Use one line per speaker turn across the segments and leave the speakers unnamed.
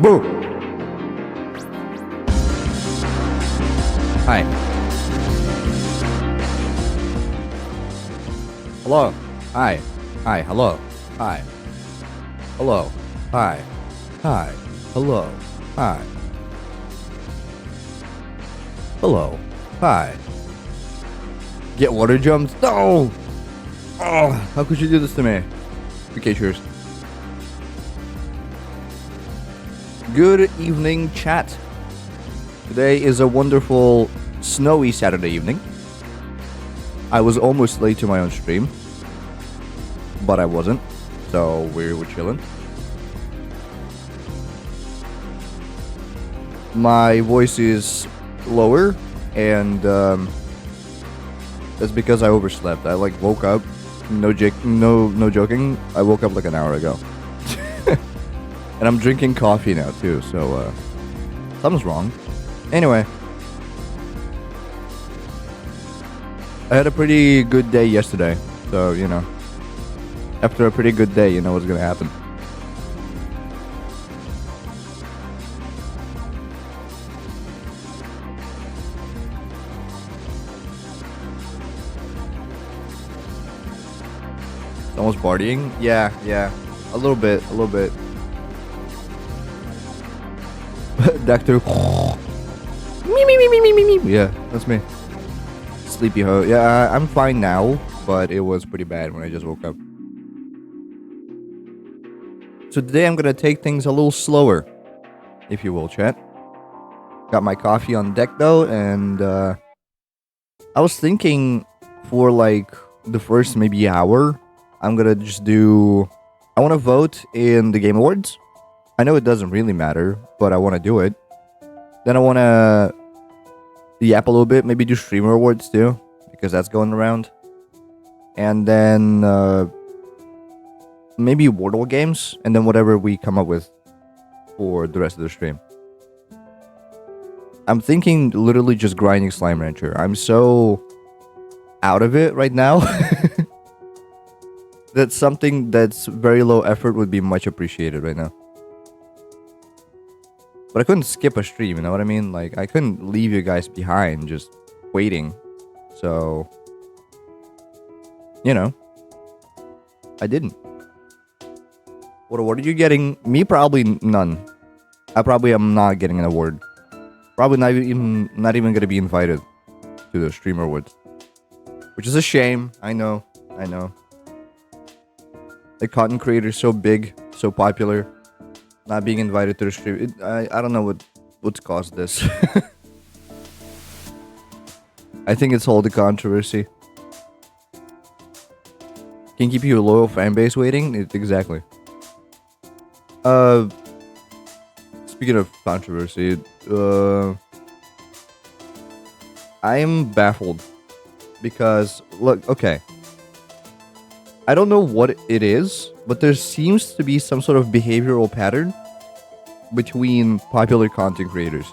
Boo! Hi. Hello. Hi. Hi. Hello. Hi. Hello. Hi. Hi. Hello. Hi. Hello. Hi. Get water jumps? No! Oh, how could you do this to me? Okay, cheers. Good evening, chat. Today is a wonderful, snowy Saturday evening. I was almost late to my own stream, but I wasn't, so we were chilling. My voice is lower, and that's because I overslept. I woke up, no joking. I woke up like an hour ago. And I'm drinking coffee now too, so something's wrong. Anyway, I had a pretty good day yesterday, so you know, after a pretty good day, you know what's gonna happen. Almost partying? Yeah, a little bit. Doctor. Me. Yeah, that's me. Sleepy hoe. Yeah, I'm fine now, but it was pretty bad when I just woke up. So today I'm gonna take things a little slower, if you will, chat. Got my coffee on deck though, and I was thinking for like the first maybe hour, I'm gonna just do. I want to vote in the Game Awards. I know it doesn't really matter, but I want to do it. Then I want to yap a little bit, maybe do streamer awards too, because that's going around. And then maybe Wordle games, and then whatever we come up with for the rest of the stream. I'm thinking literally just grinding Slime Rancher. I'm so out of it right now. That's something that's very low effort would be much appreciated right now. But I couldn't skip a stream, you know what I mean? Like, I couldn't leave you guys behind just waiting. So, you know, I didn't. What award are you getting? Me, probably none. I probably am not getting an award. Probably not even gonna be invited to the streamer awards. Which is a shame. I know. The content creator is so big, so popular. Not being invited to the stream. I don't know what's caused this. I think it's all the controversy. Can keep your loyal fan base waiting? Exactly. Speaking of controversy, I am baffled. Because, look, okay. I don't know what it is, but there seems to be some sort of behavioral pattern between popular content creators.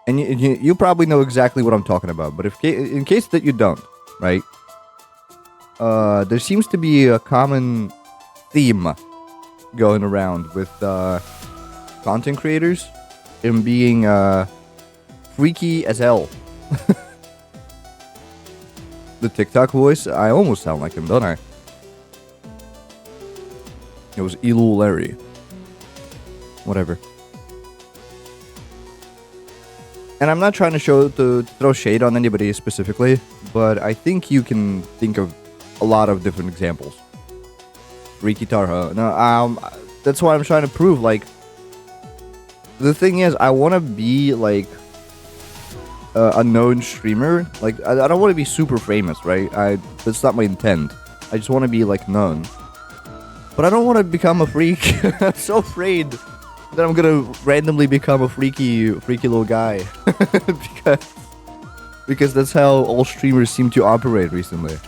And you probably know exactly what I'm talking about, but in case that you don't, right? There seems to be a common theme going around with content creators and being freaky as hell. The TikTok voice, I almost sound like him, don't I? It was Elu Larry. Whatever. And I'm not trying to throw shade on anybody specifically, but I think you can think of a lot of different examples. Freaky Tarha. No, that's what I'm trying to prove. Like, the thing is, I want to be like a known streamer. Like, I don't want to be super famous, right? That's not my intent. I just want to be like known. But I don't want to become a freak. I'm so afraid that I'm gonna randomly become a freaky little guy. because that's how all streamers seem to operate recently.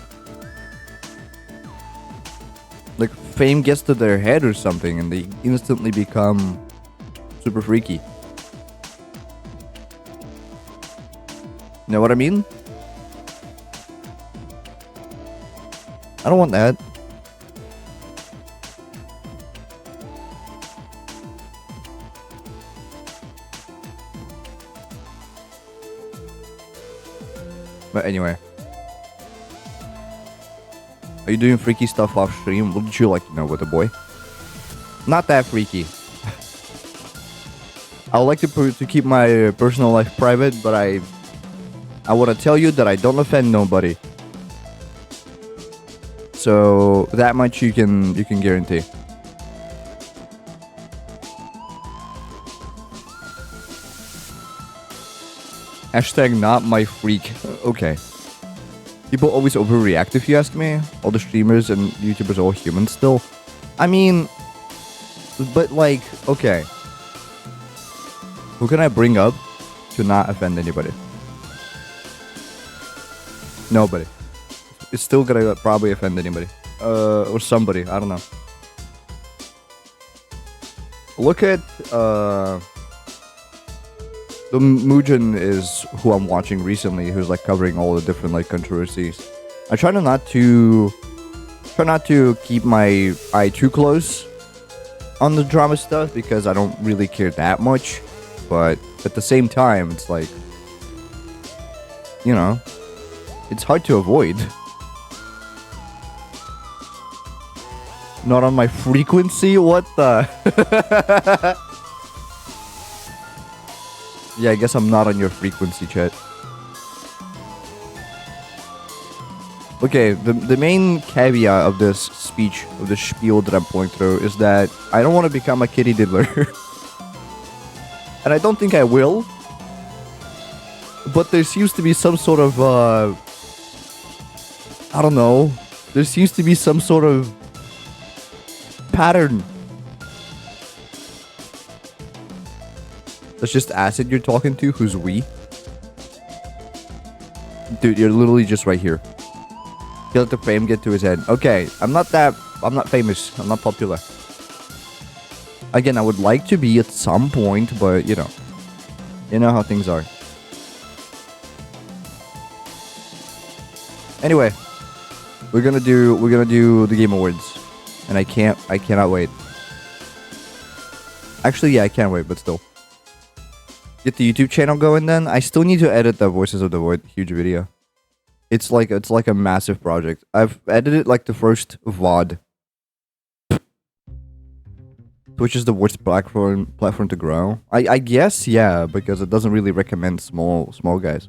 Like, fame gets to their head or something and they instantly become super freaky. You know what I mean? I don't want that. But anyway. Are you doing freaky stuff off stream? Wouldn't you like to know, with a boy? Not that freaky. I would like to keep my personal life private, but I want to tell you that I don't offend nobody. So that much you can guarantee. Hashtag not my freak. Okay. People always overreact if you ask me. All the streamers and YouTubers are all human still. I mean, but like, okay. Who can I bring up to not offend anybody? Nobody. It's still gonna probably offend anybody. Or somebody, I don't know. Look at, the Mugen is who I'm watching recently, who's like covering all the different like controversies. I try not to keep my eye too close on the drama stuff because I don't really care that much. But at the same time, it's like, you know, it's hard to avoid. Not on my frequency? What the? Yeah, I guess I'm not on your frequency, chat. Okay, the main caveat of this speech, of this spiel that I'm going through, is that I don't want to become a kitty diddler. And I don't think I will. But there seems to be some sort of, I don't know. There seems to be some sort of pattern. That's just acid you're talking to? Who's we? Dude, you're literally just right here. You let the frame get to his head. Okay, I'm not famous. I'm not popular. Again, I would like to be at some point, but you know how things are. Anyway, we're gonna do the Game Awards, and I cannot wait. Actually, yeah, I can't wait, but still. Get the YouTube channel going then. I still need to edit the Voices of the Void huge video. It's like a massive project. I've edited like the first VOD. Twitch is the worst platform to grow. I guess, yeah, because it doesn't really recommend small guys.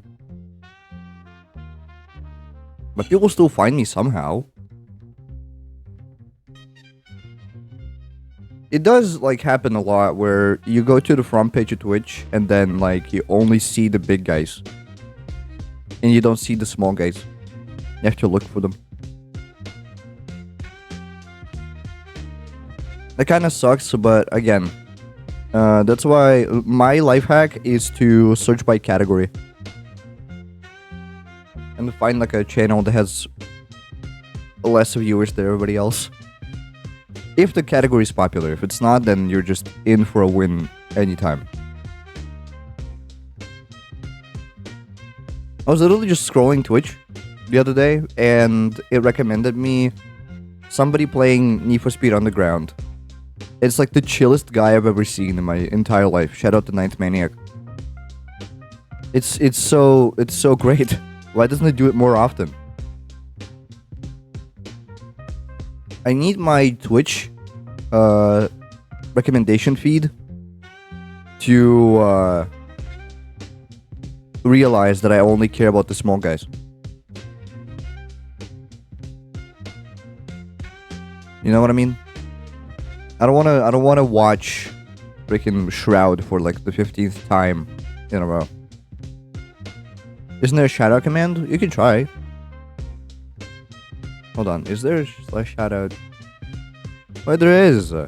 But people still find me somehow. It does like happen a lot where you go to the front page of Twitch and then like you only see the big guys. And you don't see the small guys. You have to look for them. That kind of sucks, but again, that's why my life hack is to search by category. And find like a channel that has less viewers than everybody else. If the category is popular. If it's not, then you're just in for a win anytime. I was literally just scrolling Twitch the other day, and it recommended me somebody playing Need for Speed Underground. It's like the chillest guy I've ever seen in my entire life. Shout out to Ninth Maniac. It's so great. Why doesn't it do it more often? I need my Twitch recommendation feed to realize that I only care about the small guys. You know what I mean? I don't wanna watch freaking Shroud for like the 15th time in a row. Isn't there a shoutout command? You can try. Hold on, is there a shoutout? Oh, there is. How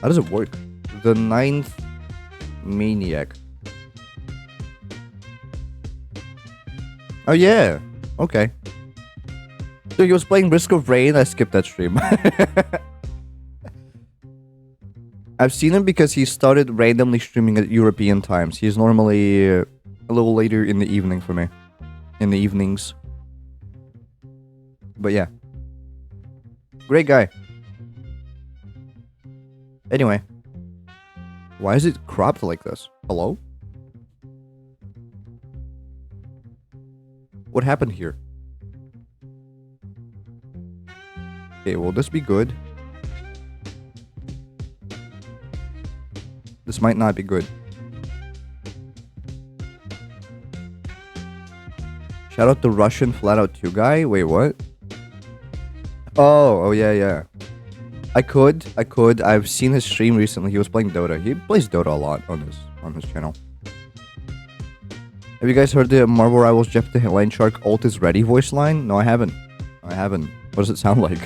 does it work? The Ninth Maniac. Oh yeah. Okay. So he was playing Risk of Rain. I skipped that stream. I've seen him because he started randomly streaming at European times. He's normally a little later in the evening for me. In the evenings. But yeah. Great guy. Anyway. Why is it cropped like this? Hello? What happened here? Okay, will this be good? This might not be good. Shout out the Russian Flat Out 2 guy. Wait, what? Oh, yeah. I could. I've seen his stream recently. He was playing Dota. He plays Dota a lot on his channel. Have you guys heard the Marvel Rivals Jeff the Line Shark ult is ready voice line? No, I haven't. What does it sound like?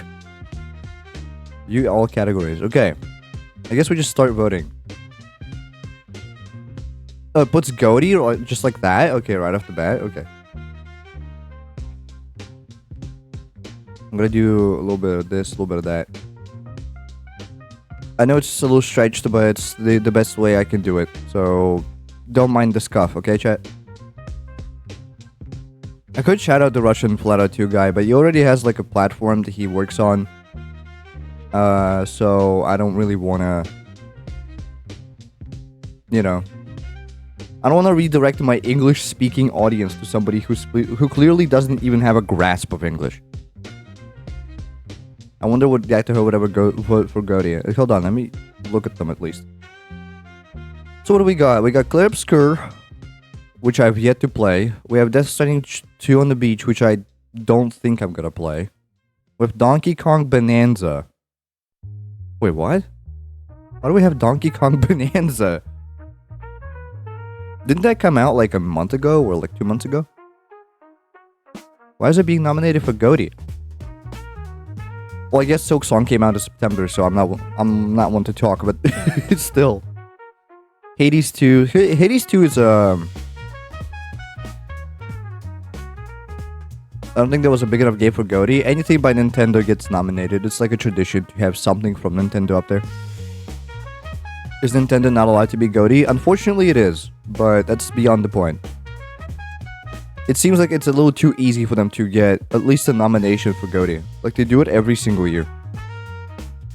You all categories. Okay. I guess we just start voting. It puts Goaty or just like that? Okay, right off the bat. Okay. I'm gonna do a little bit of this, a little bit of that. I know it's a little stretched, but it's the best way I can do it. So don't mind the scuff, okay, chat? I could shout out the Russian Flat Out 2 guy, but he already has like a platform that he works on. So I don't really wanna, you know, I don't want to redirect my English-speaking audience to somebody who clearly doesn't even have a grasp of English. I wonder what guy to her would ever go vote for Goaty. Hold on, let me look at them at least. So what do we got? We got Clear Obscure, which I've yet to play. We have Death Stranding 2 on the Beach, which I don't think I'm gonna play. With Donkey Kong Bonanza. Wait, what? Why do we have Donkey Kong Bonanza? Didn't that come out like a month ago or like 2 months ago? Why is it being nominated for Goaty? Well, I guess Silk Song came out in September, so I'm not one to talk, but it's still. Hades 2. Hades 2 is I don't think that was a big enough game for Goaty. Anything by Nintendo gets nominated. It's like a tradition to have something from Nintendo up there. Is Nintendo not allowed to be Goaty? Unfortunately, it is, but that's beyond the point. It seems like it's a little too easy for them to get at least a nomination for Goaty. Like, they do it every single year.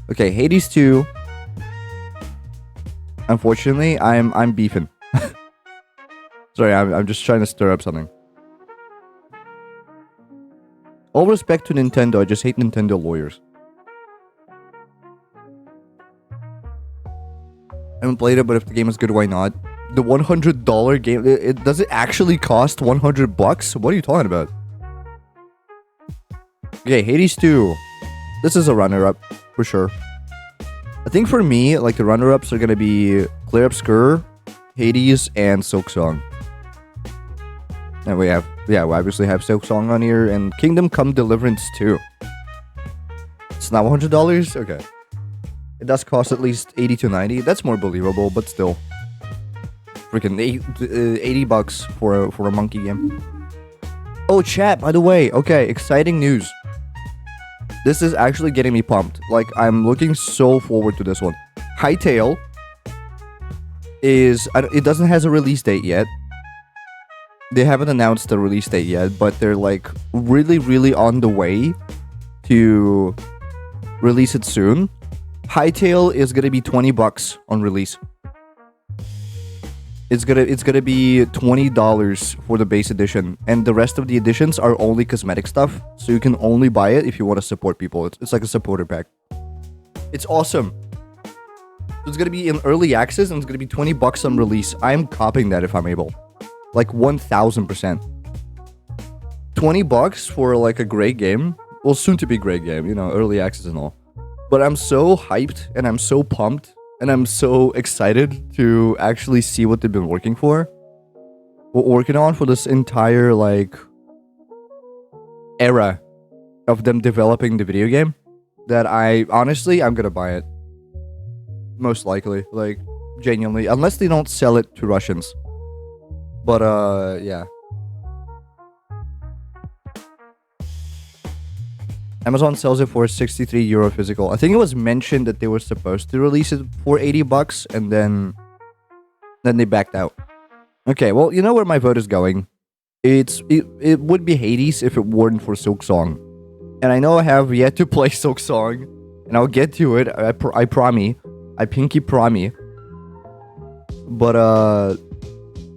Okay, Hades 2. Unfortunately, I'm beefing. Sorry, I'm just trying to stir up something. All respect to Nintendo, I just hate Nintendo lawyers. I haven't played it, but if the game is good, why not? The $100 game, does it actually cost $100? What are you talking about? Okay, Hades 2. This is a runner-up, for sure. I think for me, like, the runner-ups are gonna be Clear Obscure, Hades, and Silk Song. And we obviously have Silk Song on here, and Kingdom Come Deliverance 2. It's not $100? Okay. It does cost at least 80 to 90. That's more believable, but still. Freaking $80 for a monkey game. Oh, chat, by the way. Okay, exciting news. This is actually getting me pumped. Like, I'm looking so forward to this one. Hytale is... it doesn't have a release date yet. They haven't announced the release date yet, but they're, like, really, really on the way to release it soon. Hytale is gonna be $20 on release. It's gonna be $20 for the base edition, and the rest of the editions are only cosmetic stuff, so you can only buy it if you want to support people. It's like a supporter pack. It's awesome. It's gonna be in early access, and it's gonna be $20 on release. I am copying that if I'm able, like 1000%. $20 for like a great game, well, soon to be great game, you know, early access and all. But I'm so hyped, and I'm so pumped. And I'm so excited to actually see what they've been working on for this entire, like, era of them developing the video game, that I'm gonna buy it. Most likely, like, genuinely. Unless they don't sell it to Russians. But, yeah. Amazon sells it for €63 physical. I think it was mentioned that they were supposed to release it for $80, and then they backed out. Okay, well, you know where my vote is going. It would be Hades if it weren't for Silk Song. And I know I have yet to play Silk Song, and I'll get to it. I pinky promise. But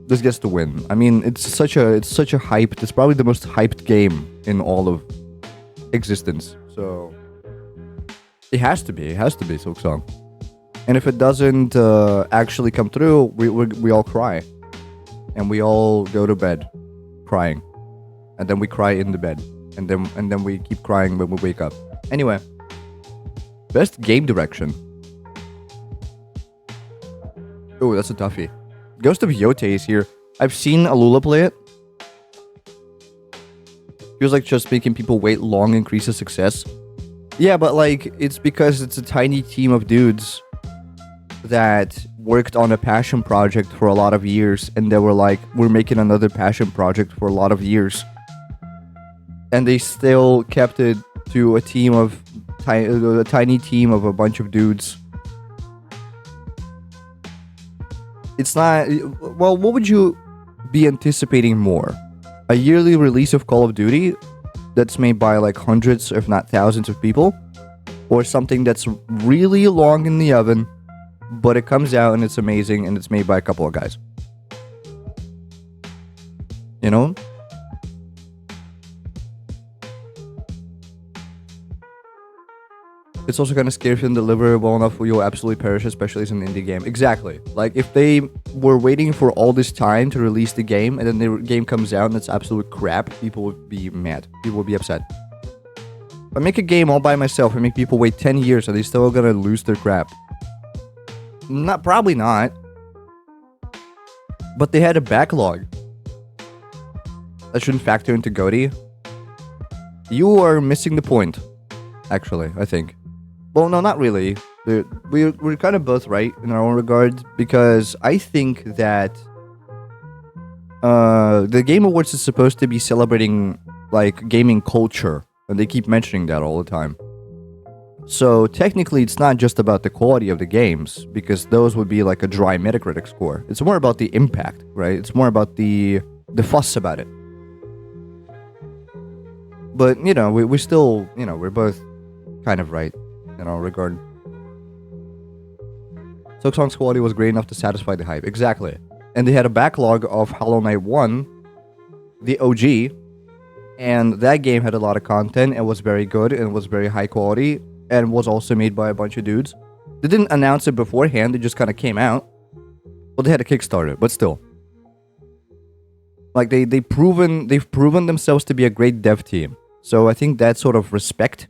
this gets to win. I mean, it's such a hyped. It's probably the most hyped game in all of existence. So it has to be. It has to be Silk Song. And if it doesn't actually come through, we all cry, and we all go to bed crying, and then we cry in the bed, and then we keep crying when we wake up. Anyway, best game direction. Oh, that's a toughie. Ghost of Yote is here. I've seen Alula play it. Feels like just making people wait long increases success. Yeah, but like, it's because it's a tiny team of dudes that worked on a passion project for a lot of years, and they were like, we're making another passion project for a lot of years. And they still kept it to a tiny team of a bunch of dudes. It's not... Well, what would you be anticipating more? A yearly release of Call of Duty that's made by like hundreds, if not thousands of people? Or something that's really long in the oven, but it comes out and it's amazing and it's made by a couple of guys? You know? It's also kind of scary if you don't deliver well enough, you'll absolutely perish, especially as an indie game. Exactly. Like, if they were waiting for all this time to release the game, and then the game comes out and it's absolute crap, people would be mad. People would be upset. If I make a game all by myself and make people wait 10 years, are they still gonna lose their crap? Probably not. But they had a backlog. That shouldn't factor into GOTY. You are missing the point, actually, I think. Well, no, not really. We're kind of both right in our own regard, because I think that the Game Awards is supposed to be celebrating like gaming culture, and they keep mentioning that all the time. So technically, it's not just about the quality of the games, because those would be like a dry Metacritic score. It's more about the impact, right? It's more about the fuss about it. But, you know, we still, you know, we're both kind of right in our regard. Silk Song's quality was great enough to satisfy the hype. Exactly. And they had a backlog of Hollow Knight 1, the OG, and that game had a lot of content and was very good and was very high quality and was also made by a bunch of dudes. They didn't announce it beforehand, it just kind of came out. Well, they had a Kickstarter, but still. Like, they've proven themselves to be a great dev team. So I think that sort of respect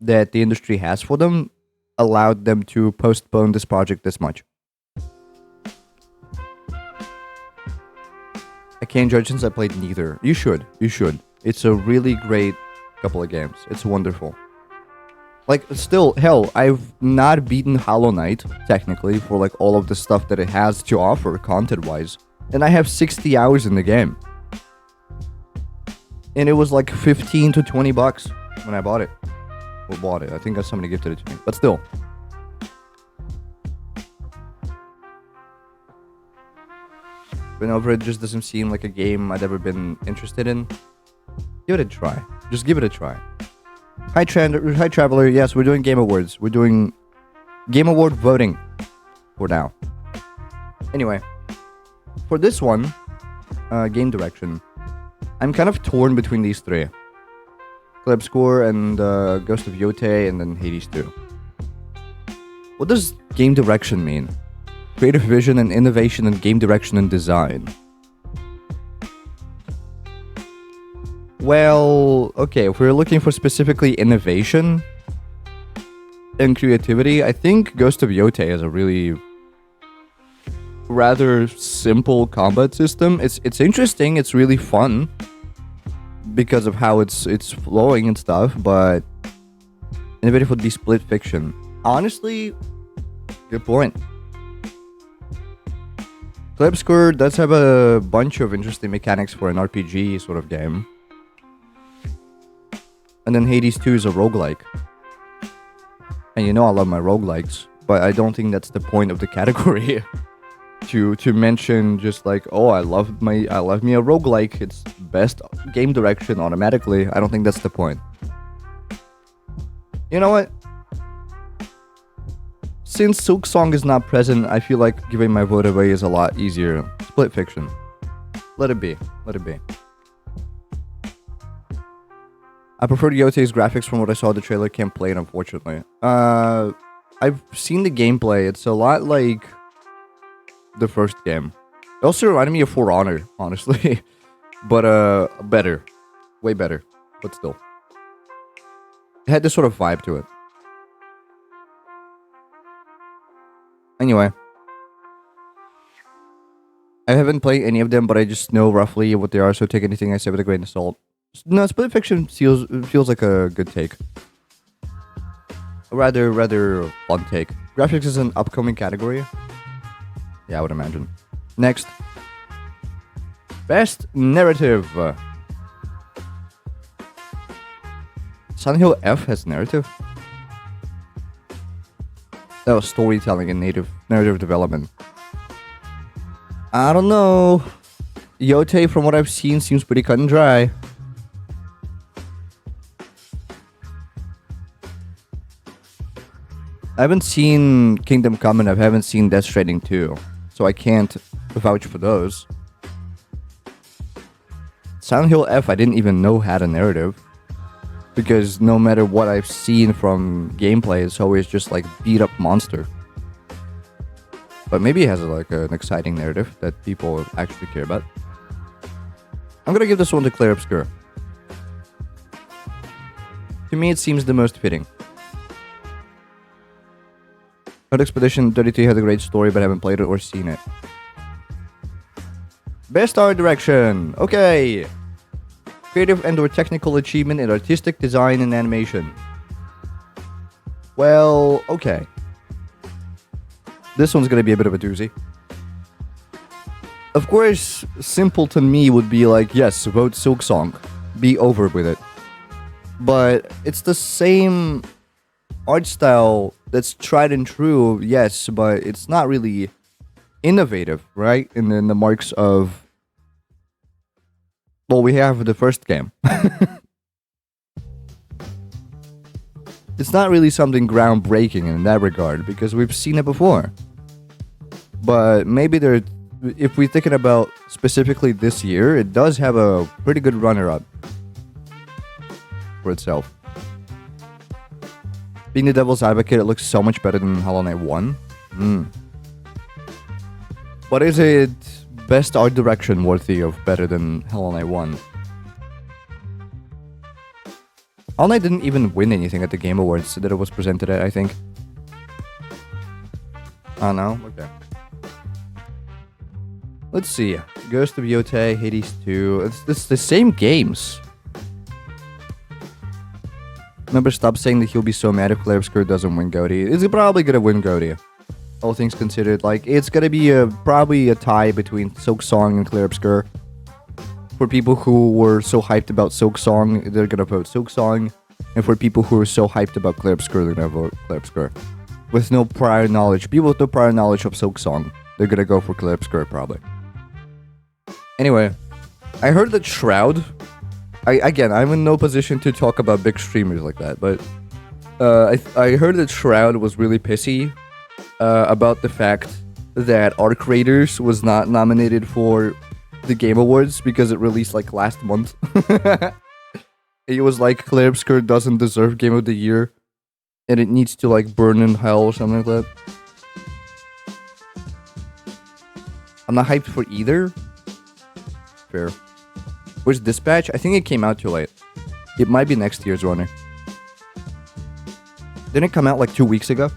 that the industry has for them allowed them to postpone this project this much. I can't judge since I played neither. You should. It's a really great couple of games. It's wonderful. Like, still, hell, I've not beaten Hollow Knight, technically, for like all of the stuff that it has to offer, content-wise. And I have 60 hours in the game. And it was like 15 to 20 bucks when I bought it. Or bought it. I think somebody gifted it to me. But still. Whenever it just doesn't seem like a game I'd ever been interested in, give it a try. Just give it a try. Hi Traveler. Yes, we're doing Game Awards. We're doing Game Award voting for now. Anyway, for this one, game direction, I'm kind of torn between these three. Club Score and Ghost of Yote and then Hades 2. What does game direction mean? Creative vision and innovation in game direction and design. Well, okay, if we're looking for specifically innovation and creativity, I think Ghost of Yote is a really rather simple combat system. It's interesting, it's really fun because of how it's flowing and stuff, but innovative would be Split Fiction. Honestly, good point. Club Score does have a bunch of interesting mechanics for an RPG sort of game. And then Hades 2 is a roguelike. And you know I love my roguelikes, but I don't think that's the point of the category. to mention just like, oh, I love me a roguelike, it's best game direction automatically. I don't think that's the point. You know what? Since Silk Song is not present, I feel like giving my vote away is a lot easier. Split Fiction. let it be. Let it be. I prefer Yote's graphics from what I saw. The trailer can't play it, unfortunately. I've seen the gameplay. It's a lot like the first game. It also reminded me of For Honor, honestly. But better. Way better. But still. It had this sort of vibe to it. Anyway. I haven't played any of them, but I just know roughly what they are, so take anything I say with a grain of salt. No, Split Fiction feels like a good take. A rather fun take. Graphics is an upcoming category. Yeah, I would imagine. Next. Best Narrative. Silent Hill F has narrative? That was storytelling and narrative development. I don't know. Yote, from what I've seen, seems pretty cut and dry. I haven't seen Kingdom Come and I haven't seen Death Stranding 2, so I can't vouch for those. Silent Hill F, I didn't even know had a narrative, because no matter what I've seen from gameplay, it's always just like beat up monster. But maybe it has like an exciting narrative that people actually care about. I'm gonna give this one to Claire Obscure. To me, it seems the most fitting. Earth Expedition 33 had a great story, but I haven't played it or seen it. Best Art Direction. Okay. Creative and/or technical achievement in artistic design and animation. Well, okay. This one's gonna be a bit of a doozy. Of course, simple to me would be like, yes, vote Silksong. Be over with it. But it's the same art style that's tried and true, yes, but it's not really innovative, right? And then the marks of... Well, we have the first game. It's not really something groundbreaking in that regard, because we've seen it before. But maybe there... If we're thinking about specifically this year, it does have a pretty good runner-up for itself. Being the devil's advocate, it looks so much better than Hollow Knight 1. But is it best art direction worthy of better than Hollow Knight 1? Hollow Knight didn't even win anything at the Game Awards that it was presented at, I think. Oh no? Okay. Let's see. Ghost of Yote, Hades 2. It's the same games. Remember, stop saying that he'll be so mad if Claire Obscure doesn't win GOTY. It's probably gonna win GOTY. All things considered. Like, it's gonna be probably a tie between Silksong and Claire Obscure. For people who were so hyped about Silksong, they're gonna vote Silksong. And for people who are so hyped about Claire Obscure, they're gonna vote Claire Obscure. With no prior knowledge. People with no prior knowledge of Silksong, they're gonna go for Claire Obscure, probably. Anyway, I heard that Shroud... Again, I'm in no position to talk about big streamers like that, but I heard that Shroud was really pissy about the fact that Arc Raiders was not nominated for the Game Awards because it released like last month. It was like Claire Obscure doesn't deserve Game of the Year and it needs to like burn in hell or something like that. I'm not hyped for either. Fair. Where's Dispatch? I think it came out too late. It might be next year's runner. Didn't it come out like 2 weeks ago?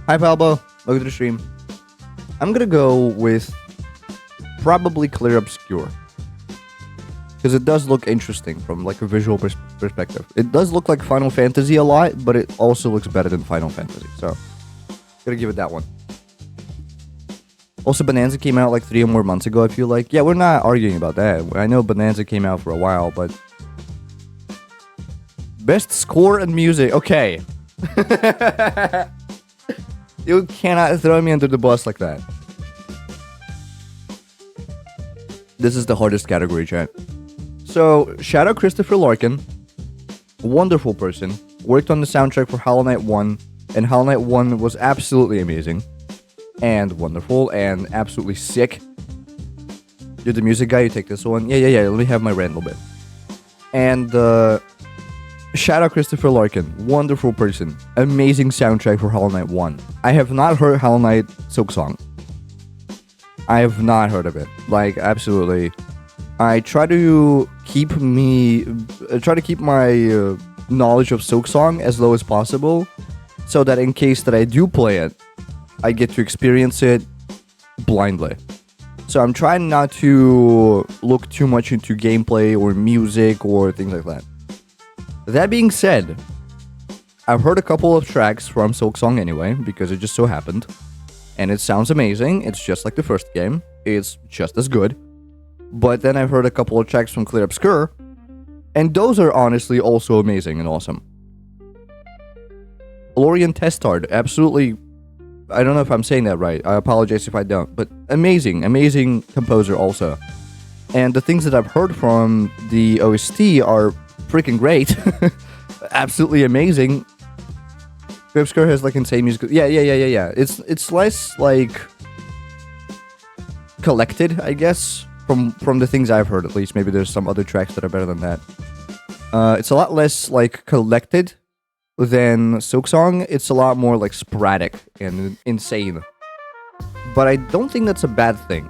Hi Palbo, welcome to the stream. I'm gonna go with probably Clear Obscure. Because it does look interesting from like a visual perspective. It does look like Final Fantasy a lot, but it also looks better than Final Fantasy, so... Gonna give it that one. Also, Bonanza came out like 3 or more months ago, I feel like. Yeah, we're not arguing about that. I know Bonanza came out for a while, but... Best score and music. Okay. You cannot throw me under the bus like that. This is the hardest category, chat. So, shout out Christopher Larkin. Wonderful person. worked on the soundtrack for Hollow Knight 1, and Hollow Knight 1 was absolutely amazing, and wonderful, and absolutely sick. You're the music guy, you take this one. Yeah, let me have my rant a little bit. And, shout out Christopher Larkin, wonderful person, amazing soundtrack for Hollow Knight 1. I have not heard Hollow Knight Silksong. I have not heard of it. Like, absolutely. I try to keep my knowledge of Silksong as low as possible, so that in case that I do play it, I get to experience it blindly. So I'm trying not to look too much into gameplay or music or things like that. That being said, I've heard a couple of tracks from Silksong anyway, because it just so happened. And it sounds amazing. It's just like the first game. It's just as good. But then I've heard a couple of tracks from Clear Obscure, and those are honestly also amazing and awesome. Lorian Testard, absolutely. I don't know if I'm saying that right. I apologize if I don't. But amazing composer also. And the things that I've heard from the OST are freaking great. Absolutely amazing. Clear Obscure has like insane music. Yeah. It's less like collected, I guess, from the things I've heard at least. Maybe there's some other tracks that are better than that. It's a lot less like collected than Silksong. It's a lot more like sporadic and insane. But I don't think that's a bad thing.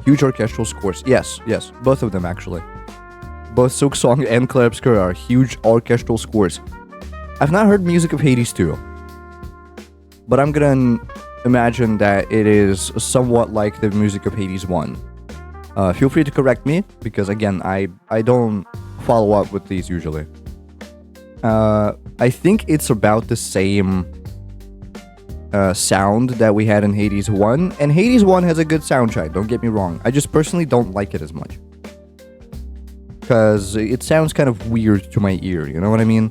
Huge orchestral scores. Yes, both of them actually. Both Silksong and Clear Obscure are huge orchestral scores. I've not heard music of Hades 2, but I'm gonna imagine that it is somewhat like the music of Hades 1. Feel free to correct me, because again, I don't follow up with these usually. I think it's about the same sound that we had in Hades 1, and Hades 1 has a good soundtrack, don't get me wrong. I just personally don't like it as much, because it sounds kind of weird to my ear, you know what I mean?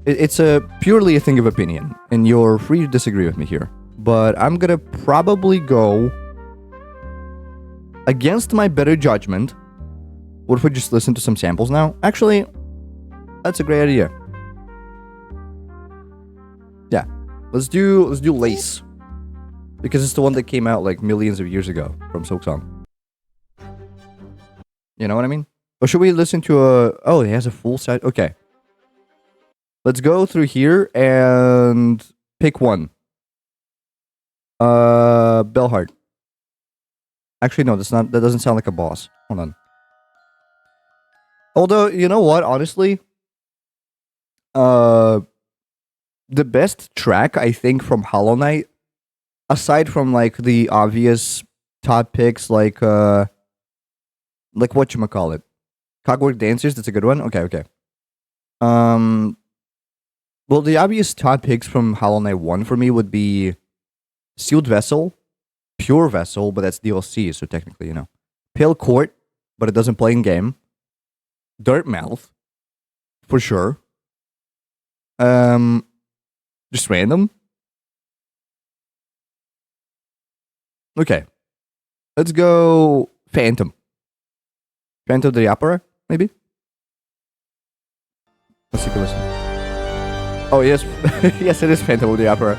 It's purely a thing of opinion, and you're free to disagree with me here. But I'm gonna probably go against my better judgment. What if we just listen to some samples now? Actually, that's a great idea. Yeah, let's do Lace, because it's the one that came out like millions of years ago from Silksong. You know what I mean? Or should we listen to a... Oh, it has a full side. Okay. Let's go through here and pick one. Bellheart. Actually, no, that doesn't sound like a boss. Hold on. Although, you know what, honestly, the best track, I think, from Hollow Knight, aside from like the obvious top picks, like whatchamacallit, Cogwork Dancers, that's a good one. Okay. Well, the obvious top picks from Hollow Knight 1 for me would be Sealed Vessel, Pure Vessel, but that's DLC, so technically, you know. Pale Court, but it doesn't play in game. Dirt Mouth, for sure. Just random. Okay. Let's go Phantom. Phantom of the Opera, maybe? Let's take a listen. Oh, yes. Yes, it is Phantom of the Opera.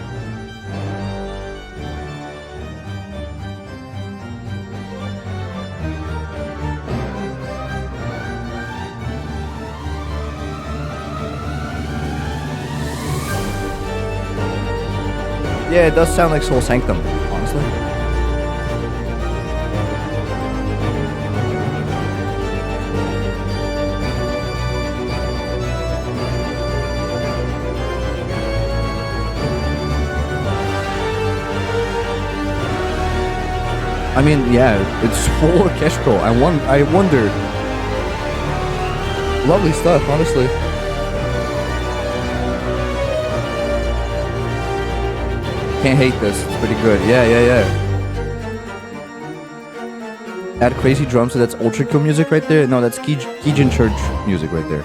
Yeah, it does sound like Soul Sanctum, honestly. I mean, yeah, it's full orchestral. I wonder. Lovely stuff, honestly. Can't hate this. It's pretty good. Yeah. Add crazy drums, so that's Ultra Kill music right there. No, that's Kijin Church music right there.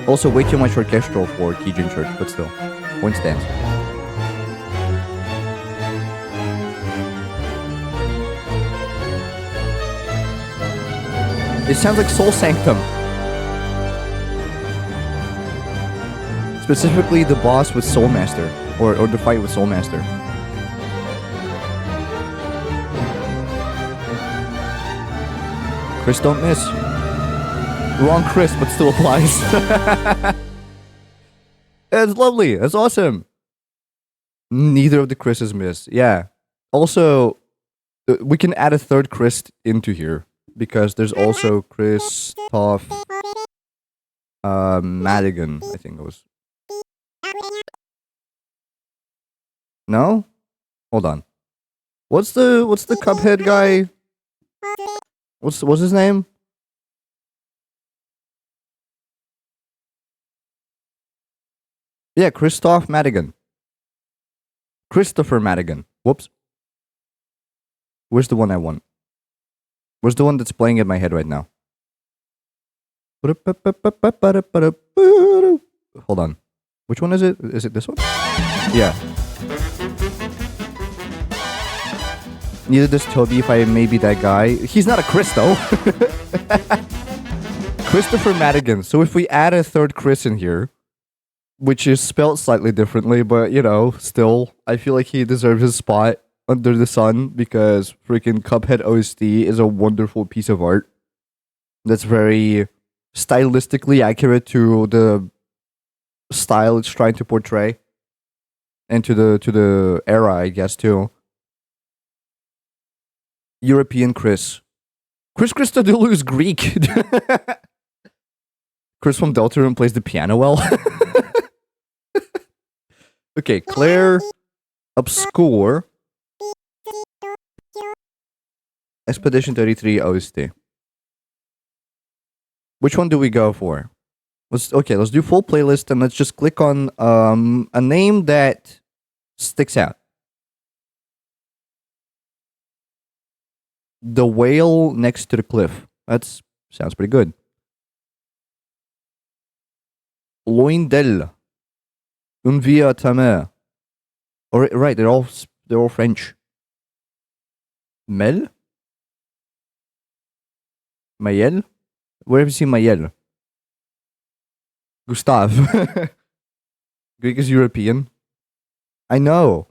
Also, way too much orchestral for Kijin Church, but still. Point stands. It sounds like Soul Sanctum. Specifically the boss with Soulmaster. Or the fight with Soulmaster. Chris, don't miss. Wrong Chris, but still applies. That's lovely. That's awesome. Neither of the Chris's miss. Yeah. Also, we can add a third Chris into here. Because there's also Christoph Madigan, I think it was. No? Hold on. What's the Cuphead guy? What's his name? Yeah, Christoph Madigan. Christopher Madigan. Whoops. Where's the one I want? Where's the one that's playing in my head right now? Hold on. Which one is it? Is it this one? Yeah. Neither does Toby if I may be that guy. He's not a Chris though. Christopher Madigan. So if we add a third Chris in here, which is spelled slightly differently, but you know, still, I feel like he deserves his spot under the sun because freaking Cuphead OST is a wonderful piece of art that's very stylistically accurate to the style it's trying to portray and to the era, I guess, too. European Chris. Chris Christodoulou is Greek. Chris from Deltarune plays the piano well. Okay, Claire Obscure. Expedition 33 OST. Which one do we go for? Let's do full playlist and let's just click on a name that sticks out. The whale next to the cliff. That sounds pretty good. Loindel. Un via ta mère. Right, they're all French. Mel? Mayel? Where have you seen Mayel? Gustav. Greek is European. I know.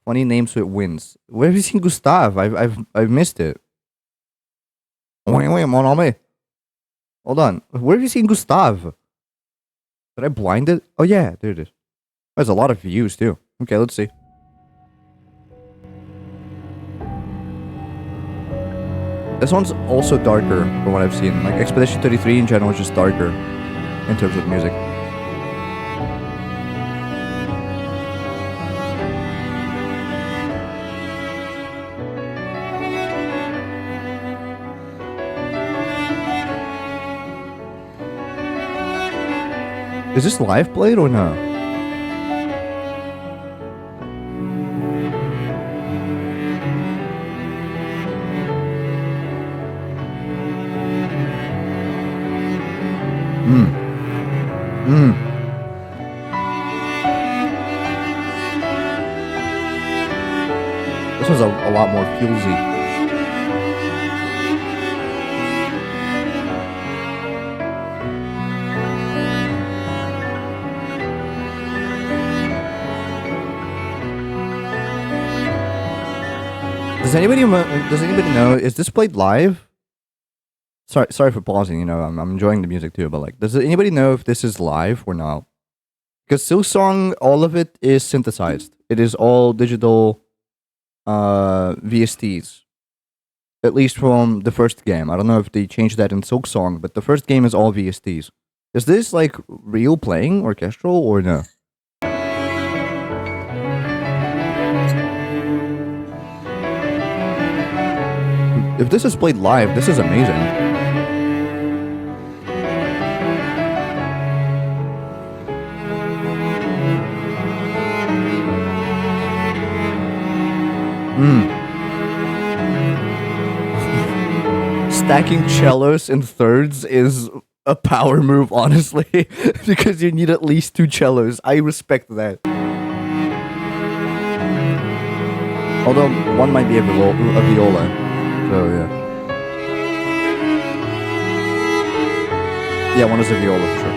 Funny names with wins. Where have you seen Gustav? I've missed it. Wait, mon ami. Hold on. Where have you seen Gustav? Did I blind it? Oh yeah, there it is. There's a lot of views too. Okay, let's see. This one's also darker from what I've seen. Like Expedition 33 in general is just darker in terms of music. Is this live played or no? This was a lot more feelsy. Does anybody know? Is this played live? Sorry for pausing. You know, I'm enjoying the music too. But like, does anybody know if this is live or not? Because Silksong, all of it is synthesized. It is all digital VSTs. At least from the first game. I don't know if they changed that in Silksong, but the first game is all VSTs. Is this like real playing, orchestral, or no? If this is played live, this is amazing. Stacking cellos in thirds is a power move, honestly, because you need at least 2 cellos. I respect that. Although one might be a viola. So yeah. Yeah, one is a viola for sure.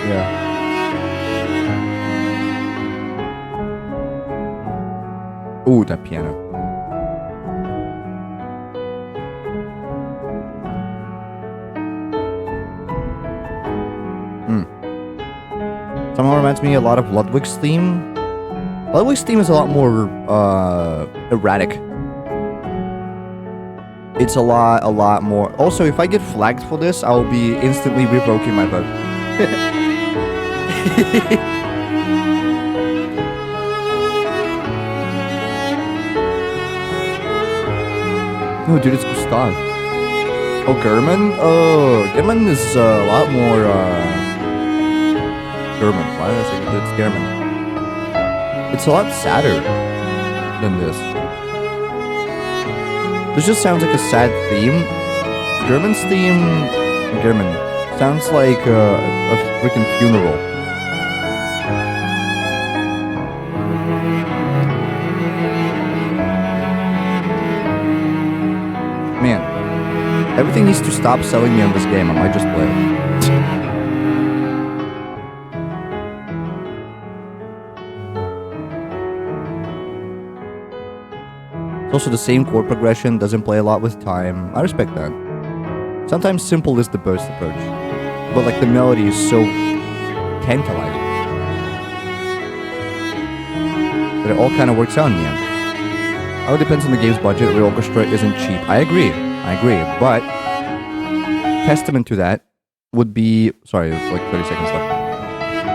Yeah. Ooh, that piano. Somehow reminds me a lot of Ludwig's theme. Ludwig's theme is a lot more erratic. It's a lot more. Also, if I get flagged for this, I will be instantly revoking my vote. No, dude, it's Gustav. Oh, German? Oh, German is a lot more, German. Why did I say it's German? It's a lot sadder than this. This just sounds like a sad theme. German's theme, German, sounds like a freaking funeral. Man, everything needs to stop selling me on this game. I might just play it. It's also the same chord progression, doesn't play a lot with time. I respect that. Sometimes simple is the best approach. But like the melody is so tantalizing that it all kind of works out in the end. Oh, it depends on the game's budget. The orchestra isn't cheap. I agree. But testament to that would be... Sorry, there's like 30 seconds left.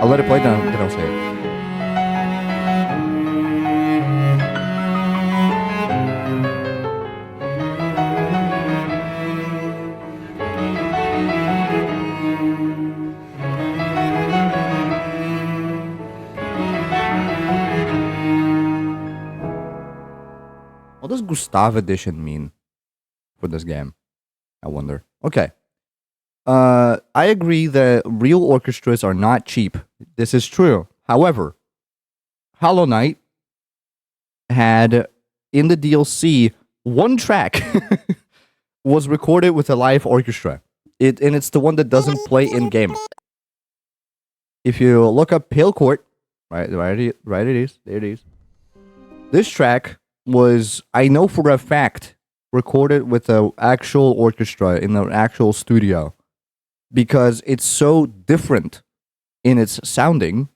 I'll let it play, then I'll say it. What does Gustav Edition mean for this game? I wonder. Okay. I agree that real orchestras are not cheap. This is true. However, Hollow Knight had in the DLC one track was recorded with a live orchestra. And it's the one that doesn't play in game. If you look up Pale Court, right it is. There it is. This track was, I know for a fact, recorded with an actual orchestra in an actual studio because it's so different in its sounding,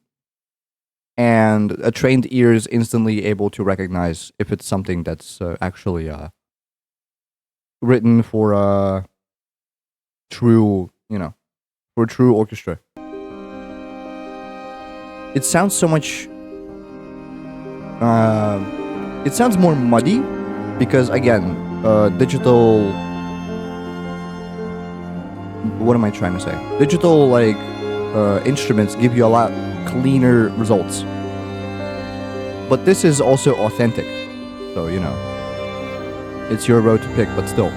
and a trained ear is instantly able to recognize if it's something that's actually written for a true, for a true orchestra. It sounds so much... it sounds more muddy because, again, digital... What am I trying to say? Digital, like, instruments give you a lot cleaner results. But this is also authentic. So, it's your road to pick, but still.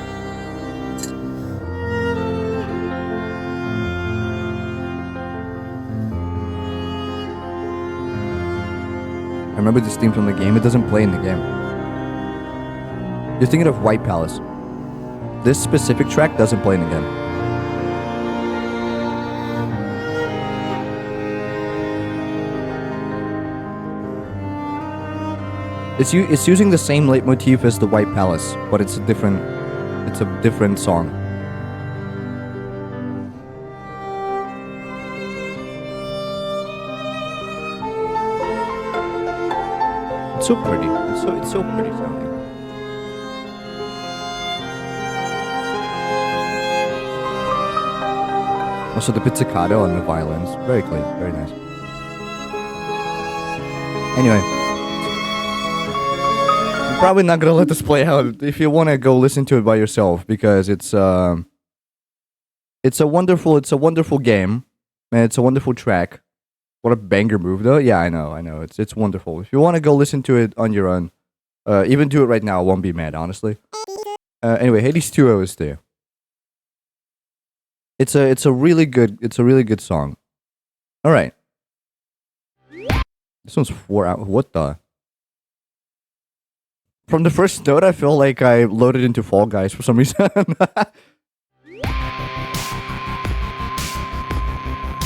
I remember this theme from the game. It doesn't play in the game. You're thinking of White Palace. This specific track doesn't play in the game. It's using the same leitmotif as the White Palace, but it's a different song. It's so pretty. It's so pretty sounding. Also, the pizzicato on the violins, very clean, very nice. Anyway, I'm probably not gonna let this play out. If you want to go listen to it by yourself, because it's a wonderful game, and it's a wonderful track. What a banger move, though. Yeah, I know. It's wonderful. If you want to go listen to it on your own, even do it right now. I won't be mad, honestly. Anyway, Hades 2 OST. It's a really good song. All right. This one's 4 hours. What the? From the first note, I feel like I loaded into Fall Guys for some reason.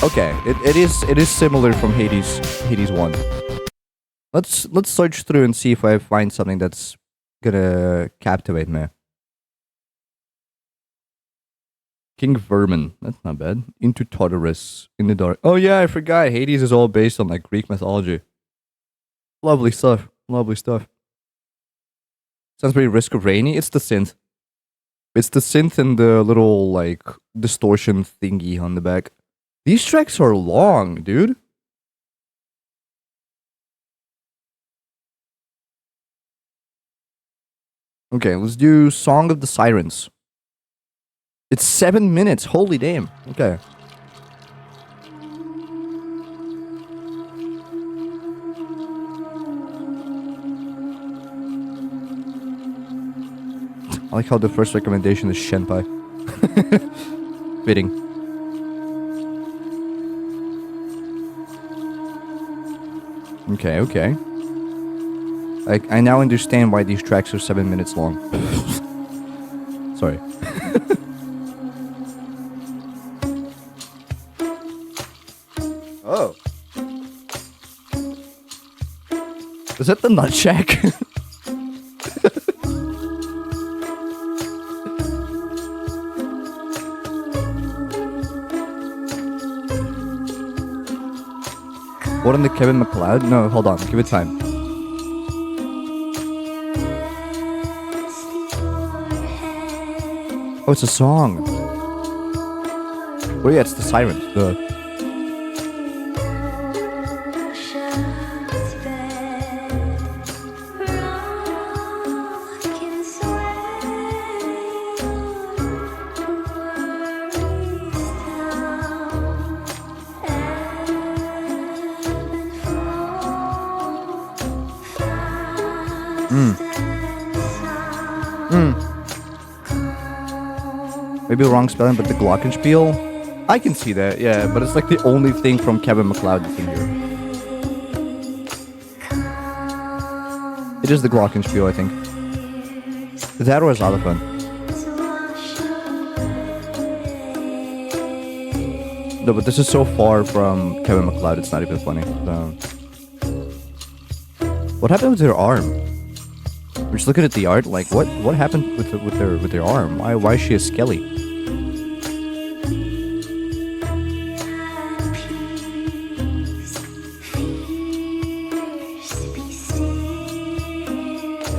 Okay, it is similar from Hades 1. Let's search through and see if I find something that's gonna captivate me. King Vermin, that's not bad. Into Tartarus, in the dark. Oh yeah, I forgot. Hades is all based on like Greek mythology. Lovely stuff. Lovely stuff. Sounds pretty Risk of Rainy. It's the synth. It's the synth and the little like distortion thingy on the back. These tracks are long, dude. Okay, let's do Song of the Sirens. It's 7 minutes. Holy damn. Okay. I like how the first recommendation is Shenpai. Fitting. Okay, okay. I now understand why these tracks are 7 minutes long. Sorry. Oh. Is that the Nut Shack? What on the Kevin MacLeod? No, hold on. Give it time. Oh, it's a song. Oh yeah, it's the Siren. Maybe wrong spelling, but the Glockenspiel? I can see that, yeah, but it's like the only thing from Kevin MacLeod you can hear. It is the Glockenspiel, I think. That or Xylophone. No, but this is so far from Kevin MacLeod, it's not even funny. So. What happened with her arm? I'm just looking at the art, like, what happened with their arm? Why is she a skelly?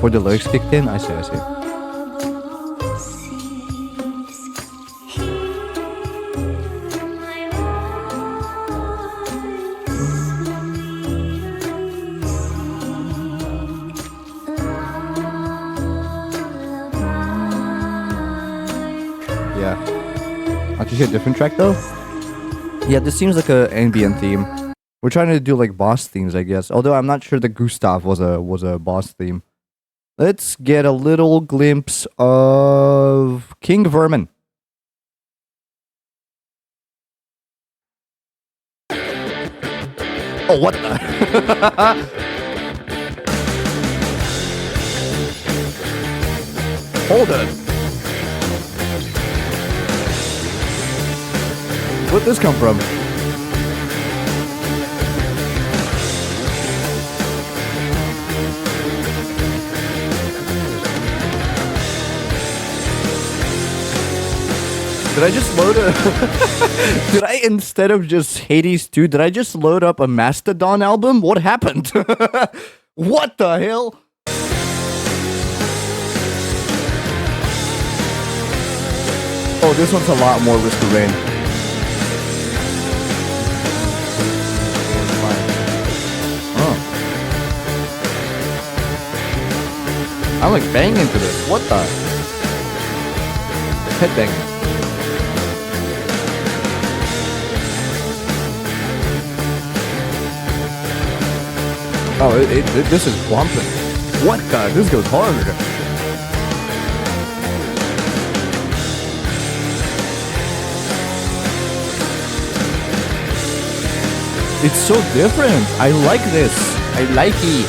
Before the lyrics kicked in? I see. Yeah. I can hear a different track though? Yeah, this seems like an ambient theme. We're trying to do like boss themes, I guess. Although I'm not sure that Gustav was a boss theme. Let's get a little glimpse of King Vermin. Oh, what the? Hold it. Where'd this come from? Did I just load a... Did I, instead of just Hades 2, did I just load up a Mastodon album? What happened? What the hell? Oh, this one's a lot more Risk of Rain. Oh. I'm like banging into this. What the? Headbanging. Oh, this is bumping. What the? This goes hard. It's so different. I like this. I like it.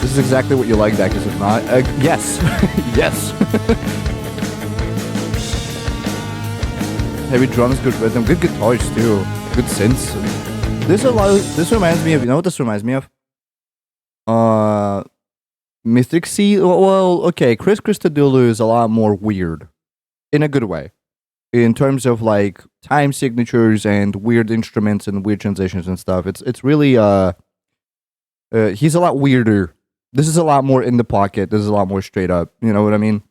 This is exactly what you like, Dak, is it not? Yes. Yes. Heavy drums, good rhythm, good guitars too, good synths. This reminds me of, you know what this reminds me of? Mystic Sea. Well, okay, Chris Christodoulou is a lot more weird, in a good way, in terms of like time signatures and weird instruments and weird transitions and stuff. It's really he's a lot weirder. This is a lot more in the pocket. This is a lot more straight up. You know what I mean?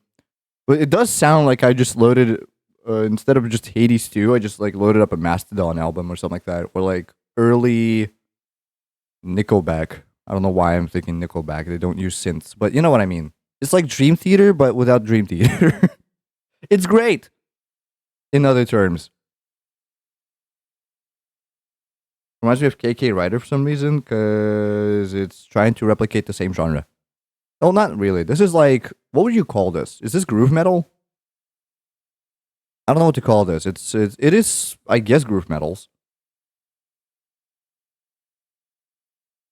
But it does sound like I just loaded instead of just Hades 2, I just like loaded up a Mastodon album or something like that, or like early Nickelback. I don't know why I'm thinking Nickelback. They don't use synths, but you know what I mean. It's like Dream Theater, but without Dream Theater. It's great. In other terms, reminds me of KK Rider for some reason because it's trying to replicate the same genre. Oh, not really. This is like, what would you call this? Is this groove metal? I don't know what to call this. It is, I guess, groove metals.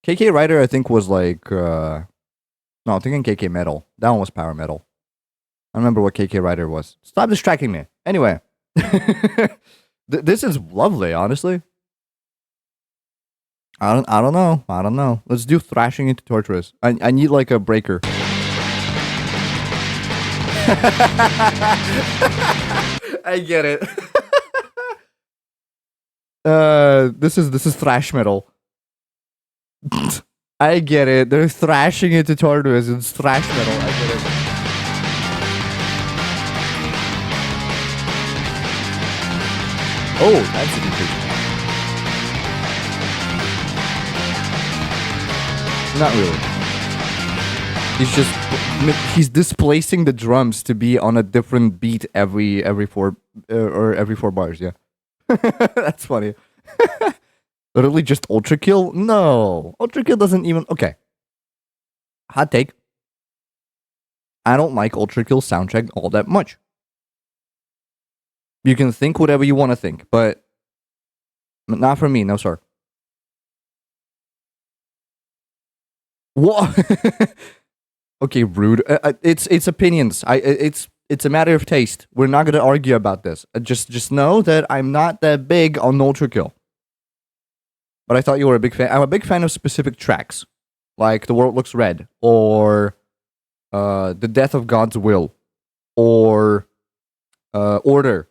KK Rider, I think, was like, no, I'm thinking KK Metal. That one was power metal. I remember what KK Rider was. Stop distracting me. Anyway, this is lovely, honestly. I don't know. Let's do Thrashing into Torturous. I need like a breaker. I get it. This is thrash metal. I get it. They're thrashing into Torturous. It's thrash metal. I get it. Oh, that's a good. Not really. He's displacing the drums to be on a different beat every 4 bars. Yeah, that's funny. Literally just Ultra Kill? No, Ultra Kill doesn't even. Okay. Hot take. I don't like Ultra Kill's soundtrack all that much. You can think whatever you want to think, but not for me. No, sir. What? Okay, rude. It's opinions. It's a matter of taste. We're not gonna argue about this. Just know that I'm not that big on Ultra Kill. But I thought you were a big fan. I'm a big fan of specific tracks, like "The World Looks Red" or "The Death of God's Will" or "Order."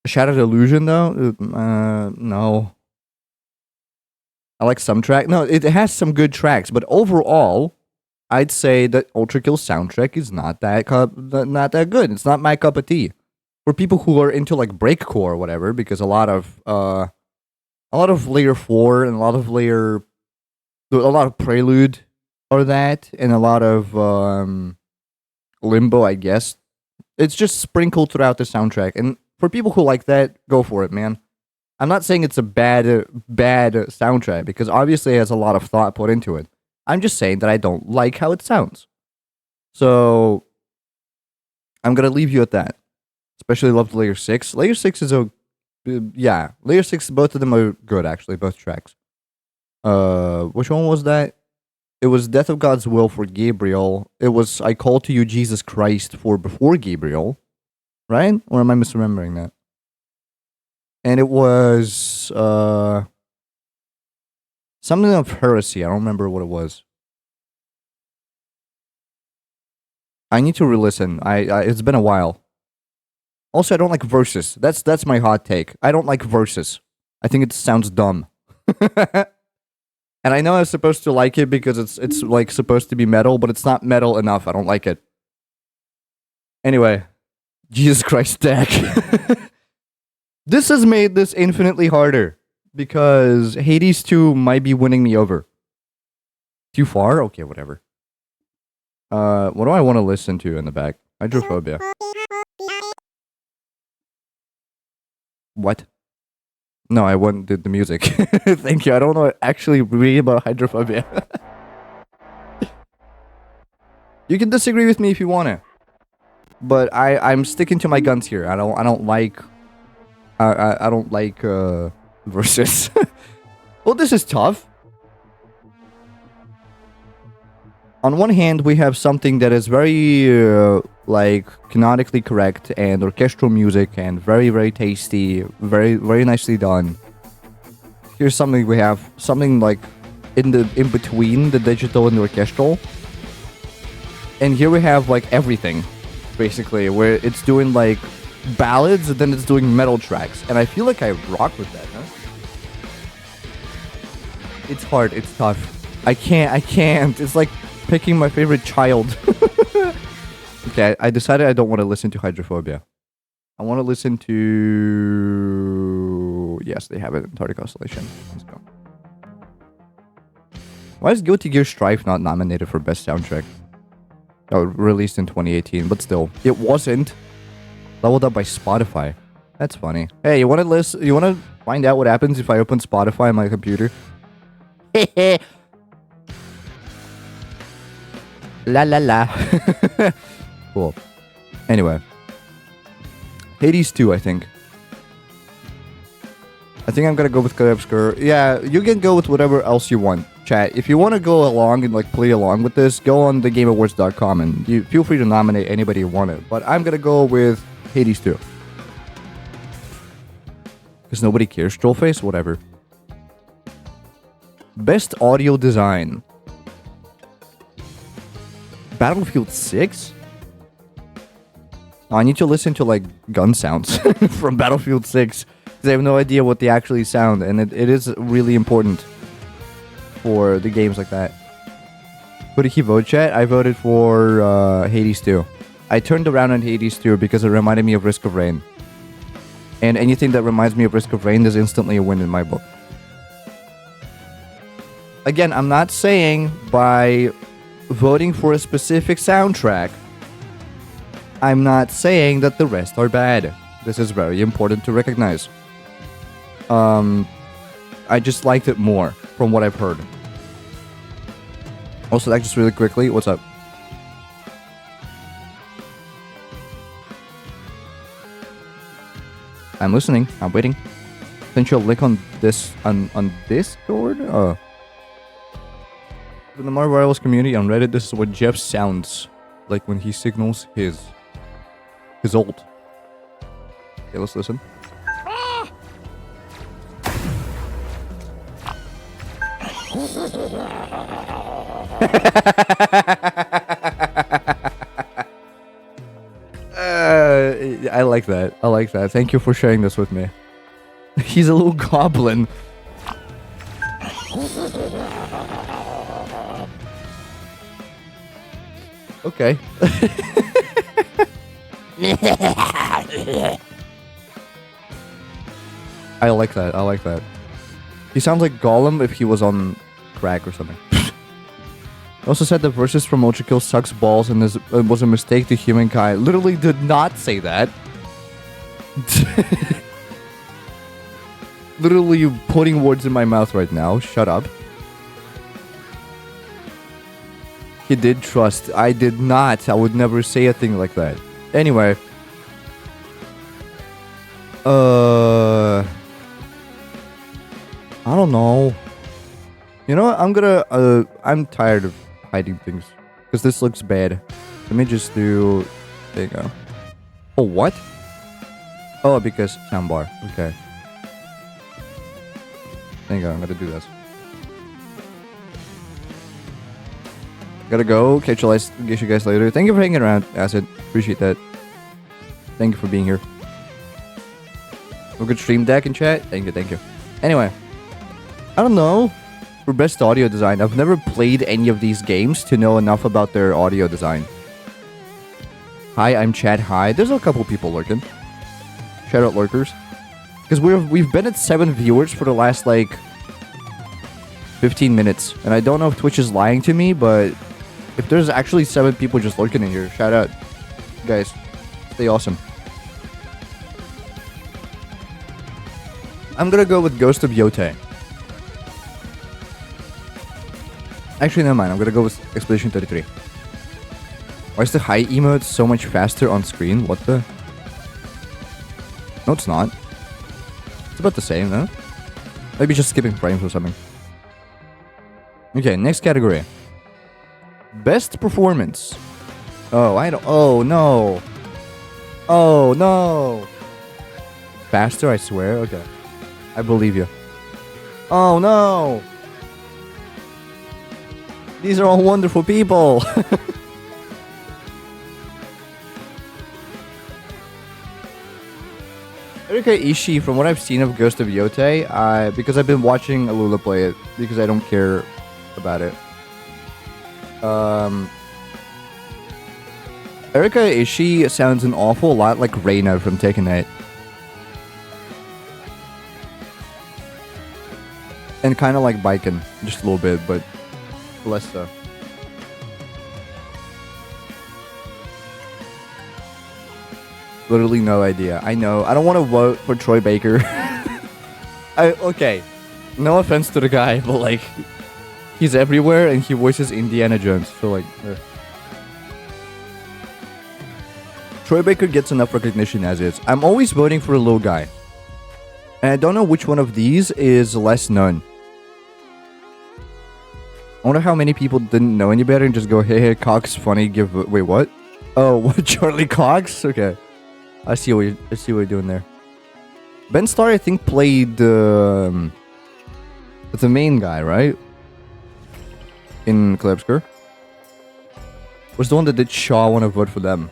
Shattered Illusion, though, no. I like some track. No, it has some good tracks, but overall, I'd say that Ultra Kill's soundtrack is not that good. It's not my cup of tea. For people who are into like breakcore or whatever, because a lot of layer 4 and a lot of prelude are that, and a lot of limbo, I guess. It's just sprinkled throughout the soundtrack, and for people who like that, go for it, man. I'm not saying it's a bad soundtrack, because obviously it has a lot of thought put into it. I'm just saying that I don't like how it sounds. So, I'm going to leave you at that. Especially loved Layer 6. Layer 6 is yeah. Layer 6, both of them are good, actually, both tracks. Which one was that? It was Death of God's Will for Gabriel. It was I Call to You, Jesus Christ for Before Gabriel. Right? Or am I misremembering that? And it was something of heresy. I don't remember what it was. I need to re-listen. It's been a while. Also, I don't like verses. That's my hot take. I don't like verses. I think it sounds dumb. And I know I'm supposed to like it because it's like supposed to be metal, but it's not metal enough. I don't like it. Anyway, Jesus Christ, Dak. This has made this infinitely harder because Hades 2 might be winning me over. Too far? Okay, whatever. What do I want to listen to in the back? Hydrophobia. What? No, I want the music. Thank you. I don't know actually really about hydrophobia. You can disagree with me if you want to, but I'm sticking to my guns here. I don't like verses. Well, this is tough. on one hand, we have something that is very like canonically correct and orchestral music and very, very tasty, very, very nicely done. Here's something we have something like in between the digital and the orchestral. And here we have like everything, basically, where it's doing like ballads and then it's doing metal tracks. And I feel like I rock with that, huh? It's hard, it's tough. I can't. It's like picking my favorite child. Okay, I decided I don't want to listen to Hydrophobia. I want to listen to... Yes, they have it, Antarctic Oscillation. Let's go. Why is Guilty Gear Strife not nominated for Best Soundtrack? Oh, released in 2018, but still. It wasn't. Leveled up by Spotify. That's funny. Hey, you want to listen? You want to find out what happens if I open Spotify on my computer? La la la. Cool. Anyway. Hades 2, I think. I think I'm gonna go with Obscure. Yeah, you can go with whatever else you want, chat. If you want to go along and like play along with this, go on thegameawards.com and you feel free to nominate anybody you want it. But I'm gonna go with Hades 2. Because nobody cares, Trollface? Whatever. Best audio design. Battlefield 6? Oh, I need to listen to like gun sounds from Battlefield 6. Because I have no idea what they actually sound. And it is really important for the games like that. Who did he vote, chat? I voted for Hades 2. I turned around on Hades 2 because it reminded me of Risk of Rain. And anything that reminds me of Risk of Rain is instantly a win in my book. Again, I'm not saying by voting for a specific soundtrack, I'm not saying that the rest are bad. This is very important to recognize. I just liked it more from what I've heard. Also, like, just really quickly, what's up? I'm listening. I'm waiting. Sent you a link on this on Discord. Oh. In the Marvel Rivals community on Reddit, this is what Jeff sounds like when he signals his ult. Okay, let's listen. I like that. I like that. Thank you for sharing this with me. He's a little goblin. Okay. I like that. I like that. He sounds like Gollum if he was on crack or something. I also said the verses from Ultra Kill sucks balls and this was a mistake to humankind. Literally did not say that. Literally you putting words in my mouth right now. Shut up. He did trust. I did not. I would never say a thing like that. Anyway. I don't know. You know what? I'm gonna... I'm tired of hiding things. Because this looks bad. Let me just do... There you go. Oh, what? Oh, because soundbar. Okay. There you go. I'm gonna do this. Gotta go. Catch you guys later. Thank you for hanging around, Acid. Appreciate that. Thank you for being here. Have a good stream deck and chat. Thank you, thank you. Anyway. I don't know. For best audio design, I've never played any of these games to know enough about their audio design. Hi, I'm Chad. Hi. There's a couple people lurking. Shout out lurkers. Because we've been at 7 viewers for the last, like, 15 minutes. And I don't know if Twitch is lying to me, but if there's actually 7 people just lurking in here, shout out. Guys, stay awesome. I'm gonna go with Ghost of Yote. Actually, never mind. I'm gonna go with Expedition 33. Why is the high emote so much faster on screen? What the? No, it's not. It's about the same, no? Maybe just skipping frames or something. Okay, next category. Best performance. Oh, I don't. Oh, no. Oh, no. Faster, I swear. Okay. I believe you. Oh, no. These are all wonderful people. Erika Ishii, from what I've seen of Ghost of Yotei, because I've been watching Alula play it, because I don't care about it. Erika Ishii sounds an awful lot like Reina from Tekken 8. And kind of like Baiken, just a little bit, but less so. Literally no idea. I know. I don't want to vote for Troy Baker. Okay. No offense to the guy, but like, he's everywhere and he voices Indiana Jones. So like, Troy Baker gets enough recognition as is. I'm always voting for a little guy. And I don't know which one of these is less known. I wonder how many people didn't know any better and just go, hey, Cox, funny, give... Wait, what? Oh, what? Charlie Cox? Okay. I see what you're doing there. Ben Starr, I think, played the main guy, right? In Klebsker. Was the one that did Shaw want to vote for them.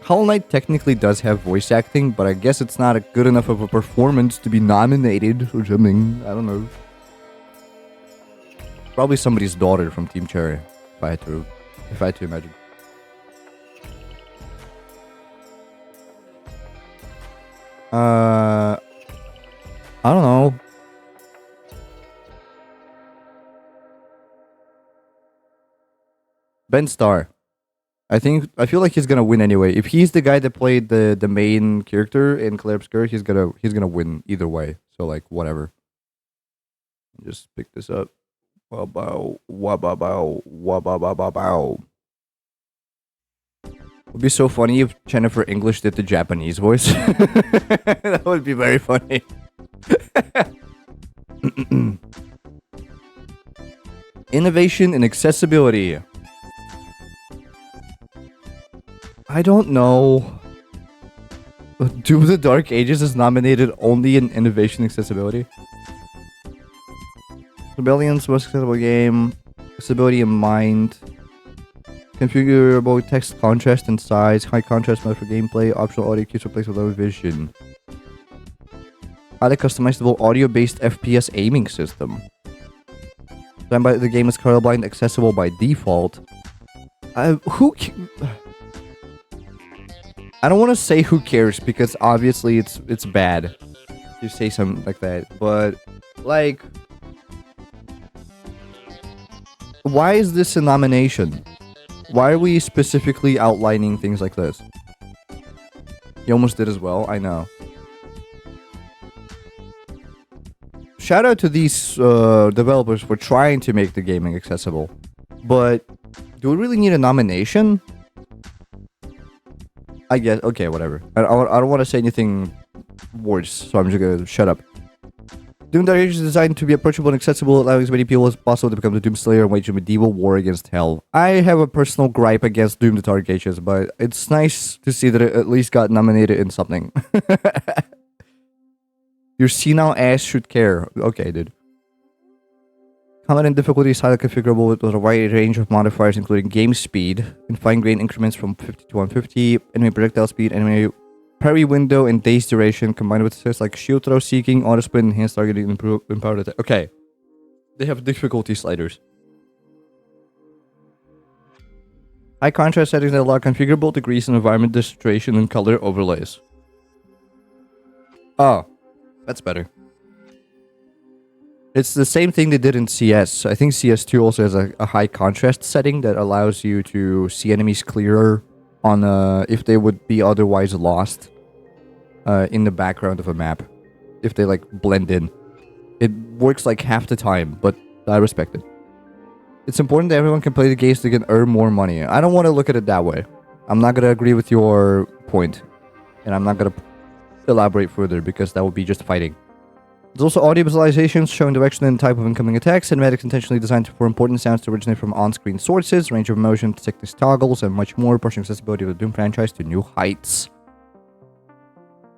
Hollow Knight technically does have voice acting, but I guess it's not good enough of a performance to be nominated or something. I don't know. Probably somebody's daughter from Team Cherry, if I had to imagine. I don't know. Ben Starr. I feel like he's gonna win anyway. If he's the guy that played the main character in Klebsker, he's gonna win either way. So like whatever. Just pick this up. Wabow, wabow, wabow. It would be so funny if Jennifer English did the Japanese voice. That would be very funny. Innovation and accessibility. I don't know. Doom of the Dark Ages is nominated only in innovation and accessibility. Rebellion's most accessible game. Accessibility in mind. Configurable text contrast and size. High contrast mode for gameplay. Optional audio cues replaced with low vision. Highly customizable audio-based FPS aiming system. The game is colorblind, accessible by default. I don't want to say who cares because obviously it's bad to say something like that, but like, why is this a nomination? Why are we specifically outlining things like this? You almost did as well, I know. Shout out to these developers for trying to make the gaming accessible, but do we really need a nomination? I guess, okay, whatever. I don't want to say anything worse, so I'm just gonna shut up. Doom Dark Ages is designed to be approachable and accessible, allowing as many people as possible to become the Doom Slayer and wage a medieval war against hell. I have a personal gripe against Doom the Dark Ages, but it's nice to see that it at least got nominated in something. Your senile ass should care. Okay, dude. Combat and difficulty is highly configurable with a wide range of modifiers, including game speed in fine-grained increments from 50 to 150, enemy projectile speed, enemy parry window, and daze duration, combined with assists like shield throw seeking, auto sprint, enhanced targeting, and empowered attack. Okay. They have difficulty sliders. High contrast settings that allow configurable degrees in environment distortion and color overlays. Oh. That's better. It's the same thing they did in CS. I think CS2 also has a high contrast setting that allows you to see enemies clearer on if they would be otherwise lost in the background of a map. If they like blend in. It works like half the time, but I respect it. It's important that everyone can play the games so they can earn more money. I don't want to look at it that way. I'm not going to agree with your point. And I'm not going to elaborate further because that would be just fighting. There's also audio visualizations showing direction and type of incoming attacks, cinematics intentionally designed for important sounds to originate from on-screen sources, range of motion, thickness toggles, and much more, pushing accessibility of the Doom franchise to new heights.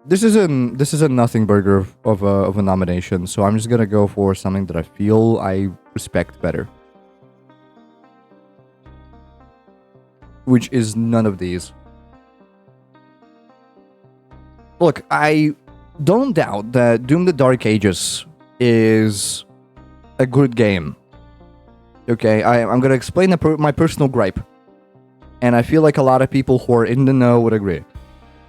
This is a nothing burger of a nomination, so I'm just gonna go for something that I feel I respect better, which is none of these. Look, I don't doubt that Doom: The Dark Ages is a good game. Okay, I'm gonna explain my personal gripe, and I feel like a lot of people who are in the know would agree.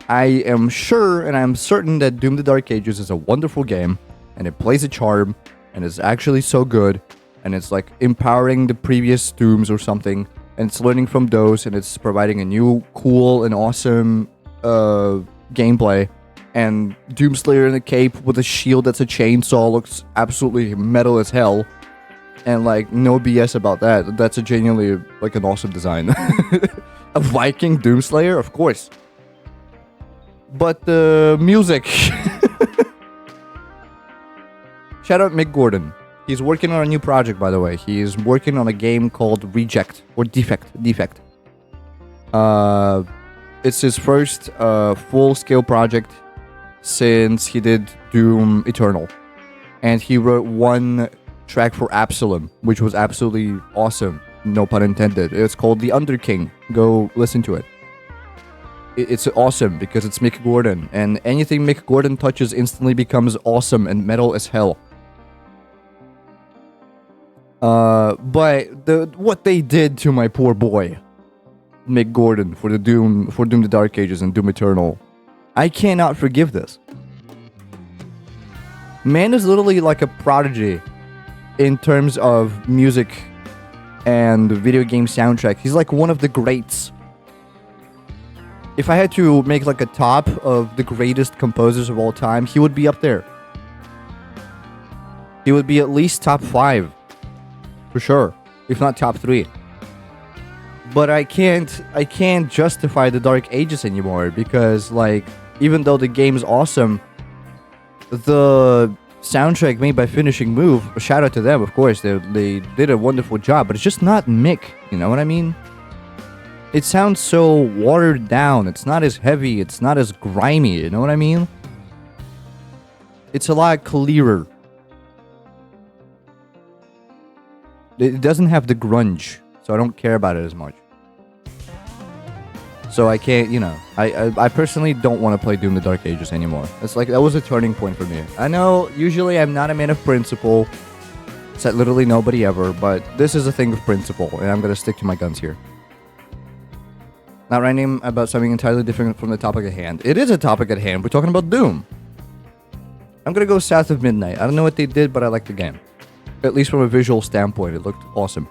I am sure and I'm certain that Doom: The Dark Ages is a wonderful game, and it plays a charm, and it's actually so good, and it's like empowering the previous Dooms or something, and it's learning from those, and it's providing a new, cool, and awesome gameplay. And Doomslayer in a cape with a shield that's a chainsaw looks absolutely metal as hell. And like, no BS about that. That's a genuinely like an awesome design. A Viking Doomslayer? Of course. But the music. Shout out Mick Gordon. He's working on a new project, by the way. He's working on a game called Reject or Defect. It's his first full-scale project since he did Doom Eternal. And he wrote one track for Absalom, which was absolutely awesome. No pun intended. It's called The Underking. Go listen to it. It's awesome because it's Mick Gordon, and anything Mick Gordon touches instantly becomes awesome and metal as hell. But what they did to my poor boy, Mick Gordon, for Doom: The Dark Ages and Doom Eternal, I cannot forgive this. Man is literally like a prodigy in terms of music and video game soundtrack. He's like one of the greats. If I had to make like a top of the greatest composers of all time, he would be up there. He would be at least top 5. For sure. If not top 3. But I can't justify the Dark Ages anymore because like, even though the game's awesome, the soundtrack made by Finishing Move, a shout out to them, of course, they did a wonderful job, but it's just not Mick, you know what I mean? It sounds so watered down, it's not as heavy, it's not as grimy, you know what I mean? It's a lot clearer. It doesn't have the grunge, so I don't care about it as much. So I can't, you know, I personally don't want to play Doom: The Dark Ages anymore. It's like, that was a turning point for me. I know, usually I'm not a man of principle. Said literally nobody ever, but this is a thing of principle, and I'm gonna stick to my guns here. Not writing about something entirely different from the topic at hand. It is a topic at hand. We're talking about Doom. I'm gonna go South of Midnight. I don't know what they did, but I like the game. At least from a visual standpoint, it looked awesome.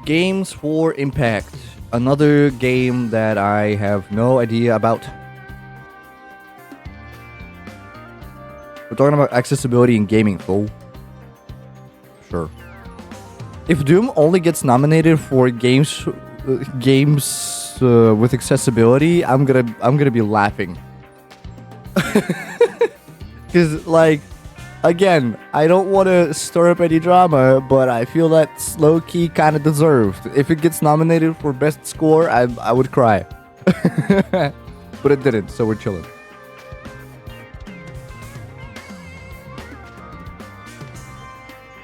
Games for Impact. Another game that I have no idea about. We're talking about accessibility in gaming, fool. Sure. If Doom only gets nominated for games with accessibility, I'm gonna be laughing. Because like, again, I don't want to stir up any drama, but I feel that's low-key kind of deserved. If it gets nominated for best score, I would cry. But it didn't, so we're chilling.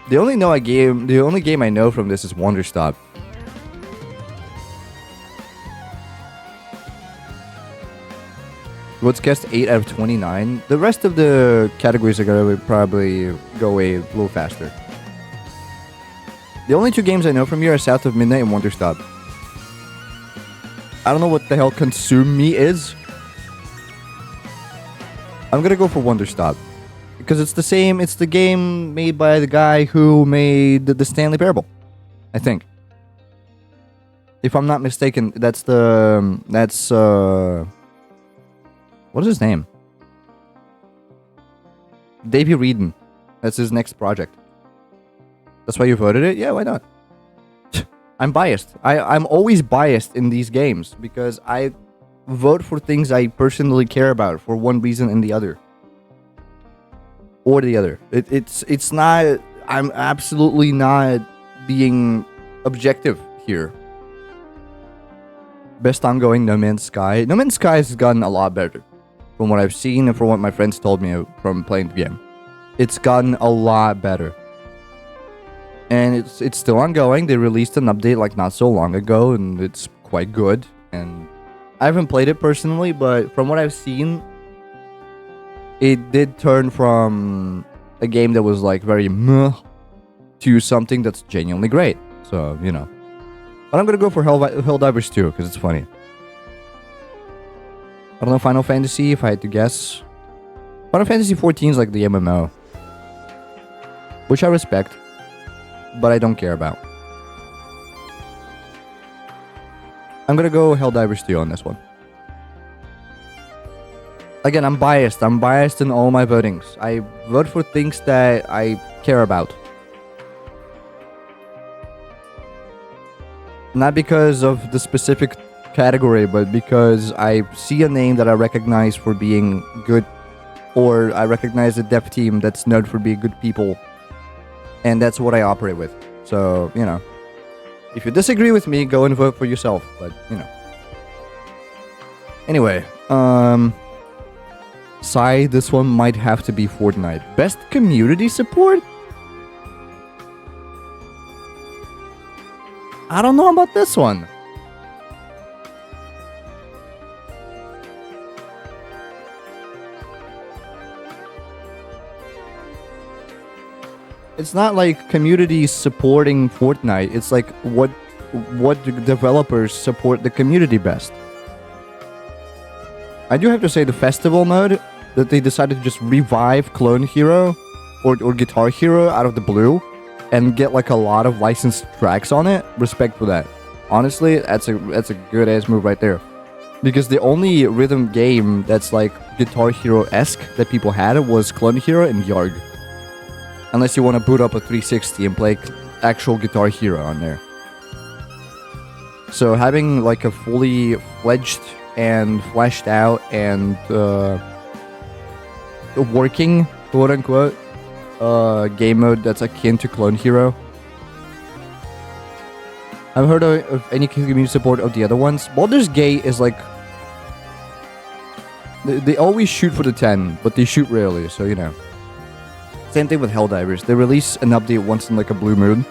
The only game I know from this is Wonder Stop. What's guessed 8 out of 29. The rest of the categories are gonna probably go away a little faster. The only 2 games I know from here are South of Midnight and Wonder Stop. I don't know what the hell Consume Me is. I'm gonna go for Wonder Stop. Because it's the game made by the guy who made the Stanley Parable, I think. If I'm not mistaken, that's what is his name? Davey Reedon. That's his next project. That's why you voted it? Yeah, why not? I'm biased. I'm always biased in these games because I vote for things I personally care about for one reason and the other. Or the other. It's not. I'm absolutely not being objective here. Best ongoing, No Man's Sky. No Man's Sky has gotten a lot better from what I've seen and from what my friends told me from playing the game. It's gotten a lot better. And it's still ongoing. They released an update like not so long ago, and it's quite good. And I haven't played it personally, but from what I've seen, it did turn from a game that was like very meh to something that's genuinely great. So, you know. But I'm gonna go for Helldivers 2 because it's funny. I don't know, Final Fantasy, if I had to guess. Final Fantasy 14 is like the MMO. Which I respect, but I don't care about. I'm gonna go Helldivers 2 on this one. Again, I'm biased. I'm biased in all my votings. I vote for things that I care about. Not because of the specific category, but because I see a name that I recognize for being good, or I recognize a dev team that's known for being good people, and that's what I operate with. So, you know, if you disagree with me, go and vote for yourself, but, you know. Anyway, this one might have to be Fortnite. Best community support? I don't know about this one. It's not like community supporting Fortnite. It's like what developers support the community best. I do have to say the festival mode that they decided to just revive Clone Hero or Guitar Hero out of the blue and get like a lot of licensed tracks on it. Respect for that. Honestly, that's a good ass move right there. Because the only rhythm game that's like Guitar Hero-esque that people had was Clone Hero and Yarg. Unless you want to boot up a 360 and play actual Guitar Hero on there. So having like a fully fledged and fleshed out and working, quote unquote, game mode that's akin to Clone Hero. I've heard of any community support of the other ones. Baldur's Gate is like... They always shoot for the 10, but they shoot rarely, so you know. Same thing with Helldivers. They release an update once in like a blue moon,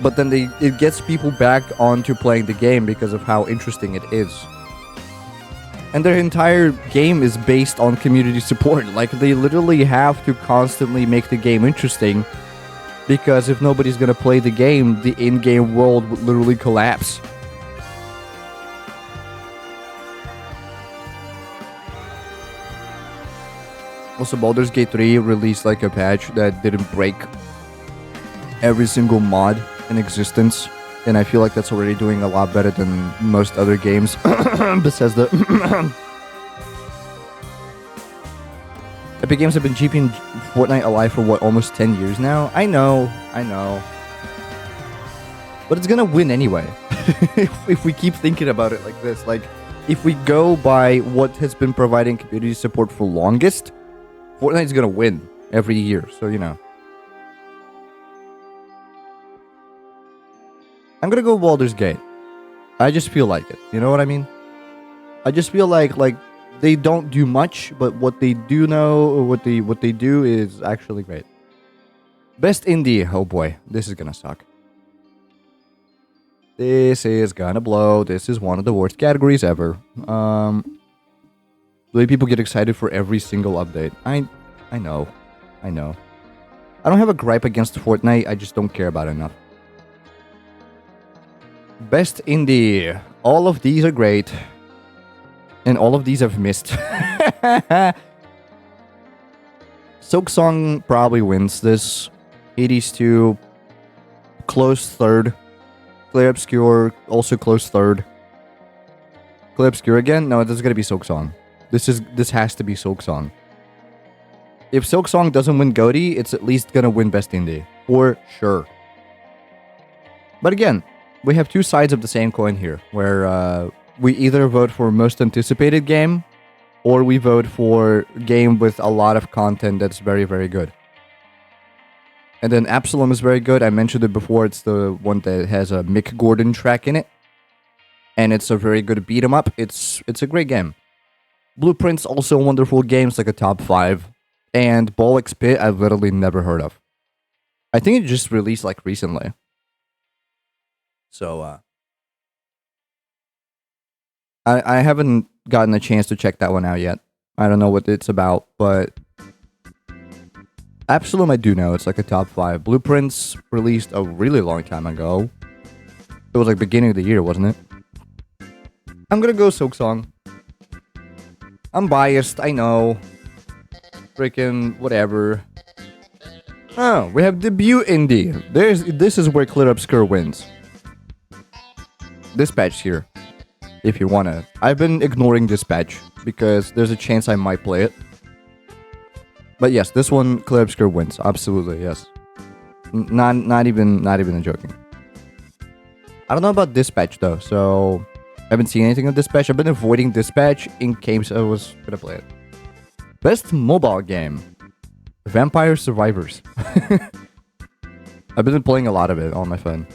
but then it gets people back onto playing the game because of how interesting it is. And their entire game is based on community support. Like, they literally have to constantly make the game interesting, because if nobody's gonna play the game, the in-game world would literally collapse. Also, Baldur's Gate 3 released like a patch that didn't break every single mod in existence. And I feel like that's already doing a lot better than most other games. Bethesda. Epic Games have been keeping Fortnite alive for what, almost 10 years now? I know. But it's gonna win anyway. if we keep thinking about it like this. Like, if we go by what has been providing community support for longest, Fortnite's gonna win every year, so you know. I'm gonna go Baldur's Gate. I just feel like it. You know what I mean? I just feel like they don't do much, but what they do know, or what they do is actually great. Best indie. Oh boy, this is gonna suck. This is gonna blow. This is one of the worst categories ever. The way people get excited for every single update. I know. I don't have a gripe against Fortnite. I just don't care about it enough. Best indie. All of these are great. And all of these I've missed. Silksong probably wins this. Hades 2, close third. Clay Obscure, also close third. Clay Obscure again? No, this is gonna be Silksong. This has to be Silksong. If Silksong doesn't win GOTY, it's at least gonna win Best Indie. For sure. But again, we have two sides of the same coin here, where we either vote for most anticipated game, or we vote for game with a lot of content that's very, very good. And then Absalom is very good. I mentioned it before. It's the one that has a Mick Gordon track in it. And it's a very good beat 'em up. It's a great game. Blueprint's also a wonderful game. It's like a top 5. And Bollock's Pit, I've literally never heard of. I think it just released like recently. So, I haven't gotten a chance to check that one out yet. I don't know what it's about, but Absalom I do know. It's like a top 5. Blueprints released a really long time ago. It was like beginning of the year, wasn't it? I'm gonna go Silksong. I'm biased, I know. Freaking whatever. Oh, we have debut indie. This is where Clear Obscure wins. Dispatch here. If you wanna. I've been ignoring Dispatch because there's a chance I might play it. But yes, this one Clear Obscure wins. Absolutely, yes. Not even joking. I don't know about Dispatch though, so I haven't seen anything on Dispatch. I've been avoiding Dispatch in case I was gonna play it. Best mobile game. Vampire Survivors. I've been playing a lot of it on my phone.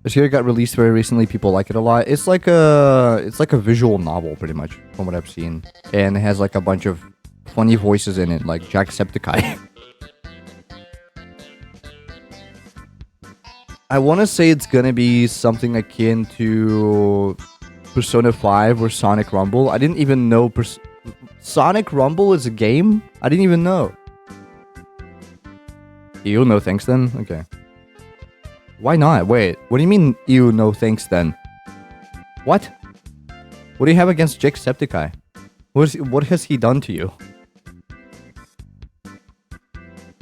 This year got released very recently. People like it a lot. It's like a visual novel, pretty much, from what I've seen, and it has like a bunch of funny voices in it, like Jacksepticeye. I want to say it's gonna be something akin to Persona 5 or Sonic Rumble. I didn't even know Sonic Rumble is a game? I didn't even know. Ew, no thanks then? Okay. Why not? Wait, what do you mean, ew, no thanks then? What? What do you have against Jacksepticeye? What has he done to you?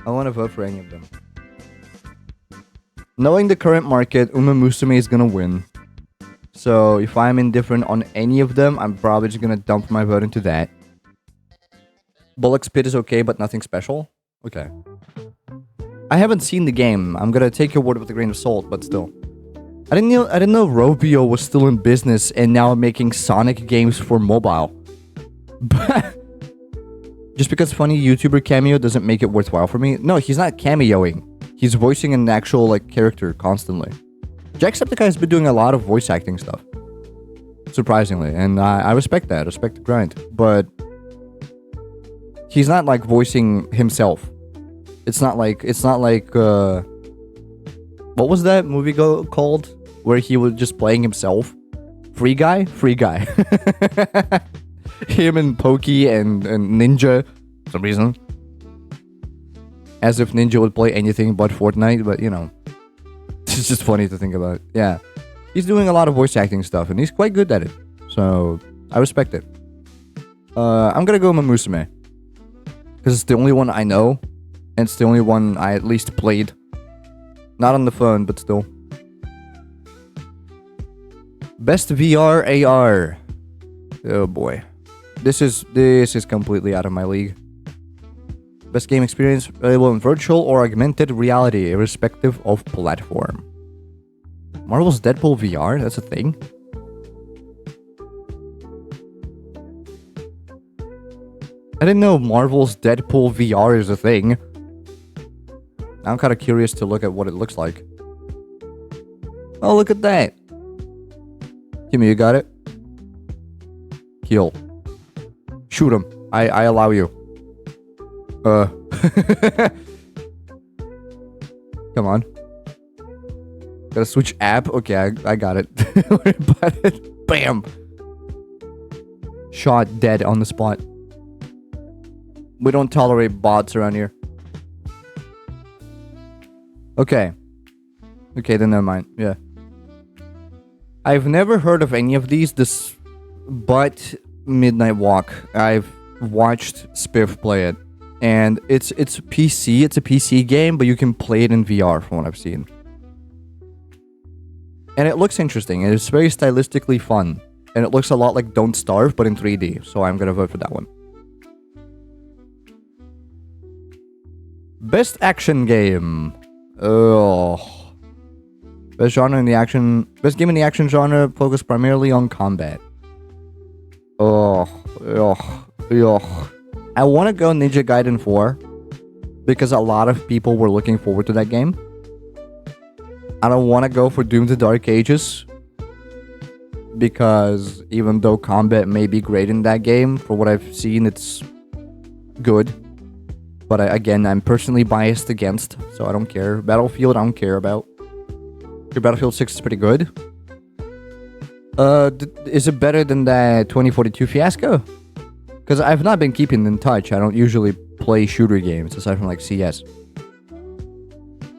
I want to vote for any of them. Knowing the current market, Uma Musume is gonna win. So if I'm indifferent on any of them, I'm probably just gonna dump my vote into that. Bullock's Pit is okay, but nothing special? Okay. I haven't seen the game. I'm gonna take your word with a grain of salt, but still. I didn't know Rovio was still in business and now making Sonic games for mobile. But just because funny YouTuber cameo doesn't make it worthwhile for me. No, he's not cameoing. He's voicing an actual like character constantly. Jacksepticeye has been doing a lot of voice acting stuff. Surprisingly, and I respect that. I respect the grind. But he's not like voicing himself. It's not like what was that movie called where he was just playing himself? Free Guy? Free Guy. Him and Pokey and Ninja for some reason. As if Ninja would play anything but Fortnite, but you know. It's just funny to think about. Yeah. He's doing a lot of voice acting stuff and he's quite good at it. So I respect it. I'm gonna go Mamusume. Because it's the only one I know. And it's the only one I at least played. Not on the phone, but still. Best VR AR. Oh boy. This is completely out of my league. Best game experience available in virtual or augmented reality, irrespective of platform. Marvel's Deadpool VR? That's a thing? I didn't know Marvel's Deadpool VR is a thing. I'm kind of curious to look at what it looks like. Oh, look at that. Kimmy, you got it? Kill. Shoot him. I allow you. Come on. Gotta switch app? Okay, I got it. Bam! Shot dead on the spot. We don't tolerate bots around here. Okay. Okay, then never mind. Yeah. I've never heard of any of these, but Midnight Walk. I've watched Spiff play it. And it's PC, it's a PC game, but you can play it in VR from what I've seen. And it looks interesting. It's very stylistically fun. And it looks a lot like Don't Starve, but in 3D. So I'm gonna vote for that one. Best action game. Oh. Best genre in the action. Best game in the action genre focused primarily on combat. Oh, I want to go Ninja Gaiden 4 because a lot of people were looking forward to that game. I don't want to go for Doom the Dark Ages because even though combat may be great in that game, for what I've seen, it's good. But again, I'm personally biased against, so I don't care. Battlefield, I don't care about. Your Battlefield 6 is pretty good. Is it better than that 2042 Fiasco? Because I've not been keeping in touch. I don't usually play shooter games aside from like CS.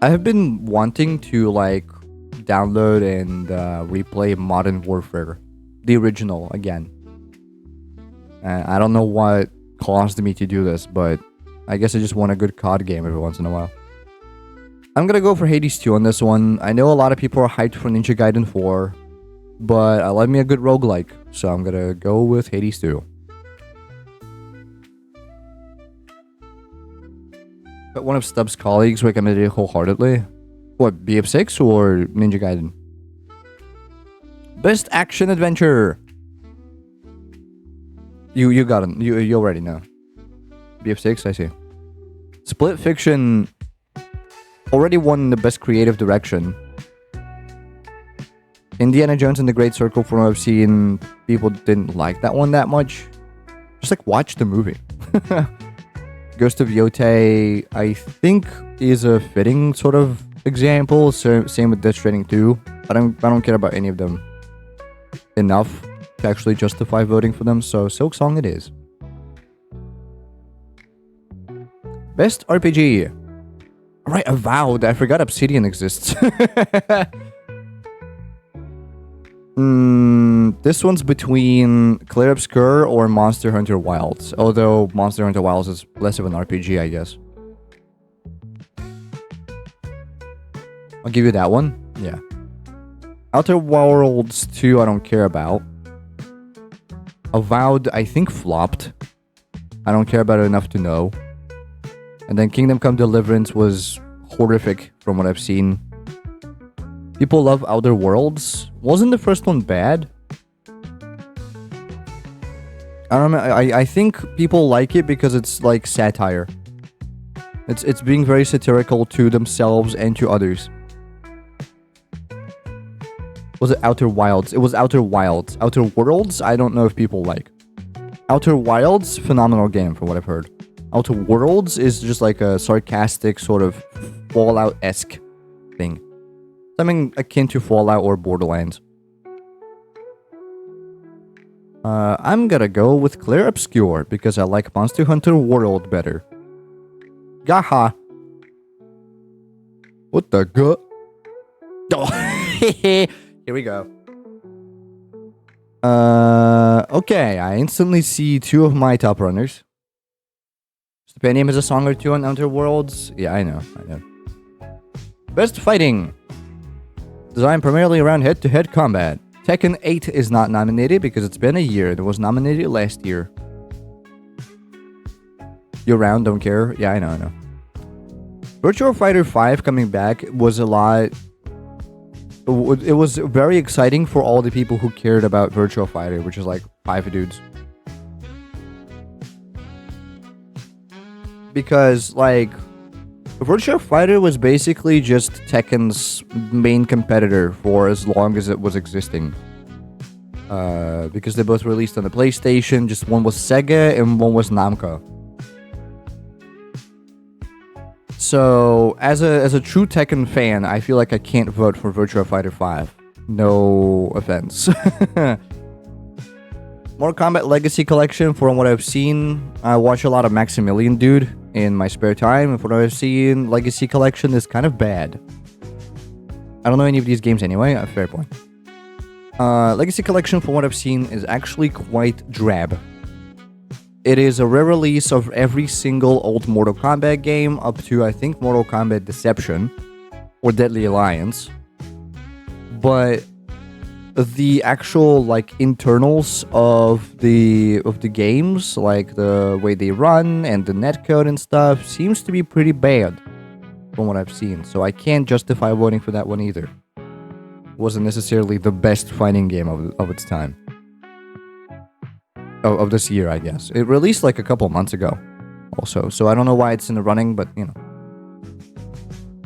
I have been wanting to like download and replay Modern Warfare, the original again. I don't know what caused me to do this, but I guess I just want a good COD game every once in a while. I'm gonna go for Hades 2 on this one. I know a lot of people are hyped for Ninja Gaiden 4, but I love me a good roguelike, so I'm gonna go with Hades 2. But one of Stubbs' colleagues recommended it wholeheartedly. What, BF6 or Ninja Gaiden? Best action adventure. You got it. You already know. BF6, I see. Split Fiction already won the best creative direction. Indiana Jones and the Great Circle, from what I've seen, people didn't like that one that much. Just like watch the movie. Ghost of Yotei, I think, is a fitting sort of example. So, same with Death Stranding 2. I don't care about any of them enough to actually justify voting for them. So Silk Song it is. Best RPG. Alright, Avowed. I forgot Obsidian exists. This one's between Clair Obscur or Monster Hunter Wilds. Although Monster Hunter Wilds is less of an RPG, I guess. I'll give you that one. Yeah. Outer Worlds 2, I don't care about. Avowed, I think, flopped. I don't care about it enough to know. And then Kingdom Come Deliverance was horrific from what I've seen. People love Outer Worlds. Wasn't the first one bad? I don't know. I think people like it because it's like satire. It's being very satirical to themselves and to others. Was it Outer Wilds? It was Outer Wilds. Outer Worlds, I don't know if people like. Outer Wilds, phenomenal game from what I've heard. Outer Worlds is just like a sarcastic sort of Fallout-esque thing. Something akin to Fallout or Borderlands. I'm gonna go with Clair Obscur because I like Monster Hunter World better. Gaha. What the gu? Oh, here we go. Okay, I instantly see two of my top runners. Stipendium is a song or two on Outer Worlds. Yeah, I know. Best fighting. Designed primarily around head-to-head combat. Tekken 8 is not nominated because it's been a year. It was nominated last year. You're around, don't care. Yeah, I know. Virtua Fighter 5 coming back was a lot. It was very exciting for all the people who cared about Virtua Fighter, which is like 5 dudes. Because, like, Virtua Fighter was basically just Tekken's main competitor for as long as it was existing. Because they both released on the PlayStation, just one was Sega and one was Namco. So, as a true Tekken fan, I feel like I can't vote for Virtua Fighter 5. No offense. Mortal Kombat Legacy Collection, from what I've seen, I watch a lot of Maximilian Dude in my spare time, and from what I've seen, Legacy Collection is kind of bad. I don't know any of these games anyway, fair point. Legacy Collection, from what I've seen, is actually quite drab. It is a re-release of every single old Mortal Kombat game up to, I think, Mortal Kombat Deception or Deadly Alliance. But the actual, like, internals of the games, like the way they run and the netcode and stuff, seems to be pretty bad from what I've seen. So I can't justify voting for that one either. wasn't necessarily the best fighting game of its time. Of this year, I guess. It released like a couple months ago also, so I don't know why it's in the running, but you know.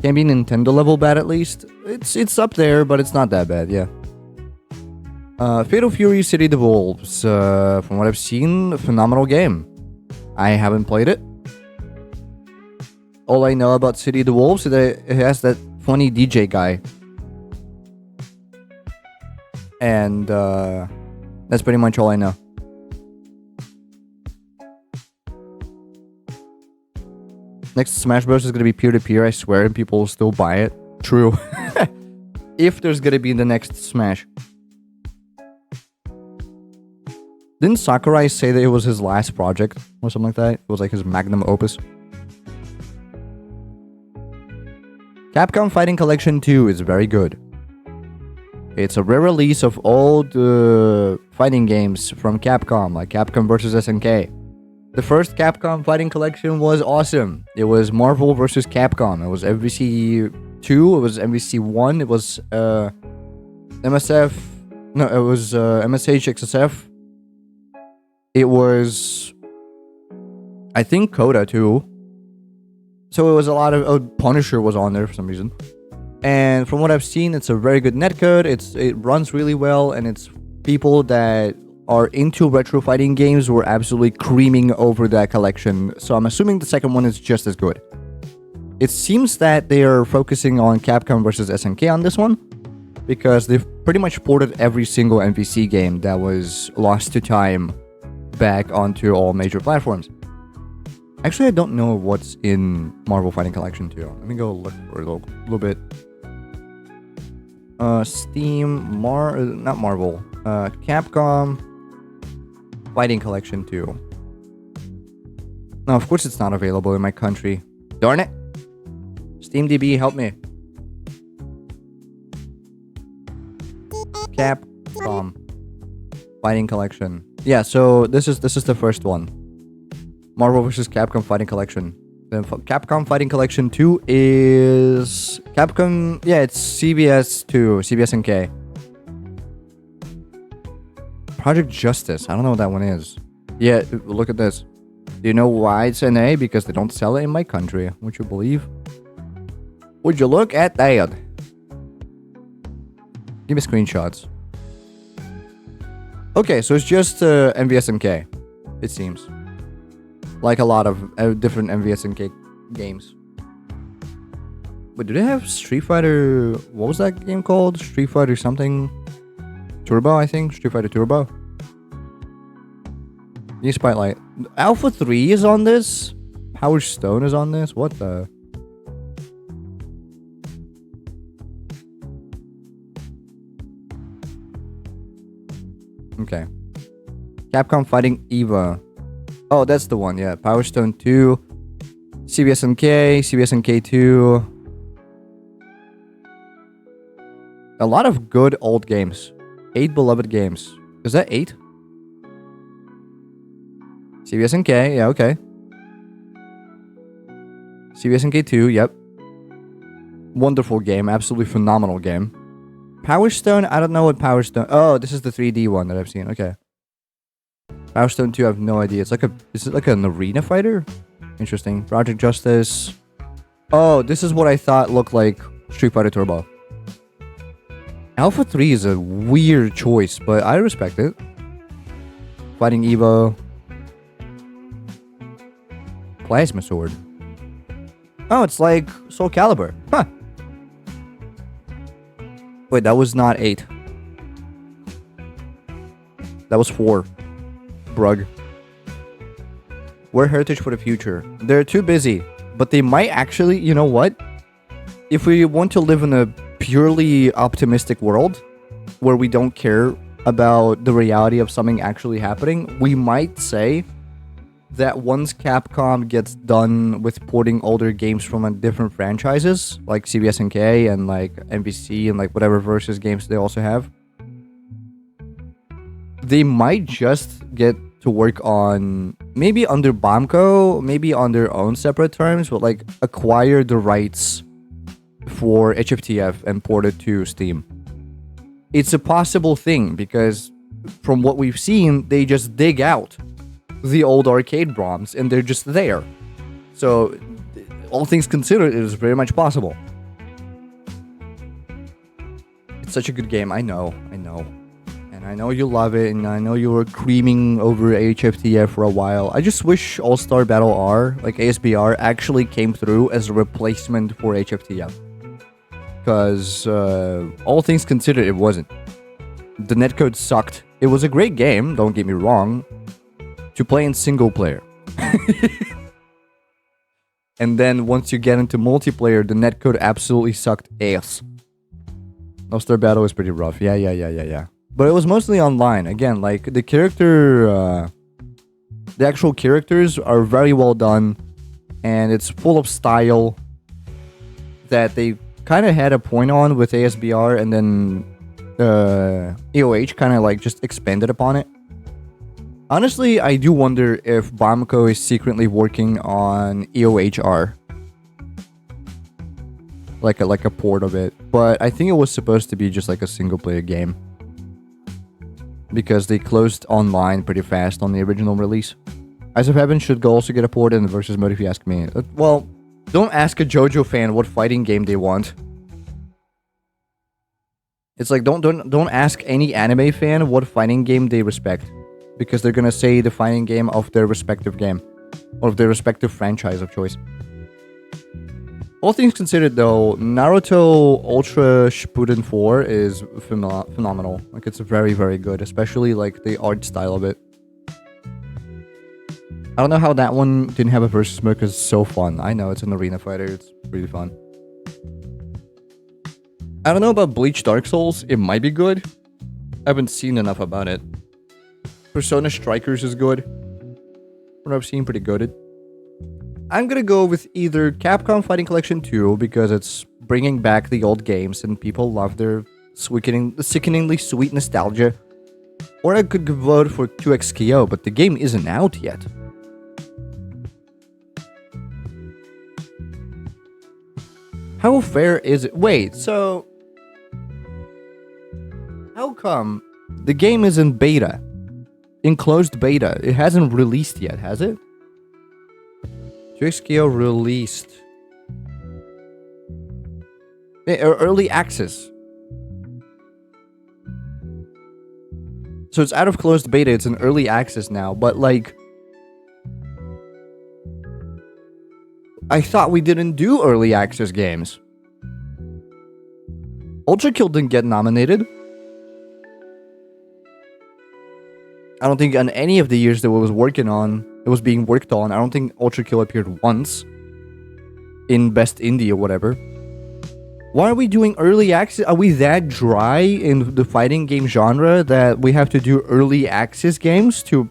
Can't be Nintendo level bad at least. It's up there, but it's not that bad, yeah. Fatal Fury City Devolves. From what I've seen, a phenomenal game. I haven't played it. All I know about City Devolves is that it has that funny DJ guy. And that's pretty much all I know. Next Smash Bros is going to be peer-to-peer, I swear, and people will still buy it. True. If there's going to be the next Smash. Didn't Sakurai say that it was his last project or something like that? It was like his magnum opus. Capcom Fighting Collection 2 is very good. It's a re-release of old fighting games from Capcom, like Capcom vs. SNK. The first Capcom Fighting Collection was awesome. It was Marvel vs. Capcom. It was MVC 2, it was MVC 1, it was MSF... No, it was MSH XSF. It was... I think Coda too. So it was a lot of... Oh, Punisher was on there for some reason. And from what I've seen, it's a very good netcode. It runs really well, and it's people that are into retro fighting games were absolutely creaming over that collection. So I'm assuming the second one is just as good. It seems that they are focusing on Capcom vs. SNK on this one, because they've pretty much ported every single MVC game that was lost to time back onto all major platforms. Actually, I don't know what's in Marvel Fighting Collection 2. Let me go look for a little bit. Steam, not Marvel. Capcom Fighting Collection 2. No, of course it's not available in my country. Darn it! SteamDB, help me. Capcom Fighting Collection. Yeah, so this is the first one. Marvel vs. Capcom Fighting Collection. Then Capcom Fighting Collection 2 is Capcom. Yeah, it's CBS 2, CBS and K. Project Justice. I don't know what that one is. Yeah, look at this. Do you know why it's an A? Because they don't sell it in my country. Would you believe? Would you look at that? Give me screenshots. Okay, so it's just MVSNK, it seems. Like a lot of different MVSNK games. But do they have Street Fighter... What was that game called? Street Fighter something... Turbo, I think? Street Fighter Turbo? New Spotlight. Alpha 3 is on this? Power Stone is on this? What the... Okay. Capcom Fighting Eva. Oh, that's the one, yeah. Power Stone 2. CBSNK, CBSNK 2. A lot of good old games. 8 beloved games. Is that 8? CBSNK, yeah, okay. CBSNK 2, yep. Wonderful game, absolutely phenomenal game. Power Stone, I don't know what Power Stone... Oh, this is the 3D one that I've seen, okay. Power Stone 2, I have no idea. Is it like an arena fighter? Interesting. Project Justice. Oh, this is what I thought looked like Street Fighter Turbo. Alpha 3 is a weird choice, but I respect it. Fighting Evo. Plasma Sword. Oh, it's like Soul Calibur. Huh. Wait, that was not 8. That was 4. Brug. We're Heritage for the Future. They're too busy, but they might actually, you know what? If we want to live in a purely optimistic world where we don't care about the reality of something actually happening, we might say that once Capcom gets done with porting older games from different franchises, like CBSNK and like MVC and like whatever Versus games they also have, they might just get to work on, maybe under Bamco, maybe on their own separate terms, but like acquire the rights for HFTF and port it to Steam. It's a possible thing because from what we've seen, they just dig out the old arcade ROMs and they're just there. So, all things considered, it is very much possible. It's such a good game. I know. And I know you love it, and I know you were creaming over HFTF for a while. I just wish All-Star Battle R, like ASBR, actually came through as a replacement for HFTF. Because, all things considered, it wasn't. The netcode sucked. It was a great game, don't get me wrong, to play in single player. And then once you get into multiplayer, the netcode absolutely sucked ass. All-Star Battle was pretty rough. Yeah. But it was mostly online. Again, like, the actual characters are very well done. And it's full of style that they kind of had a point on with ASBR. And then EOH kind of, like, just expanded upon it. Honestly, I do wonder if Bamco is secretly working on EOHR. Like a port of it. But I think it was supposed to be just like a single player game. Because they closed online pretty fast on the original release. Eyes of Heaven should also get a port in the versus mode if you ask me. Well, don't ask a JoJo fan what fighting game they want. It's like, don't ask any anime fan what fighting game they respect. Because they're gonna say the fighting game of their respective game. Or of their respective franchise of choice. All things considered, though, Naruto Ultra Shippuden 4 is phenomenal. Like, it's very, very good. Especially, like, the art style of it. I don't know how that one didn't have a versus mode because it's so fun. I know, it's an arena fighter. It's really fun. I don't know about Bleach Dark Souls. It might be good. I haven't seen enough about it. Persona Strikers is good. From what I've seen, pretty good. I'm gonna go with either Capcom Fighting Collection 2 because it's bringing back the old games and people love their sickeningly sweet nostalgia. Or I could vote for 2XKO, but the game isn't out yet. How fair is it? Wait, so... How come the game is in beta? In closed beta. It hasn't released yet, has it? 2XKO released. Early access. So it's out of closed beta, it's in early access now, but like... I thought we didn't do early access games. Ultra Kill didn't get nominated. I don't think on any of the years that it was being worked on, I don't think Ultra Kill appeared once in Best Indie or whatever. Why are we doing early access? Are we that dry in the fighting game genre that we have to do early access games to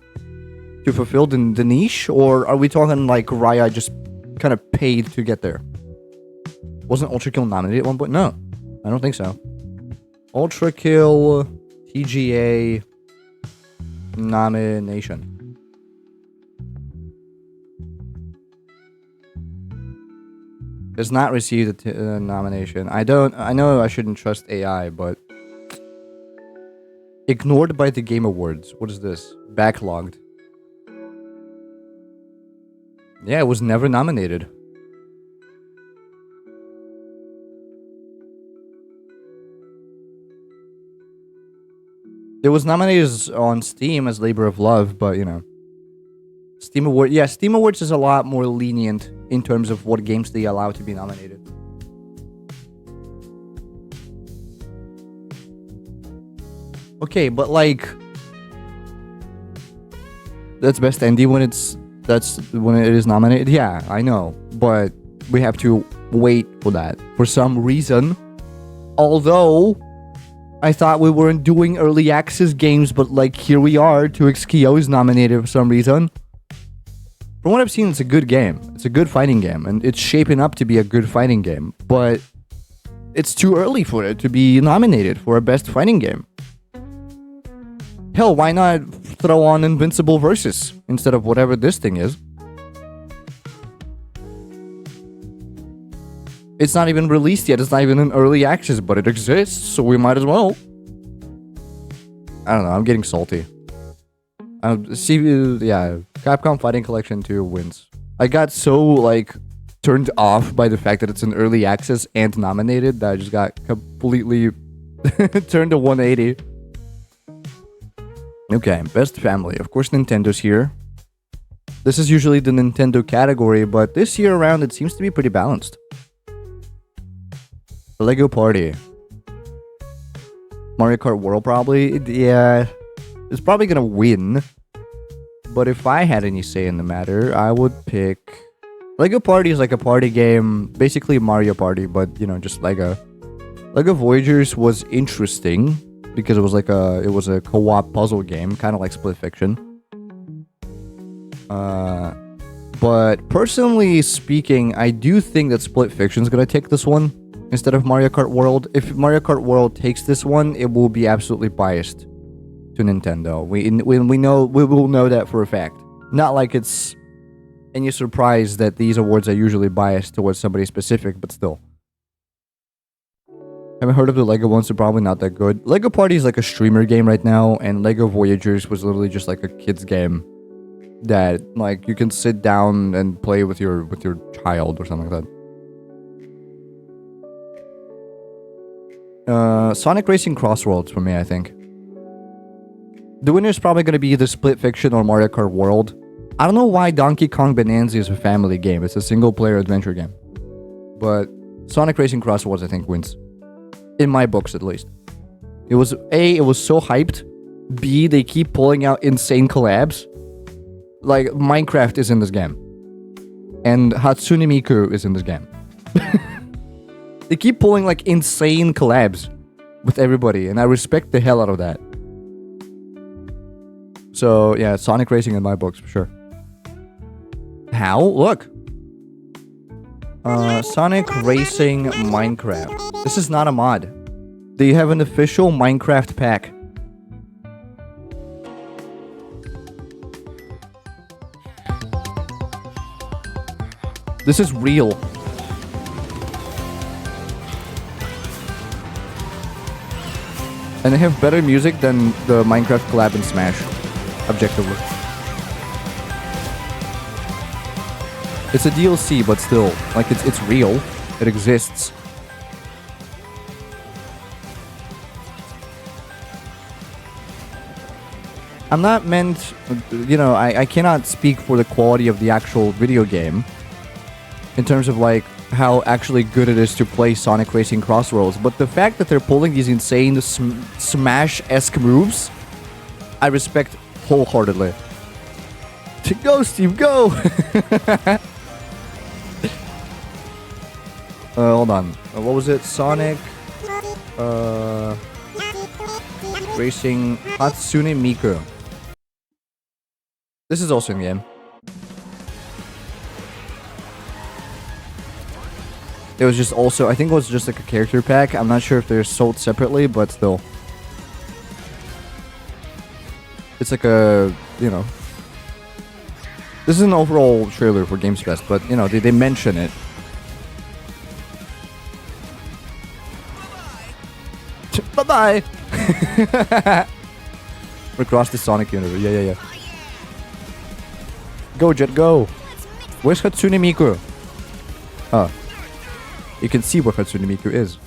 fulfill the niche? Or are we talking like Raya just kind of paid to get there? Wasn't Ultra Kill nominated at one point? No, I don't think so. Ultra Kill TGA nomination. Does not receive the nomination. I know I shouldn't trust AI, but ignored by the Game Awards. What is this? Backlogged. Yeah, it was never nominated. It was nominated on Steam as Labor of Love, but you know. Steam Awards is a lot more lenient in terms of what games they allow to be nominated. Okay, but like... That's Best Indie when it is nominated? Yeah, I know. But we have to wait for that. For some reason. Although... I thought we weren't doing early access games, but like here we are. 2XKO is nominated for some reason. From what I've seen, it's a good game. It's a good fighting game, and it's shaping up to be a good fighting game. But it's too early for it to be nominated for a best fighting game. Hell, why not throw on Invincible Versus instead of whatever this thing is? It's not even released yet. It's not even in early access, but it exists, so we might as well. I don't know. I'm getting salty. Yeah, Capcom Fighting Collection 2 wins. I got so, like, turned off by the fact that it's an early access and nominated that I just got completely turned to 180. Okay, best family. Of course, Nintendo's here. This is usually the Nintendo category, but this year around, it seems to be pretty balanced. Lego Party. Mario Kart World, probably. Yeah, it's probably gonna win. But if I had any say in the matter, I would pick... Lego Party is like a party game, basically Mario Party, but, you know, just Lego. Lego Voyagers was interesting because it was like a co-op puzzle game, kind of like Split Fiction. But personally speaking, I do think that Split Fiction is gonna take this one instead of Mario Kart World. If Mario Kart World takes this one, it will be absolutely biased to Nintendo. We will know that for a fact. Not like it's any surprise that these awards are usually biased towards somebody specific, but still. Haven't heard of the Lego ones, so probably not that good. Lego Party is like a streamer game right now, and Lego Voyagers was literally just like a kid's game that like you can sit down and play with your child or something like that. Sonic Racing Crossroads for me, I think. The winner is probably going to be either Split Fiction or Mario Kart World. I don't know why Donkey Kong Bonanza is a family game. It's a single-player adventure game. But Sonic Racing Crossroads, I think, wins. In my books, at least. It was, A, it was so hyped. B, they keep pulling out insane collabs. Like, Minecraft is in this game. And Hatsune Miku is in this game. They keep pulling, like, insane collabs with everybody, and I respect the hell out of that. So, yeah, Sonic Racing in my books, for sure. How? Look! Sonic Racing Minecraft. This is not a mod. They have an official Minecraft pack. This is real. And they have better music than the Minecraft collab in Smash. Objectively. It's a DLC, but still, like it's real. It exists. I'm not meant, you know, I cannot speak for the quality of the actual video game in terms of like how actually good it is to play Sonic Racing Crossroads, but the fact that they're pulling these insane Smash-esque moves, I respect wholeheartedly. Go, Steve, go! Hold on. What was it? Sonic Racing Hatsune Miku. This is also in the game. It was just also, I think it was just like a character pack. I'm not sure if they're sold separately, but still. It's like a, you know. This is an overall trailer for Games Fest, but, you know, they mention it. Bye-bye! We're across the Sonic universe. Yeah. Go, Jet, go! Where's Hatsune Miku? Oh. You can see where Hatsune Miku is.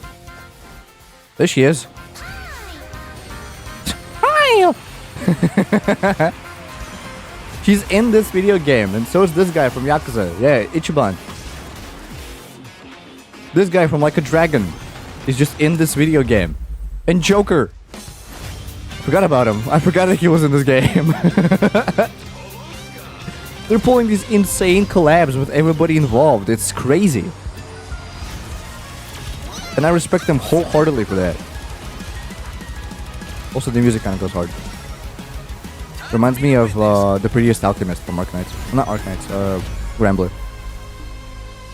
There she is. Hi! She's in this video game, and so is this guy from Yakuza. Yeah, Ichiban. This guy from Like a Dragon is just in this video game. And Joker. Forgot about him. I forgot that he was in this game. They're pulling these insane collabs with everybody involved. It's crazy. And I respect them wholeheartedly for that. Also, the music kind of goes hard. Reminds me of The Prettiest Alchemist from Arknights. Not Arknights, Rambler.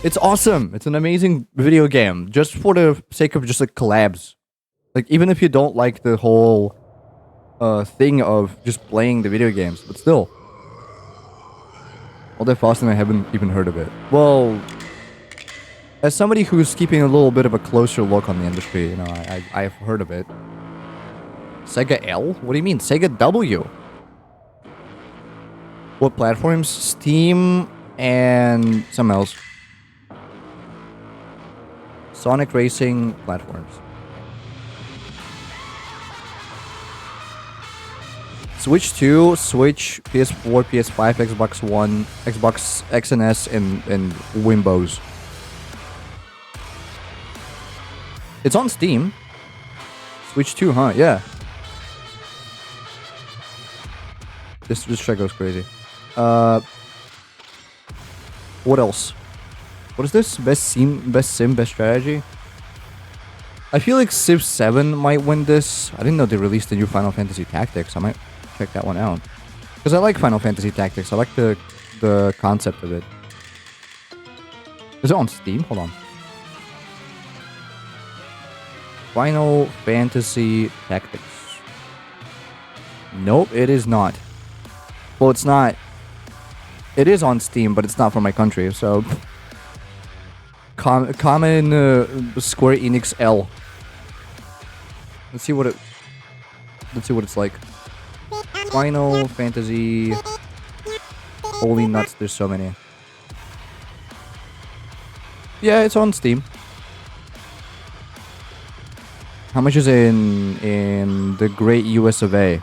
It's awesome! It's an amazing video game. Just for the sake of just like collabs. Like, even if you don't like the whole thing of just playing the video games, but still. All that fast and I haven't even heard of it. Well, as somebody who's keeping a little bit of a closer look on the industry, you know, I've heard of it. Sega L? What do you mean? Sega W? What platforms? Steam and some else. Sonic Racing platforms. Switch 2, Switch, PS4, PS5, Xbox One, Xbox X and S, and Wimbos. It's on Steam. Switch 2, huh? Yeah. This track goes crazy. What else? What is this? Best sim, best strategy? I feel like Civ 7 might win this. I didn't know they released the new Final Fantasy Tactics. I might check that one out. Because I like Final Fantasy Tactics. I like the concept of it. Is it on Steam? Hold on. Final Fantasy Tactics. Nope, it is not. Well, it's not. It is on Steam, but it's not from my country, so... Common Square Enix L. Let's see what it's like. Final Fantasy. Holy nuts, there's so many. Yeah, it's on Steam. How much is it in the great US of A?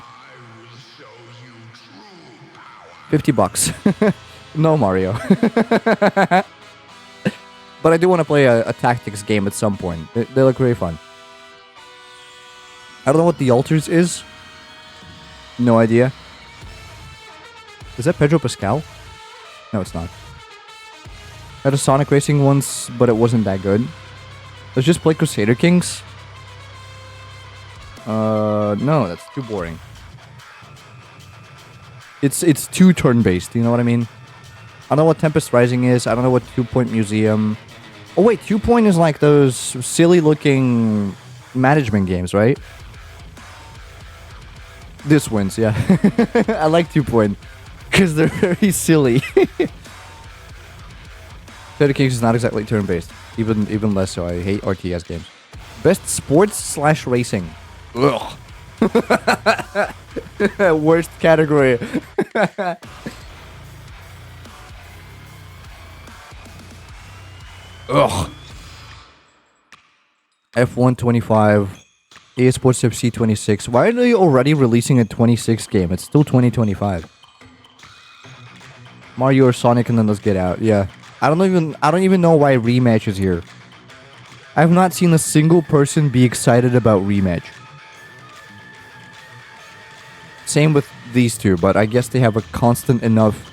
$50. No, Mario. But I do want to play a tactics game at some point. They look very fun. I don't know what the Altars is. No idea. Is that Pedro Pascal? No, it's not. I had a Sonic Racing once, but it wasn't that good. Let's just play Crusader Kings. No, that's too boring. It's too turn-based, you know what I mean? I don't know what Tempest Rising is. I don't know what 2 Point Museum... Oh wait, 2 Point is like those silly-looking management games, right? This wins, yeah. I like 2 Point. Because they're very silly. Crusader Kings is not exactly turn-based. Even less so. I hate RTS games. Best sports/racing. Ugh. Worst category. Ugh. F1 25. EA Sports FC 26. Why are they already releasing a 26 game? It's still 2025. Mario or Sonic, and then let's get out. Yeah. I don't even know why Rematch is here. I have not seen a single person be excited about Rematch. Same with these two, but I guess they have a constant enough...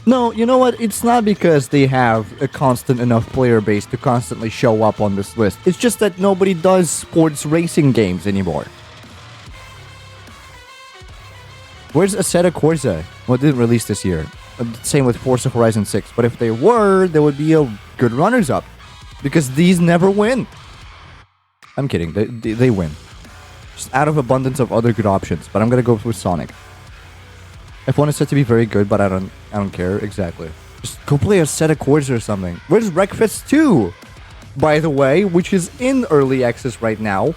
No, you know what? It's not because they have a constant enough player base to constantly show up on this list. It's just that nobody does sports racing games anymore. Where's Assetto Corsa? Well, it didn't release this year. Same with Forza Horizon 6. But if they were, there would be a good runners-up. Because these never win. I'm kidding. They win. Just out of abundance of other good options. But I'm gonna go with Sonic. F1 is said to be very good, but I don't care. Exactly. Just go play Assetto Corsa or something. Where's Wreckfest 2? By the way, which is in early access right now.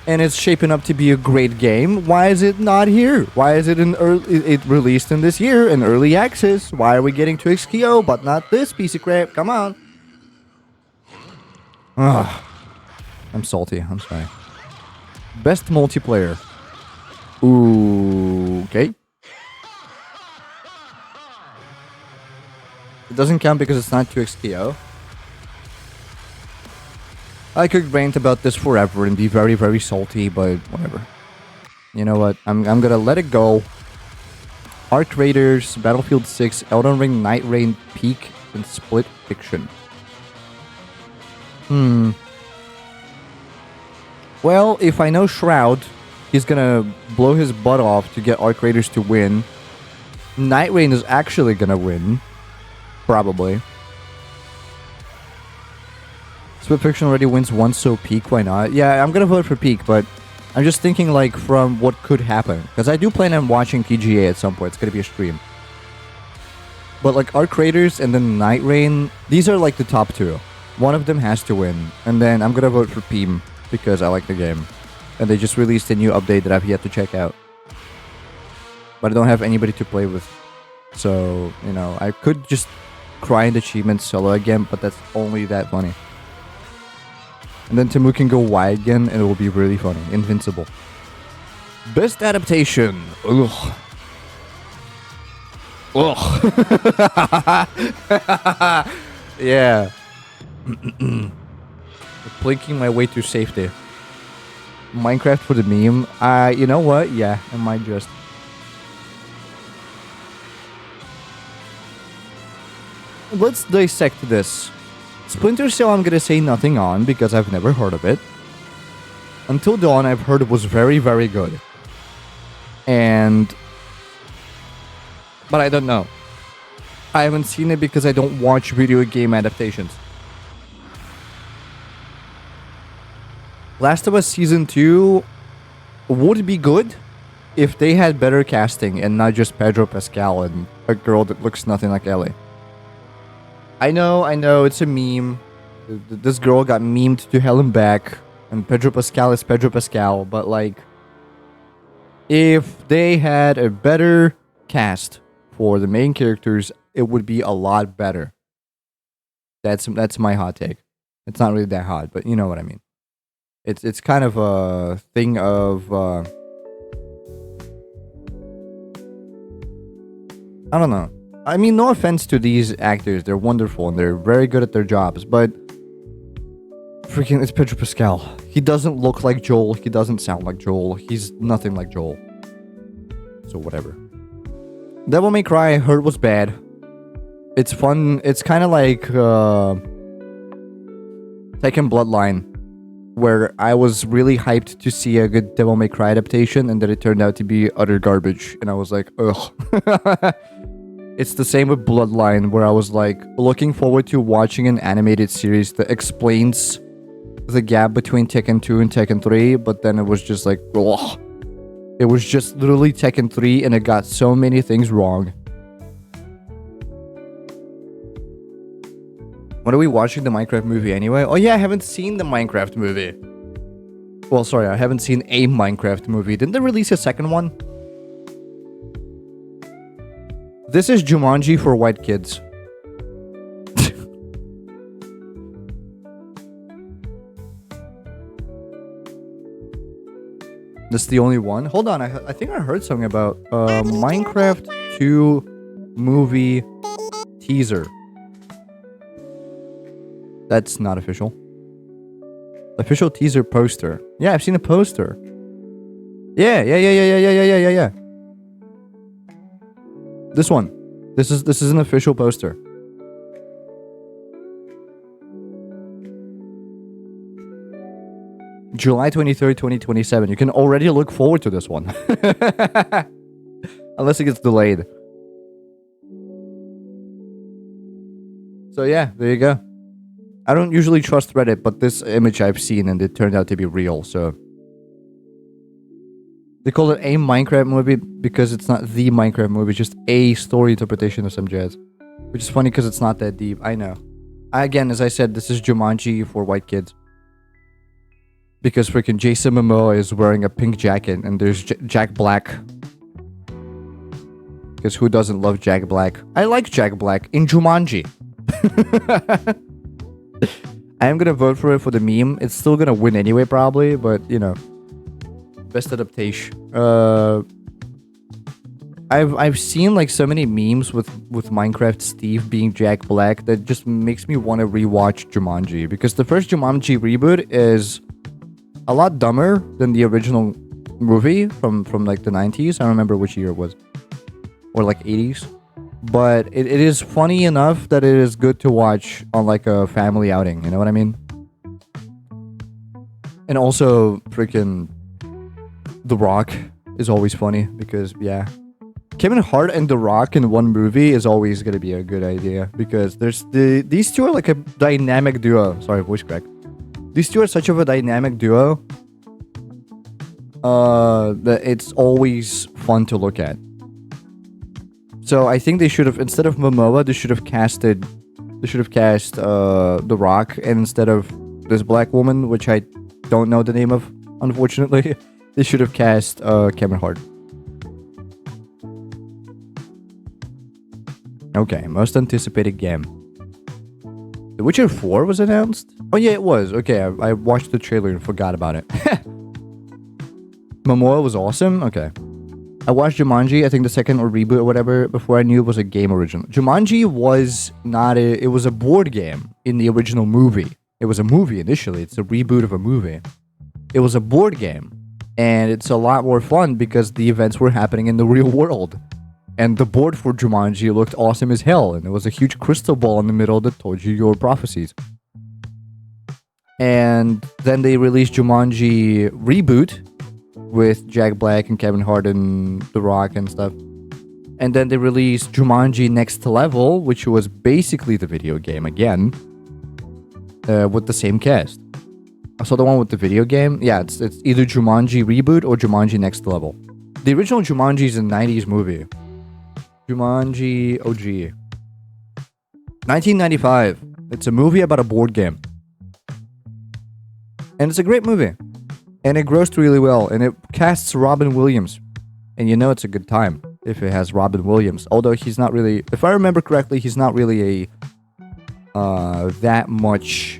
And it's shaping up to be a great game. Why is it not here? Why is it it released in this year in early access? Why are we getting to XKO but not this piece of crap? Come on. Ugh. I'm salty. I'm sorry. Best multiplayer. Ooh, okay. It doesn't count because it's not 2XKO. I could rant about this forever and be very, very salty, but whatever. You know what? I'm gonna let it go. Arc Raiders, Battlefield 6, Elden Ring, Night Rain, Peak, and Split Fiction. Well, if I know Shroud, he's gonna blow his butt off to get Arc Raiders to win. Night Rain is actually gonna win. Probably. Split Fiction already wins once, so Peak, why not? Yeah, I'm gonna vote for Peak, but I'm just thinking, like, from what could happen. Because I do plan on watching PGA at some point. It's gonna be a stream. But, like, Arc Raiders and then Night Rain, these are, like, the top two. One of them has to win. And then I'm gonna vote for Peem, because I like the game. and they just released a new update that I've yet to check out. But I don't have anybody to play with, so you know I could just grind achievements solo again, but that's only that funny. And then Timu can go Y again, and it will be really funny. Invincible. Best adaptation. Ugh. Ugh. Yeah. Plinking my way to safety. Minecraft for the meme. You know what? Yeah, I might just. Let's dissect this. Splinter Cell I'm gonna say nothing on because I've never heard of it. Until Dawn I've heard it was very, very good. But I don't know. I haven't seen it because I don't watch video game adaptations. Last of Us Season 2 would be good if they had better casting and not just Pedro Pascal and a girl that looks nothing like Ellie. I know, it's a meme. This girl got memed to hell and back, and Pedro Pascal is Pedro Pascal, but like, if they had a better cast for the main characters, it would be a lot better. That's my hot take. It's not really that hot, but you know what I mean. It's kind of a thing of I don't know. I mean, no offense to these actors, they're wonderful and they're very good at their jobs, but freaking it's Pedro Pascal. He doesn't look like Joel. He doesn't sound like Joel. He's nothing like Joel. So whatever. Devil May Cry I heard was bad. It's fun. It's kind of like Tekken Bloodline, where I was really hyped to see a good Devil May Cry adaptation, and then it turned out to be utter garbage, and I was like, ugh. It's the same with Bloodline, where I was like looking forward to watching an animated series that explains the gap between Tekken 2 and Tekken 3, but then it was just like, ugh. It was just literally Tekken 3, and it got so many things wrong. When are we watching the Minecraft movie anyway? Oh yeah, I haven't seen the Minecraft movie. Well, sorry, I haven't seen a Minecraft movie. Didn't they release a second one? This is Jumanji for white kids. This is the only one? Hold on, I think I heard something about Minecraft 2 movie teaser. That's not official. Official teaser poster. Yeah, I've seen a poster. Yeah. This one. This is an official poster. July 23rd, 2027. You can already look forward to this one. Unless it gets delayed. So yeah, there you go. I don't usually trust Reddit, but this image I've seen and it turned out to be real, so... They call it a Minecraft movie because it's not the Minecraft movie, just a story interpretation of some jazz. Which is funny because it's not that deep, I know. Again, as I said, this is Jumanji for white kids. Because freaking Jason Momoa is wearing a pink jacket and there's Jack Black. Because who doesn't love Jack Black? I like Jack Black in Jumanji. I am gonna vote for it for the meme. It's still gonna win anyway, probably, but you know. Best adaptation. I've seen like so many memes with Minecraft Steve being Jack Black that just makes me want to rewatch Jumanji, because the first Jumanji reboot is a lot dumber than the original movie from like the 90s. I don't remember which year it was, or like 80s, but it is funny enough that it is good to watch on like a family outing, you know what I mean? And also freaking The Rock is always funny because, yeah, Kevin Hart and The Rock in one movie is always gonna be a good idea, because there's these two are like a dynamic duo. Sorry, voice crack. These two are such of a dynamic duo that it's always fun to look at. So I think they should have, instead of Momoa, they should have cast The Rock, and instead of this black woman, which I don't know the name of, unfortunately. They should have cast Kevin Hart. Okay, most anticipated game. The Witcher 4 was announced? Oh yeah, it was. Okay, I watched the trailer and forgot about it. Momoa was awesome? Okay. I watched Jumanji, I think the second or reboot or whatever, before I knew it was a game original. Jumanji was not a... It was a board game in the original movie. It was a movie initially. It's a reboot of a movie. It was a board game. And it's a lot more fun because the events were happening in the real world. And the board for Jumanji looked awesome as hell. And there was a huge crystal ball in the middle that told you your prophecies. And then they released Jumanji Reboot with Jack Black and Kevin Hart and The Rock and stuff. And then they released Jumanji Next Level, which was basically the video game again, with the same cast. I saw the one with the video game. Yeah, it's either Jumanji Reboot or Jumanji Next Level. The original Jumanji is a 90s movie. Jumanji OG. 1995. It's a movie about a board game. And it's a great movie. And it grossed really well. And it casts Robin Williams. And you know it's a good time if it has Robin Williams. Although he's not really... If I remember correctly, he's not really a... that much...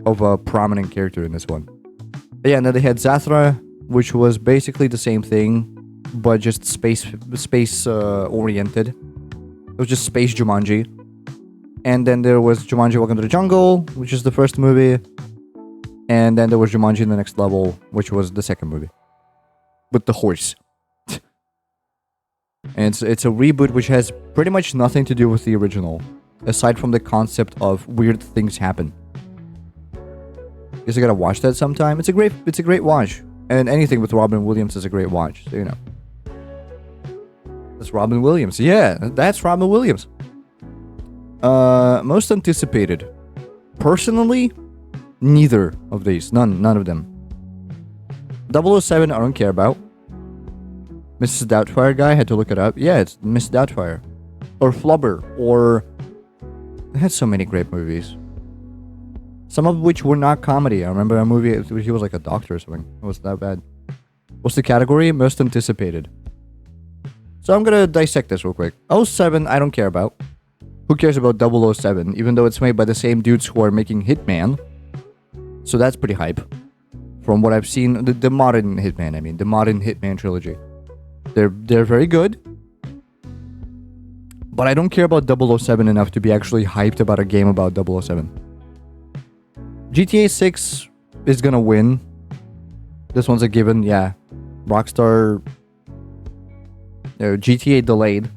of a prominent character in this one. But yeah, and then they had Zathra, which was basically the same thing, but just space oriented. It was just space Jumanji. And then there was Jumanji Welcome to the Jungle, which is the first movie. And then there was Jumanji in the Next Level, which was the second movie. With the horse. And it's a reboot which has pretty much nothing to do with the original. Aside from the concept of weird things happen. Guess I gotta watch that sometime. It's a great watch. And anything with Robin Williams is a great watch, so you know. That's Robin Williams. Yeah, that's Robin Williams. Most anticipated. Personally, neither of these. None of them. 007 I don't care about. Mrs. Doubtfire guy, had to look it up. Yeah, it's Miss Doubtfire. Or Flubber. Or... It had so many great movies. Some of which were not comedy. I remember a movie, he was like a doctor or something. It was that bad. What's the category? Most anticipated. So I'm gonna dissect this real quick. 07, I don't care about. Who cares about 007? Even though it's made by the same dudes who are making Hitman. So that's pretty hype. From what I've seen, the modern Hitman, I mean. The modern Hitman trilogy. They're very good. But I don't care about 007 enough to be actually hyped about a game about 007. GTA 6 is gonna win. This one's a given, yeah. Rockstar... GTA delayed.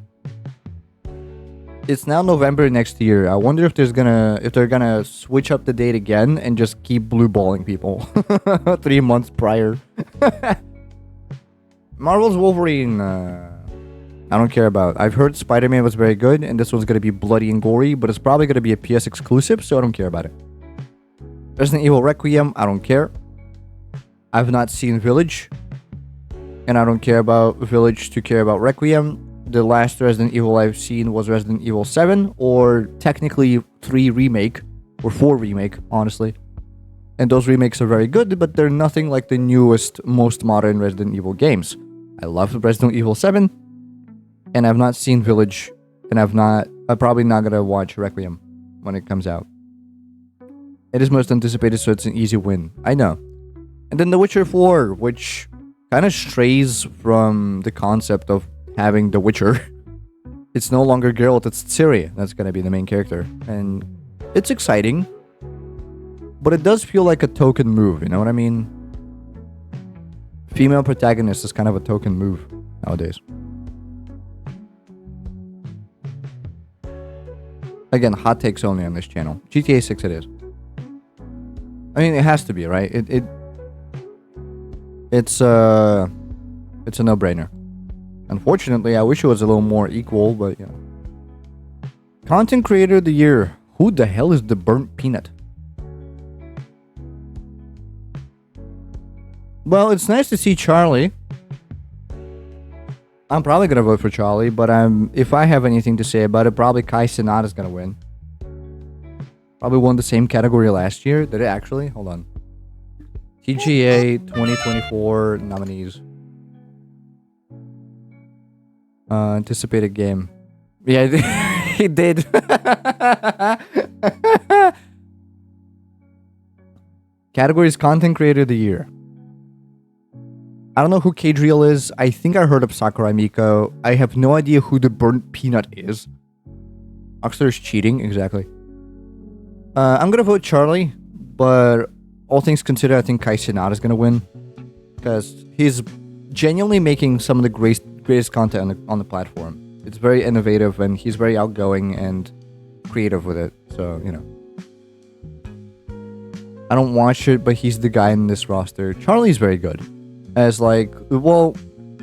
It's now November next year. I wonder if they're gonna switch up the date again and just keep blueballing people 3 months prior. Marvel's Wolverine. I don't care about. I've heard Spider-Man was very good, and this one's gonna be bloody and gory, but it's probably gonna be a PS exclusive, so I don't care about it. Resident Evil Requiem, I don't care. I've not seen Village. And I don't care about Village to care about Requiem. The last Resident Evil I've seen was Resident Evil 7, or technically 3 remake, or 4 remake, honestly. And those remakes are very good, but they're nothing like the newest, most modern Resident Evil games. I love Resident Evil 7, and I've not seen Village, and I'm probably not gonna watch Requiem when it comes out. It is most anticipated, so it's an easy win. I know. And then The Witcher 4, which kind of strays from the concept of having The Witcher. It's no longer Geralt, it's Ciri. That's going to be the main character. And it's exciting. But it does feel like a token move, you know what I mean? Female protagonist is kind of a token move nowadays. Again, hot takes only on this channel. GTA 6 it is. I mean, it has to be, right? It's a no-brainer. Unfortunately, I wish it was a little more equal, but, you know. Content Creator of the Year. Who the hell is the Burnt Peanut? Well, it's nice to see Charlie. I'm probably gonna vote for Charlie, but if I have anything to say about it, probably Kai Cenat is gonna win. Probably won the same category last year. Did it actually? Hold on. TGA 2024 nominees. Anticipated game. Yeah, he did. Categories content creator of the year. I don't know who Kadriel is. I think I heard of Sakurai Miko. I have no idea who the burnt peanut is. Oxler is cheating, exactly. I'm gonna vote Charlie, but all things considered, I think Kai Cenat is gonna win because he's genuinely making some of the greatest content on the platform. It's very innovative and he's very outgoing and creative with it. So, you know. I don't watch it, but he's the guy in this roster. Charlie's very good. As like, well,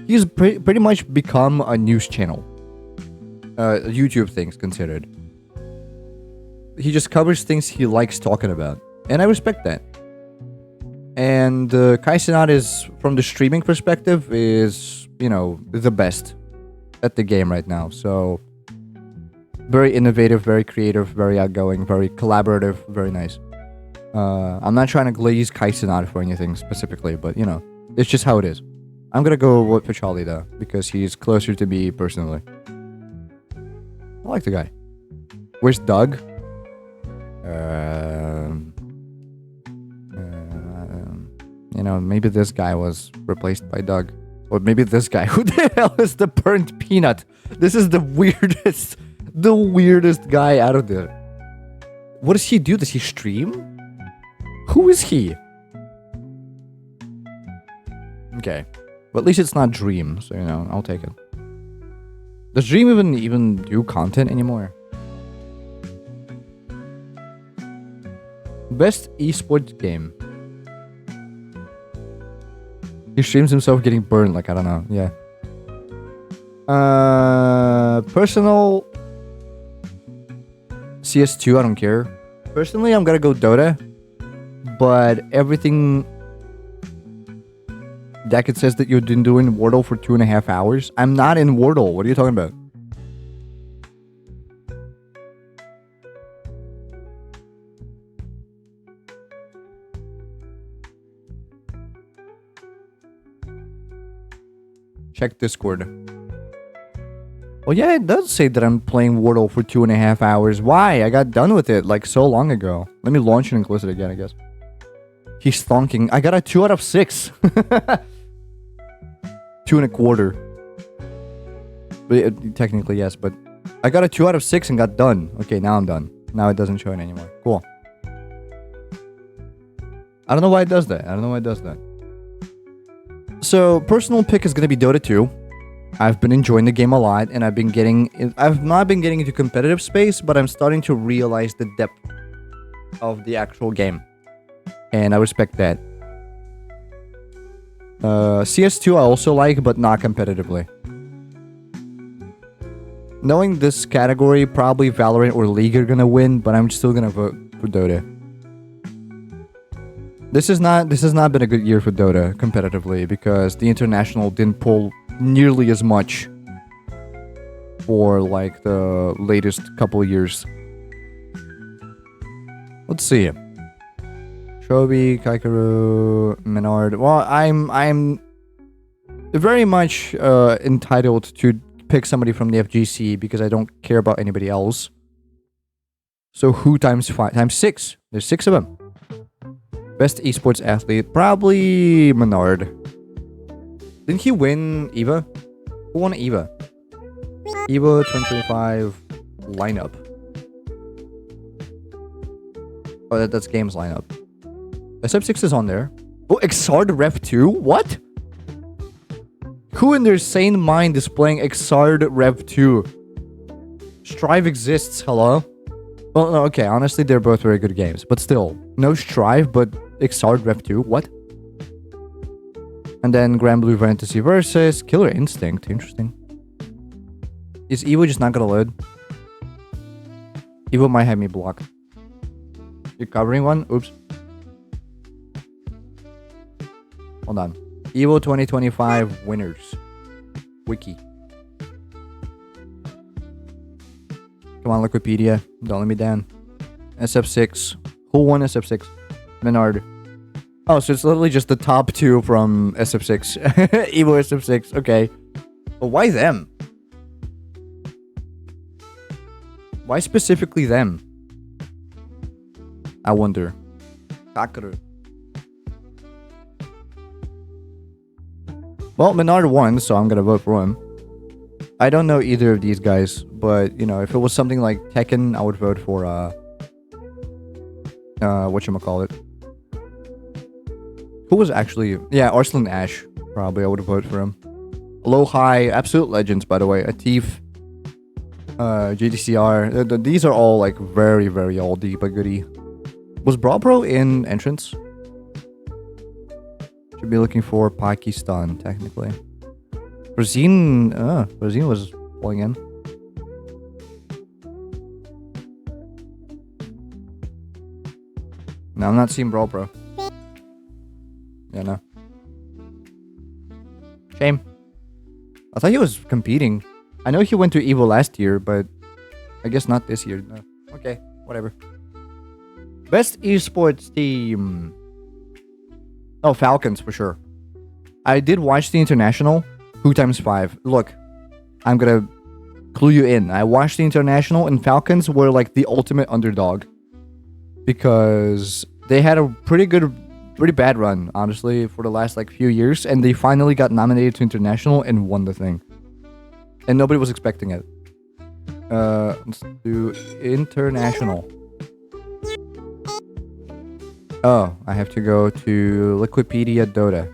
he's pretty much become a news channel. YouTube things considered. He just covers things he likes talking about. And I respect that. And Kai Cenat is, from the streaming perspective, is, you know, the best at the game right now. So, very innovative, very creative, very outgoing, very collaborative, very nice. I'm not trying to glaze Kai Cenat for anything specifically, but, you know, it's just how it is. I'm gonna go with Charlie, though, because he's closer to me personally. I like the guy. Where's Doug? You know, maybe this guy was replaced by Doug. Or maybe this guy. Who the hell is the burnt peanut? This is the weirdest guy out of there. What does he do? Does he stream? Who is he? Okay. But at least it's not Dream, so, you know, I'll take it. Does Dream even do content anymore? Best esports game. He streams himself getting burned, like, I don't know. Yeah. Personal CS2, I don't care. Personally, I'm gonna go Dota. But everything Dackett says that you've been doing Wordle for 2.5 hours. I'm not in Wordle. What are you talking about? Check Discord. Well, yeah, it does say that I'm playing Wordle for 2.5 hours. Why? I got done with it like so long ago. Let me launch it and close it again, I guess. He's thonking. I got a 2 out of 6. 2.25. But technically, yes, but I got a 2 out of 6 and got done. Okay, now I'm done. Now it doesn't show it anymore. Cool. I don't know why it does that. So, personal pick is going to be Dota 2. I've been enjoying the game a lot, and I've not been getting into competitive space, but I'm starting to realize the depth of the actual game. And I respect that. CS2 I also like, but not competitively. Knowing this category, probably Valorant or League are gonna win, but I'm still gonna vote for Dota. This has not been a good year for Dota competitively because the international didn't pull nearly as much for like the latest couple of years. Let's see. Shobi, Kaikaru, Menard. Well, I'm very much entitled to pick somebody from the FGC because I don't care about anybody else. So who times 5? Times 6. There's 6 of them. Best esports athlete, probably Menard. Didn't he win EVA? Who won EVA? EVA 2025 lineup. Oh, that's games lineup. SF6 is on there. Oh, Exard Rev 2? What? Who in their sane mind is playing Exard Rev 2? Strive exists, hello? Well, no, okay, honestly, they're both very good games. But still, no Strive, but Exard Rev 2? What? And then Grand Blue Fantasy versus Killer Instinct. Interesting. Is Evo just not gonna load? Evo might have me blocked. You're covering one? Oops. Hold on. Evo 2025 winners. Wiki. Come on, Wikipedia. Don't let me down. SF6. Who won SF6? Menard. Oh, so it's literally just the top two from SF6. Evo SF6, okay. But why them? Why specifically them? I wonder. Kakaru. Well, Menard won, so I'm gonna vote for him. I don't know either of these guys, but, you know, if it was something like Tekken, I would vote for, whatchamacallit. Who was actually... Yeah, Arslan Ash. Probably, I would vote for him. Low High, absolute legends, by the way. Atif, GDCR. These are all, like, very, very oldie but goodie. Was Brawl Pro in Entrance? Should be looking for Pakistan, technically. Brazil was pulling in. No, I'm not seeing Brawl Pro. Yeah, no. Shame. I thought he was competing. I know he went to EVO last year, but I guess not this year. No. Okay, whatever. Best esports team. Oh, Falcons for sure. I did watch the International. 2x5. Look, I'm gonna clue you in. I watched the International, and Falcons were like the ultimate underdog because they had a pretty bad run, honestly, for the last like few years, and they finally got nominated to International and won the thing, and nobody was expecting it. Let's do International. Oh, I have to go to Wikipedia Dota.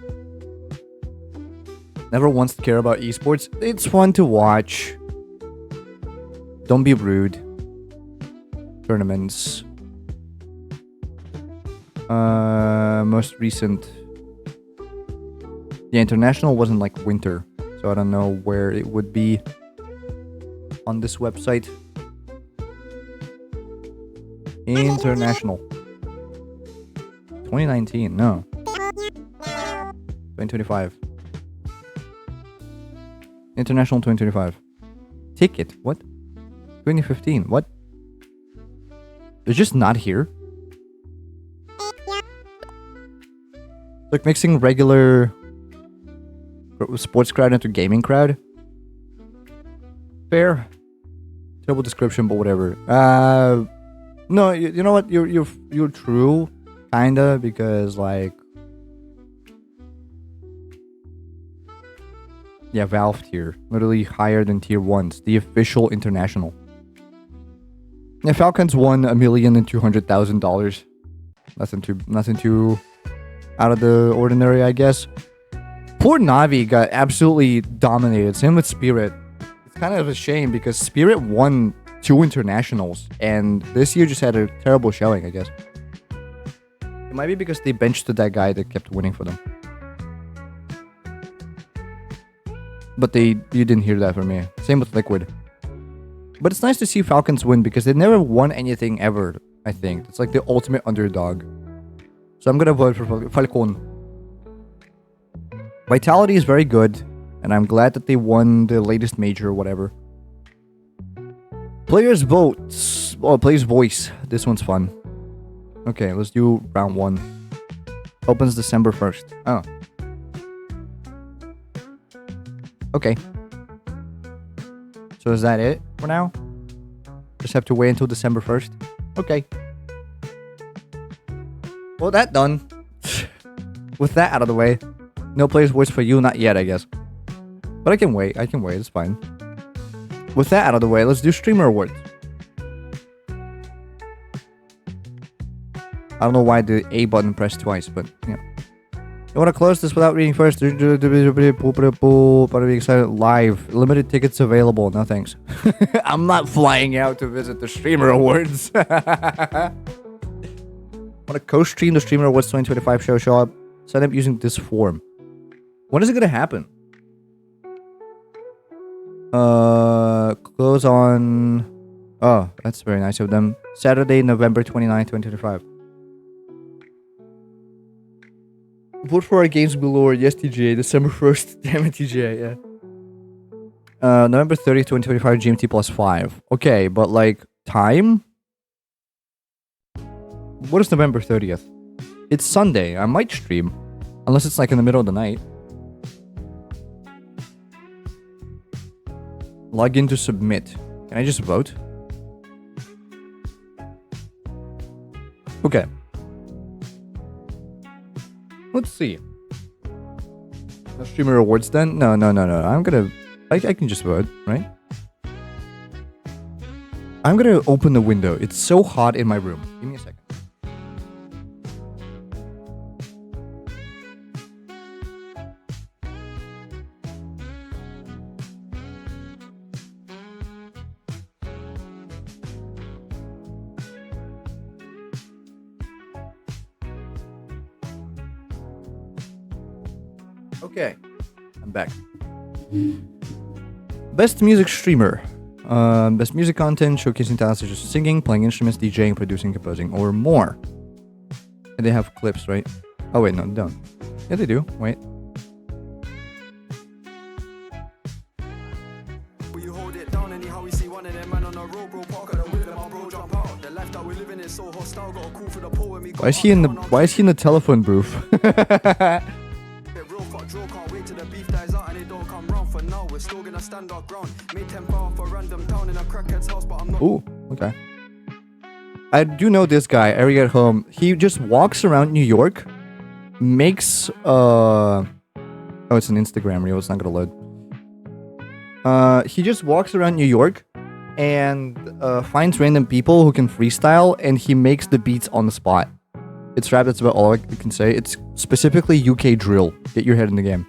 Never once care about esports. It's fun to watch. Don't be rude. Tournaments. Most recent. The International wasn't like winter, so I don't know where it would be on this website. International. 2019, no. 2025. International 2025. Ticket, what? 2015, what? They're just not here? Like mixing regular sports crowd into gaming crowd? Fair. Terrible description, but whatever. No, you know what? You're true, kinda, because like... Yeah, Valve tier. Literally higher than tier 1s. The official international. Yeah, Falcons won $1,200,000. Nothing too out of the ordinary, I guess. Poor Navi got absolutely dominated. Same with Spirit. It's kind of a shame because Spirit won 2 internationals, and this year just had a terrible showing, I guess. It might be because they benched that guy that kept winning for them. But you didn't hear that from me. Same with Liquid. But it's nice to see Falcons win because they never won anything ever, I think. It's like the ultimate underdog. So I'm gonna vote for Falcon. Vitality is very good, and I'm glad that they won the latest major or whatever. Players votes. Oh, players voice. This one's fun. Okay, let's do round 1. Opens December 1st. Oh. Okay. So is that it for now? Just have to wait until December 1st? Okay. Well, that done. With that out of the way. No players voice for you, not yet, I guess. But I can wait. It's fine. With that out of the way, let's do Streamer Awards. I don't know why the A button pressed twice, but, yeah. You want to close this without reading first? Be excited live. Limited tickets available. No thanks. I'm not flying out to visit the Streamer Awards. Want to co-stream the Streamer Awards 2025 show? Show up. Sign up using this form. When is it going to happen? Close on... Oh, that's very nice of them. Saturday, November 29th, 2025. Vote for our games below. Yes, TJ. December 1st. Damn it, TJ. Yeah. November 30th, 2025. GMT plus 5. Okay, but like time? What is November 30th? It's Sunday. I might stream. Unless it's like in the middle of the night. Log in to submit. Can I just vote? Okay. Let's see. No streamer rewards then? No. I'm gonna... I can just vote, right? I'm gonna open the window. It's so hot in my room. Give me a second. Okay, I'm back. Best music streamer. Best music content, showcasing talents such as singing, playing instruments, DJing, producing, composing, or more. And they have clips, right? Oh wait, no, they don't. Yeah, they do. Wait. Why is he in the telephone booth? Ooh, okay. I do know this guy, Area at Home. He just walks around New York, makes oh, it's an Instagram reel, it's not gonna load. He just walks around New York and finds random people who can freestyle, and he makes the beats on the spot. It's rap, that's about all I can say. It's specifically UK drill. Get your head in the game.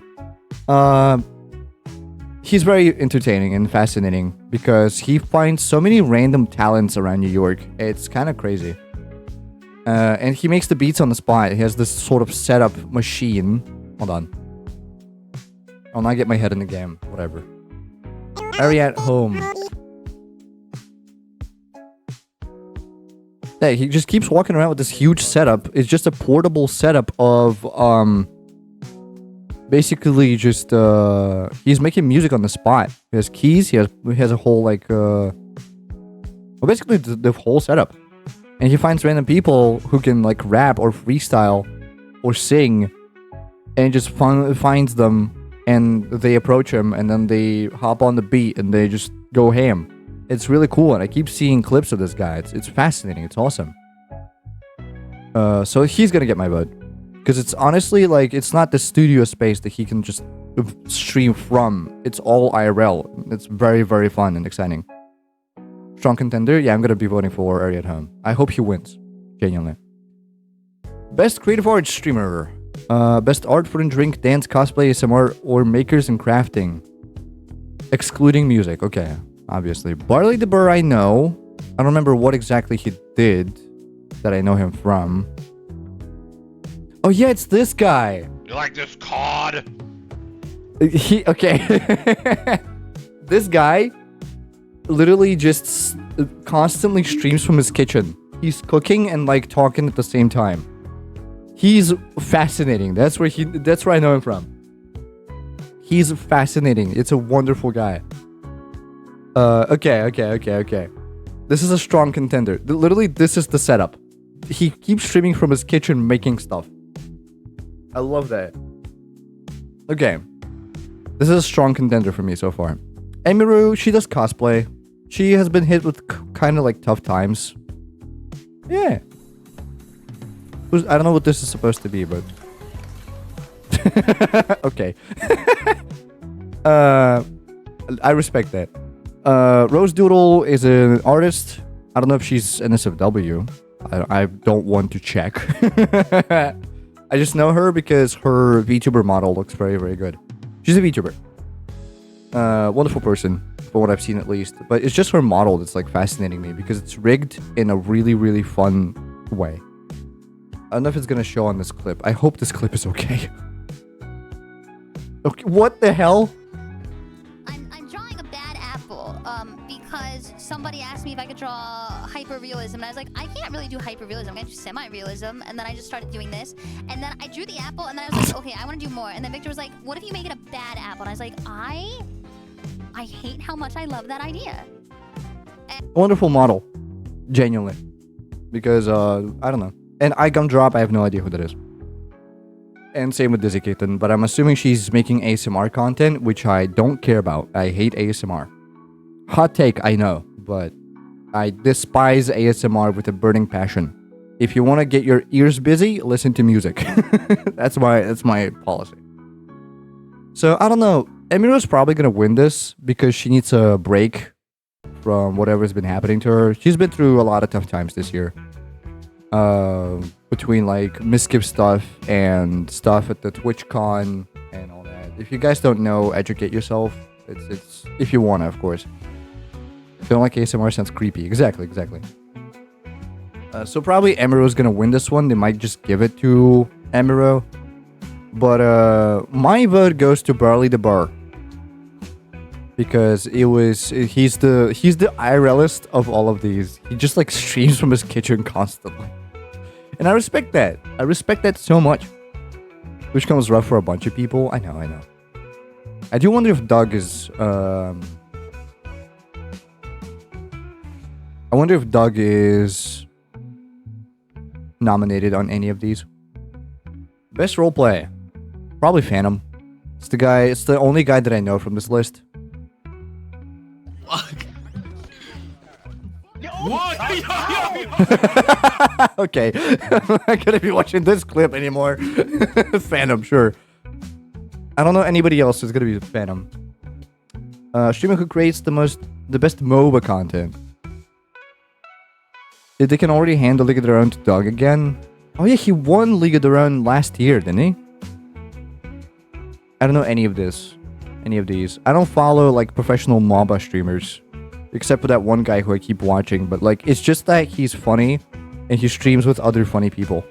He's very entertaining and fascinating because he finds so many random talents around New York. It's kind of crazy. And he makes the beats on the spot. He has this sort of setup machine. Hold on. I'll not get my head in the game. Whatever. Area at Home. Yeah, he just keeps walking around with this huge setup. It's just a portable setup of basically just he's making music on the spot. He has keys, he has a whole like well, basically the whole setup. And he finds random people who can like rap or freestyle or sing, and just finds them, and they approach him, and then they hop on the beat and they just go ham. It's really cool, and I keep seeing clips of this guy. It's fascinating. It's awesome. So he's gonna get my vote. Because it's honestly, like, it's not the studio space that he can just stream from. It's all IRL. It's very, very fun and exciting. Strong contender? Yeah, I'm gonna be voting for Area at Home. I hope he wins. Genuinely. Best creative art streamer. Best art, food and drink, dance, cosplay, ASMR, or makers and crafting. Excluding music. Okay. Obviously. Barley the Burr I know. I don't remember what exactly he did that I know him from. Oh yeah, it's this guy.
You like this cod?
Okay. This guy literally just constantly streams from his kitchen. He's cooking and like talking at the same time. He's fascinating. That's where I know him from. He's fascinating. It's a wonderful guy. Okay. This is a strong contender. Literally, this is the setup. He keeps streaming from his kitchen making stuff. I love that. Okay. This is a strong contender for me so far. Emiru, she does cosplay. She has been hit with kind of like tough times. Yeah. I don't know what this is supposed to be, but... Okay. I respect that. Rose Doodle is an artist. I don't know if she's NSFW. I don't want to check. I just know her because her VTuber model looks very, very good. She's a VTuber. Wonderful person, for what I've seen at least. But it's just her model that's like fascinating me because it's rigged in a really, really fun way. I don't know if it's gonna show on this clip. I hope this clip is okay. Okay, what the hell?
I'm drawing a bad apple because somebody asked me if I could draw hyper-realism, and I was like, I can't really do hyper-realism, I'm gonna do semi-realism, and then I just started doing this, and then I drew the apple, and then I was like, okay, I want to do more, and then Victor was like, what if you make it a bad apple? And I was like, I hate how much I love that idea. And
wonderful model. Genuinely. Because, I don't know. And iGum Drop, I have no idea who that is. And same with Dizzy Kitten, but I'm assuming she's making ASMR content, which I don't care about. I hate ASMR. Hot take, I know, but I despise ASMR with a burning passion. If you want to get your ears busy, listen to music. That's my policy. So I don't know. Emiro's probably gonna win this because she needs a break from whatever's been happening to her. She's been through a lot of tough times this year. Between like Miskiv stuff and stuff at the TwitchCon and all that. If you guys don't know, educate yourself. It's if you wanna, of course. Don't like ASMR, sounds creepy. Exactly. So probably Emiro's gonna win this one. They might just give it to Emiro. But my vote goes to Barley the Bar. Because he's the IRList of all of these. He just like streams from his kitchen constantly. And I respect that. I respect that so much. Which comes rough for a bunch of people. I know. I do wonder if Doug is I wonder if Doug is nominated on any of these. Best roleplay. Probably Phantom. It's the only guy that I know from this list.
What?
Okay. I'm not gonna be watching this clip anymore. Phantom, sure. I don't know anybody else who's gonna be Phantom. Streamer who creates the best MOBA content. They can already handle League of Their Own to Doug again. Oh yeah, he won League of Their Own last year, didn't he? I don't know any of these. I don't follow like professional MOBA streamers. Except for that one guy who I keep watching. But like, it's just that he's funny. And he streams with other funny people.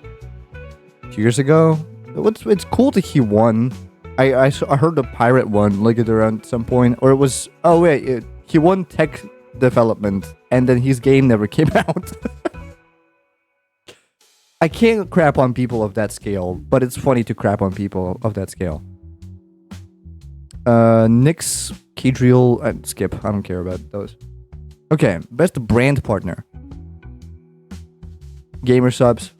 2 years ago? It's cool that he won. I heard the Pirate won League of Their Own at some point. Or it was... Oh wait, he won tech development. And then his game never came out. I can't crap on people of that scale. But it's funny to crap on people of that scale. Nyx, Kedriel, skip. I don't care about those. Okay, best brand partner. Gamer subs.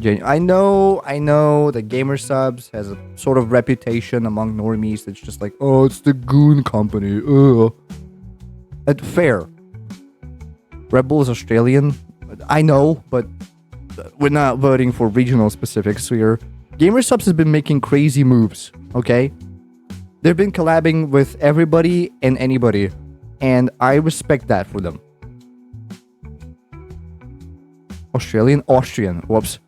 I know that Gamer subs has a sort of reputation among normies that's just like, oh, it's the Goon Company. Fair. Red Bull is Australian. I know, but we're not voting for regional specifics here. Gamer subs has been making crazy moves, okay? They've been collabing with everybody and anybody, and I respect that for them. Australian? Austrian. Whoops.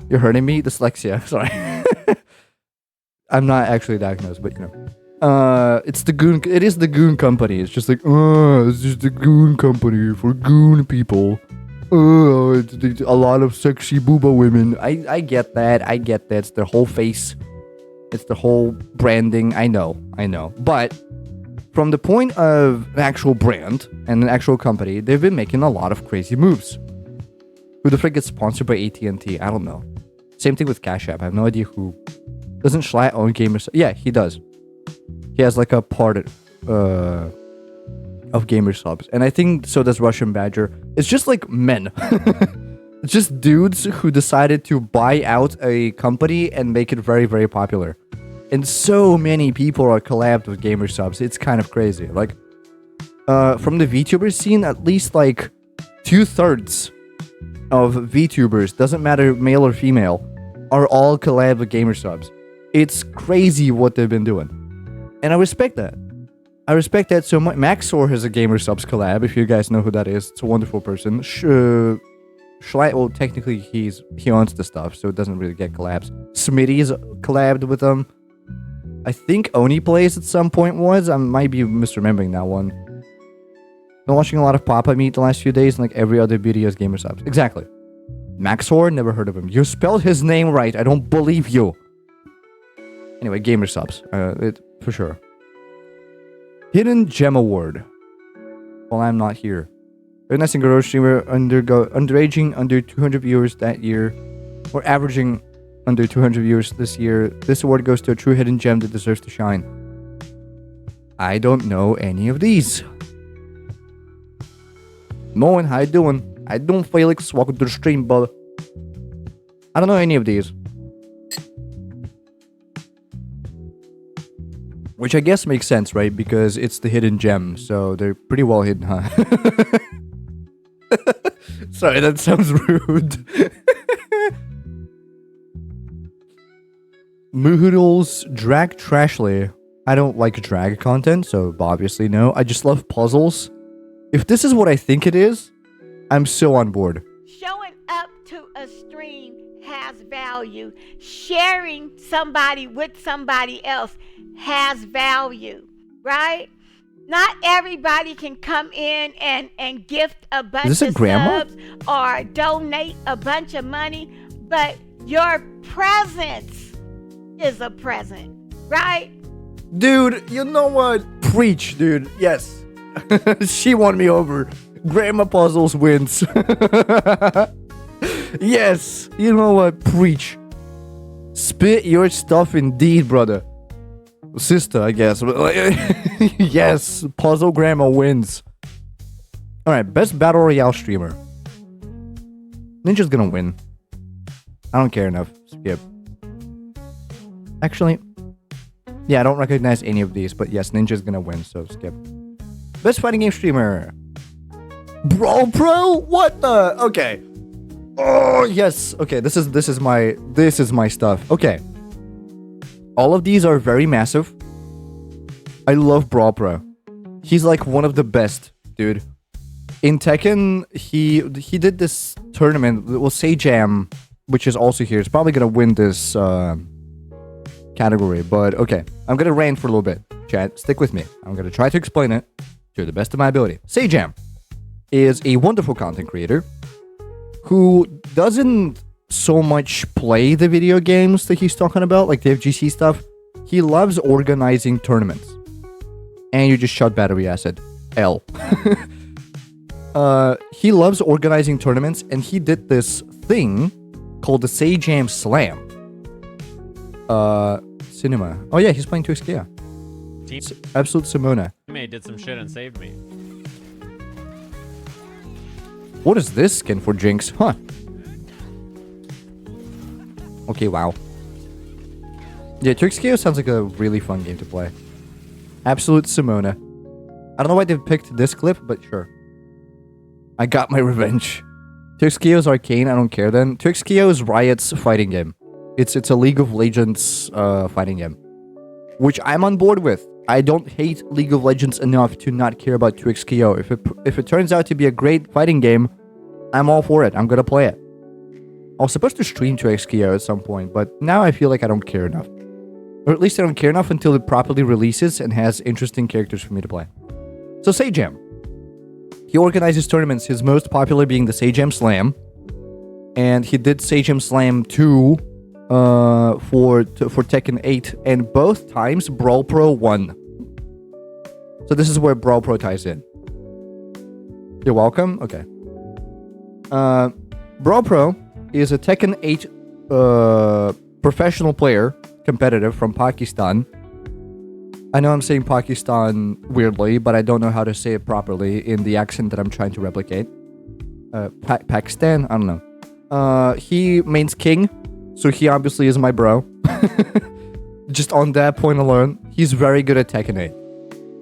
You're hurting me? Dyslexia. Sorry. I'm not actually diagnosed, but you know. It is the Goon Company. It's just like, it's just the Goon Company for Goon people. It's a lot of sexy booba women. I get that. It's their whole face. It's the whole branding. I know. But from the point of an actual brand and an actual company, they've been making a lot of crazy moves. Who the frick gets sponsored by AT&T? I don't know. Same thing with Cash App. I have no idea who. Doesn't Schlatt own Gamer? Yeah, he does. He has like a part of Gamer subs. And I think so does Russian Badger. It's just like men. It's just dudes who decided to buy out a company and make it very, very popular. And so many people are collabed with Gamer subs. It's kind of crazy. Like, from the VTuber scene, at least like 2/3 of VTubers, doesn't matter male or female, are all collabed with Gamer subs. It's crazy what they've been doing. And I respect that. I respect that so much. Maxor has a Gamer subs collab, if you guys know who that is. It's a wonderful person. Schlatt, well, technically he owns the stuff, so it doesn't really get collabs. Smitty's collabed with them. I think Oni Plays at some point was. I might be misremembering that one. Been watching a lot of Papa Meat the last few days, and like every other video is Gamer subs. Exactly. Maxor, never heard of him. You spelled his name right. I don't believe you. Anyway, Gamer subs. For sure. Hidden Gem Award. Well, I'm not here. Recognizing Garou streamer underaging under 200 viewers that year, or averaging under 200 viewers this year. This award goes to a true hidden gem that deserves to shine. I don't know any of these. Moen, how you doing? I don't Felix. Welcome to the stream, brother. I don't know any of these. Which I guess makes sense, right? Because it's the hidden gem, so they're pretty well hidden, huh? Sorry, that sounds rude. Moohoodles drag trashly. I don't like drag content, so obviously no. I just love puzzles. If this is what I think it is, I'm so on board.
Showing up to a stream has value. Sharing somebody with somebody else has value, right? Not everybody can come in and gift a bunch of subs or donate a bunch of money, but your presence is a present, right?
Dude, you know what? Preach, dude. Yes. She won me over. Grandma Puzzles wins. Yes. You know what? Preach. Spit your stuff indeed, brother. Sister, I guess. Yes. Puzzle Grandma wins. Alright, best Battle Royale streamer. Ninja's gonna win. I don't care enough. Skip. Actually, yeah, I don't recognize any of these, but yes, Ninja's gonna win, so skip. Best fighting game streamer. Brawl Pro? What the? Okay. Oh yes. Okay, this is my stuff. Okay. All of these are very massive. I love Brawl Pro. He's like one of the best, dude. In Tekken, he did this tournament. Well, Jam, which is also here. It's probably gonna win this category, but okay. I'm gonna rant for a little bit. Chat, stick with me. I'm gonna try to explain it to the best of my ability. Jam is a wonderful content creator who doesn't so much play the video games that he's talking about, like the FGC stuff. He loves organizing tournaments. And you just shot battery acid. L. He loves organizing tournaments, and he did this thing called the Jam Slam. Cinema. Oh yeah, he's playing 2xkia. Absolute Simona.
Teammate did some shit and saved me.
What is this skin for Jinx? Huh. Okay, wow. Yeah, 2xkia sounds like a really fun game to play. Absolute Simona. I don't know why they picked this clip, but sure. I got my revenge. 2xkia's Arcane, I don't care then. 2xkia is Riot's fighting game. It's a League of Legends fighting game. Which I'm on board with. I don't hate League of Legends enough to not care about 2xkia. If it turns out to be a great fighting game, I'm all for it. I'm gonna play it. I was supposed to stream 2xkia at some point, but now I feel like I don't care enough. Or at least I don't care enough until it properly releases and has interesting characters for me to play. So Jam. He organizes tournaments, his most popular being the Jam Slam. And he did Jam Slam 2 for Tekken 8, and both times Brawl Pro won. So this is where Brawl Pro ties in. You're welcome? Okay. Brawl Pro is a Tekken 8 professional player, competitive, from Pakistan. I know I'm saying Pakistan weirdly, but I don't know how to say it properly in the accent that I'm trying to replicate. Pakistan? I don't know. He mains King, so he obviously is my bro. Just on that point alone, he's very good at Tekken 8.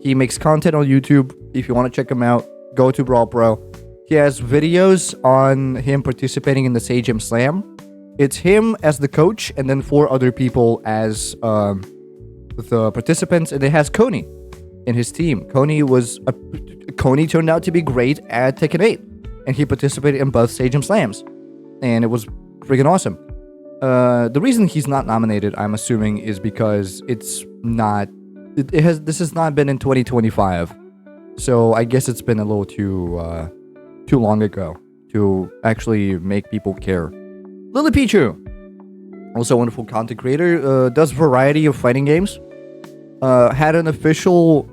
He makes content on YouTube. If you want to check him out, go to Brawl Pro. He has videos on him participating in the Jam Slam. It's him as the coach, and then 4 other people as the participants, and it has Coney in his team. Coney turned out to be great at Tekken 8, and he participated in both Jam Slams, and it was freaking awesome. The reason he's not nominated, I'm assuming, is because this has not been in 2025, so I guess it's been a little too long ago to actually make people care. Lily Pichu, also a wonderful content creator, does variety of fighting games. Had an official,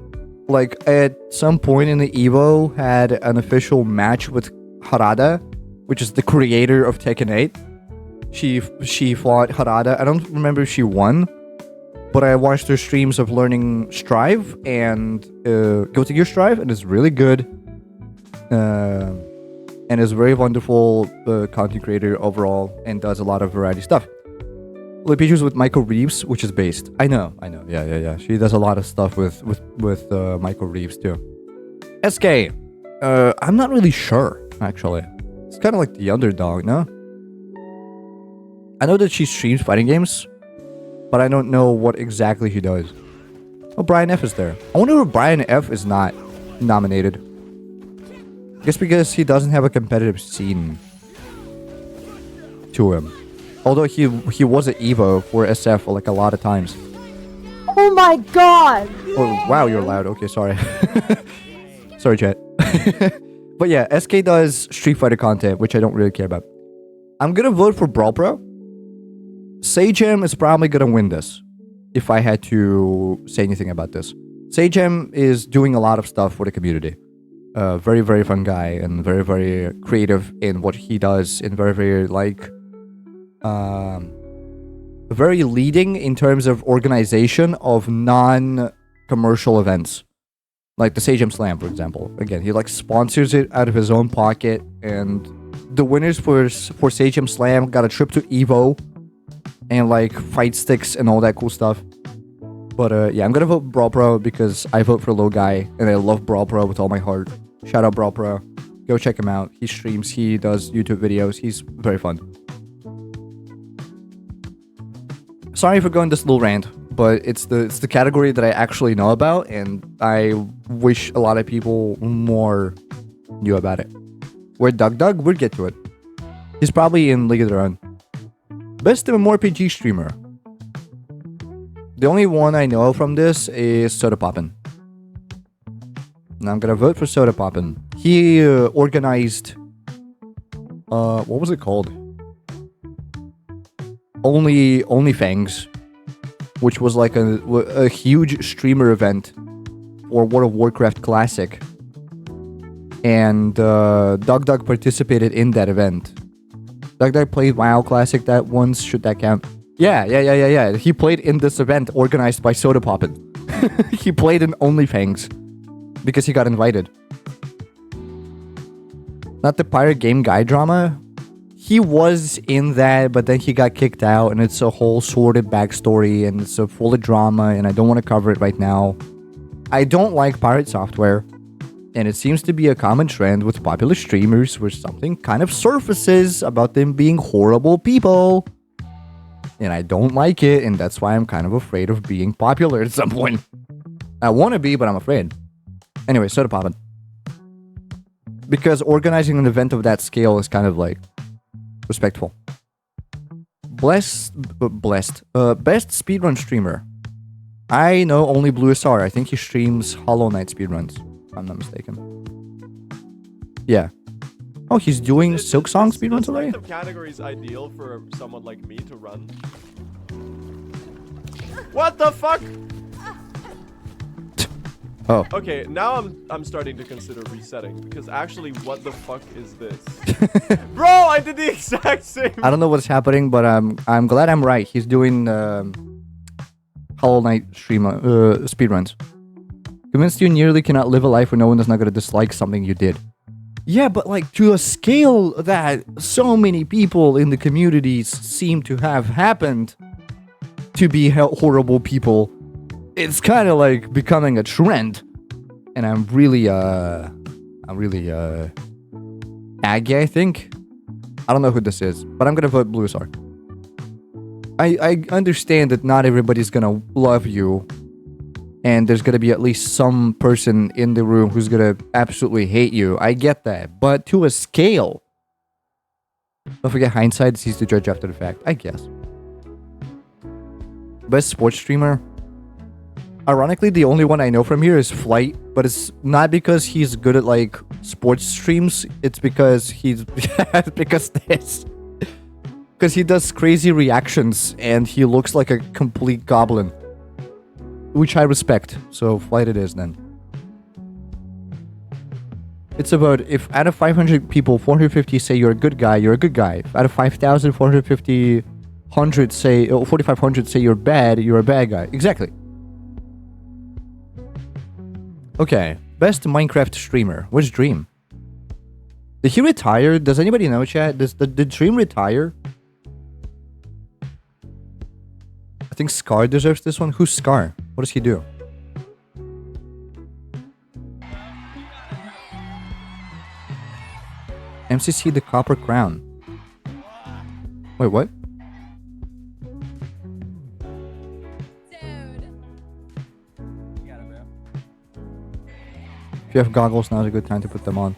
like at some point in the Evo, had an official match with Harada, which is the creator of Tekken 8. She fought Harada. I don't remember if she won, but I watched her streams of learning Strive and Guilty Gear Strive, and it's really good. and is a very wonderful content creator overall and does a lot of variety stuff. Well, Peaches with Michael Reeves, which is based. I know. Yeah. She does a lot of stuff with Michael Reeves too. SK, I'm not really sure actually. It's kind of like the underdog, no? I know that she streams fighting games, but I don't know what exactly she does. Oh, Brian F is there. I wonder if Brian F is not nominated. Just because he doesn't have a competitive scene to him. Although he was at Evo for SF like a lot of times.
Oh my god!
Oh, wow, you're loud. Okay, sorry. Sorry, chat. But yeah, SK does Street Fighter content, which I don't really care about. I'm gonna vote for Brawl Pro. Sagem is probably gonna win this, if I had to say anything about this. Sagem is doing a lot of stuff for the community. Very, very fun guy and very, very creative in what he does and very, very like... very leading in terms of organization of non-commercial events. Like the Sagem Slam, for example. Again, he like sponsors it out of his own pocket, and the winners for Sagem Slam got a trip to Evo and like fight sticks and all that cool stuff. But yeah, I'm gonna vote Brawl Pro because I vote for Low Guy and I love Brawl Pro with all my heart. Shout out Brawl Pro. Go check him out. He streams, he does YouTube videos. He's very fun. Sorry for going this little rant, but it's the category that I actually know about, and I wish a lot of people more knew about it. Where Doug, we'll get to it. He's probably in League of Their Own. Best MMORPG streamer. The only one I know from this is Soda Poppin'. And I'm gonna vote for Soda Poppin'. He organized... what was it called? Only Fangs, which was like a huge streamer event for World of Warcraft Classic, and Doug participated in that event. Doug played WoW Classic that once. Should that count? Yeah. He played in this event organized by Soda Poppin'. He played in OnlyFangs because he got invited. Not the Pirate Game Guy drama. He was in that, but then he got kicked out, and it's a whole sordid backstory, and it's full of drama, and I don't want to cover it right now. I don't like pirate software, and it seems to be a common trend with popular streamers where something kind of surfaces about them being horrible people. And I don't like it, and that's why I'm kind of afraid of being popular at some point. I want to be, but I'm afraid. Anyway, Soda Poppin'. Because organizing an event of that scale is kind of like... respectful. Best speedrun streamer. I know only Blue SR. I think he streams Hollow Knight speedruns, if I'm not mistaken. Yeah. Oh, he's doing Silk Song speedruns already?
The category is ideal for someone like me to run. What the fuck?
Oh.
Okay, now I'm starting to consider resetting, because actually, what the fuck is this? Bro, I did the exact same.
I don't know what's happening, but I'm glad I'm right. He's doing Hollow Knight speedruns. Convinced you nearly cannot live a life where no one is not going to dislike something you did. Yeah, but like to a scale that so many people in the communities seem to have happened to be horrible people, it's kind of like becoming a trend. And I'm really Aggie, I think. I don't know who this is, but I'm gonna vote Blue SR. I understand that not everybody's gonna love you, and there's gonna be at least some person in the room who's gonna absolutely hate you. I get that, but to a scale. Don't forget, hindsight is easy to judge after the fact, I guess. Best sports streamer? Ironically, the only one I know from here is Flight, but it's not because he's good at like sports streams. It's because because he does crazy reactions and he looks like a complete goblin, which I respect. So Flight it is then. It's about if out of 500 people, 450 say you're a good guy, you're a good guy. If out of 5,000, 450, 100 say, 4,500 say you're a bad guy. Exactly. Okay, best Minecraft streamer. Where's Dream? Did he retire? Does anybody know, chat? Did Dream retire? I think Scar deserves this one. Who's Scar? What does he do? MCC the Copper Crown. Wait, what? If you have goggles, now is a good time to put them on.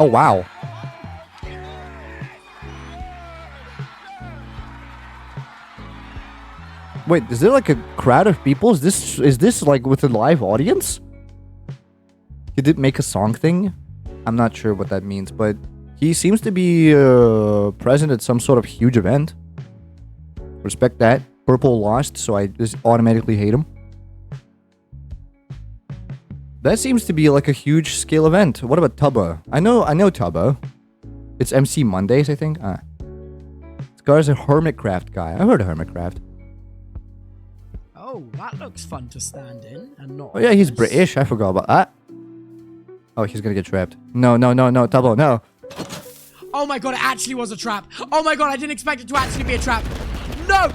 Oh, wow. Wait, is there like a crowd of people? Is this like with a live audience? He did make a song thing? I'm not sure what that means, but he seems to be present at some sort of huge event. Respect that. Purple lost, so I just automatically hate him. That seems to be like a huge scale event. What about Tubba? I know Tubba. It's MC Mondays, I think. Scar's a Hermitcraft guy. I've heard of Hermitcraft.
Oh, that looks fun to stand in and not.
Oh yeah, he's British. I forgot about that. Oh, he's gonna get trapped. No, Tubbo, no.
Oh my god, it actually was a trap. Oh my god, I didn't expect it to actually be a trap. No!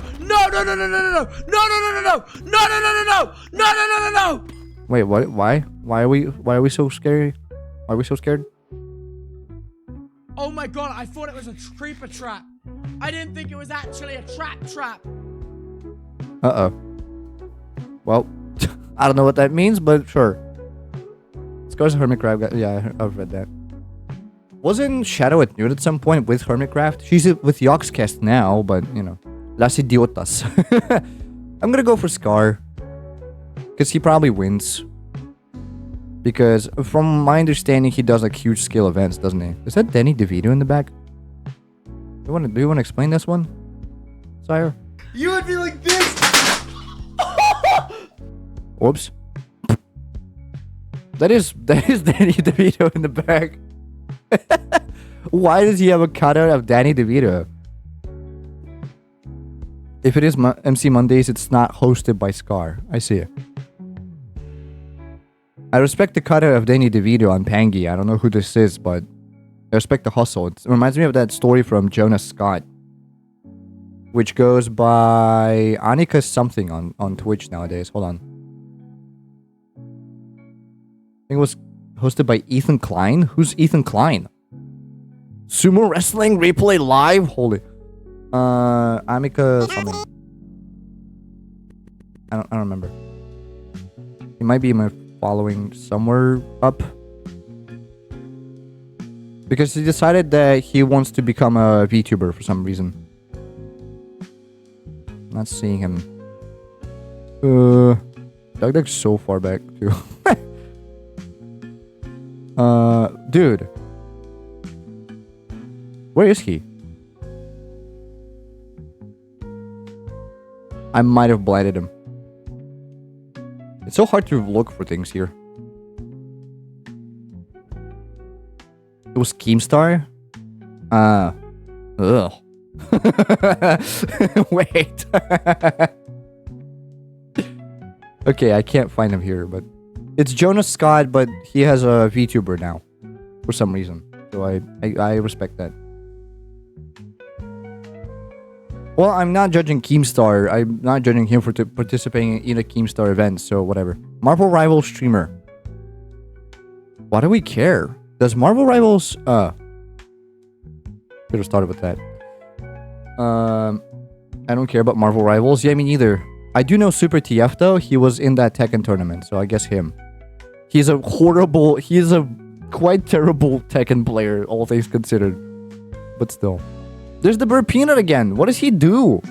No!
Wait, what? Why? Why are we so scary? Why are we so scared?
Oh my god, I thought it was a creeper trap. I didn't think it was actually a trap.
Uh-oh. Well, I don't know what that means, but sure. Scar's a Hermitcraft guy. Yeah, I've read that. Wasn't Shadow at noon at some point with Hermitcraft? She's with Yoxcast now, but, you know. Las idiotas. I'm gonna go for Scar. Because he probably wins. Because from my understanding, he does like huge scale events, doesn't he? Is that Danny DeVito in the back? Do you want to explain this one, Sire?
You would be like this.
Whoops. That is Danny DeVito in the back. Why does he have a cutout of Danny DeVito? If it is MC Mondays, it's not hosted by Scar. I see it. I respect the cutout of Danny DeVito on Pangy. I don't know who this is, but I respect the hustle. It reminds me of that story from Jonas Scott, which goes by Annika something on Twitch nowadays. Hold on. I think it was hosted by Ethan Klein. Who's Ethan Klein? Sumo Wrestling Replay Live? Holy. Amika something. I don't remember. He might be in my following somewhere up. Because he decided that he wants to become a VTuber for some reason. Not seeing him. Doug's so far back too. Dude. Where is he? I might have blighted him. It's so hard to look for things here. It was Keemstar? Ugh. Wait. Okay, I can't find him here, but... It's Jonas Scott, but he has a VTuber now. For some reason. So I respect that. Well, I'm not judging Keemstar. I'm not judging him for participating in a Keemstar event, so whatever. Marvel Rivals streamer. Why do we care? Does Marvel Rivals... Should have started with that. I don't care about Marvel Rivals. Yeah, me neither. I do know Super TF though. He was in that Tekken tournament, so I guess him. He's a quite terrible Tekken player, all things considered. But still. There's the Burr Peanut again. What does he do?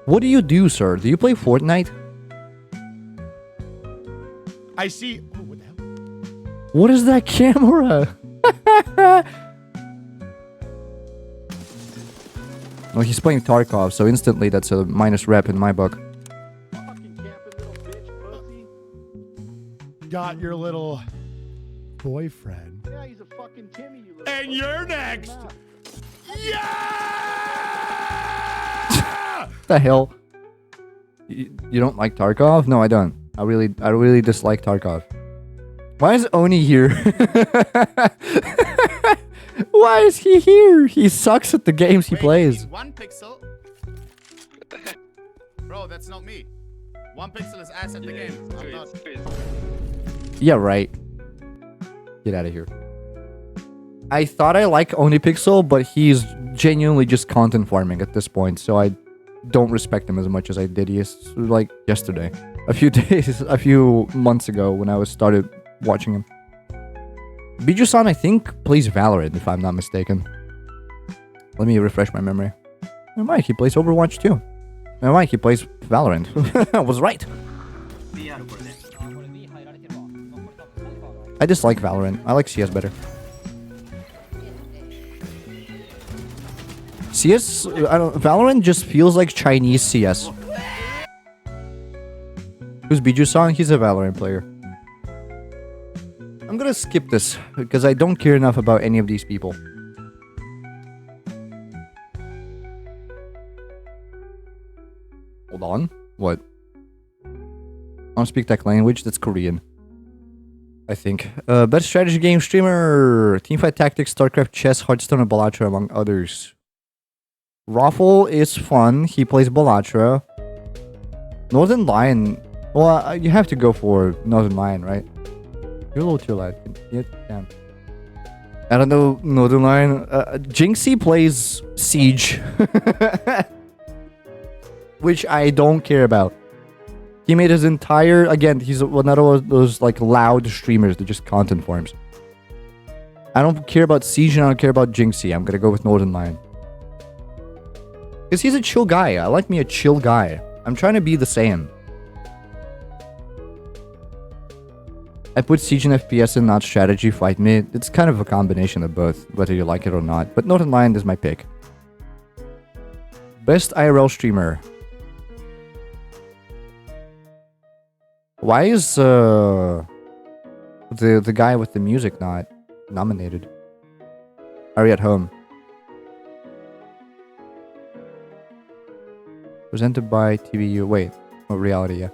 What do you do, sir? Do you play Fortnite?
I see. Oh, what the hell?
What is that camera? Well, he's playing Tarkov, so instantly that's a minus rep in my book.
Fucking camping little bitch, pussy. Got your little boyfriend. Yeah, he's a fucking Timmy, you little. And you're next. Yeah!
The hell? You don't like Tarkov? No, I don't. I really dislike Tarkov. Why is Oni here? Why is he here? He sucks at the games he plays.
1 pixel. Bro, that's not me. 1 pixel is ass at the game. I'm not.
Yeah, right. Get out of here. I thought I like Onipixel, but he's genuinely just content farming at this point, so I don't respect him as much as I did like yesterday. A few months ago when I started watching him. Biju-san, I think, plays Valorant, if I'm not mistaken. Let me refresh my memory. Never mind, he plays Overwatch too. Never mind, he plays Valorant. I was right. I dislike Valorant. I like CS better. CS, Valorant just feels like Chinese CS. Who's Biju-san? He's a Valorant player. I'm gonna skip this, because I don't care enough about any of these people. Hold on. What? I don't speak that language. That's Korean. I think. Best strategy game streamer. Teamfight Tactics, StarCraft, Chess, Hearthstone, and Ballatra, among others. Raffle is fun. He plays Ballatra. Northern Lion. Well, you have to go for Northern Lion, right? You're a little too loud. Yeah, damn. I don't know, Northern Lion. Jinxie plays Siege. Which I don't care about. He made his entire... Again, he's one of those like loud streamers that just content farms. I don't care about Siege and I don't care about Jinxie. I'm gonna go with Northern Lion. Because he's a chill guy. I like me a chill guy. I'm trying to be the same. I put Siege and FPS in, not strategy, fight me. It's kind of a combination of both, whether you like it or not. But Northern Lion is my pick. Best IRL streamer. Why is the guy with the music not nominated? Are you at home? Presented by TVU. Wait, reality, yeah.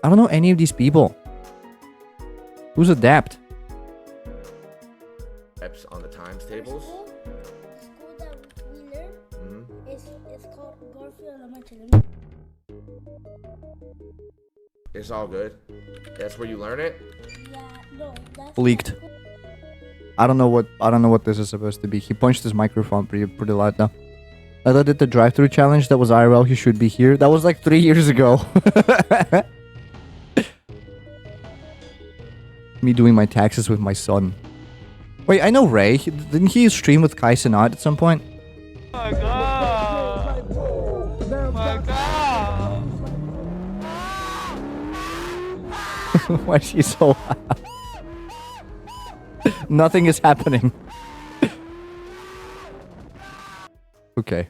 I don't know any of these people. Who's Adapt?
On the times tables.
School that we learn is called Garfield Elementary.
It's all good. That's where you learn it.
Yeah, no, that's
Leaked. I don't know what this is supposed to be. He punched his microphone pretty loud now. I thought did the drive-through challenge. That was IRL. He should be here. That was like 3 years ago. Me doing my taxes with my son. Wait, I know Ray. Didn't he stream with Kai Cenat at some point?
Oh my god! Oh my god!
Why is he so loud? Nothing is happening. Okay.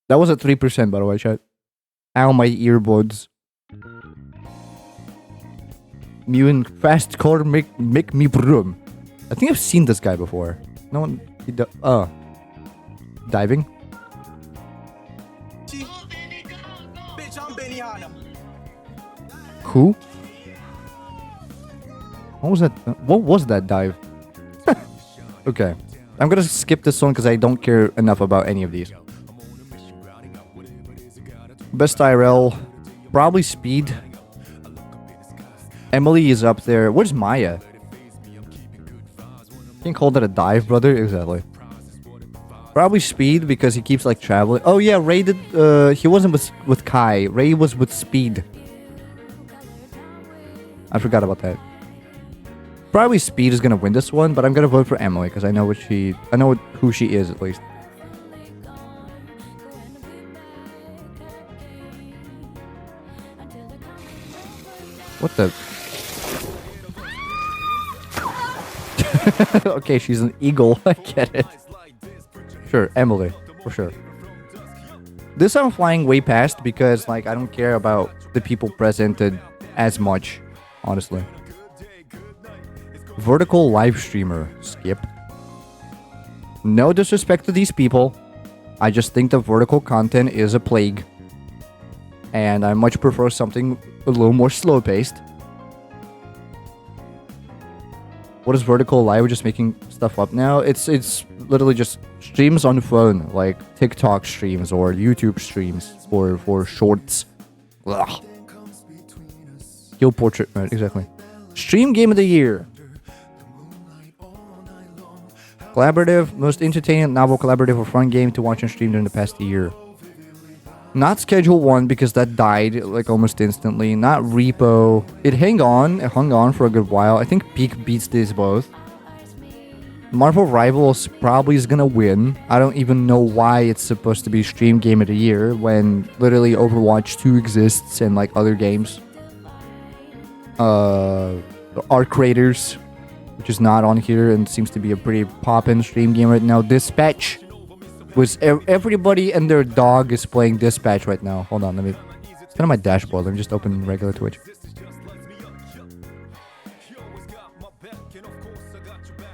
That was at 3%, by the way, chat. Ow, my earbuds. Mew and fast car make me brum. I think I've seen this guy before. No one... Diving? Who? What was that? What was that dive? Okay. I'm gonna skip this one because I don't care enough about any of these. Best IRL. Probably Speed. Emily is up there. Where's Maya? Can't call that a dive, brother. Exactly. Probably Speed because he keeps like traveling. Oh yeah, Ray did. He wasn't with Kai. Ray was with Speed. I forgot about that. Probably Speed is gonna win this one, but I'm gonna vote for Emily because I know who she is at least. What the? Okay, she's an eagle. I get it. Sure, Emily, for sure. This I'm flying way past because, like, I don't care about the people presented as much, honestly. Vertical live streamer. Skip. No disrespect to these people. I just think the vertical content is a plague. And I much prefer something a little more slow-paced. What is vertical live? We're just making stuff up now. It's literally just streams on the phone, like TikTok streams or YouTube streams for shorts. Ugh. Kill portrait mode, exactly. Stream game of the year. Collaborative, most entertaining, novel, collaborative, or fun game to watch and stream during the past year. Not Schedule 1 because that died like almost instantly. Not Repo. It hung on for a good while. I think Peak beats these both. Marvel Rivals probably is gonna win. I don't even know why it's supposed to be Stream Game of the Year when literally Overwatch 2 exists and like other games. Arc Raiders, which is not on here and seems to be a pretty poppin' stream game right now. Dispatch. Was everybody and their dog is playing Dispatch right now. Hold on, let me... It's kind of my dashboard. Let me just open regular Twitch.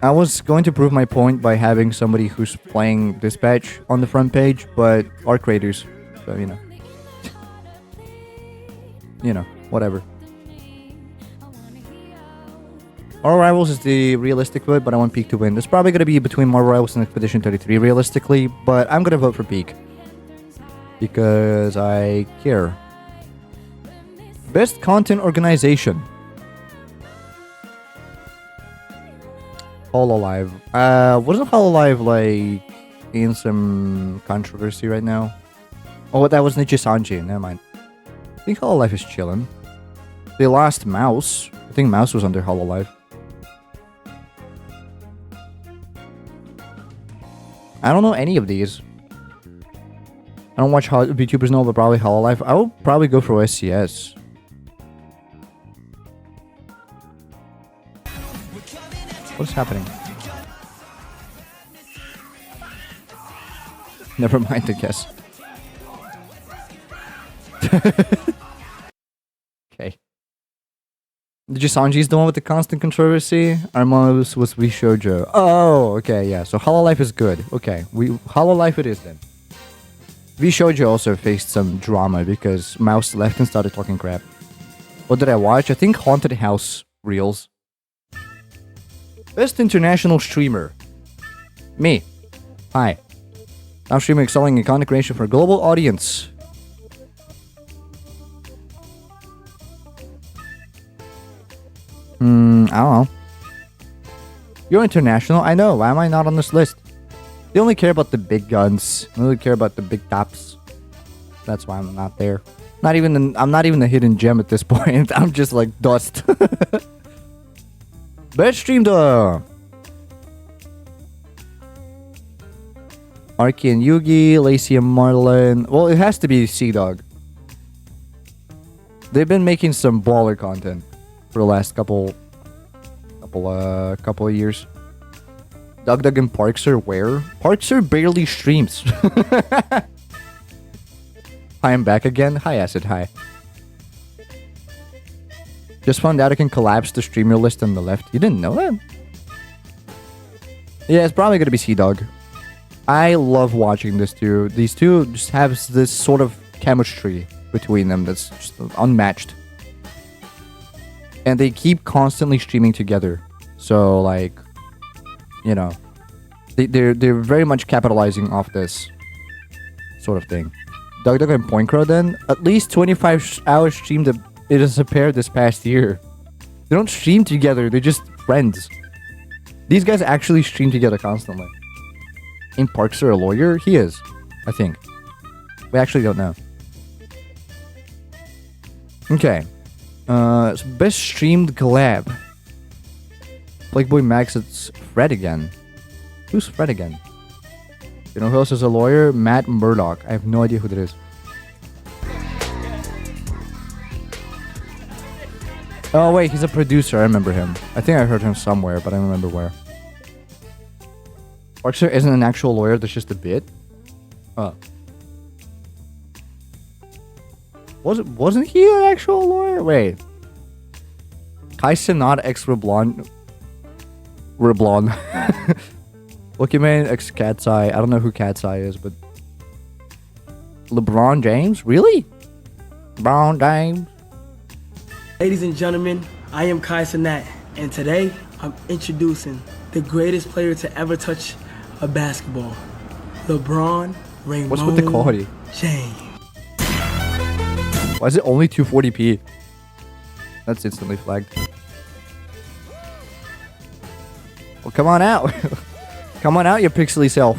I was going to prove my point by having somebody who's playing Dispatch on the front page, but Arc Raiders. So, you know. You know, whatever. Marvel Rivals is the realistic vote, but I want Peak to win. It's probably going to be between Marvel Rivals and Expedition 33 realistically, but I'm going to vote for Peak. Because I care. Best Content Organization. Hololive. Wasn't Hololive like in some controversy right now? Oh, that was Nichisanji. Never mind. I think Hololive is chilling. They lost Mouse. I think Mouse was under Hololive. I don't know any of these. I don't watch VTubers know, but probably Hololive. I will probably go for SCS. What's happening? Never mind, I guess. Okay. Jisanji's the one with the constant controversy. Armos was Shoujo. Oh, okay, yeah. So Hololive is good. Okay, Hololive it is then. Shoujo also faced some drama because Mouse left and started talking crap. What did I watch? I think Haunted House Reels. Best international streamer. Me. Hi. I'm streaming excelling in content creation for a global audience. I don't know. You're international, I know. Why am I not on this list? They only care about the big guns. They only care about the big tops. That's why I'm not there. I'm not even a hidden gem at this point. I'm just like dust. Best streamed Arky and Yugi, Lacey and Marlin. Well, it has to be Sea Dog. They've been making some baller content for the last couple of years. Doug and Parkser where? Parkser barely streams. Hi, I'm back again. Hi, Acid. Hi. Just found out I can collapse the streamer list on the left. You didn't know that? Yeah, it's probably gonna be Sea Dog. I love watching this two. These two just have this sort of chemistry between them that's just unmatched. And they keep constantly streaming together. So, like, you know, they're very much capitalizing off this sort of thing. Doug and Point Crow then, at least 25 hours streamed it as a pair this past year. They don't stream together, they're just friends. These guys actually stream together constantly. In Parkser a lawyer? He is, I think. We actually don't know. Okay. Best streamed collab. Playboy Max, it's Fred again. Who's Fred again? You know who else is a lawyer? Matt Murdoch. I have no idea who that is. Oh wait, he's a producer. I remember him. I think I heard him somewhere, but I don't remember where. Parkser isn't an actual lawyer, that's just a bit. Oh. Wasn't he an actual lawyer? Wait. Kaisen not ex Reblon. Pokemon ex Cat's Eye. I don't know who Cat's Eye is, but LeBron James? Really? LeBron James?
Ladies and gentlemen, I am Kai Cenat, and today I'm introducing the greatest player to ever touch a basketball, LeBron Raymond
What's with the quality?
James.
Why is it only 240p? That's instantly flagged. Well, come on out. Come on out, your pixely self.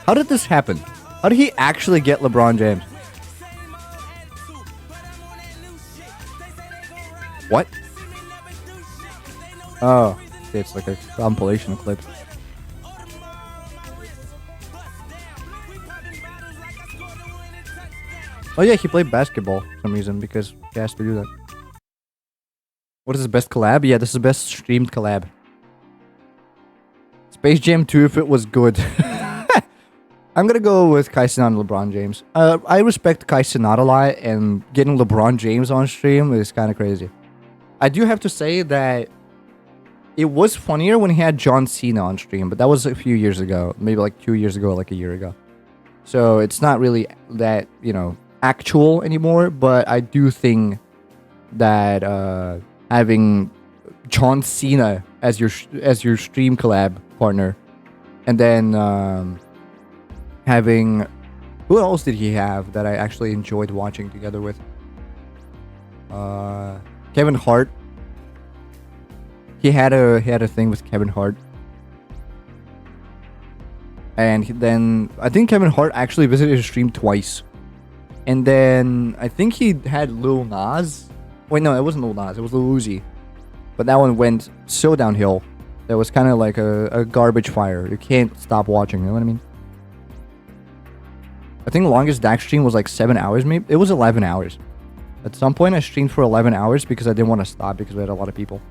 How did this happen? How did he actually get LeBron James? What? Oh, it's like a compilation clip. Oh yeah, he played basketball for some reason because he has to do that. What is his best collab? Yeah, this is the best streamed collab. Space Jam 2 if it was good. I'm gonna go with Kai Cenat and LeBron James. I respect Kai Cenat a lot, and getting LeBron James on stream is kind of crazy. I do have to say that it was funnier when he had John Cena on stream, but that was a few years ago. Maybe like 2 years ago, like a year ago. So it's not really that, you know, actual anymore, but I do think that having John Cena as your stream collab partner, and then having, who else did he have that I actually enjoyed watching together with? Kevin Hart. He had a thing with Kevin Hart. And then I think Kevin Hart actually visited his stream twice. And then I think he had Lil Nas. Wait, no, it wasn't Lil Nas. It was Lil Uzi. But that one went so downhill. That was kind of like a garbage fire. You can't stop watching. You know what I mean? I think the longest DAX stream was like 7 hours, maybe. It was 11 hours. At some point, I streamed for 11 hours because I didn't want to stop because we had a lot of people.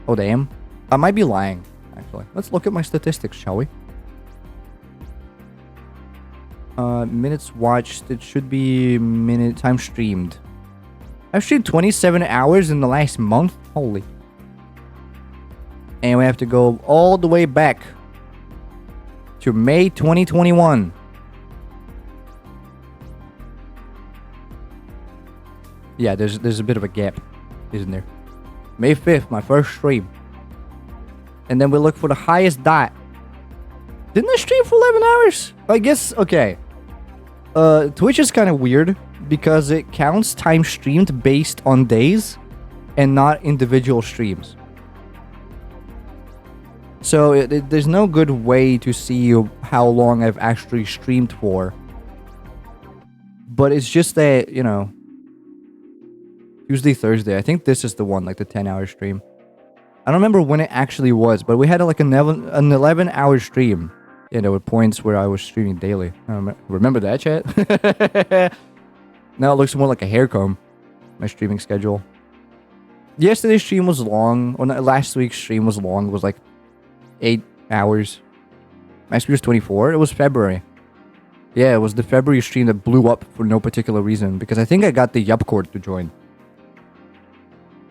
Oh, damn. I might be lying, actually. Let's look at my statistics, shall we? Minutes watched. It should be time streamed. I've streamed 27 hours in the last month. Holy. And we have to go all the way back to May 2021. Yeah, there's a bit of a gap, isn't there? May 5th, my first stream. And then we look for the highest dot. Didn't I stream for 11 hours? I guess, okay. Twitch is kind of weird because it counts time streamed based on days and not individual streams. So there's no good way to see how long I've actually streamed for. But it's just that, you know, Tuesday, Thursday. I think this is the one, like the 10-hour stream. I don't remember when it actually was, but we had like an 11-hour stream. Yeah, there were points where I was streaming daily. I remember that, chat? Now it looks more like a hair comb, my streaming schedule. Yesterday's stream was long, or not, last week's stream was long. It was like 8 hours. Last week was 24. It was February. Yeah, it was the February stream that blew up for no particular reason, because I think I got the Yup Court to join.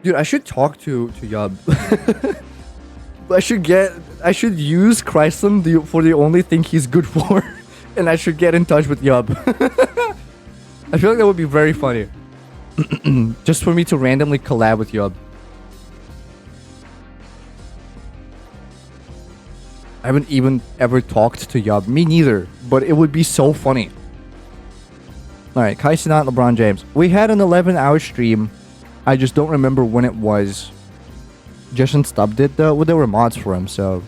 Dude, I should talk to Yub. I should use Chrysler for the only thing he's good for. And I should get in touch with Yub. I feel like that would be very funny. Just for me to randomly collab with Yub. I haven't even ever talked to Yub. Me neither. But it would be so funny. Alright, Kai Cenat, LeBron James. We had an 11-hour stream. I just don't remember when it was. Justin Stubb did though. Well, there were mods for him, so.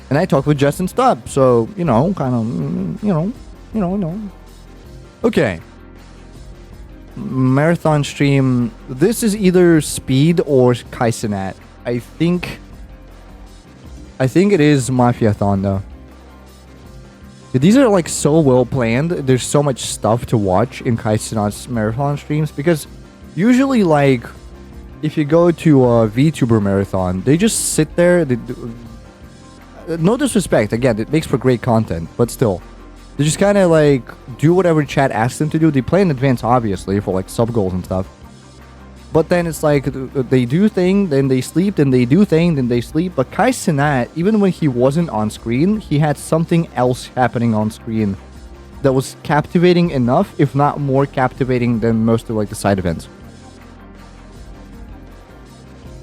And I talked with Justin Stubb, so you know, kind of, you know. Okay. Marathon stream. This is either Speed or Kai Cenat. I think it is Mafiathon though. These are like so well planned. There's so much stuff to watch in Kai Cenat's marathon streams because. Usually, like, if you go to a VTuber marathon, they just sit there. No disrespect, again, it makes for great content, but still. They just kind of, like, do whatever chat asks them to do. They play in advance, obviously, for, like, sub goals and stuff. But then it's like they do thing, then they sleep, then they do thing, then they sleep. But Kai Cenat, even when he wasn't on screen, he had something else happening on screen that was captivating enough, if not more captivating than most of like the side events.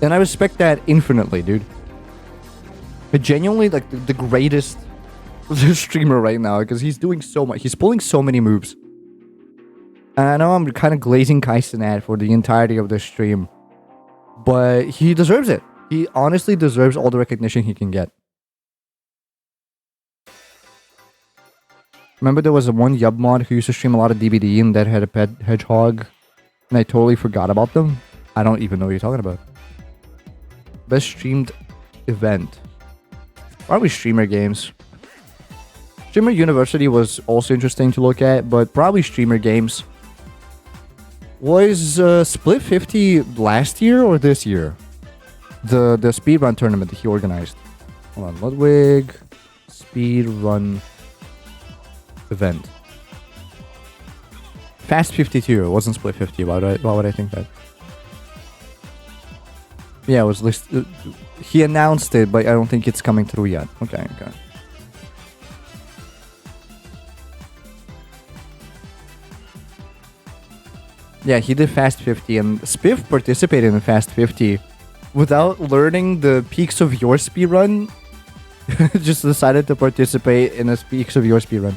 And I respect that infinitely, dude. But genuinely, like the greatest streamer right now, because he's doing so much. He's pulling so many moves. And I know I'm kind of glazing Kai Cenat for the entirety of this stream, but he deserves it. He honestly deserves all the recognition he can get. Remember there was a one Yub mod who used to stream a lot of DBD and that had a pet hedgehog, and I totally forgot about them? I don't even know what you're talking about. Best streamed event. Probably Streamer Games. Streamer University was also interesting to look at, but probably Streamer Games. Was Split 50 last year or this year? The speedrun tournament that he organized. Hold on, Ludwig speedrun event. Fast 52. It wasn't Split 50. Why would I think that? Yeah, it was listed. He announced it, but I don't think it's coming through yet. Okay. Yeah, he did Fast 50, and Spiff participated in Fast 50 without learning the peaks of your speedrun. Just decided to participate in a peaks of your speedrun.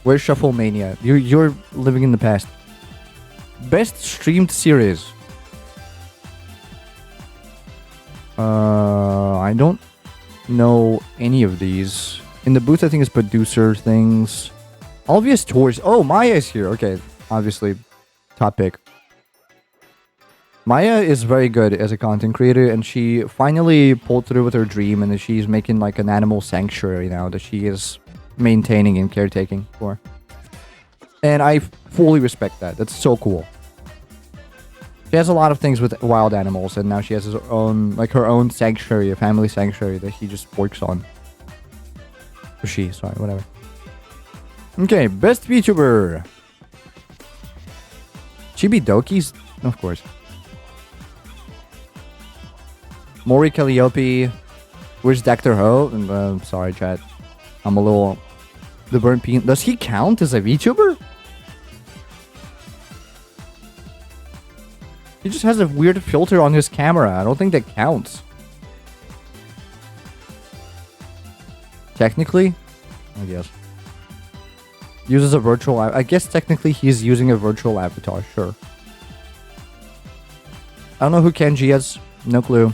Where's Shuffle Mania? You're living in the past. Best streamed series. I don't know any of these. In the booth, I think it's producer things. Obvious tours. Oh, Maya's here. Okay, obviously, top pick. Maya is very good as a content creator, and she finally pulled through with her dream, and she's making like an animal sanctuary now that she is maintaining and caretaking for. And I fully respect that. That's so cool. She has a lot of things with wild animals, and now she has her own sanctuary, a family sanctuary that he just works on. Or she, sorry, whatever. Okay, best VTuber. Chibi Doki's, of course. Mori Calliope. Where's Dr. Ho? Sorry, chat. I'm a little... The burnt peanut. Does he count as a VTuber? He just has a weird filter on his camera. I don't think that counts. Technically? I guess. Uses a virtual... I guess technically he's using a virtual avatar. Sure. I don't know who Kenji is. No clue.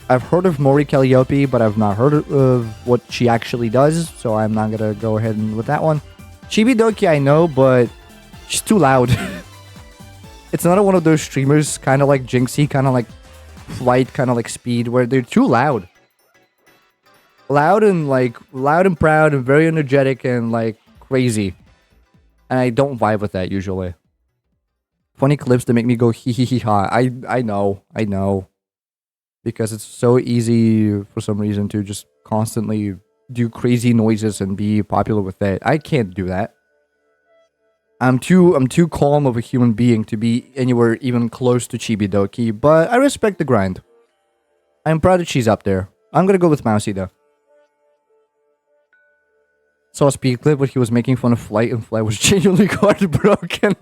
I've heard of Mori Calliope, but I've not heard of what she actually does, so I'm not gonna go ahead and with that one. Chibidoki I know, but she's too loud. It's another one of those streamers, kind of like Jinxie, kind of like Flight, kind of like Speed, where they're too loud. Loud and proud and very energetic and like crazy. And I don't vibe with that usually. Funny clips that make me go hee hee hee ha. I know. Because it's so easy for some reason to just constantly do crazy noises and be popular with that. I can't do that. I'm too calm of a human being to be anywhere even close to Chibidoki, but I respect the grind. I'm proud that she's up there. I'm gonna go with Mousy though. Saw a speed clip where he was making fun of Flight and Flight was genuinely heartbroken.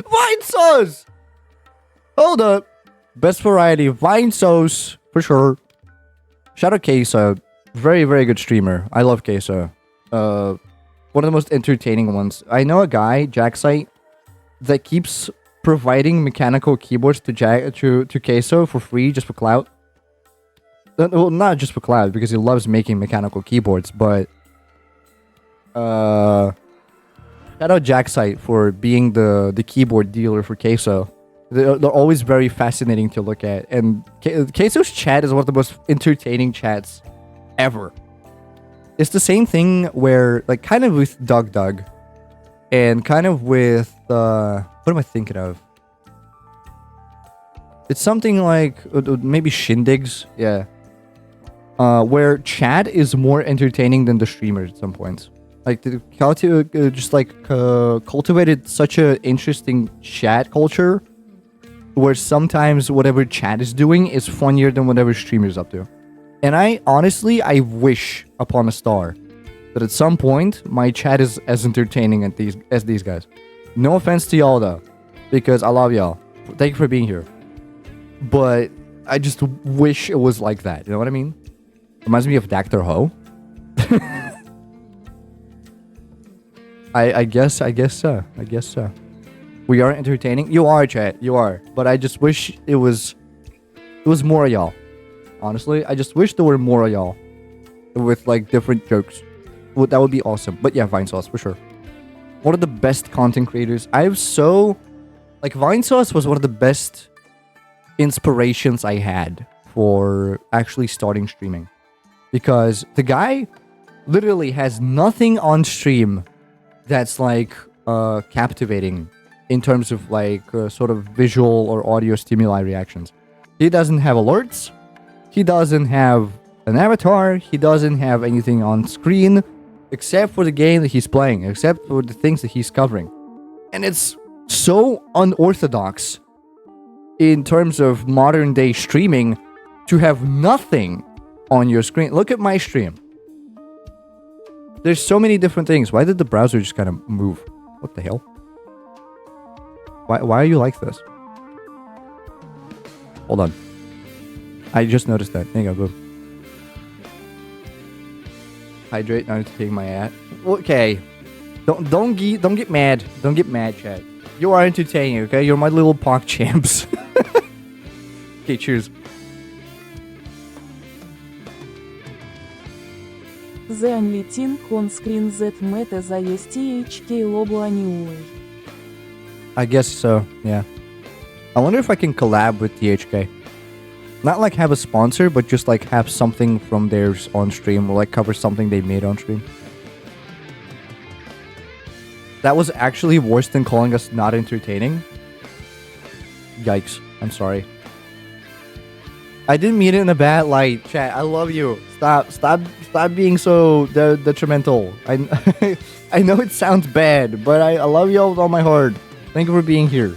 Vine sauce! Hold up. Best variety, Vine sauce, for sure. Shout out Kesa. Very, very good streamer. I love Kesa. One of the most entertaining ones. I know a guy, Jacksite, that keeps providing mechanical keyboards to Queso for free, just for clout. Well, not just for clout, because he loves making mechanical keyboards, but... shout out Jacksite for being the keyboard dealer for Queso. They're always very fascinating to look at, and Queso's chat is one of the most entertaining chats ever. It's the same thing where, like, kind of with Doug, and kind of with, what am I thinking of? It's something like, maybe Shindigs, yeah. Where chat is more entertaining than the streamers at some points. Like just like cultivated such a interesting chat culture, where sometimes whatever chat is doing is funnier than whatever streamer's up to. And I honestly wish upon a star that at some point my chat is as entertaining as these guys. No offense to y'all though, because I love y'all. Thank you for being here. But I just wish it was like that. You know what I mean? Reminds me of Dr. Ho. I guess so. We are entertaining. You are, chat. You are. But I just wish it was more of y'all. Honestly, I just wish there were more of y'all with like different jokes. That would be awesome. But yeah, Vinesauce for sure. One of the best content creators. Vinesauce was one of the best inspirations I had for actually starting streaming, because the guy literally has nothing on stream that's like captivating in terms of like sort of visual or audio stimuli reactions. He doesn't have alerts. He doesn't have an avatar. He doesn't have anything on screen except for the game that he's playing, except for the things that he's covering. And it's so unorthodox in terms of modern day streaming to have nothing on your screen. Look at my stream. There's so many different things. Why did the browser just kind of move? What the hell? Why are you like this? Hold on. I just noticed that. There you go, boom. Hydrate, now to take my ad. Okay. Don't get mad. Don't get mad, chat. You are entertaining, okay? You're my little park champs. Okay, cheers.
The only thing on screen that matters is THK logo anyway.
I guess so, yeah. I wonder if I can collab with THK. Not like have a sponsor, but just like have something from theirs on stream, or like cover something they made on stream. That was actually worse than calling us not entertaining. Yikes. I'm sorry. I didn't mean it in a bad light, chat. I love you. Stop being so detrimental. I know it sounds bad, but I love you all with all my heart. Thank you for being here.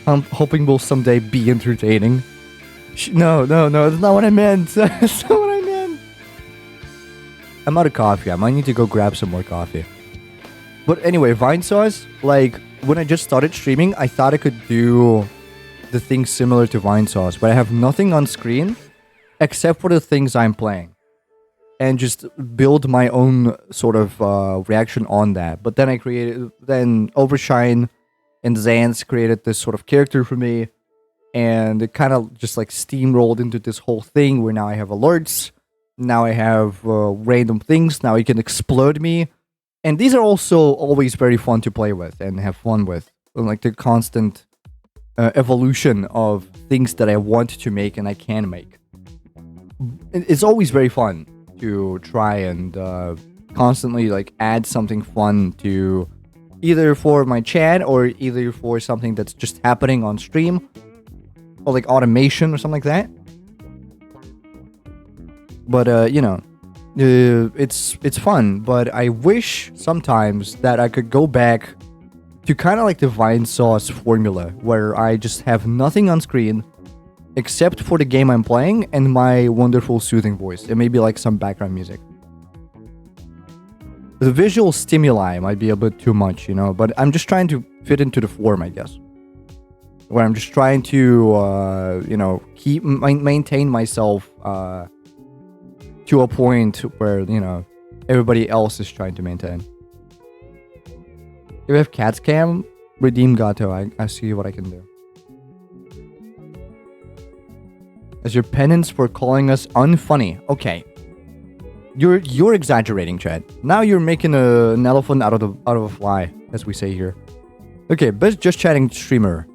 I'm hoping we'll someday be entertaining. No, that's not what I meant. That's not what I meant. I'm out of coffee. I might need to go grab some more coffee. But anyway, Vinesauce, like, when I just started streaming, I thought I could do the things similar to Vinesauce, but I have nothing on screen except for the things I'm playing. And just build my own sort of reaction on that. But then then Overshine and Zans created this sort of character for me. And it kind of just like steamrolled into this whole thing where now I have alerts. Now I have random things. Now you can explode me. And these are also always very fun to play with and have fun with. Like the constant evolution of things that I want to make and I can make. It's always very fun to try and constantly like add something fun to either for my chat or either for something that's just happening on stream. Or like automation or something like that. But you know, it's fun. But I wish sometimes that I could go back to kind of like the Vinesauce formula, where I just have nothing on screen except for the game I'm playing and my wonderful soothing voice, and maybe like some background music. The visual stimuli might be a bit too much, you know, but I'm just trying to fit into the form, I guess. Where I'm just trying to, you know, maintain myself to a point where, you know, everybody else is trying to maintain. If we have Cat's Cam, redeem Gato. I see what I can do. As your penance for calling us unfunny. Okay. You're exaggerating, Chad. Now you're making an elephant out of a fly, as we say here. Okay, best just chatting streamer.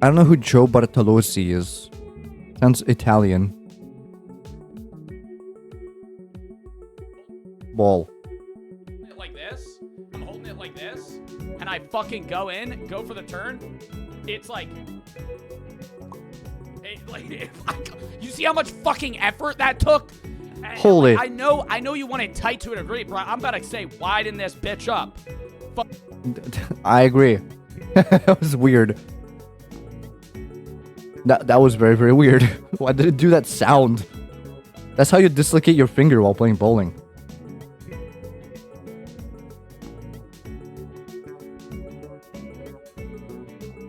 I don't know who Joe Bartolozzi is. Sounds Italian. Ball.
Like this. I'm holding it like this. And I fucking go in, go for the turn. It's like... you see how much fucking effort that took?
Hold it.
I know you want it tight to a degree, bro. I'm about to say, widen this bitch up.
I agree. That was weird. That was very, very weird. Why did it do that sound? That's how you dislocate your finger while playing bowling.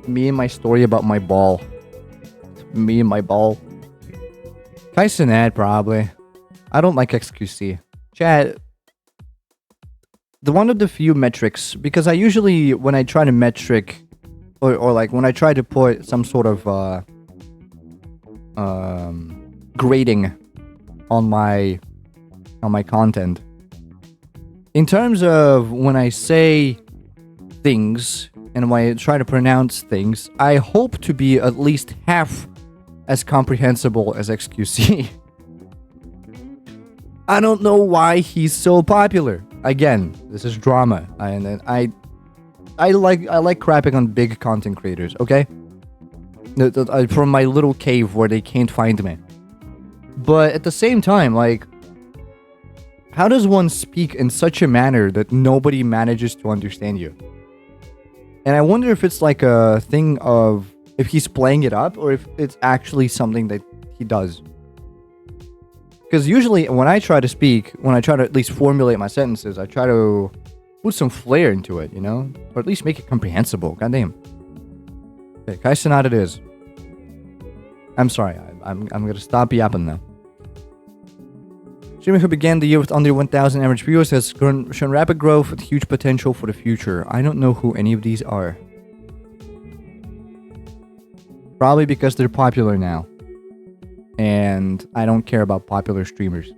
Me and my story about my ball. Me and my ball. Kaisenad, probably. I don't like XQC. Chat. The one of the few metrics, because I usually, when I try to metric, or like when I try to put some sort of grading on my content, in terms of when I say things and when I try to pronounce things, I hope to be at least half as comprehensible as XQC. I don't know why he's so popular. Again, this is drama, and I like crapping on big content creators. Okay, from my little cave where they can't find me. But at the same time, like, how does one speak in such a manner that nobody manages to understand you? And I wonder if it's like a thing of if he's playing it up or if it's actually something that he does. Because usually when I try to speak, when I try to at least formulate my sentences, I try to put some flair into it, you know? Or at least make it comprehensible. Goddamn. Okay, Kaisenat it is. I'm sorry, I'm gonna stop yapping now. Streamer who began the year with under 1,000 average viewers has shown rapid growth with huge potential for the future. I don't know who any of these are. Probably because they're popular now. And I don't care about popular streamers.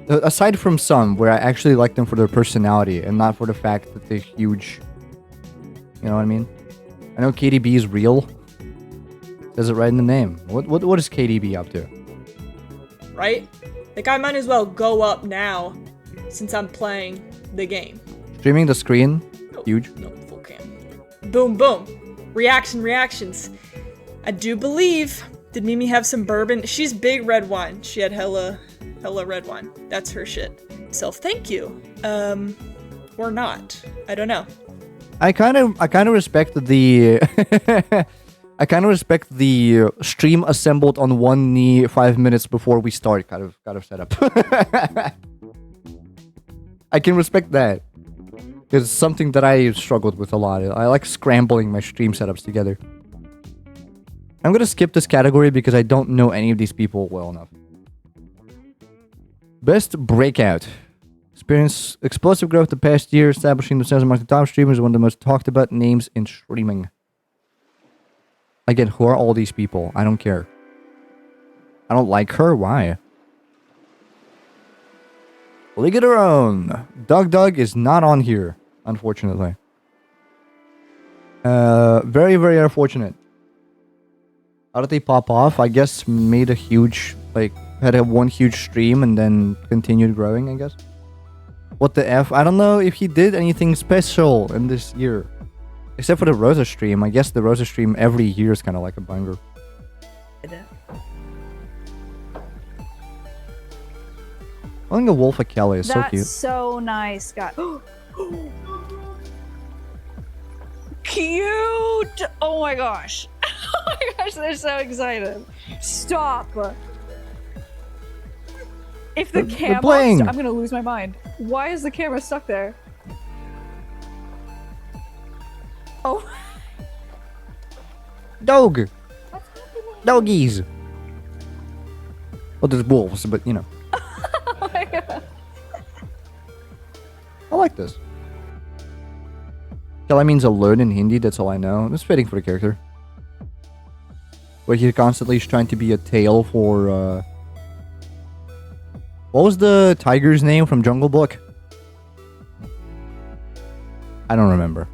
Aside from some, where I actually like them for their personality and not for the fact that they're huge. You know what I mean? I know KDB is real. Says it right in the name. What is KDB up to?
Right? Like, I might as well go up now, since I'm playing the game.
Streaming the screen? Huge.
No, full cam. Boom, boom. Reactions. I do believe, did Mimi have some bourbon? She's big red wine. She had hella red wine. That's her shit. Self, thank you. Or not. I don't know.
I kind of respect the I kind of respect the stream assembled on one knee 5 minutes before we start kind of setup. I can respect that. It's something that I struggled with a lot. I like scrambling my stream setups together. I'm gonna skip this category because I don't know any of these people well enough. Best breakout. Experienced explosive growth the past year, establishing themselves among the top streamers, one of the most talked about names in streaming. Again, who are all these people? I don't care. I don't like her. Why? League of Their Own. Doug is not on here, unfortunately. Very, very unfortunate. How did they pop off? I guess made a huge, had one huge stream and then continued growing, I guess. What the F? I don't know if he did anything special in this year. Except for the Rosa stream. I guess the Rosa stream every year is kind of like a banger. I think a Wolf of Kelly is so cute.
That's so nice, guys. Cute! Oh my gosh. Oh my gosh, they're so excited. Stop. If the camera... I'm gonna lose my mind. Why is the camera stuck there? Oh.
Dog! Doggies! Well, there's wolves, but you know.
Oh my god.
I like this. Kelly means alert in Hindi, that's all I know. It's fitting for the character. Where he constantly is trying to be a tail for, What was the tiger's name from Jungle Book? I don't remember.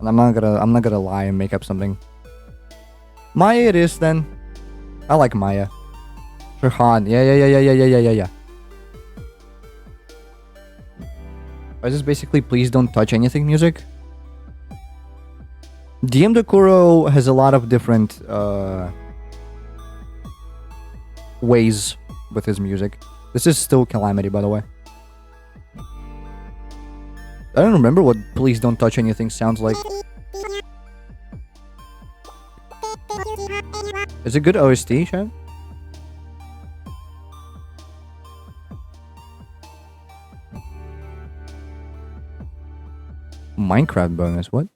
I'm not gonna lie and make up something. Maya it is then. I like Maya. Firhan. Yeah. Is this basically please don't touch anything music? DM Dokuro has a lot of different ways with his music. This is still Calamity, by the way. I don't remember what Please Don't Touch Anything sounds like. Is it good OST, Chad? Minecraft bonus, what?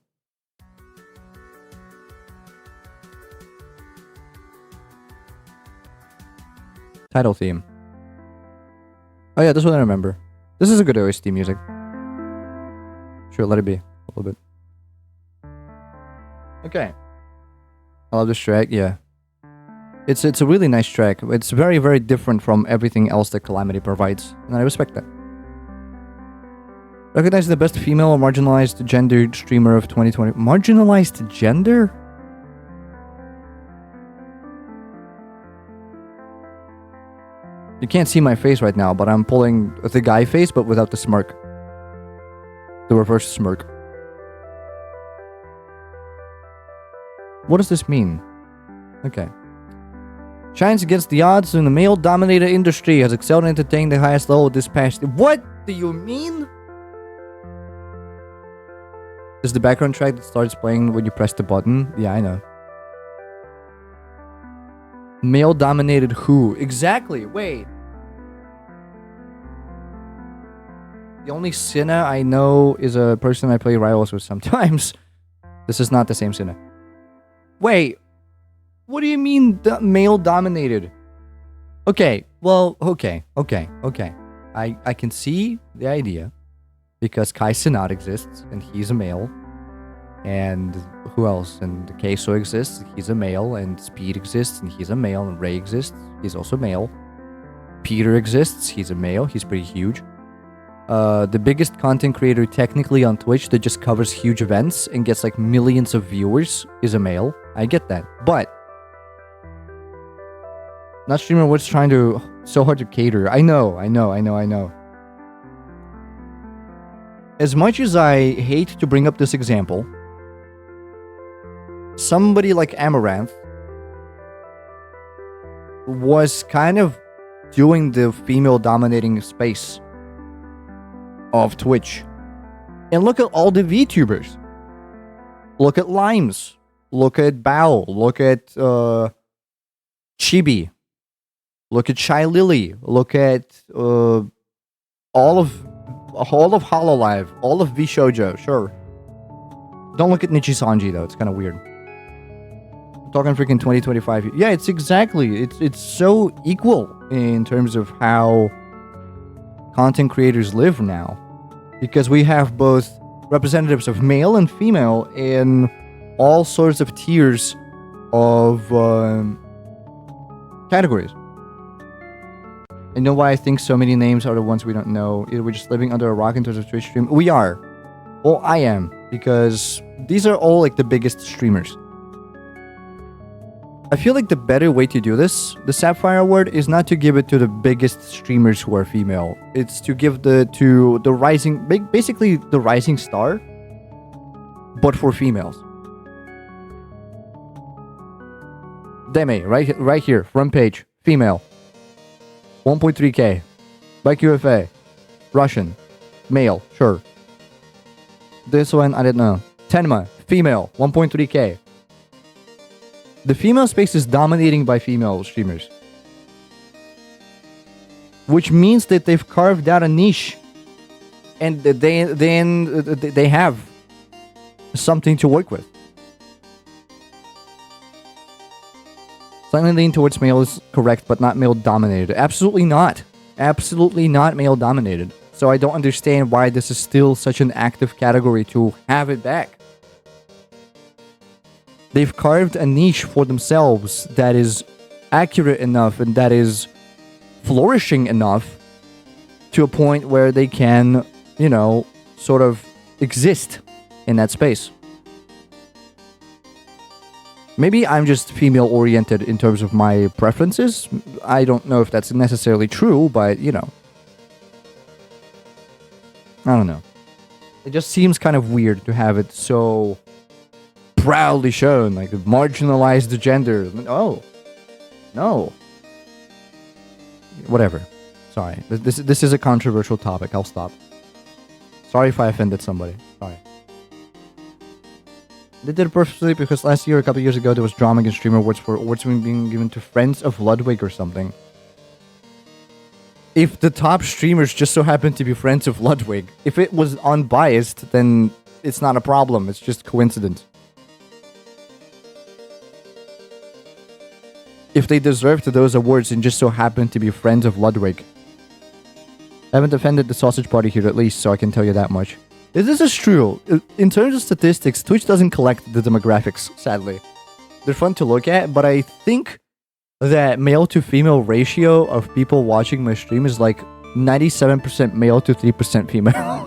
Title theme. Oh yeah, this one I remember. This is a good OST music. Sure, let it be. A little bit. Okay. I love this track, yeah. It's a really nice track. It's very, very different from everything else that Calamity provides, and I respect that. Recognize the best female or marginalized gendered streamer of 2020. Marginalized gender? You can't see my face right now, but I'm pulling the guy face, but without the smirk. The reverse smirk. What does this mean? Okay. Shines against the odds in the male-dominated industry, has excelled and entertained the highest level this past... What do you mean? Is the background track that starts playing when you press the button? Yeah, I know. Male-dominated who? Exactly, wait. The only Sinna I know is a person I play rivals with sometimes. This is not the same Sinna. Wait. What do you mean male-dominated? Okay, well, okay. I can see the idea. Because Kai Cenat exists, and he's a male. And who else? And Queso exists, he's a male. And Speed exists, and he's a male. And Ray exists, he's also male. Peter exists, he's a male, he's pretty huge. The biggest content creator technically on Twitch that just covers huge events and gets like millions of viewers is a male. I get that. But not streamer what's trying to so hard to cater. I know. As much as I hate to bring up this example, somebody like Amaranth was kind of doing the female-dominating space of Twitch. And look at all the VTubers. Look at Limes. Look at Bao. Look at Chibi. Look at Shy Lily. Look at all of Hololive, all of VShojo, sure. Don't look at Nichisanji though, it's kind of weird. I'm talking freaking 2025. Yeah, it's exactly. It's so equal in terms of how content creators live now. Because we have both representatives of male and female in all sorts of tiers of categories. I know why I think so many names are the ones we don't know. We're just living under a rock in terms of Twitch stream. We are. Well, I am. Because these are all like the biggest streamers. I feel like the better way to do this, the Sapphire Award, is not to give it to the biggest streamers who are female. It's to give to the rising, basically the rising star, but for females. Deme, right here, front page, female. 1.3k. By QFA. Russian. Male, sure. This one, I didn't know. Tenma, female, 1.3k. The female space is dominating by female streamers. Which means that they've carved out a niche. And they have something to work with. Slightly lean towards male is correct, but not male-dominated. Absolutely not. Absolutely not male-dominated. So I don't understand why this is still such an active category to have it back. They've carved a niche for themselves that is accurate enough and that is flourishing enough to a point where they can, you know, sort of exist in that space. Maybe I'm just female-oriented in terms of my preferences. I don't know if that's necessarily true, but, you know. I don't know. It just seems kind of weird to have it so proudly shown, like a marginalized gender. Oh. No. whatever. Sorry. This is a controversial topic. I'll stop. Sorry if I offended somebody. Sorry. They did it purposely because last year, a couple years ago, there was drama against streamer awards for awards being given to friends of Ludwig or something. If the top streamers just so happen to be friends of Ludwig, if it was unbiased, then it's not a problem. It's just coincidence. If they deserved those awards and just so happen to be friends of Ludwig. I haven't defended the sausage party here at least, so I can tell you that much. This is true. In terms of statistics, Twitch doesn't collect the demographics, sadly. They're fun to look at, but I think that male to female ratio of people watching my stream is like 97% male to 3% female.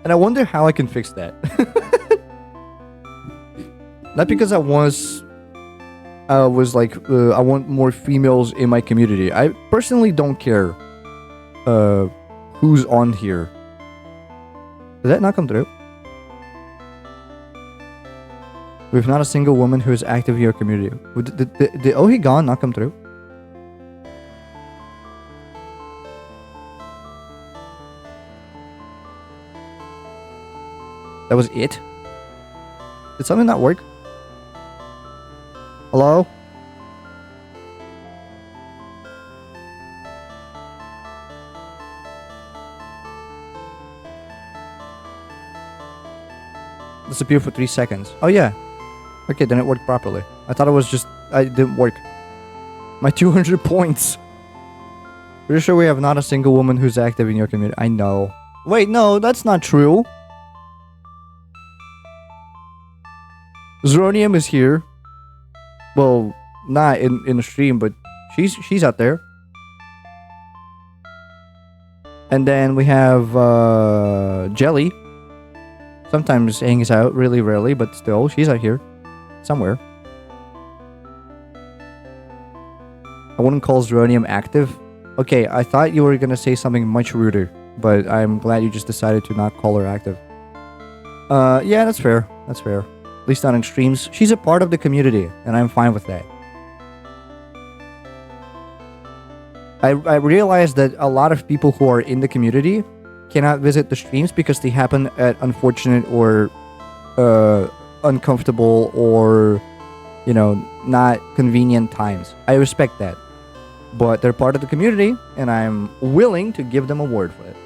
And I wonder how I can fix that. Not because I was like, I want more females in my community. I personally don't care who's on here. Did that not come through? We have not a single woman who is active in your community. Did Oh He Gone not come through? That was it? Did something not work? Hello? Disappeared for 3 seconds. Oh yeah. Okay, then it worked properly. I thought it was just... I didn't work. My 200 points. Pretty sure we have not a single woman who's active in your community. I know. Wait, no, that's not true. Zeronium is here. Well, not in the stream, but she's out there. And then we have Jelly. Sometimes hangs out, really rarely, but still, she's out here. Somewhere. I wouldn't call Zeronium active. Okay, I thought you were gonna say something much ruder, but I'm glad you just decided to not call her active. Yeah, that's fair. That's fair. At least not in streams. She's a part of the community, and I'm fine with that. I realized that a lot of people who are in the community cannot visit the streams because they happen at unfortunate or uncomfortable or, you know, not convenient times. I respect that. But they're part of the community, and I'm willing to give them a word for it.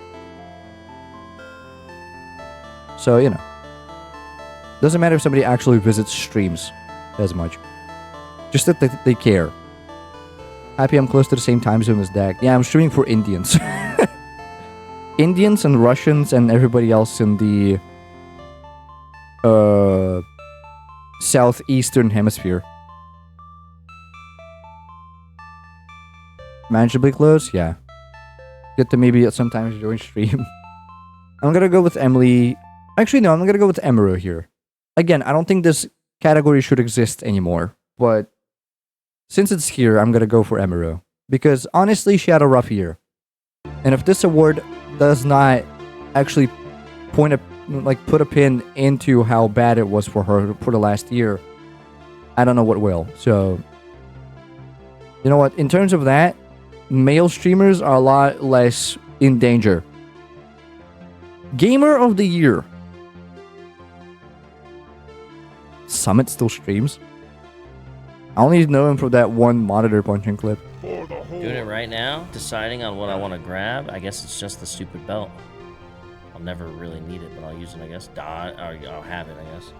So, you know. Doesn't matter if somebody actually visits streams as much. Just that they care. Happy I'm close to the same time zone as Dak. Yeah, I'm streaming for Indians. Indians and Russians and everybody else in the southeastern hemisphere. Manageably close? Yeah. Get to maybe sometimes join stream. I'm gonna go with Emily. Actually, no, I'm gonna go with Emeru here. Again, I don't think this category should exist anymore, but since it's here, I'm gonna go for Emeru. Because honestly, she had a rough year. And if this award does not actually put a pin into how bad it was for her for the last year, I don't know what will. So, you know what? In terms of that, male streamers are a lot less in danger. Gamer of the Year. Summit still streams. I only know him from that one monitor punching clip.
Doing it right now, deciding on what I want to grab. I guess it's just the stupid belt. I'll never really need it, but I'll use it, I guess. I'll have it, I guess.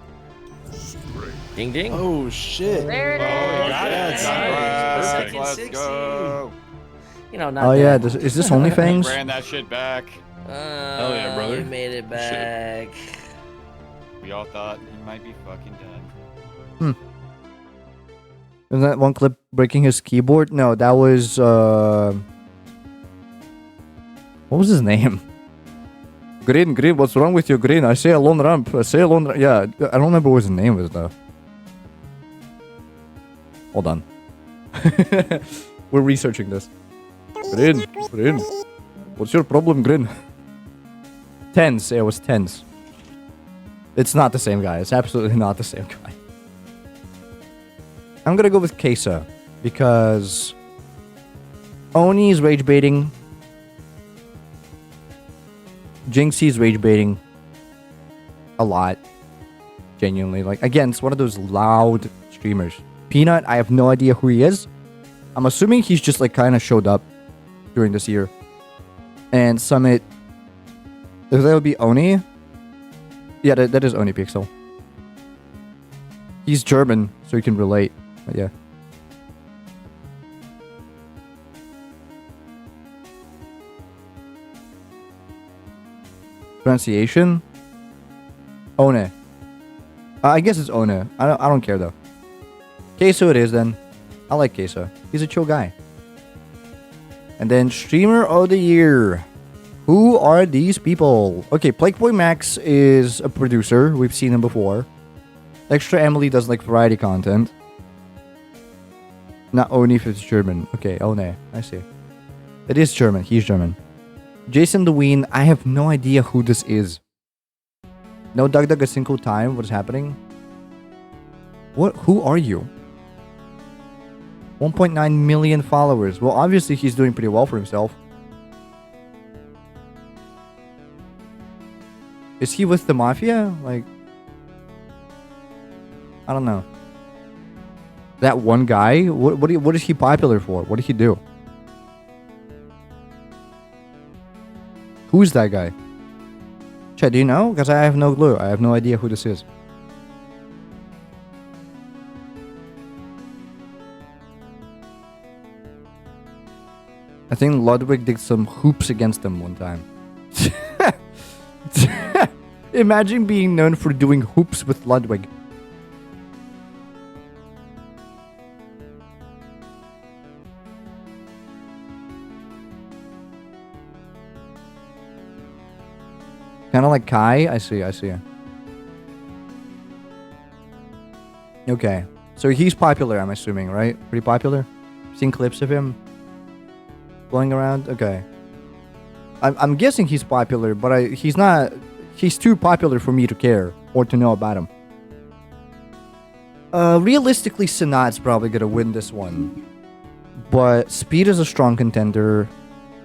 Ding ding.
Oh shit.
There it is. Got it.
Nice. Let's go.
You know, not
oh yeah,
that.
is this OnlyFans?
Ran that shit back. Hell yeah, brother.
We made it back.
Shit. We all thought he might be fucking dead.
Isn't that one clip breaking his keyboard? No, that was what was his name? Green, what's wrong with you, Green? I say a lone ramp. Yeah, I don't remember what his name was though. Hold on. We're researching this. Green. What's your problem, Green? Tense. It was Tense. It's not the same guy. It's absolutely not the same guy. I'm gonna go with Kesa because Oni is rage baiting. Jinxie's rage baiting. A lot. Genuinely. Like, again, it's one of those loud streamers. Peanut, I have no idea who he is. I'm assuming he's just like kind of showed up during this year. And Summit. If that would be Oni. Yeah, that is Oni Pixel. He's German, so he can relate. But yeah. Pronunciation? One. I guess it's One. I don't care though. Queso it is then. I like Queso. He's a chill guy. And then Streamer of the Year. Who are these people? Okay, Plague Boy Max is a producer. We've seen him before. Extra Emily does like variety content. Not Oni if it's German. Okay, One. I see. It is German. He's German. Jason Lewin. I have no idea who this is. No Doug a single time. What is happening? What? Who are you? 1.9 million followers. Well, obviously he's doing pretty well for himself. Is he with the Mafia? Like, I don't know. That one guy? What is he popular for? What did he do? Who's that guy? Chad, do you know? Because I have no clue. I have no idea who this is. I think Ludwig did some hoops against him one time. Imagine being known for doing hoops with Ludwig. Kind of like Kai. I see. Okay. So he's popular, I'm assuming, right? Pretty popular? Seen clips of him flowing around? Okay. I'm guessing he's popular, but he's not... He's too popular for me to care or to know about him. Realistically, Sanat's probably gonna win this one. But Speed is a strong contender.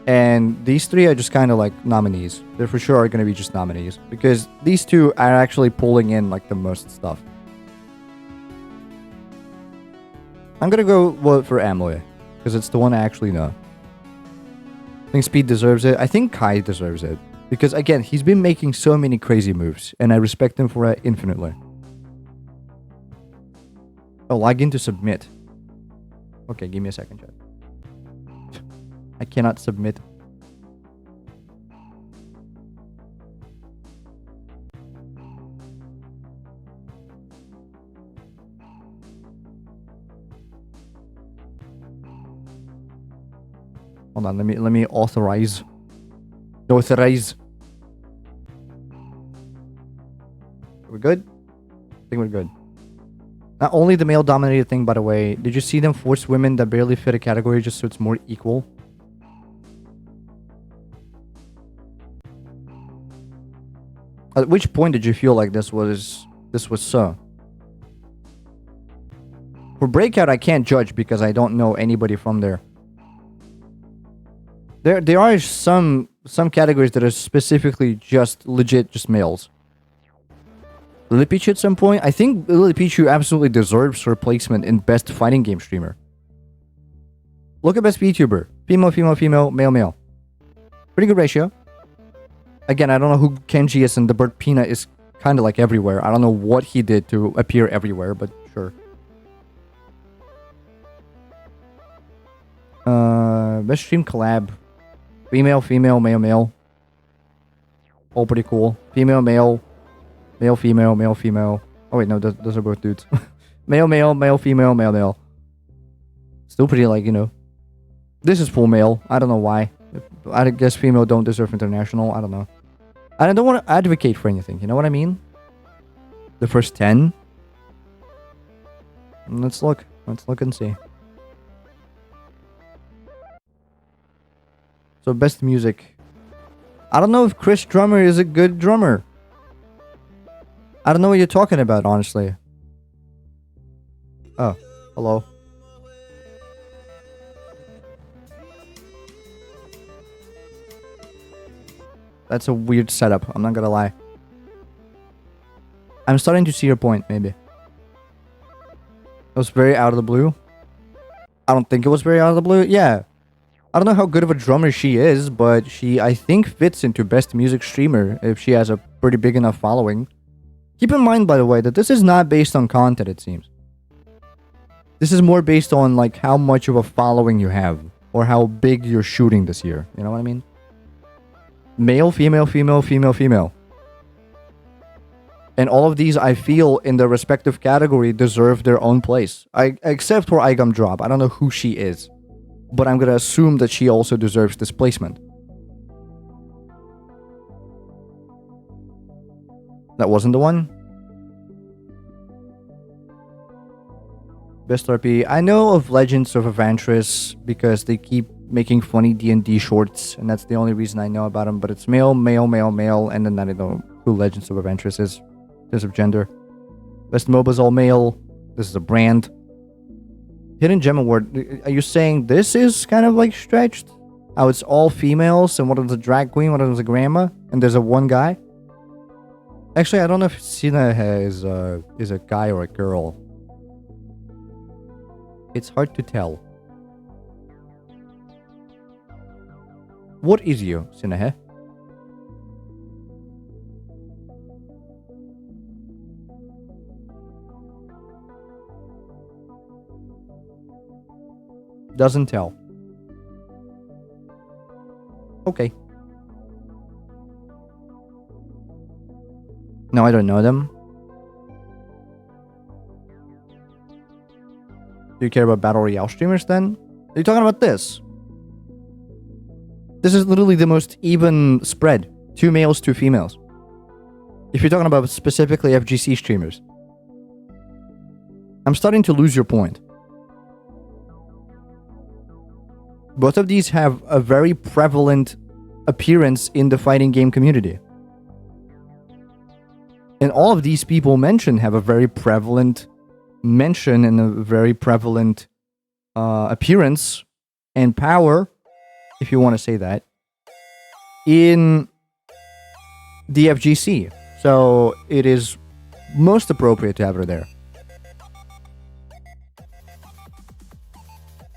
And these three are just kind of like nominees. They're for sure going to be just nominees. Because these two are actually pulling in like the most stuff. I'm going to go vote for Amoy. Because it's the one I actually know. I think Speed deserves it. I think Kai deserves it. Because again, he's been making so many crazy moves. And I respect him for it infinitely. Oh, log in to submit. Okay, give me a second, chat. I cannot submit. Hold on, let me authorize. Authorize. Are we good? I think we're good. Not only the male-dominated thing, by the way. Did you see them force women that barely fit a category just so it's more equal? At which point did you feel like this was so? For Breakout, I can't judge because I don't know anybody from there. There are some categories that are specifically just legit just males. Lily Peach at some point. I think Lily Pichu absolutely deserves her placement in best fighting game streamer. Look at best VTuber. Female, female, female, male, male. Pretty good ratio. Again, I don't know who Kenji is, and the bird Peanut is kind of like everywhere. I don't know what he did to appear everywhere, but sure. Best stream collab. Female, female, male, male. All pretty cool. Female, male. Male, female, male, female. Oh wait, no, those are both dudes. Male, male, male, female, male, male. Still pretty like, you know. This is full male. I don't know why. I guess female don't deserve international. I don't know. I don't want to advocate for anything. You know what I mean? The first 10. Let's look. Let's look and see. So best music. I don't know if Chris Drummer is a good drummer. I don't know what you're talking about, honestly. Oh, hello. That's a weird setup. I'm not gonna lie. I'm starting to see your point, maybe. It was very out of the blue. I don't think it was very out of the blue. Yeah. I don't know how good of a drummer she is, but she, I think, fits into best music streamer if she has a pretty big enough following. Keep in mind, by the way, that this is not based on content, it seems. This is more based on, like, how much of a following you have. Or how big you're shooting this year. You know what I mean? Male, female, female, female, female. And all of these, I feel, in their respective category, deserve their own place. Except for Igum Drop. I don't know who she is. But I'm gonna assume that she also deserves this placement. That wasn't the one? Best RP. I know of Legends of Evantris because they keep making funny D&D shorts, and that's the only reason I know about them. But it's male, male, male, male, and then I don't know who Legends of Evantris is in terms of gender. Best MOBA's all male. This is a brand. Hidden Gem Award. Are you saying this is kind of like stretched? How it's all females, and one of the drag queen, one of the grandma, and there's a one guy? Actually, I don't know if Sina is a guy or a girl. It's hard to tell. What is you, Sinahe? Doesn't tell. Okay. No, I don't know them. Do you care about Battle Royale streamers then? Are you talking about this? This is literally the most even spread. 2 males, 2 females. If you're talking about specifically FGC streamers. I'm starting to lose your point. Both of these have a very prevalent appearance in the fighting game community. And all of these people mentioned have a very prevalent mention and a very prevalent appearance and power, if you want to say that, in the FGC. So it is most appropriate to have her there.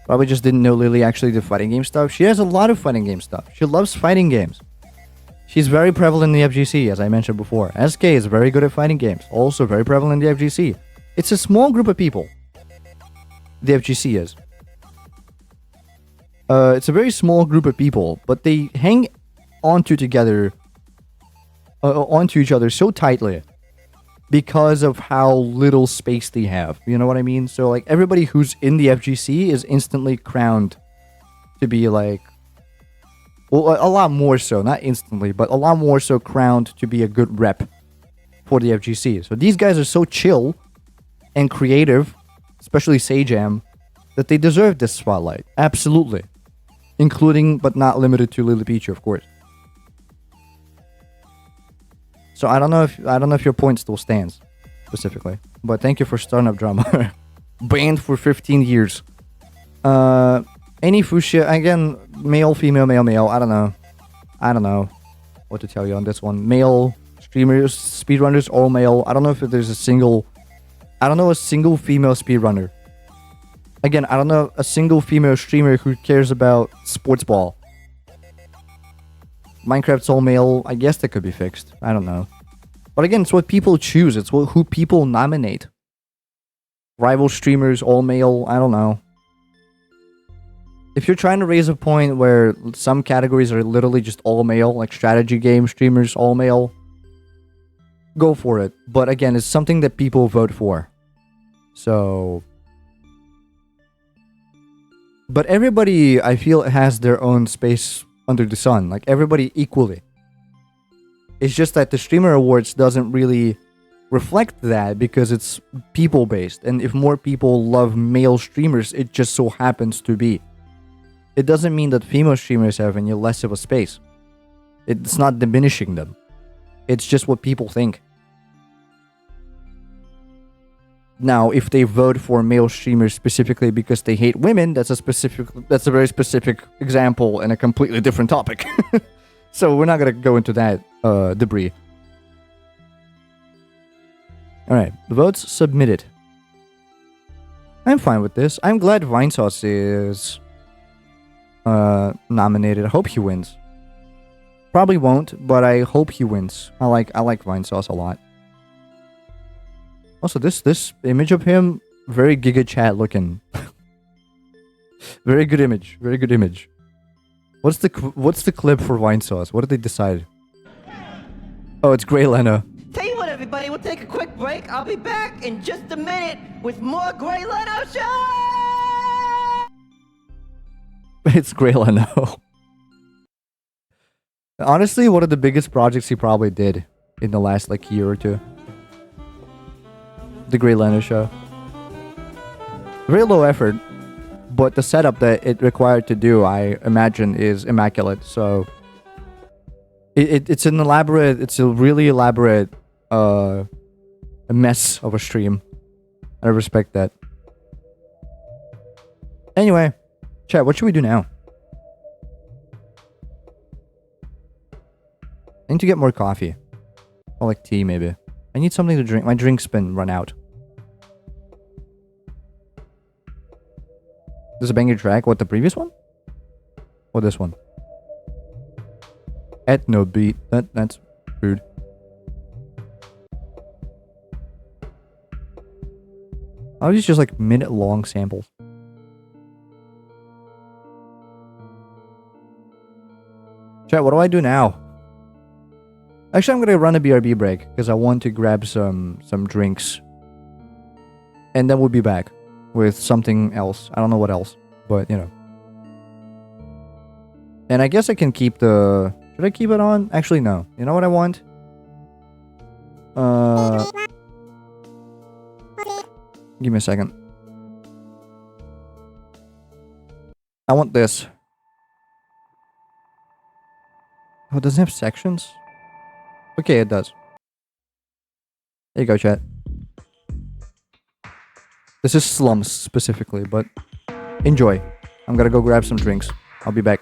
Probably just didn't know Lily actually did fighting game stuff. She has a lot of fighting game stuff. She loves fighting games. She's very prevalent in the FGC, as I mentioned before. SK is very good at fighting games. Also very prevalent in the FGC. It's a small group of people. The FGC is. It's a very small group of people, but they hang onto each other so tightly because of how little space they have. You know what I mean? So like everybody who's in the FGC is instantly crowned to be like, well, a lot more so, not instantly, but a lot more so crowned to be a good rep for the FGC. So these guys are so chill and creative, especially Sajam, that they deserve this spotlight. Absolutely. Including, but not limited to, Lily Peach, of course. So I don't know if your point still stands specifically, but thank you for starting up drama. Banned for 15 years. Any fuchsia, again, male, female, male, male. I don't know what to tell you on this one. Male streamers, speedrunners, all male. I don't know if there's a single female speedrunner. Again, I don't know a single female streamer who cares about sports ball. Minecraft's all male. I guess that could be fixed. I don't know. But again, it's what people choose. It's who people nominate. Rival streamers, all male. I don't know. If you're trying to raise a point where some categories are literally just all male, like strategy game streamers, all male, go for it. But again, it's something that people vote for. So... But everybody, I feel, has their own space under the sun. Like, everybody equally. It's just that the Streamer Awards doesn't really reflect that because it's people-based. And if more people love male streamers, it just so happens to be. It doesn't mean that female streamers have any less of a space. It's not diminishing them. It's just what people think. Now, if they vote for male streamers specifically because they hate women, that's a very specific example and a completely different topic. So we're not gonna go into that debris. Alright, the votes submitted. I'm fine with this. I'm glad Vinesauce is nominated. I hope he wins. Probably won't, but I hope he wins. I like Vinesauce a lot. Also, this image of him, very Giga Chat looking. Very good image. Very good image. What's the clip for Vinesauce? What did they decide? Oh, it's Grey Leno.
Tell you what, everybody, we'll take a quick break. I'll be back in just a minute with more Grey Leno Show!
It's Grey Leno. Honestly, one of the biggest projects he probably did in the last like year or two. The Grey Leno Show. Very low effort, but the setup that it required to do, I imagine, is immaculate. So it's an elaborate, it's a really elaborate a mess of a stream. I respect that. Anyway, chat, what should we do now? I need to get more coffee. Or like tea, maybe. I need something to drink. My drink's been run out. This is a banger track. What, the previous one? Or this one? Ethno beat. That's rude. Are these just like minute-long samples? Chat, what do I do now? Actually, I'm gonna run a BRB break because I want to grab some drinks, and then we'll be back with something else. I don't know what else, but you know. And I guess I can keep the. Should I keep it on? Actually, no. You know what I want? Give me a second. I want this. Oh, it doesn't have sections? Okay, it does. There you go, chat. This is slums specifically, but enjoy. I'm gonna go grab some drinks. I'll be back.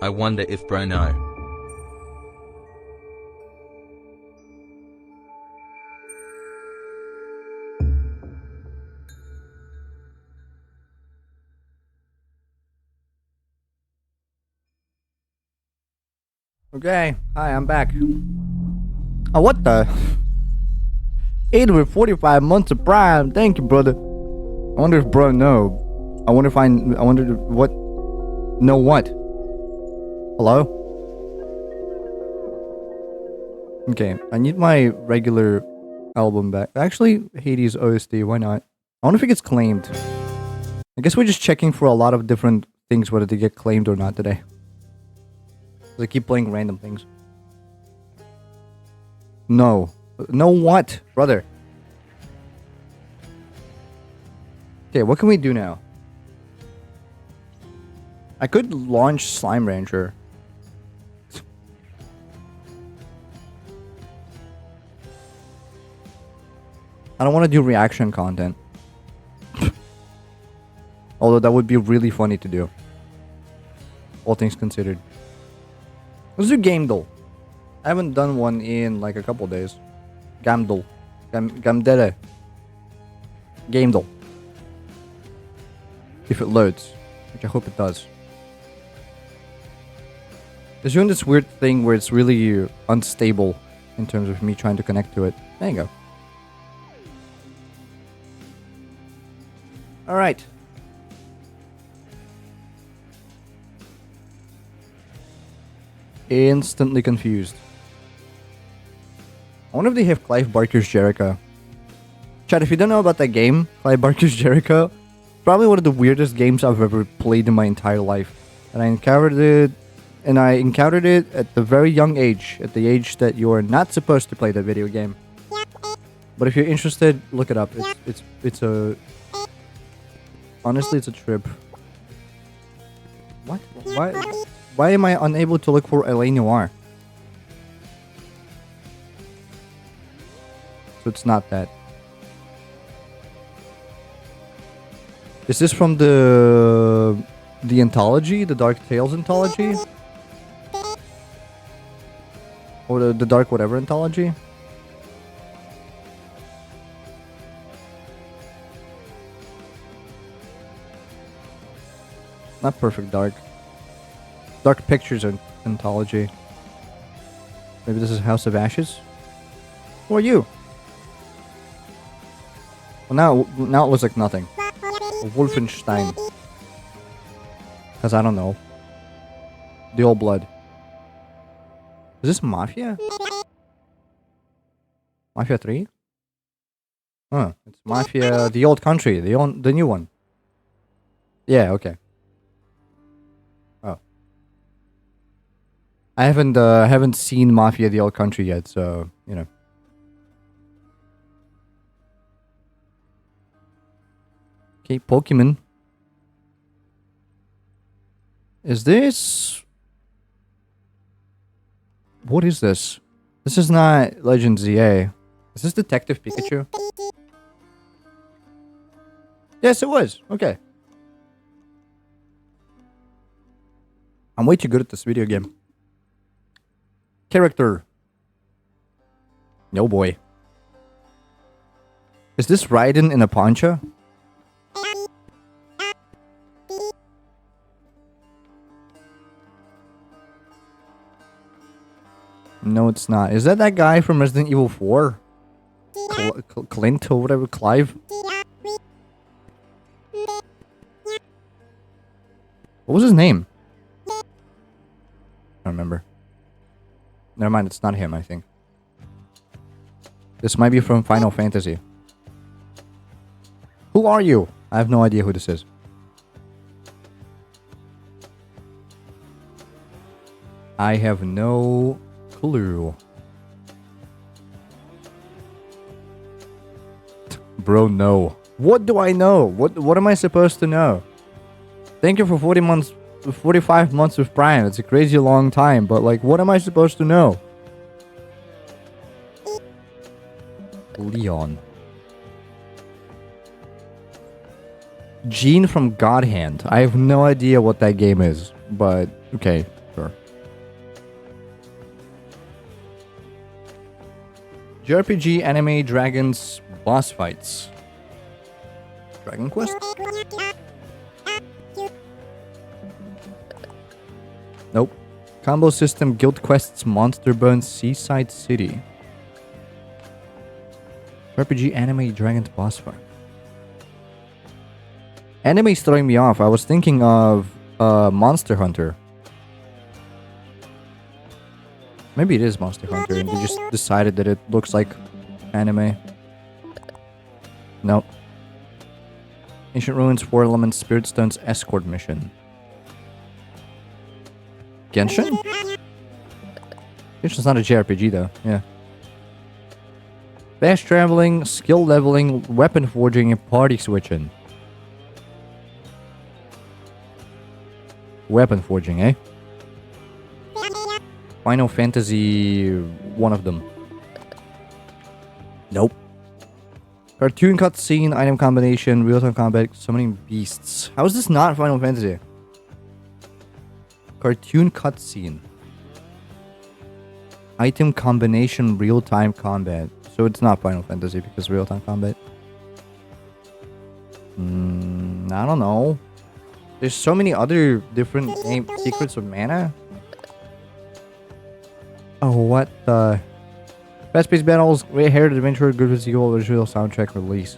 I wonder if bro know.
Okay, hi, I'm back. Oh, what the? 845 months of Prime. Thank you, brother. I wonder if bro know. I wonder what? Know what? Hello? Okay, I need my regular album back. Actually, Hades OST, why not? I wonder if it gets claimed. I guess we're just checking for a lot of different things whether they get claimed or not today. I keep playing random things. No. No what, brother? Okay, what can we do now? I could launch Slime Rancher. I don't want to do reaction content. Although that would be really funny to do. All things considered. Let's do Gamdel. I haven't done one in like a couple days. Gamdel. Gamdele. Gamdel. If it loads. Which I hope it does. It's doing this weird thing where it's really unstable in terms of me trying to connect to it. There you go. Alright. Instantly confused. I wonder if they have Clive Barker's Jericho. Chat, if you don't know about that game, Clive Barker's Jericho, probably one of the weirdest games I've ever played in my entire life. And I encountered it at the very young age, at the age that you are not supposed to play that video game. But if you're interested, look it up. It's a honestly, it's a trip. What? Why am I unable to look for L.A. Noire? So it's not that. Is this from the anthology, the Dark Tales anthology? Or the Dark whatever anthology? Not Perfect Dark. Dark Pictures anthology. Maybe this is House of Ashes? Who are you? Well, now it looks like nothing. Wolfenstein. Because I don't know. The Old Blood. Is this Mafia? Mafia 3? Huh. It's Mafia... The Old Country. The new one. Yeah, okay. Oh. I haven't seen Mafia the Old Country yet, so, you know. Okay, Pokemon. Is this... What is this? This is not Legend ZA. Is this Detective Pikachu? Yes, it was. Okay. I'm way too good at this video game. Character. No boy. Is this Raiden in a poncho? No, it's not. Is that guy from Resident Evil 4? Clint or whatever? Clive? What was his name? I don't remember. Never mind, it's not him, I think. This might be from Final Fantasy. Who are you? I have no idea who this is. I have no clue. Bro, no. What do I know? What am I supposed to know? Thank you for 45 months with Prime. It's a crazy long time, but like, what am I supposed to know? Gene from God Hand. I have no idea what that game is, but okay, sure. JRPG, anime, dragons, boss fights. Dragon Quest? Nope. Combo system, Guild Quests, Monster Bones, Seaside City. RPG, anime, dragons, boss fight. Anime's throwing me off. I was thinking of Monster Hunter. Maybe it is Monster Hunter and they just decided that it looks like anime. Nope. Ancient Ruins, Four Elements, Spirit Stones, Escort Mission. Genshin? Genshin's not a JRPG though, yeah. Fast traveling, skill leveling, weapon forging, and party switching. Weapon forging, eh? Final Fantasy, one of them. Nope. Cartoon cutscene, item combination, real-time combat, summoning beasts. How is this not Final Fantasy? Cartoon cutscene. Item combination, real-time combat. So it's not Final Fantasy because real-time combat. I don't know. There's so many other different Secrets of Mana. Oh, what the... Fast-paced battles, red-haired adventure, good visual soundtrack release.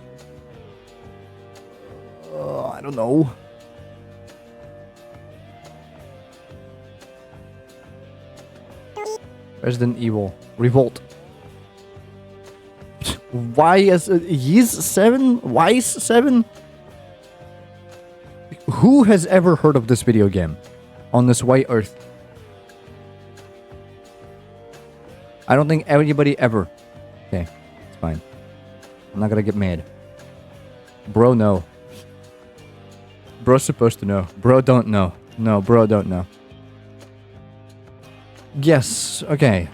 I don't know. Resident Evil. Revolt. Why is he's 7? Why is 7? Who has ever heard of this video game on this white earth? I don't think anybody ever. Okay, it's fine. I'm not gonna get mad. Bro, no. Bro's supposed to know. Bro don't know. No, bro don't know. Yes, okay.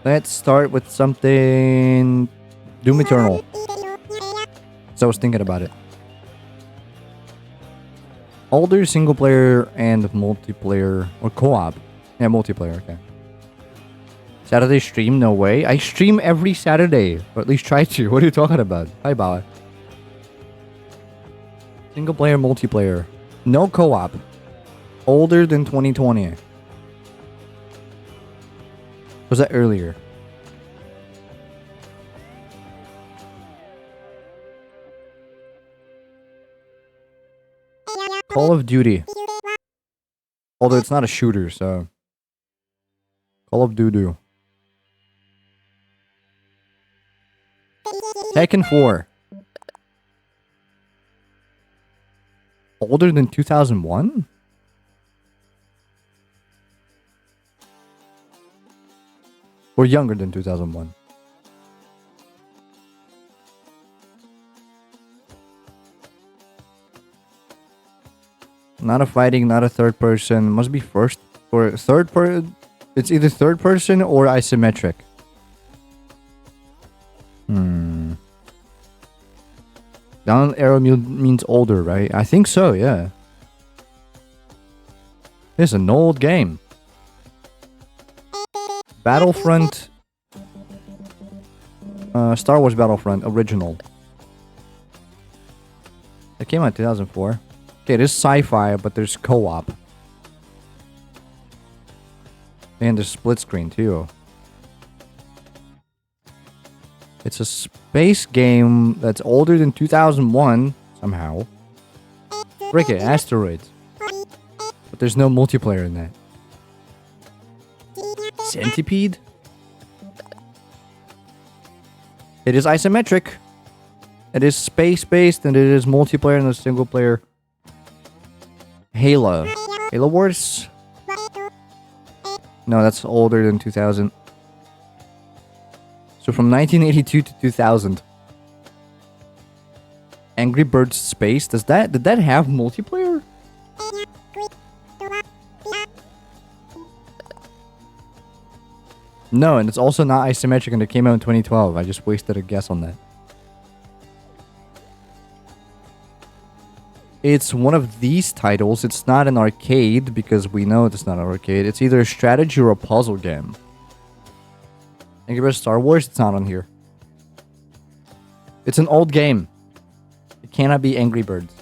Let's start with something... Doom Eternal. So I was thinking about it. Older single player and multiplayer or co-op. Yeah, multiplayer, okay. Saturday stream? No way. I stream every Saturday. Or at least try to. What are you talking about? Hi, Bala. Single player, multiplayer. No co-op. Older than 2020. Was that earlier? Call of Duty. Although it's not a shooter, so... Call of Duty. Tekken 4. Older than 2001? Or younger than 2001? Not a fighting, not a third person. Must be first or third person. It's either third person or isometric. Down arrow means older, right? I think so, yeah. It's an old game. Battlefront. Star Wars Battlefront original. It came out in 2004. Okay, it is sci-fi, but there's co-op. And there's split screen too. It's a space game that's older than 2001 somehow. Frick it, asteroids. But there's no multiplayer in that. Centipede? It is isometric. It is space-based and it is multiplayer and a single player. Halo. Halo Wars? No, that's older than 2000. So from 1982 to 2000. Angry Birds Space? Did that have multiplayer? No, and it's also not isometric and it came out in 2012. I just wasted a guess on that. It's one of these titles. It's not an arcade because we know it's not an arcade. It's either a strategy or a puzzle game. Angry Birds Star Wars, it's not on here. It's an old game. It cannot be Angry Birds.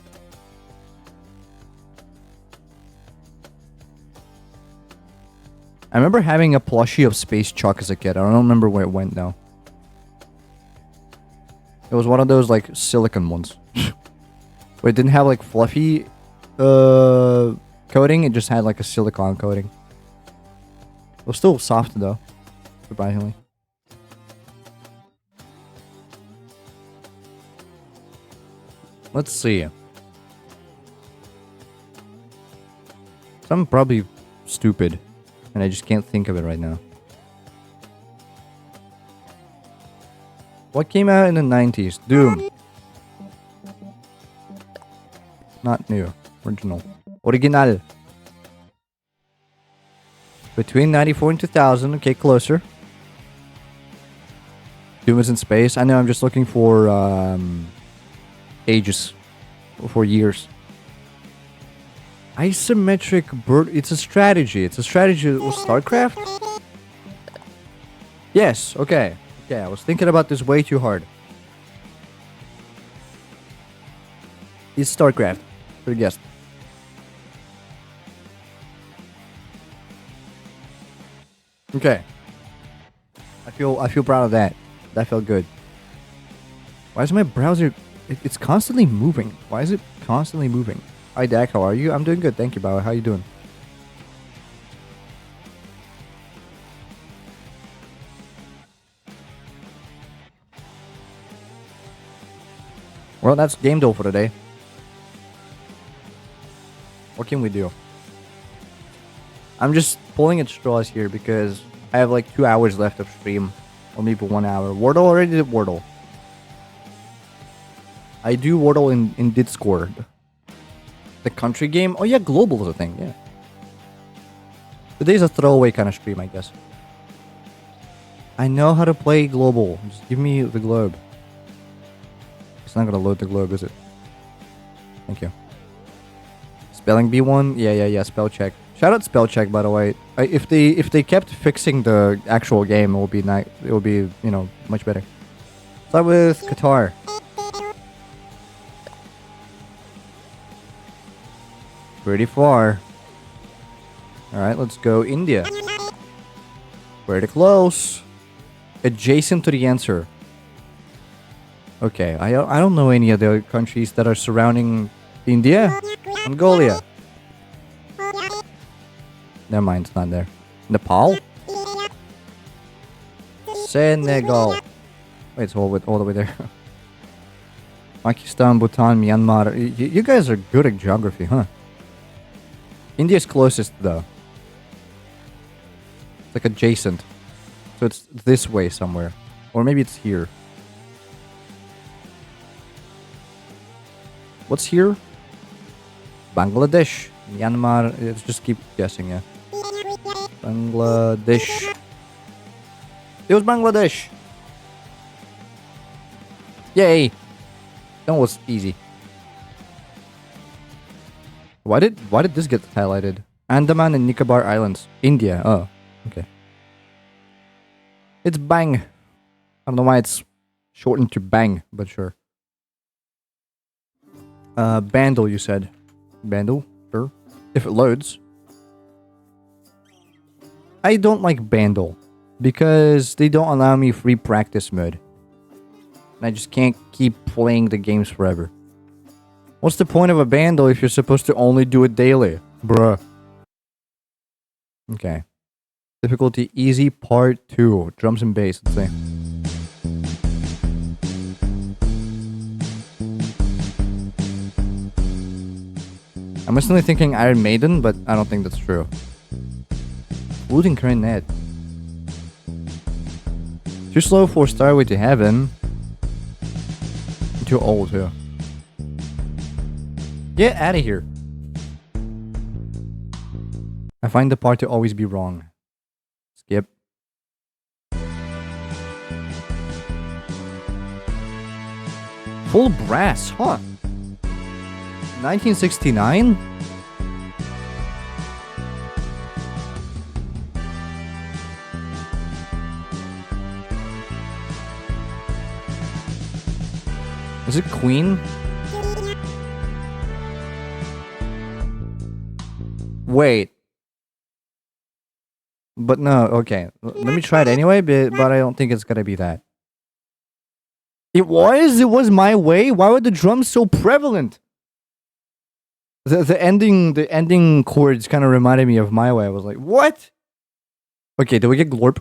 I remember having a plushie of Space Chuck as a kid. I don't remember where it went now. It was one of those like silicon ones. But it didn't have like fluffy coating. It just had like a silicone coating. It was still soft though, surprisingly. Let's see. Some probably stupid, and I just can't think of it right now. What came out in the 90s? Doom. Not new. Original. Original. Between 94 and 2000. Okay, closer. Doom is in space. I know, I'm just looking for ages. For years. Isometric bird. It's a strategy. It's a strategy with StarCraft? Yes, okay. Okay, I was thinking about this way too hard. It's StarCraft. Could have guessed. Okay. I feel proud of that. That felt good. Why is my browser... It's constantly moving. Why is it constantly moving? Hi, Dak. How are you? I'm doing good. Thank you, Bauer. How you doing? Well, that's game doll for today. What can we do? I'm just pulling at straws here because I have like 2 hours left of stream. Or maybe 1 hour. Wordle already did Wordle. I do Wordle in Discord. The country game? Oh yeah, global is a thing, yeah. Today's a throwaway kind of stream, I guess. I know how to play global. Just give me the globe. It's not gonna load the globe, is it? Thank you. Spelling B1? Yeah, spell check. Shout out spell check, by the way. If they kept fixing the actual game, it will be, you know, much better. Start with Qatar. Pretty far. Alright, let's go India. Pretty close. Adjacent to the answer. Okay, I don't know any other countries that are surrounding India. Mongolia. Never mind, it's not there. Nepal? Senegal. Wait, it's all the way there. Pakistan, Bhutan, Myanmar. You guys are good at geography, huh? India's closest, though. It's like adjacent. So it's this way somewhere. Or maybe it's here. What's here? Bangladesh. Myanmar. Let's just keep guessing, yeah. Bangladesh. It was Bangladesh. Yay. That was easy. Why did this get highlighted? Andaman and Nicobar Islands. India. Oh, okay. It's Bang. I don't know why it's shortened to Bang, but sure. Bandle, you said. Bandle? Sure. If it loads. I don't like Bandle because they don't allow me free practice mode. And I just can't keep playing the games forever. What's the point of a Bandle if you're supposed to only do it daily? Bruh. Okay. Difficulty easy part 2. Drums and bass, let's see. I'm instantly thinking Iron Maiden, but I don't think that's true. Wooden Clarinet. Too slow for Starway to Heaven. Too old, too. Get out of here. I find the part to always be wrong. Skip. Full brass, huh? 1969? Is it Queen? Wait. But no, okay. Let me try it anyway, but I don't think it's gonna be that. It was My Way? Why were the drums so prevalent? The ending chords kind of reminded me of My Way. I was like, what? Okay, did we get Glorp?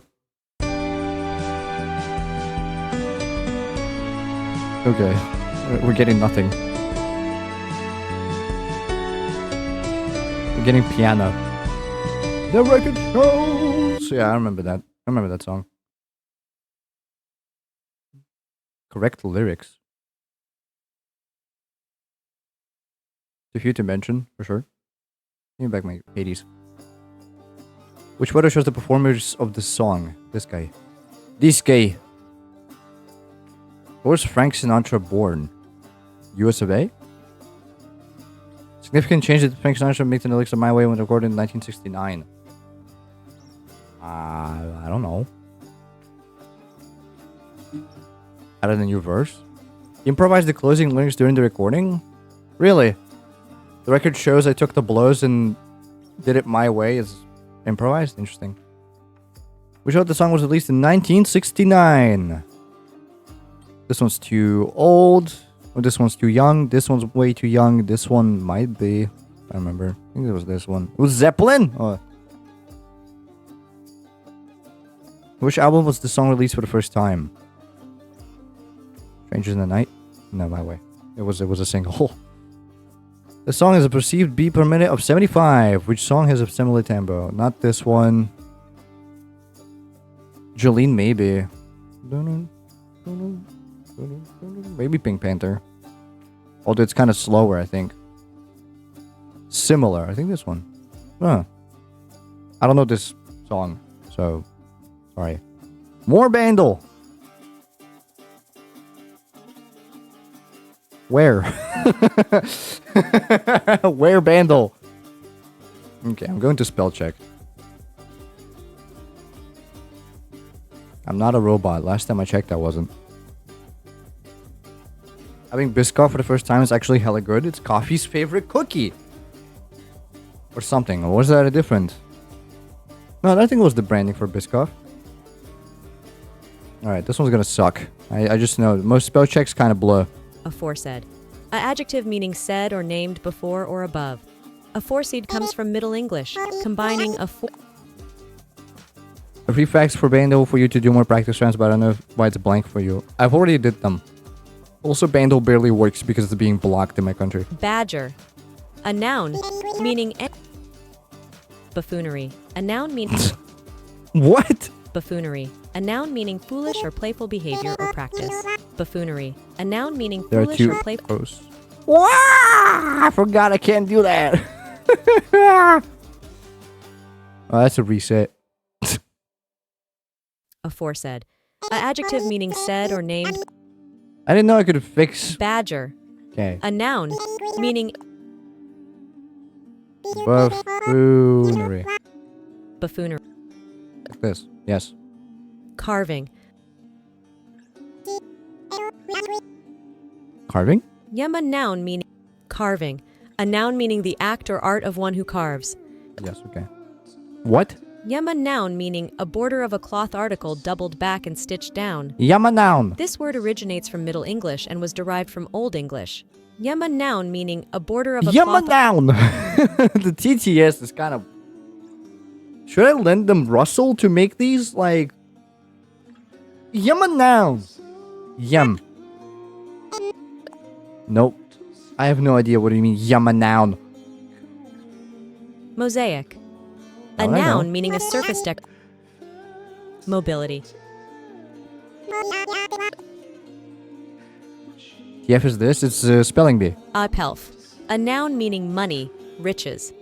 Okay, we're getting nothing. We're getting piano. The record shows. Yeah, I remember that. I remember that song. Correct lyrics. Too few to mention, for sure. Give me back my 80s. Which photo shows the performers of the song? This guy. This guy. Where was Frank Sinatra born? US of A? Significant change that Frank Sinatra made to the lyrics of My Way when recorded in 1969. I don't know. Added a new verse? He improvised the closing lyrics during the recording? Really? The record shows I took the blows and did it my way as improvised? Interesting. We showed the song was released in 1969. This one's too old. Or this one's too young. This one's way too young. This one might be. I remember. I think it was this one. It was Zeppelin? Oh. Which album was the song released for the first time? Strangers in the Night? No, My Way. It was a single. The song has a perceived beat per minute of 75. Which song has a similar tempo? Not this one. Jolene, maybe. Maybe Pink Panther. Although it's kind of slower, I think. Similar. I think this one. Huh. I don't know this song, so sorry. More Bandle. Where? Where Bandle? Okay, I'm going to spell check. I'm not a robot. Last time I checked, I wasn't. Having Biscoff for the first time is actually hella good. It's Coffee's favorite cookie. Or something. Or was that different? No, I think it was the branding for Biscoff. Alright, this one's gonna suck. I just know. Most spell checks kind of blur.
Aforesaid. An adjective meaning said or named before or above. Aforesaid comes from Middle English, combining a
free facts for Bandle for you to do more practice rounds, but I don't know why it's blank for you. I've already did them. Also, Bandle barely works because it's being blocked in my country.
badger. A noun meaning buffoonery. A noun meaning
what?
Buffoonery. A noun meaning foolish or playful behavior or practice. Buffoonery. A noun meaning
There are
foolish
two
or playful.
Gross. Wow! I forgot I can't do that. Oh, that's a reset.
Aforesaid. An adjective meaning said or named.
I didn't know I could fix.
Badger.
Okay.
A noun meaning
Buffoonery.
buffoonery.
Like this. Yes.
Carving.
Carving?
Yama noun meaning carving. A noun meaning the act or art of one who carves.
Yes, okay. What?
Yama noun meaning a border of a cloth article doubled back and stitched down.
Yama noun.
This word originates from Middle English and was derived from Old English. Yama noun meaning a border of a
Yama
cloth.
noun. The TTS is kind of. Should I lend them Russell to make these? Like. Yama noun. Yum. Nope. I have no idea what do you mean, Yama noun.
Mosaic. A
That one I know.
noun meaning a surface deck. Mobility.
TF is this? It's spelling bee.
Apelf. A noun meaning money, riches.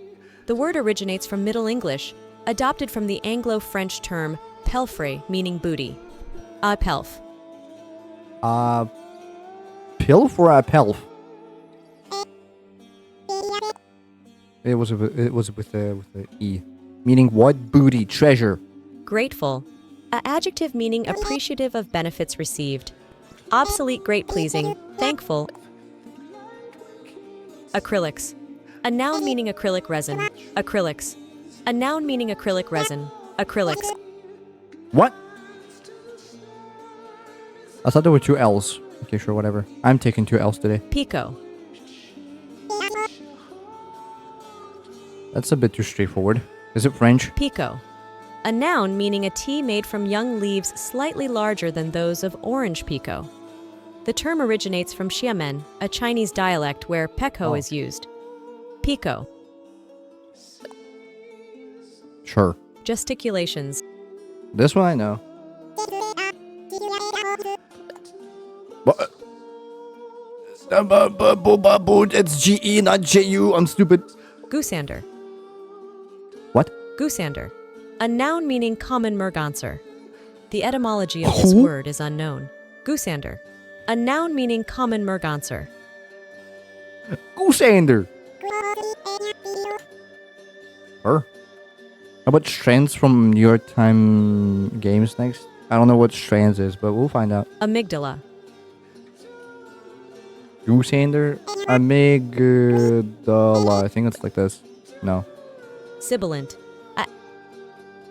The word originates from Middle English, adopted from the Anglo-French term pelfrey, meaning booty. Apelf.
Pilf or a pelf? It was with the E. Meaning what? Booty, treasure.
Grateful. A adjective meaning appreciative of benefits received. Obsolete, great pleasing, thankful. Acrylics. A noun meaning acrylic resin. Acrylics. A noun meaning acrylic resin. Acrylics.
What? I thought there were 2 L's. Okay, sure, whatever. I'm taking 2 L's today.
Pico.
That's a bit too straightforward. Is it French?
Pico. A noun meaning a tea made from young leaves slightly larger than those of orange pico. The term originates from Xiamen, a Chinese dialect where peko is used. Pico.
Sure.
Gesticulations.
This one I know. What? It's G-E, not J-U. I'm stupid.
Goosander.
What?
Goosander. A noun meaning common merganser. The etymology of this word is unknown. Goosander. A noun meaning common merganser.
Goosander. Her. How about Strands from New York Time Games next? I don't know what Strands is, but we'll find out.
Amygdala.
Goosander? Amygdala. I think it's like this. No.
Sibilant.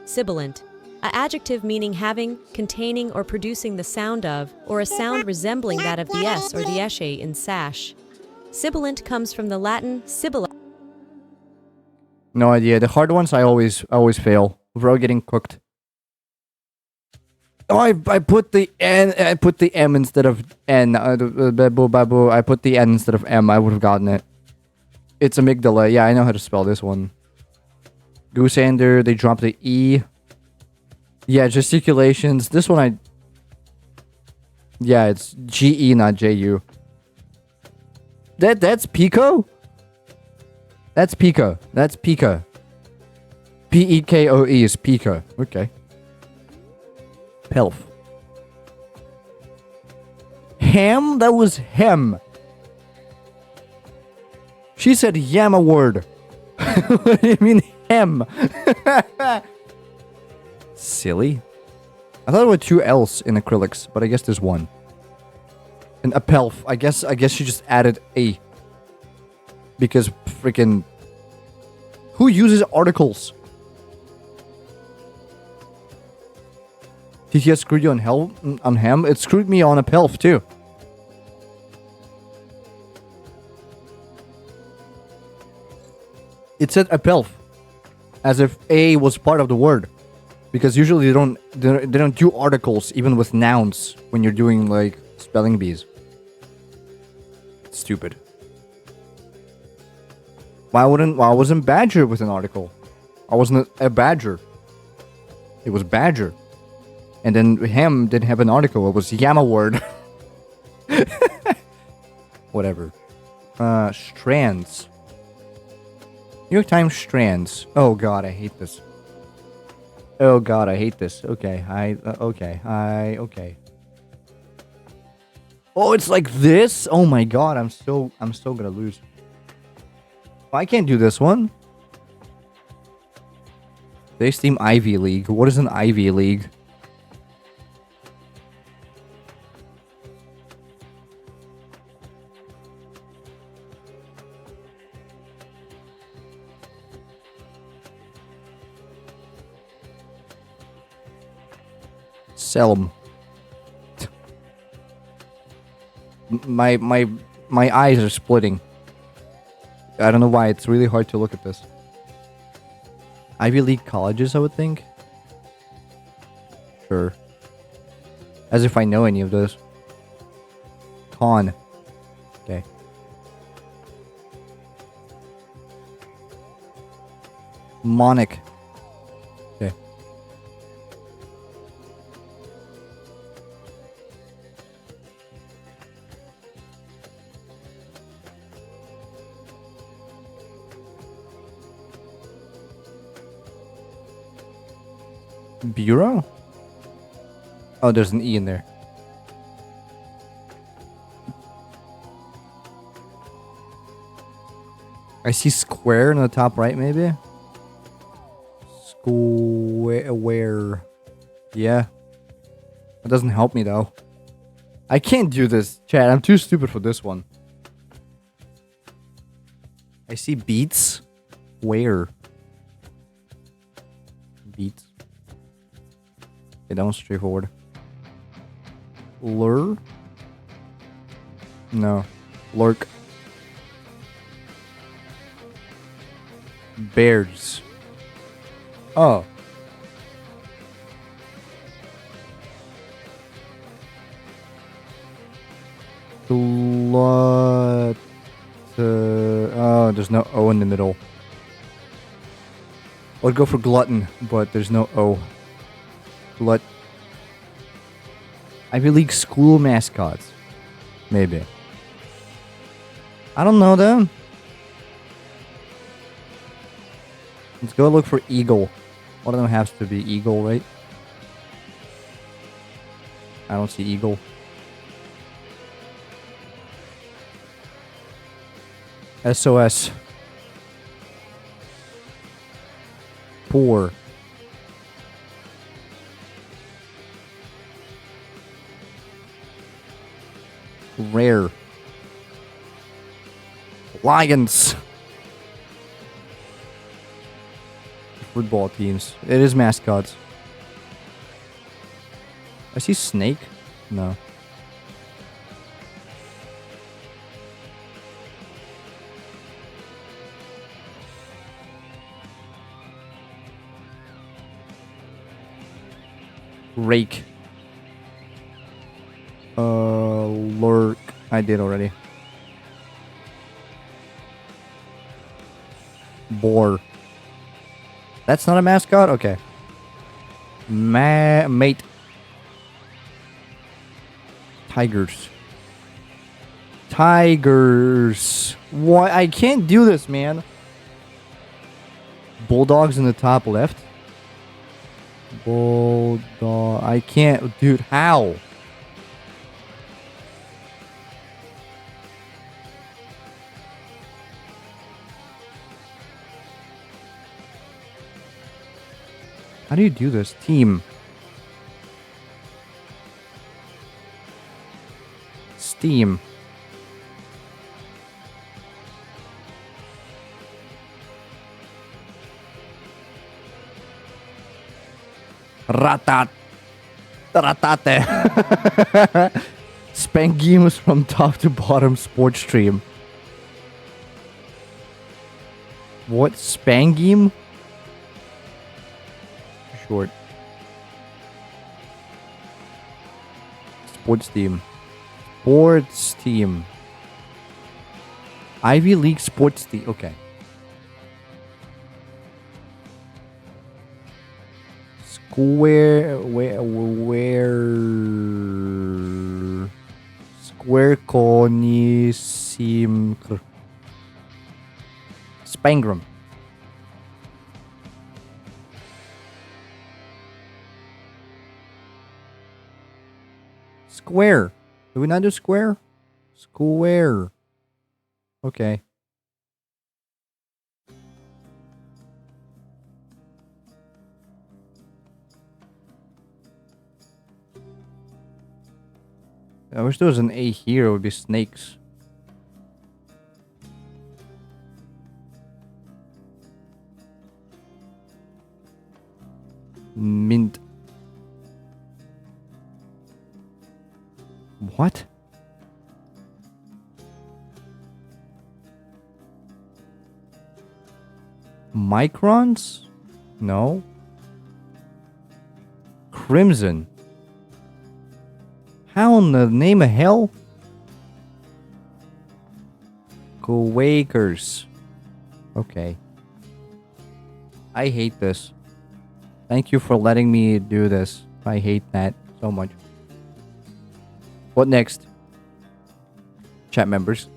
Sibilant. A adjective meaning having, containing, or producing the sound of, or a sound resembling that of the S or the eshe in sash. Sibilant comes from the Latin sibilla.
No idea. The hard ones I always fail. We're getting cooked. Oh, I put the N. I put the M instead of N. I put the N instead of M. I would have gotten it. It's amygdala. Yeah, I know how to spell this one. Goosander. They dropped the E. Yeah, gesticulations. This one yeah, it's G-E, not J-U. That's Pico? That's Pika. That's Pika. P-E-K-O-E is Pika. Okay. Pelf. Ham? That was hem. She said yam a word. What do you mean hem? Silly. I thought there were 2 L's in acrylics, but I guess there's 1. And a pelf. I guess she just added a. Because freaking. Who uses articles? TTS screwed you on ham? It screwed me on a pelf too. It said a pelf. As if a was part of the word. Because usually they don't do articles even with nouns when you're doing like spelling bees. Stupid. Why wasn't badger with an article? I wasn't a badger. It was badger. And then ham didn't have an article. It was yama word. Whatever. Strands. New York Times strands. Oh god, I hate this. Oh god, I hate this. Okay, okay. Oh, it's like this? Oh my god, I'm so gonna lose. I can't do this one. They steam Ivy League. What is an Ivy League? Sell 'em. My eyes are splitting. I don't know why. It's really hard to look at this. Ivy League colleges, I would think. Sure. As if I know any of those. Con. Okay. Monic. Okay. Bureau? Oh, there's an E in there. I see square in the top right, maybe? Square. Yeah. That doesn't help me, though. I can't do this, chat. I'm too stupid for this one. I see beats. Where? Beats. Okay, that one's straightforward. Lure? No. Lurk. Bears. Oh. Glut. Oh, there's no O in the middle. I would go for glutton, but there's no O. Glut. Ivy League school mascots. Maybe. I don't know them. Let's go look for eagle. One of them has to be eagle, right? I don't see eagle. SOS. Poor. Rare. Lions. Football teams. It is mascots. I see snake. No. Rake. Lurk. I did already. Boar. That's not a mascot? Okay. Mate. Tigers. Tigers. What? I can't do this, man. Bulldogs in the top left. Bulldog. I can't. Dude, how? How do you do this? Team. Steam. Ratat. Ratate. Spangimus from top to bottom sports stream. What? Spangim? Short. Sports team. Sports team. Ivy League sports team. Okay. Square. Where? Square conisim. Spangram. Square. Did we not do square? Square. Okay. I wish there was an A here. It would be snakes. Mint. What? Microns? No. Crimson. How in the name of hell? Quakers. Okay. I hate this. Thank you for letting me do this. I hate that so much. What next? Chat members.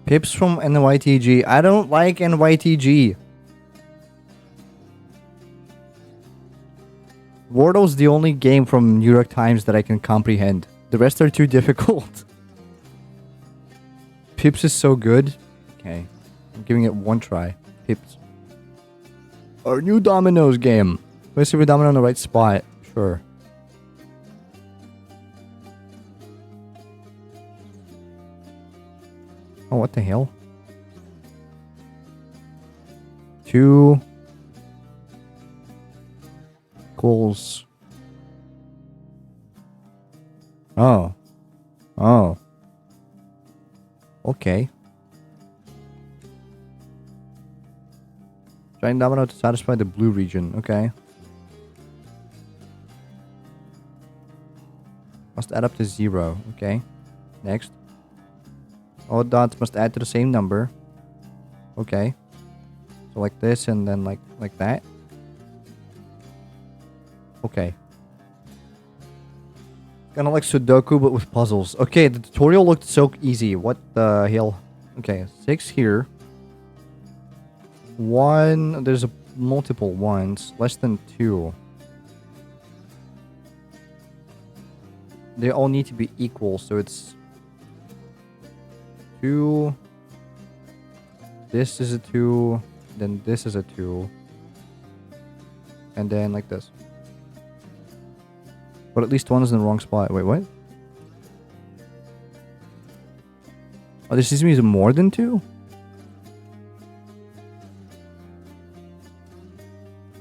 Pips from NYTG. I don't like NYTG. Wordle's the only game from New York Times that I can comprehend. The rest are too difficult. Pips is so good. Okay. I'm giving it one try. Pips. Our new dominoes game. Let's see if we domino in the right spot. Sure. Oh, what the hell? 2 equals. Oh. Oh. Okay. Giant domino to satisfy the blue region. Okay. Must add up to 0. Okay. Next. All dots must add to the same number. Okay. So like this and then like that. Okay. Kind of like Sudoku but with puzzles. Okay, the tutorial looked so easy. What the hell? Okay, 6 here. 1. There's a multiple ones. Less than 2. They all need to be equal, so it's 2. This is a 2. Then this is a 2. And then like this. But at least one is in the wrong spot. Wait, what? Oh, this means more than 2?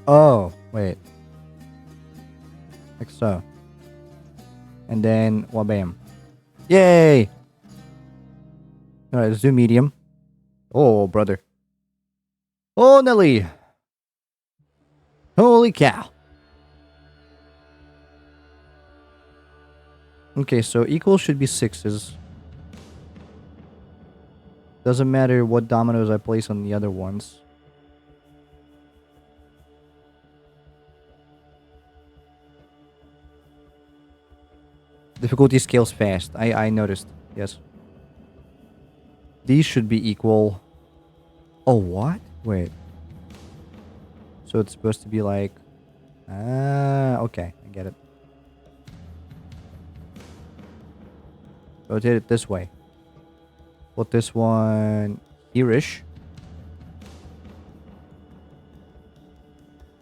Oh, wait. Like so. And then, wabam. Yay! Alright, let's do medium. Oh, brother. Oh, Nelly! Holy cow. Okay, so equal should be 6s. Doesn't matter what dominoes I place on the other ones. Difficulty scales fast. I noticed. Yes. These should be equal. Oh, what? Wait. So it's supposed to be like... okay. I get it. Rotate it this way. Put this one here-ish.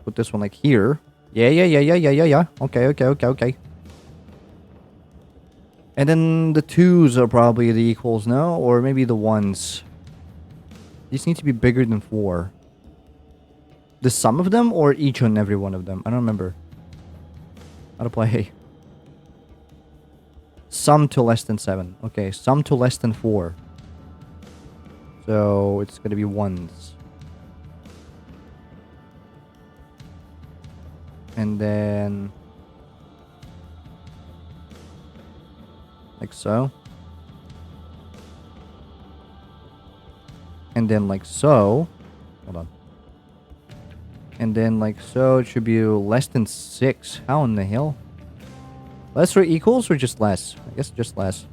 Put this one like here. Yeah. Okay. And then the 2s are probably the equals, no? Or maybe the 1s. These need to be bigger than 4. The sum of them or each and every one of them? I don't remember how to play. Sum to less than 7. Okay, sum to less than 4. So it's going to be 1s. And then... like so. And then like so. Hold on. And then like so, it should be less than 6. How in the hell? Less or equals or just less? I guess just less.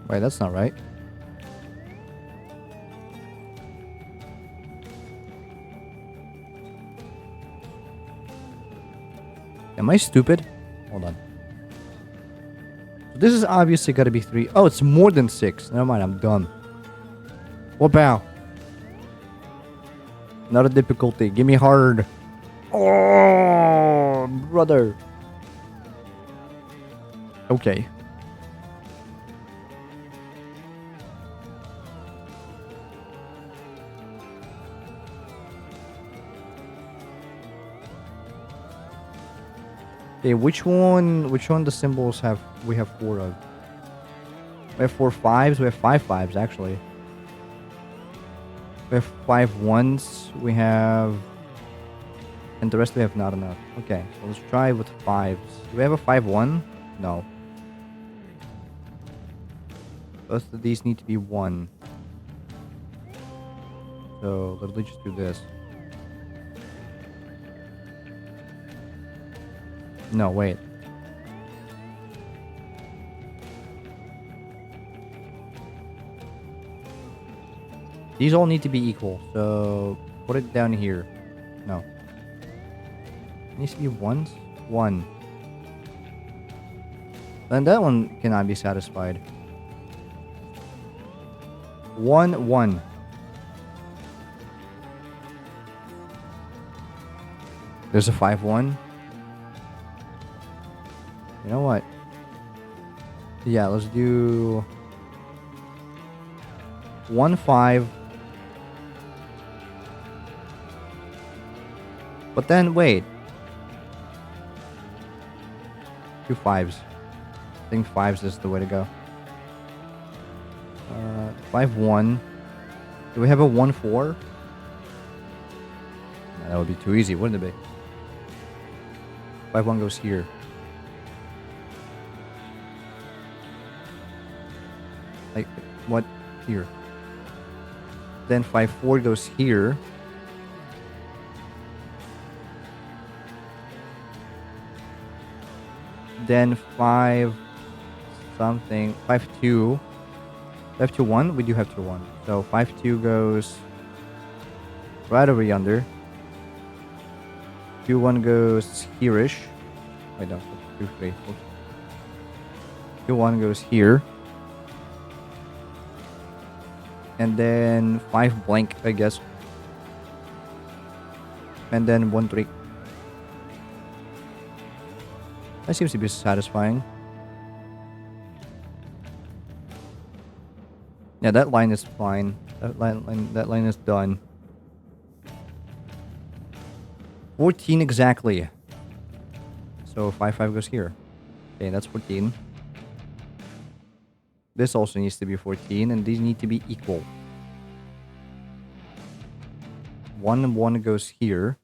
Wait, that's not right. Am I stupid? Hold on. This is obviously got to be 3. Oh, it's more than 6. Never mind, I'm dumb. What bow? Not a difficulty. Give me hard. Oh, brother. Okay. Okay, which one the symbols have we have 4 of? We have 4 5s, we have 5 5s actually. We have 5 1s, we have, and the rest we have not enough. Okay, so let's try with 5s. Do we have a 5 1? No. Both of these need to be 1. So literally just do this. No, wait. These all need to be equal, so put it down here. No. It needs to be ones? 1. Then that one cannot be satisfied. 1, 1. There's a 5, 1. You know what? Yeah, let's do 1, 5. But then, wait. 2 5s. I think 5s is the way to go. 5, 1. Do we have a 1, 4? Nah, that would be too easy, wouldn't it be? 5, 1 goes here. Like, what? Here. Then 5, 4 goes here. Then 5 something. 5, 2. 5, 2, 1? We do have 2, 1. So 5, 2 goes right over yonder. 2, 1 goes here-ish. Wait, no. 2, 3. 2, 1 goes here. And then 5 blank, I guess. And then 1, 3. That seems to be satisfying. Yeah, that line is fine. That line is done. 14 exactly. So 5, 5 goes here. Okay, that's 14. This also needs to be 14, and these need to be equal. 1, 1 goes here.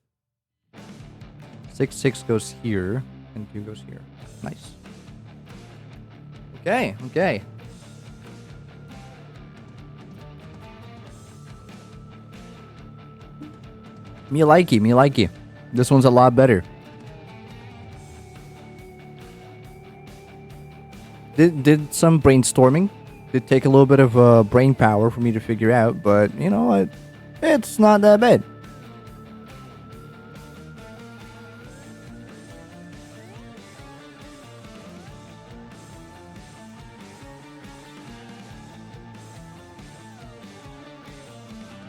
6, 6 goes here. And 2 goes here. Nice. Okay, okay. Me likey, me likey. This one's a lot better. Did some brainstorming. Did take a little bit of brain power for me to figure out, but you know what? It's not that bad.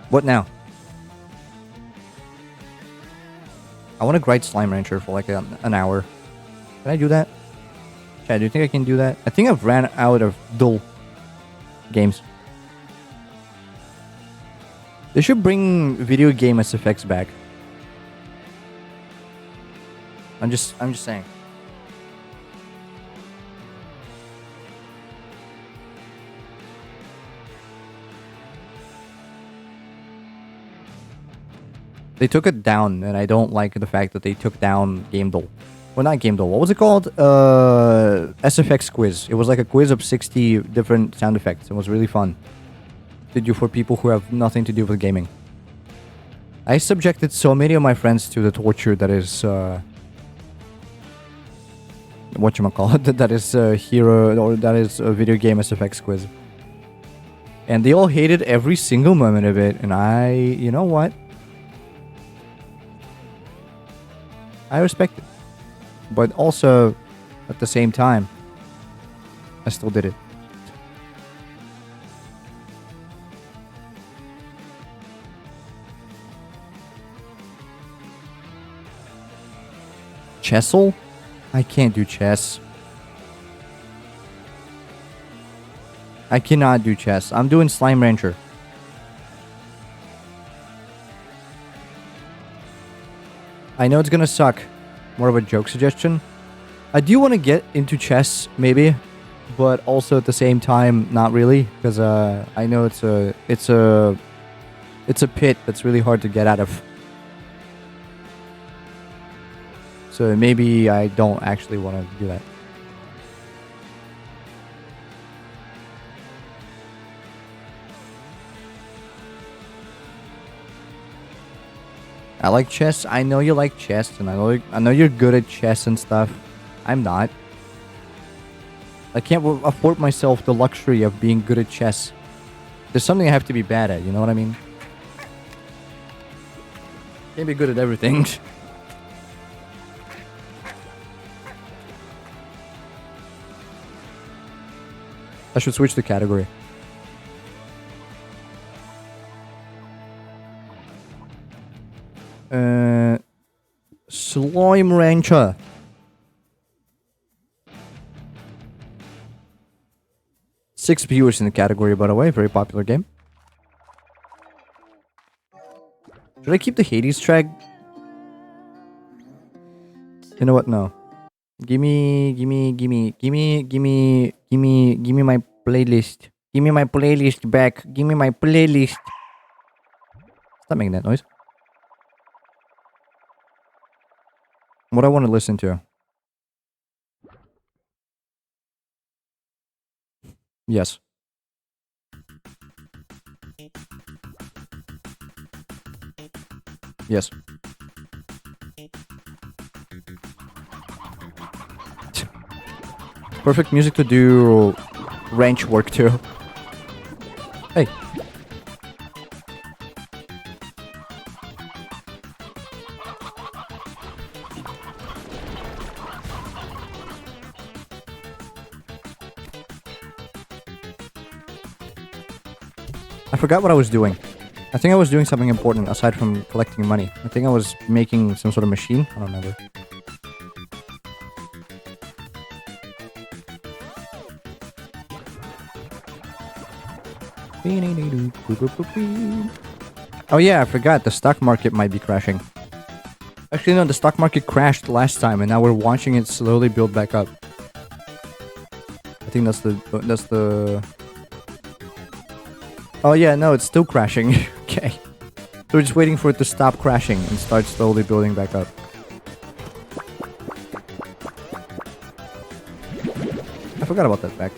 What now? I want to grind Slime Rancher for like an hour. Can I do that? Chad, do you think I can do that? I think I've ran out of dull games. They should bring video game SFX back. I'm just saying. They took it down, and I don't like the fact that they took down Game Dull. Well, not Game Dull. What was it called? SFX quiz. It was like a quiz of 60 different sound effects. It was really fun to do for people who have nothing to do with gaming. I subjected so many of my friends to the torture that is whatchamacallit, that is hero, or that is a video game SFX quiz. And they all hated every single moment of it, and you know what? I respect it. But also, at the same time, I still did it. Chessel? I can't do chess. I cannot do chess. I'm doing Slime Rancher. I know it's gonna suck. More of a joke suggestion. I do want to get into chess, maybe, but also at the same time, not really, because I know it's a pit that's really hard to get out of. So maybe I don't actually want to do that. I like chess. I know you like chess, and I know you're good at chess and stuff. I'm not. I can't afford myself the luxury of being good at chess. There's something I have to be bad at, you know what I mean? Can't be good at everything. I should switch the category. Slime Rancher. Six viewers in the category, by the way. Very popular game. Should I keep the Hades track? You know what? No. Give me my playlist. Give me my playlist back. Give me my playlist. Stop making that noise. What I want to listen to. Yes. Yes. Perfect music to do wrench work too. Hey. I forgot what I was doing. I think I was doing something important aside from collecting money. I think I was making some sort of machine. I don't remember. Oh yeah, I forgot. The stock market might be crashing. Actually, no, the stock market crashed last time, and now we're watching it slowly build back up. I think that's the... Oh yeah, no, it's still crashing. Okay. So we're just waiting for it to stop crashing and start slowly building back up. I forgot about that fact.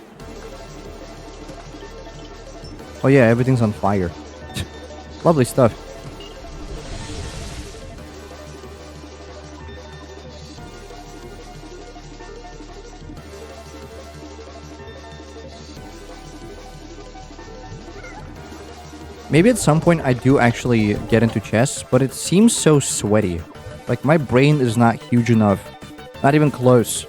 Oh yeah, everything's on fire. Lovely stuff. Maybe at some point I do actually get into chess, but it seems so sweaty. Like my brain is not huge enough, not even close,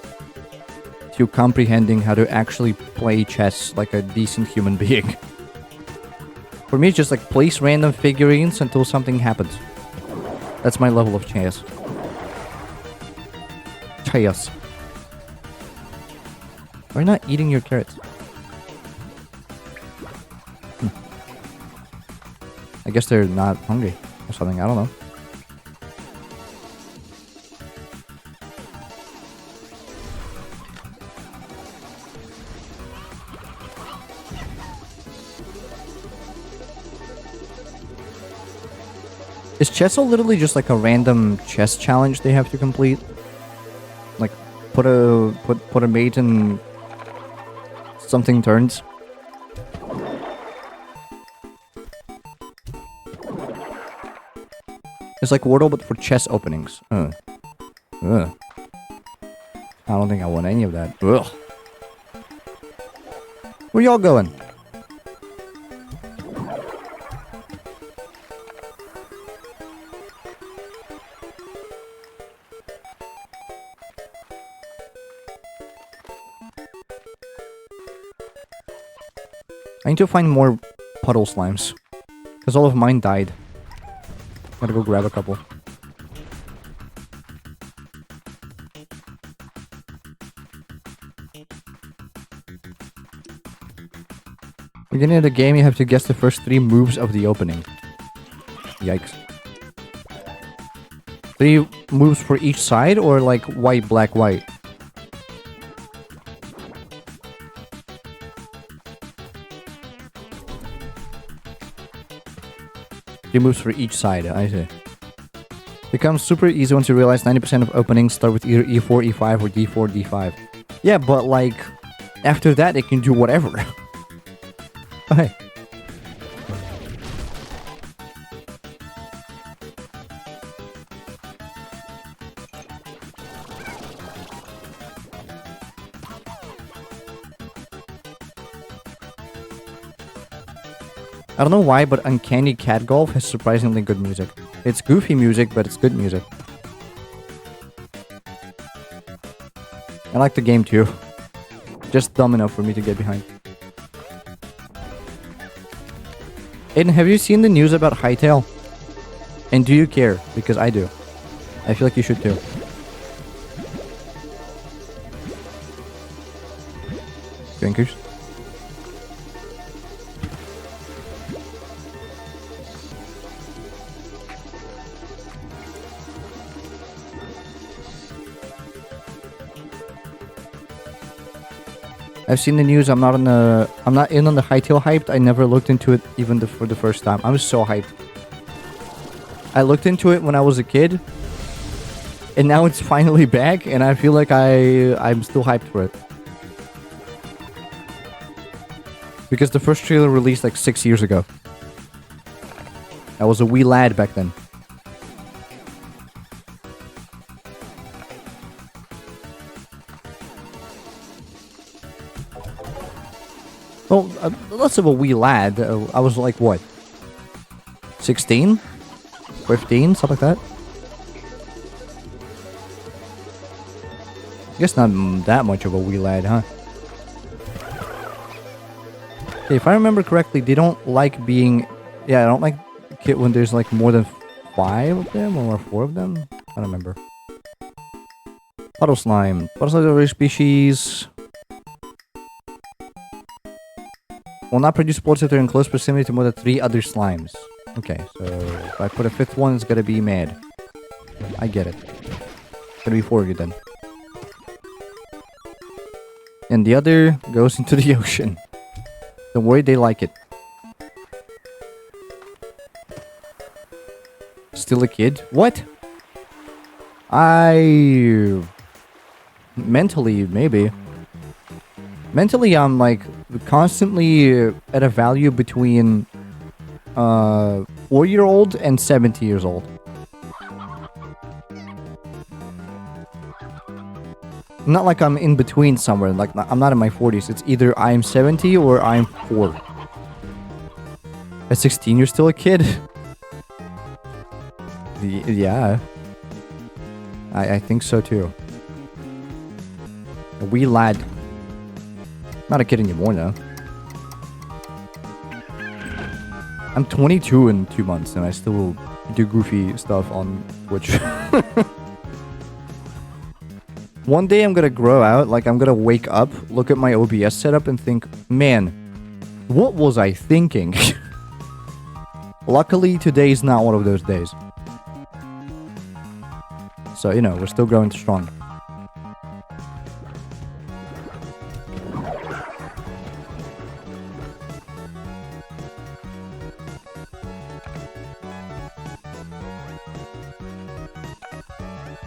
to comprehending how to actually play chess like a decent human being. For me, it's just like place random figurines until something happens. That's my level of chess. Chess. Why not eating your carrots? I guess they're not hungry or something. I don't know. Is Chesso literally just like a random chess challenge they have to complete? Like put a mate in something turns? It's like Wordle but for chess openings. Ugh. I don't think I want any of that. Ugh. Where y'all going? I need to find more puddle slimes. Because all of mine died. Gotta go grab a couple. Beginning of the game, you have to guess the first 3 moves of the opening. Yikes. 3 moves for each side, or like white, black, white? Three moves for each side, I see. Becomes super easy once you realize 90% of openings start with either E4, E5, or D4, D5. Yeah, but like, after that it can do whatever. Oh, hey. I don't know why, but Uncanny Cat Golf has surprisingly good music. It's goofy music, but it's good music. I like the game too. Just dumb enough for me to get behind. Aiden, have you seen the news about Hytale? And do you care? Because I do. I feel like you should too. Drinkers. I've seen the news. I'm not in on the Hytale hyped. I never looked into it even for the first time. I was so hyped. I looked into it when I was a kid, and now it's finally back, and I feel like I'm still hyped for it. Because the first trailer released like 6 years ago. I was a wee lad back then. Well, less of a wee lad. I was like, what? 16? 15? Something like that? I guess not that much of a wee lad, huh? Okay, if I remember correctly, they don't like being... Yeah, I don't like it when there's like more than 5 of them or 4 of them. I don't remember. Puddle slime. Puddle slime is a rare species. Will not produce spores if they're in close proximity to more than 3 other slimes. Okay, so if I put a 5th one, it's gonna be mad. I get it. It's gonna be 4 of you then. And the other goes into the ocean. Don't worry, they like it. Still a kid? What? Mentally, maybe. Mentally, I'm like constantly at a value between 4-year-old and 70 years old. Not like I'm in between somewhere. Like I'm not in my 40s. It's either I'm 70 or I'm 4. At 16, you're still a kid. Yeah. I think so too. A wee lad. Not a kid anymore now. I'm 22 in 2 months and I still do goofy stuff on Twitch. One day I'm gonna grow out, like I'm gonna wake up, look at my OBS setup and think, man, what was I thinking? Luckily, today is not one of those days. So, you know, we're still going strong.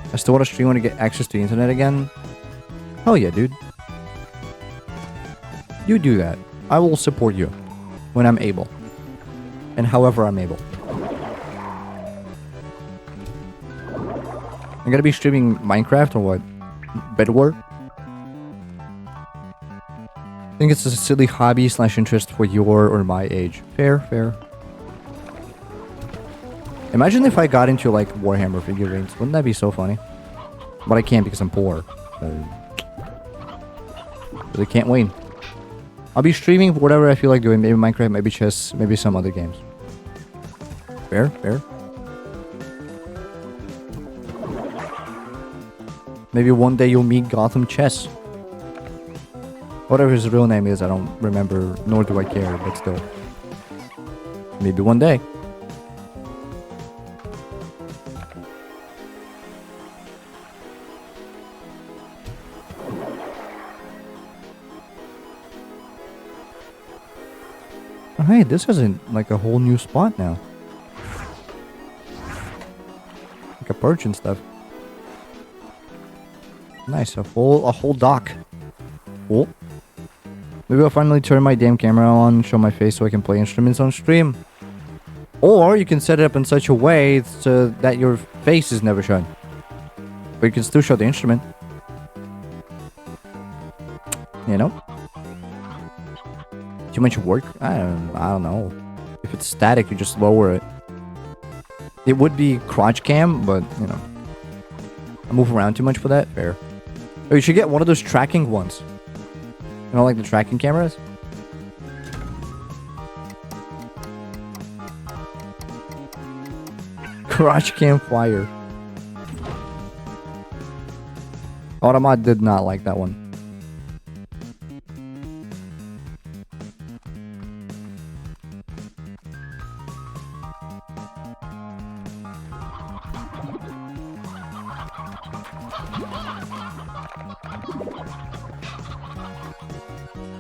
I still want to stream when I get access to the internet again. Hell yeah, dude. You do that. I will support you when I'm able. And however I'm able. I'm gonna be streaming Minecraft or what? Bedwar? I think it's a silly hobby / interest for your or my age. Fair, fair. Imagine if I got into like Warhammer figurines. Wouldn't that be so funny? But I can't because I'm poor. So I can't win. I'll be streaming whatever I feel like doing. Maybe Minecraft, maybe chess, maybe some other games. Fair, fair. Maybe one day you'll meet Gotham Chess. Whatever his real name is, I don't remember, nor do I care, but still. Maybe one day. Oh, hey, this isn't like a whole new spot now. Like a perch and stuff. Nice, a whole dock. Cool. Maybe I'll finally turn my damn camera on, show my face so I can play instruments on stream. Or you can set it up in such a way so that your face is never shown. But you can still show the instrument. You know? Too much work? I don't know. if it's static, you just lower it. It would be crotch cam, but, you know. I move around too much for that? Fair. Oh, you should get one of those tracking ones. You know, like the tracking cameras? Crotch cam fire. Automat did not like that one.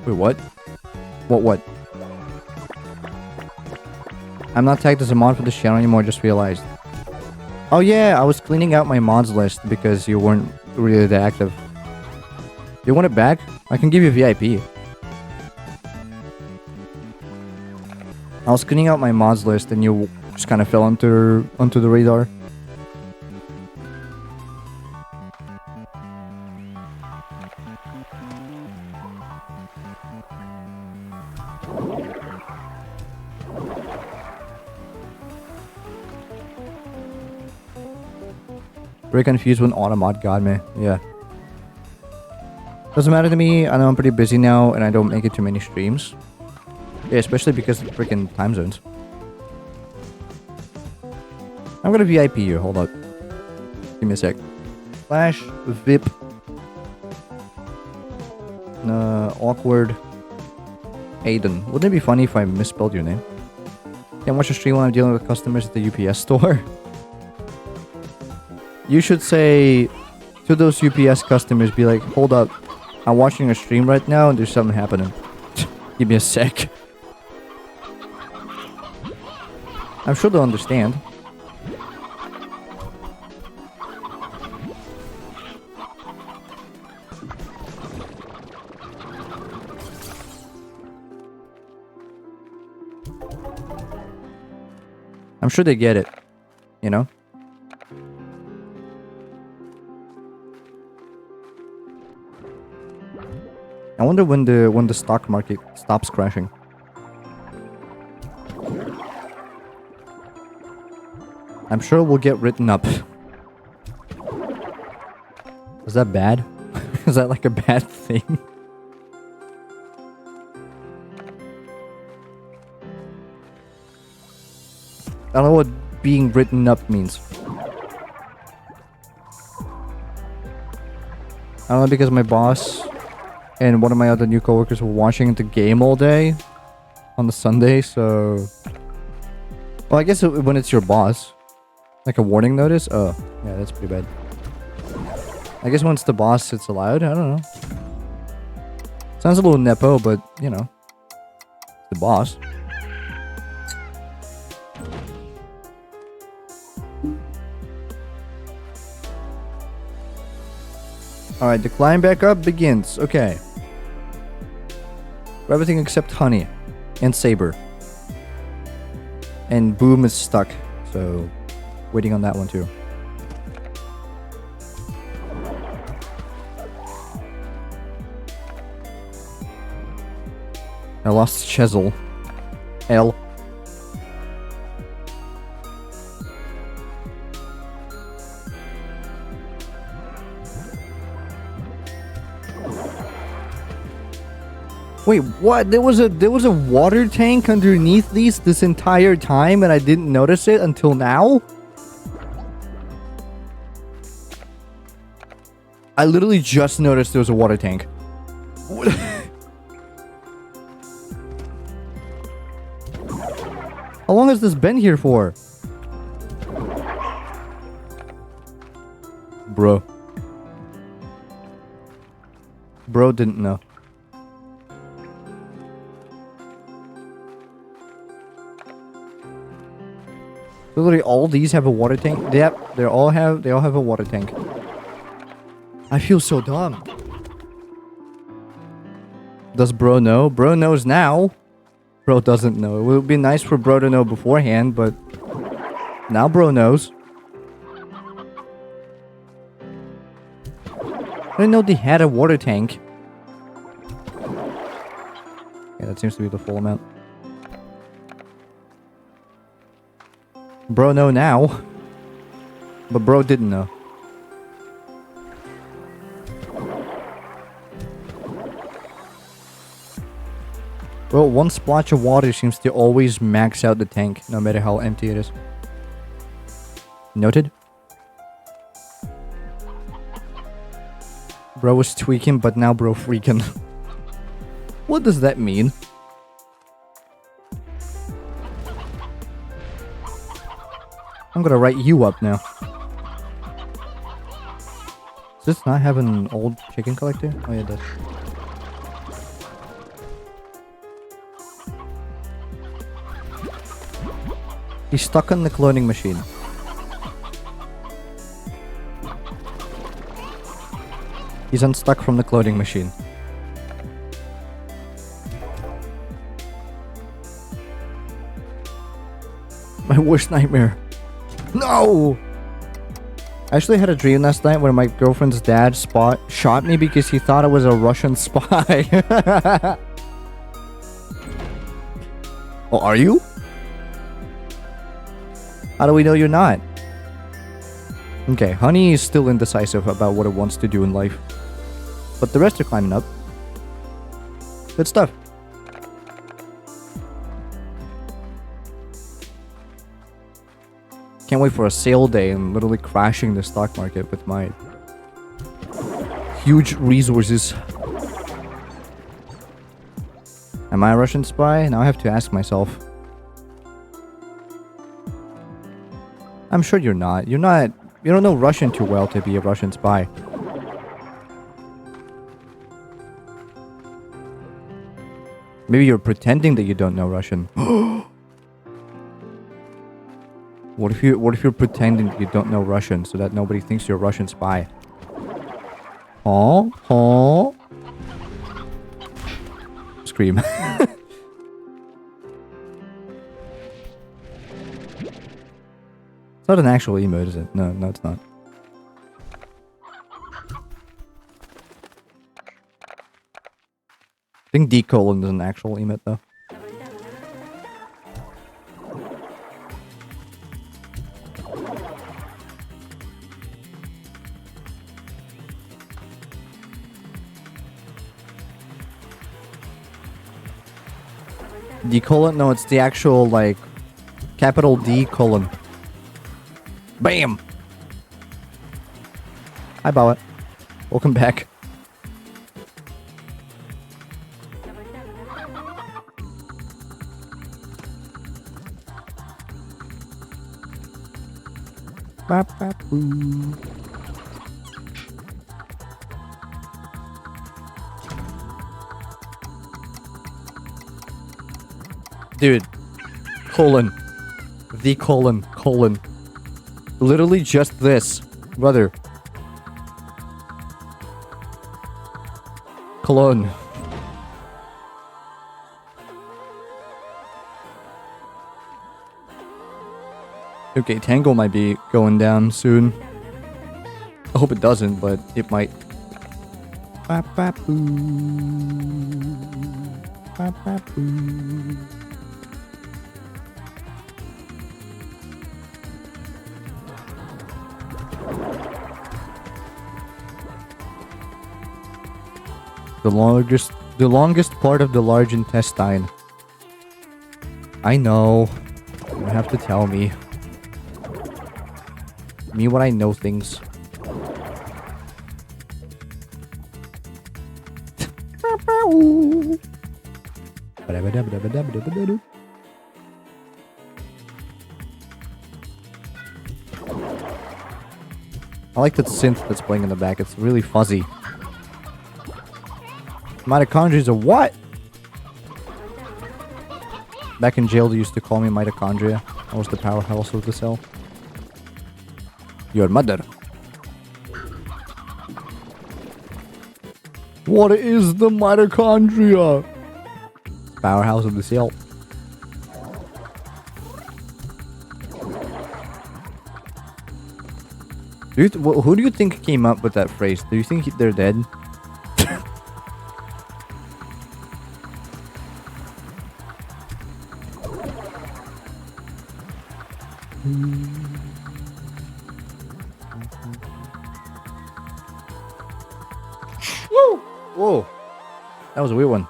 Wait, what? What? I'm not tagged as a mod for this channel anymore, just realized. Oh yeah, I was cleaning out my mods list because you weren't really that active. You want it back? I can give you VIP. I was cleaning out my mods list and you just kind of fell onto the radar. Very confused when Automod got me. Yeah. Doesn't matter to me. I know I'm pretty busy now and I don't make it too many streams. Yeah, especially because of the freaking time zones. I'm gonna VIP you. Hold up. Give me a sec. Flash, VIP. Awkward. Aiden. Wouldn't it be funny if I misspelled your name? Can't watch a stream while I'm dealing with customers at the UPS store. You should say to those UPS customers, be like, hold up, I'm watching a stream right now and there's something happening. Give me a sec. I'm sure they'll understand. I'm sure they get it, you know? I wonder when the stock market stops crashing. I'm sure we'll get written up. Is that bad? Is that like a bad thing? I don't know what being written up means. I don't know, because my boss and one of my other new coworkers were watching the game all day on the Sunday, so... Well, I guess when it's your boss. Like a warning notice? Oh, yeah, that's pretty bad. I guess once the boss, it's allowed? I don't know. Sounds a little nepo, but, you know. The boss. Alright, the climb back up begins. Okay. For everything except honey. And saber. And boom is stuck. So, waiting on that one too. I lost Chesil. L. Wait, what? There was a water tank underneath this entire time and I didn't notice it until now? I literally just noticed there was a water tank. How long has this been here for? Bro. Bro didn't know. Literally all these have a water tank. Yep, they all have a water tank. I feel so dumb. Does bro know? Bro knows now. Bro doesn't know. It would be nice for bro to know beforehand, but now bro knows. I didn't know they had a water tank. Yeah, that seems to be the full amount. Bro know now. But bro didn't know. Well, one splash of water seems to always max out the tank, no matter how empty it is. Noted? Bro was tweaking, but now bro freaking. What does that mean? I'm gonna write you up now. Does this not have an old chicken collector? Oh yeah, it does. He's stuck on the cloning machine. He's unstuck from the cloning machine. My worst nightmare. No! I actually had a dream last night where my girlfriend's dad shot me because he thought I was a Russian spy. Oh, are you? How do we know you're not? Okay, Honey is still indecisive about what it wants to do in life. But the rest are climbing up. Good stuff. Can't wait for a sale day and literally crashing the stock market with my huge resources. Am I a Russian spy? Now I have to ask myself. I'm sure you're not. You're not. You don't know Russian too well to be a Russian spy. Maybe you're pretending that you don't know Russian. What if you're pretending that you don't know Russian so that nobody thinks you're a Russian spy? Huh? Scream. It's not an actual emote, is it? No, it's not. I think D: is an actual emote, though. D:? No, it's the actual, like, capital D:. Bam! Hi, Bawa. Welcome back. Dude. The : literally just this. Brother. Cologne. Okay, Tangle might be going down soon. I hope it doesn't, but it might. The longest part of the large intestine. I know. You don't have to tell me. Me when I know things. I like that synth that's playing in the back. It's really fuzzy. Mitochondria is a what? Back in jail, they used to call me mitochondria. I was the powerhouse of the cell. Your mother. What is the mitochondria? Powerhouse of the cell. Who do you think came up with that phrase? Do you think they're dead? Woo! Whoa. That was a weird one.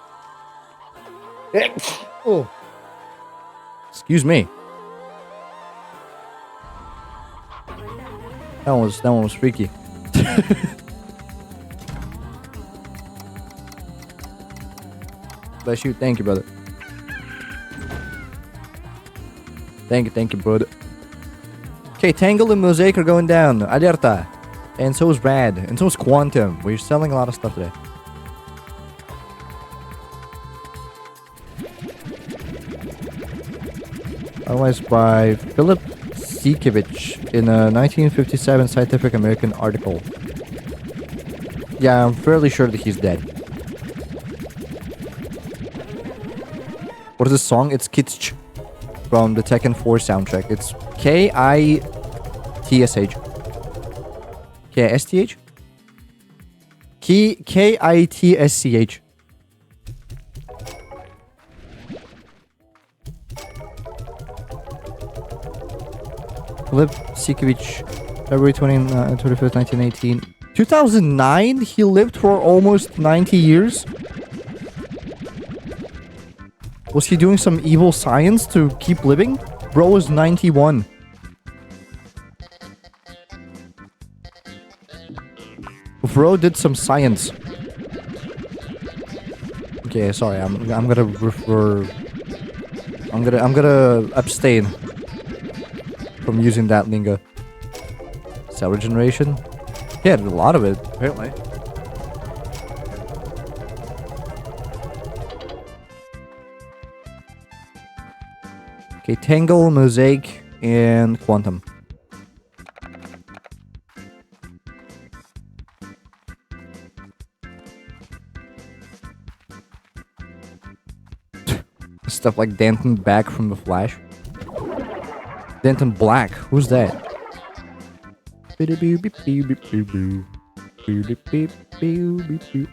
Oh. Excuse me. That one was freaky. Bless you. Thank you, brother. Thank you, brother. Okay, Tangle and Mosaic are going down. Alerta. And so is Rad. And so is Quantum. We're selling a lot of stuff today. Analyzed by Philip Sikiewicz in a 1957 Scientific American article. Yeah, I'm fairly sure that he's dead. What is this song? It's Kitsch from the Tekken 4 soundtrack. It's K-I-T-S-H. K-I-S-T-H? K-I-T-S-C-H. Philip Sikiewicz, February 25th, 1918. 2009? He lived for almost 90 years? Was he doing some evil science to keep living? Bro was 91. Bro did some science. Okay, sorry, I'm gonna refer... I'm gonna abstain from using that lingo. Cell regeneration? Yeah, did a lot of it, apparently. Okay, Tangle, Mosaic, and Quantum. Stuff like Danton back from the Flash. Danton Black, who's that?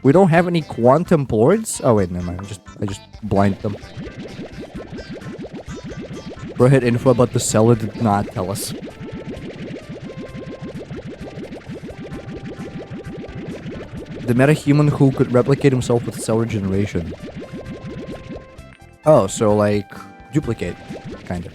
We don't have any quantum boards? Oh wait, never mind. I just blinded them. Bro had info about the cell and did not tell us. The metahuman who could replicate himself with cell regeneration. Oh, so like duplicate, kind of.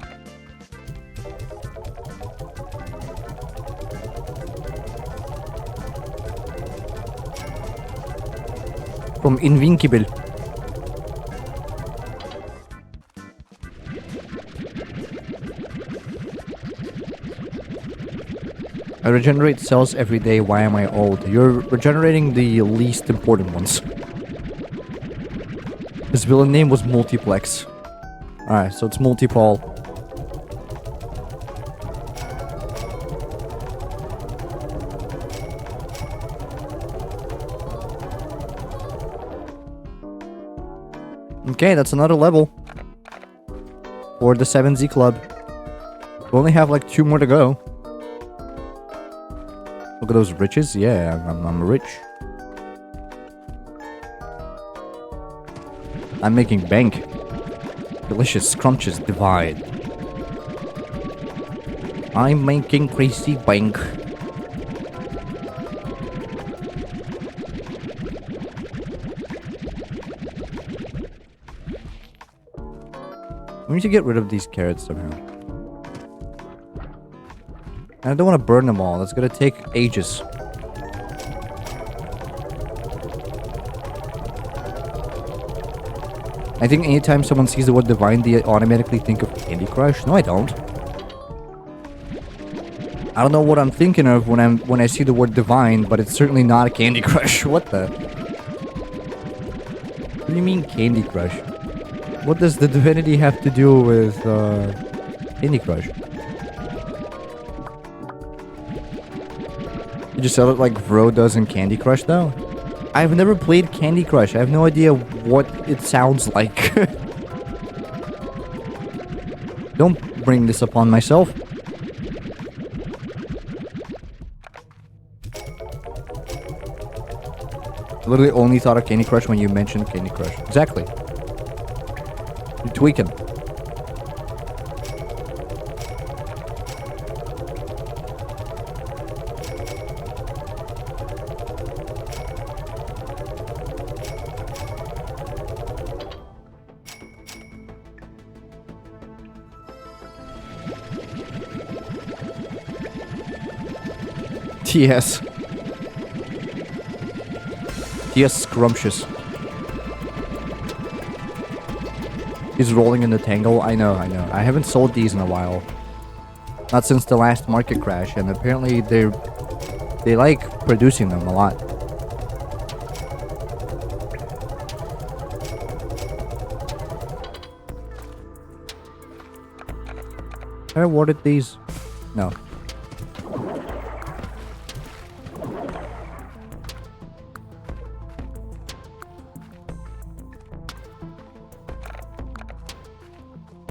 From Invincible. I regenerate cells every day. Why am I old? You're regenerating the least important ones. His villain name was Multiplex. Alright, so it's Multipol. Okay, that's another level. For the 7Z Club. We only have like 2 more to go. Look at those riches. Yeah, I'm rich. I'm making bank. Delicious, scrumptious, divide. I'm making crazy bank. We need to get rid of these carrots somehow. I don't want to burn them all. That's gonna take ages. I think anytime someone sees the word divine, they automatically think of Candy Crush. No, I don't. I don't know what I'm thinking of when I see the word divine, but it's certainly not a Candy Crush. What the? What do you mean Candy Crush? What does the divinity have to do with Candy Crush? You just sell it like Vro does in Candy Crush, though? I've never played Candy Crush. I have no idea what it sounds like. Don't bring this upon myself. I literally only thought of Candy Crush when you mentioned Candy Crush. Exactly. You're tweaking. TS. TS scrumptious. He's rolling in the tangle. I know. I haven't sold these in a while. Not since the last market crash, and apparently they like producing them a lot. I awarded these? No.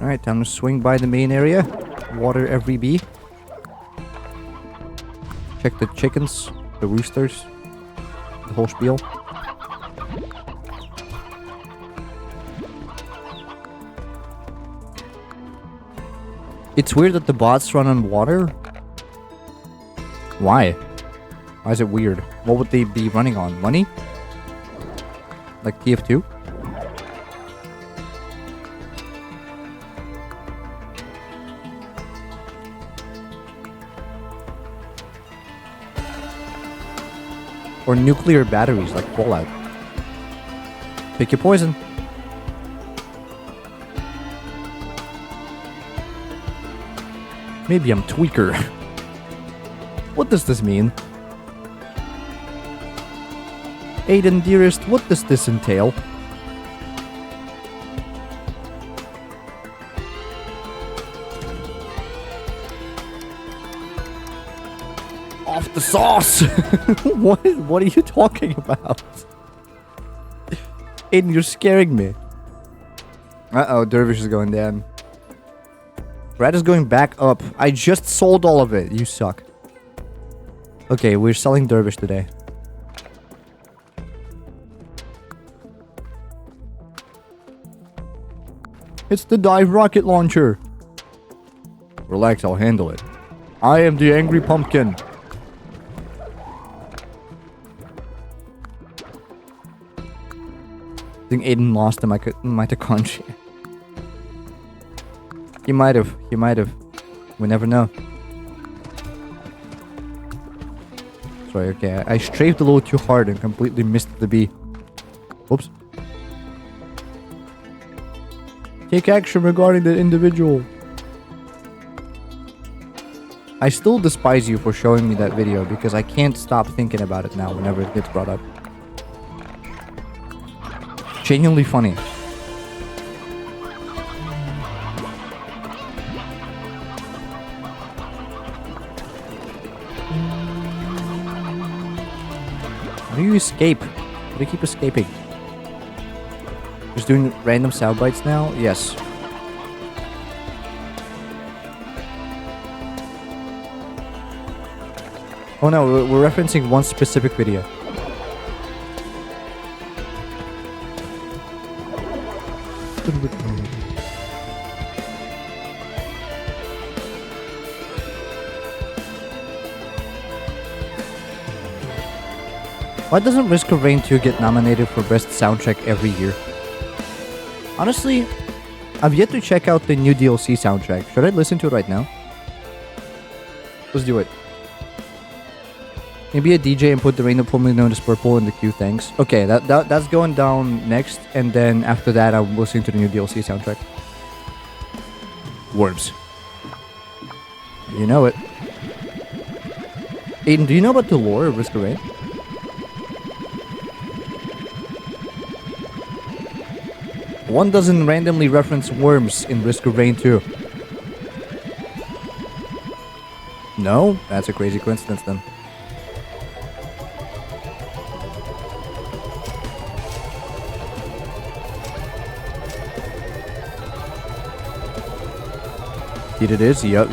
Alright, time to swing by the main area. Water every bee. Check the chickens, the roosters, the whole spiel. It's weird that the bots run on water. Why? Why is it weird? What would they be running on? Money? Like TF2? Or nuclear batteries like Fallout. Pick your poison. Maybe I'm tweaker. What does this mean? Aiden, dearest, what does this entail? Off the sauce! What are you talking about? Aiden, you're scaring me. Uh-oh, Dervish is going down. Brad is going back up. I just sold all of it. You suck. Okay, we're selling Dervish today. It's the dive rocket launcher. Relax, I'll handle it. I am the angry pumpkin. I think Aiden lost the mitochondria. He might have. We never know. Sorry, okay. I strafed a little too hard and completely missed the bee. Oops. Take action regarding the individual. I still despise you for showing me that video because I can't stop thinking about it now whenever it gets brought up. Genuinely funny. How do you escape? How do you keep escaping? Just doing random sound bites now? Yes. Oh no, we're referencing one specific video. Why doesn't Risk of Rain 2 get nominated for Best Soundtrack every year? Honestly, I've yet to check out the new DLC soundtrack. Should I listen to it right now? Let's do it. Maybe a DJ and put the Rain of Formerly Known as Purple in the queue, thanks. Okay, that's going down next, and then after that I'm listening to the new DLC soundtrack. Worms. You know it. Aiden, do you know about the lore of Risk of Rain? One doesn't randomly reference worms in Risk of Rain 2. No? That's a crazy coincidence then. It is. Yep.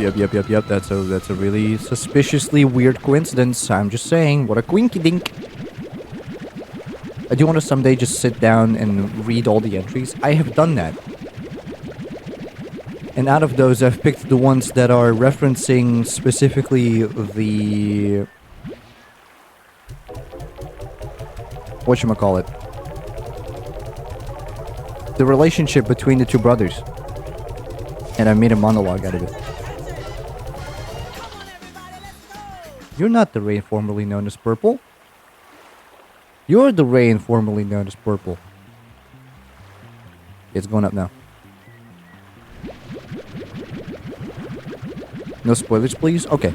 That's a really suspiciously weird coincidence. I'm just saying, what a quinky dink. I do want to someday just sit down and read all the entries. I have done that. And out of those, I've picked the ones that are referencing specifically the... whatchamacallit? The relationship between the two brothers. And I made a monologue out of it. You're not the rain formerly known as purple. You're the rain formerly known as purple. It's going up now. No spoilers, please? Okay.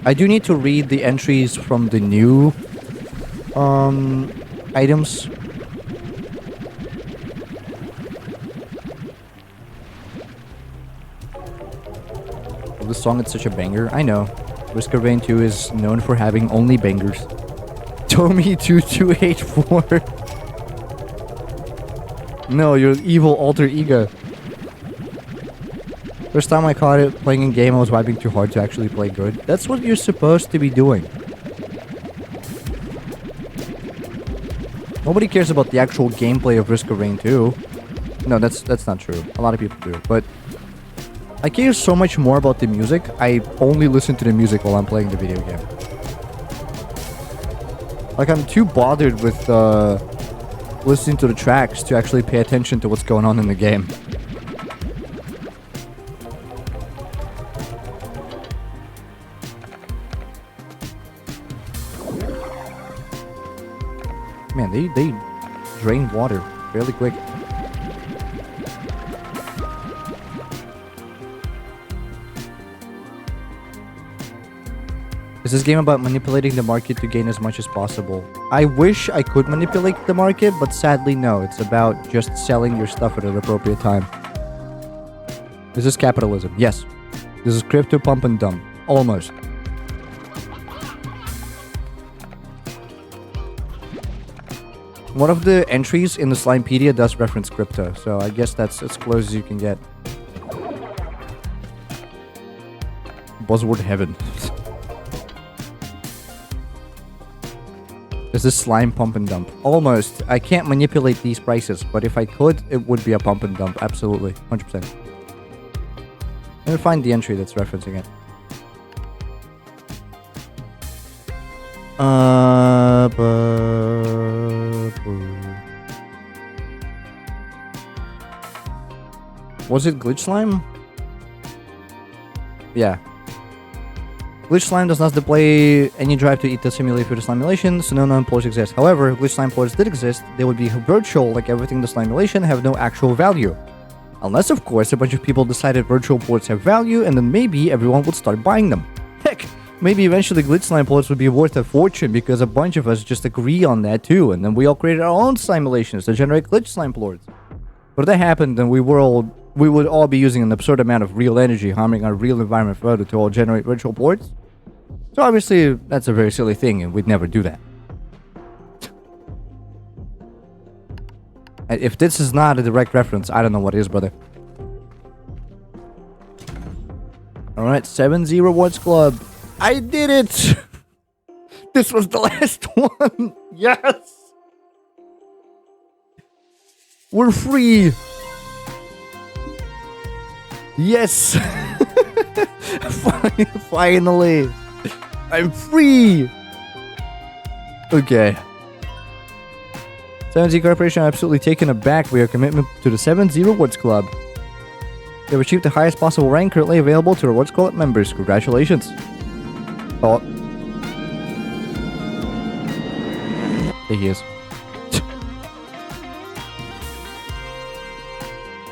I do need to read the entries from the new items. This song is such a banger. I know. Risk of Rain 2 is known for having only bangers. Tommy2284. No, your evil alter ego. First time I caught it playing in game, I was vibing too hard to actually play good. That's what you're supposed to be doing. Nobody cares about the actual gameplay of Risk of Rain 2. No, that's not true. A lot of people do, but I care so much more about the music. I only listen to the music while I'm playing the video game. Like, I'm too bothered with listening to the tracks to actually pay attention to what's going on in the game. Man, they drain water fairly quick. Is this game about manipulating the market to gain as much as possible? I wish I could manipulate the market, but sadly no. It's about just selling your stuff at an appropriate time. This is capitalism. Yes. This is crypto pump and dump. Almost. One of the entries in the Slimepedia does reference crypto, so I guess that's as close as you can get. Buzzword heaven. This is slime pump and dump. Almost. I can't manipulate these prices, but if I could, it would be a pump and dump. Absolutely. 100%. Let me find the entry that's referencing it. Was it glitch slime? Yeah. Glitch slime does not display any drive to eat the simulate for the slimulation, so no known ports exist. However, glitch slime ports did exist. They would be virtual, like everything in the slimulation, have no actual value. Unless, of course, a bunch of people decided virtual ports have value, and then maybe everyone would start buying them. Heck, maybe eventually glitch slime ports would be worth a fortune because a bunch of us just agree on that too, and then we all created our own simulations to generate glitch slime ports. But if that happened, then we would all be using an absurd amount of real energy, harming our real environment further to all generate virtual ports. So obviously, that's a very silly thing, and we'd never do that. And if this is not a direct reference, I don't know what is, brother. Alright, 7-0 Rewards Club. I did it! This was the last one! Yes! We're free! Yes! Finally! I'm free! Okay. 7Z Corporation are absolutely taken aback by your commitment to the 7Z Rewards Club. They have achieved the highest possible rank currently available to Rewards Club members. Congratulations. Oh. There he is.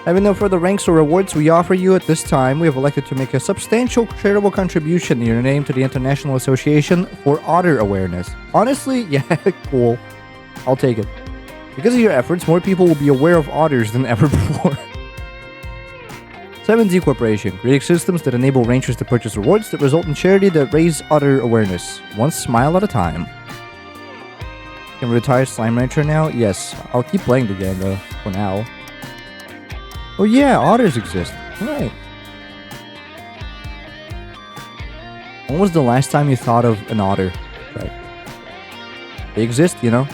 Having no further ranks or rewards we offer you at this time, we have elected to make a substantial charitable contribution in your name to the International Association for Otter Awareness. Honestly, yeah, cool. I'll take it. Because of your efforts, more people will be aware of otters than ever before. 7Z Corporation, creating systems that enable rangers to purchase rewards that result in charity that raise otter awareness. One smile at a time. Can we retire Slime Rancher now? Yes. I'll keep playing the game though, for now. Oh yeah, otters exist. Right. When was the last time you thought of an otter? Right. They exist, you know?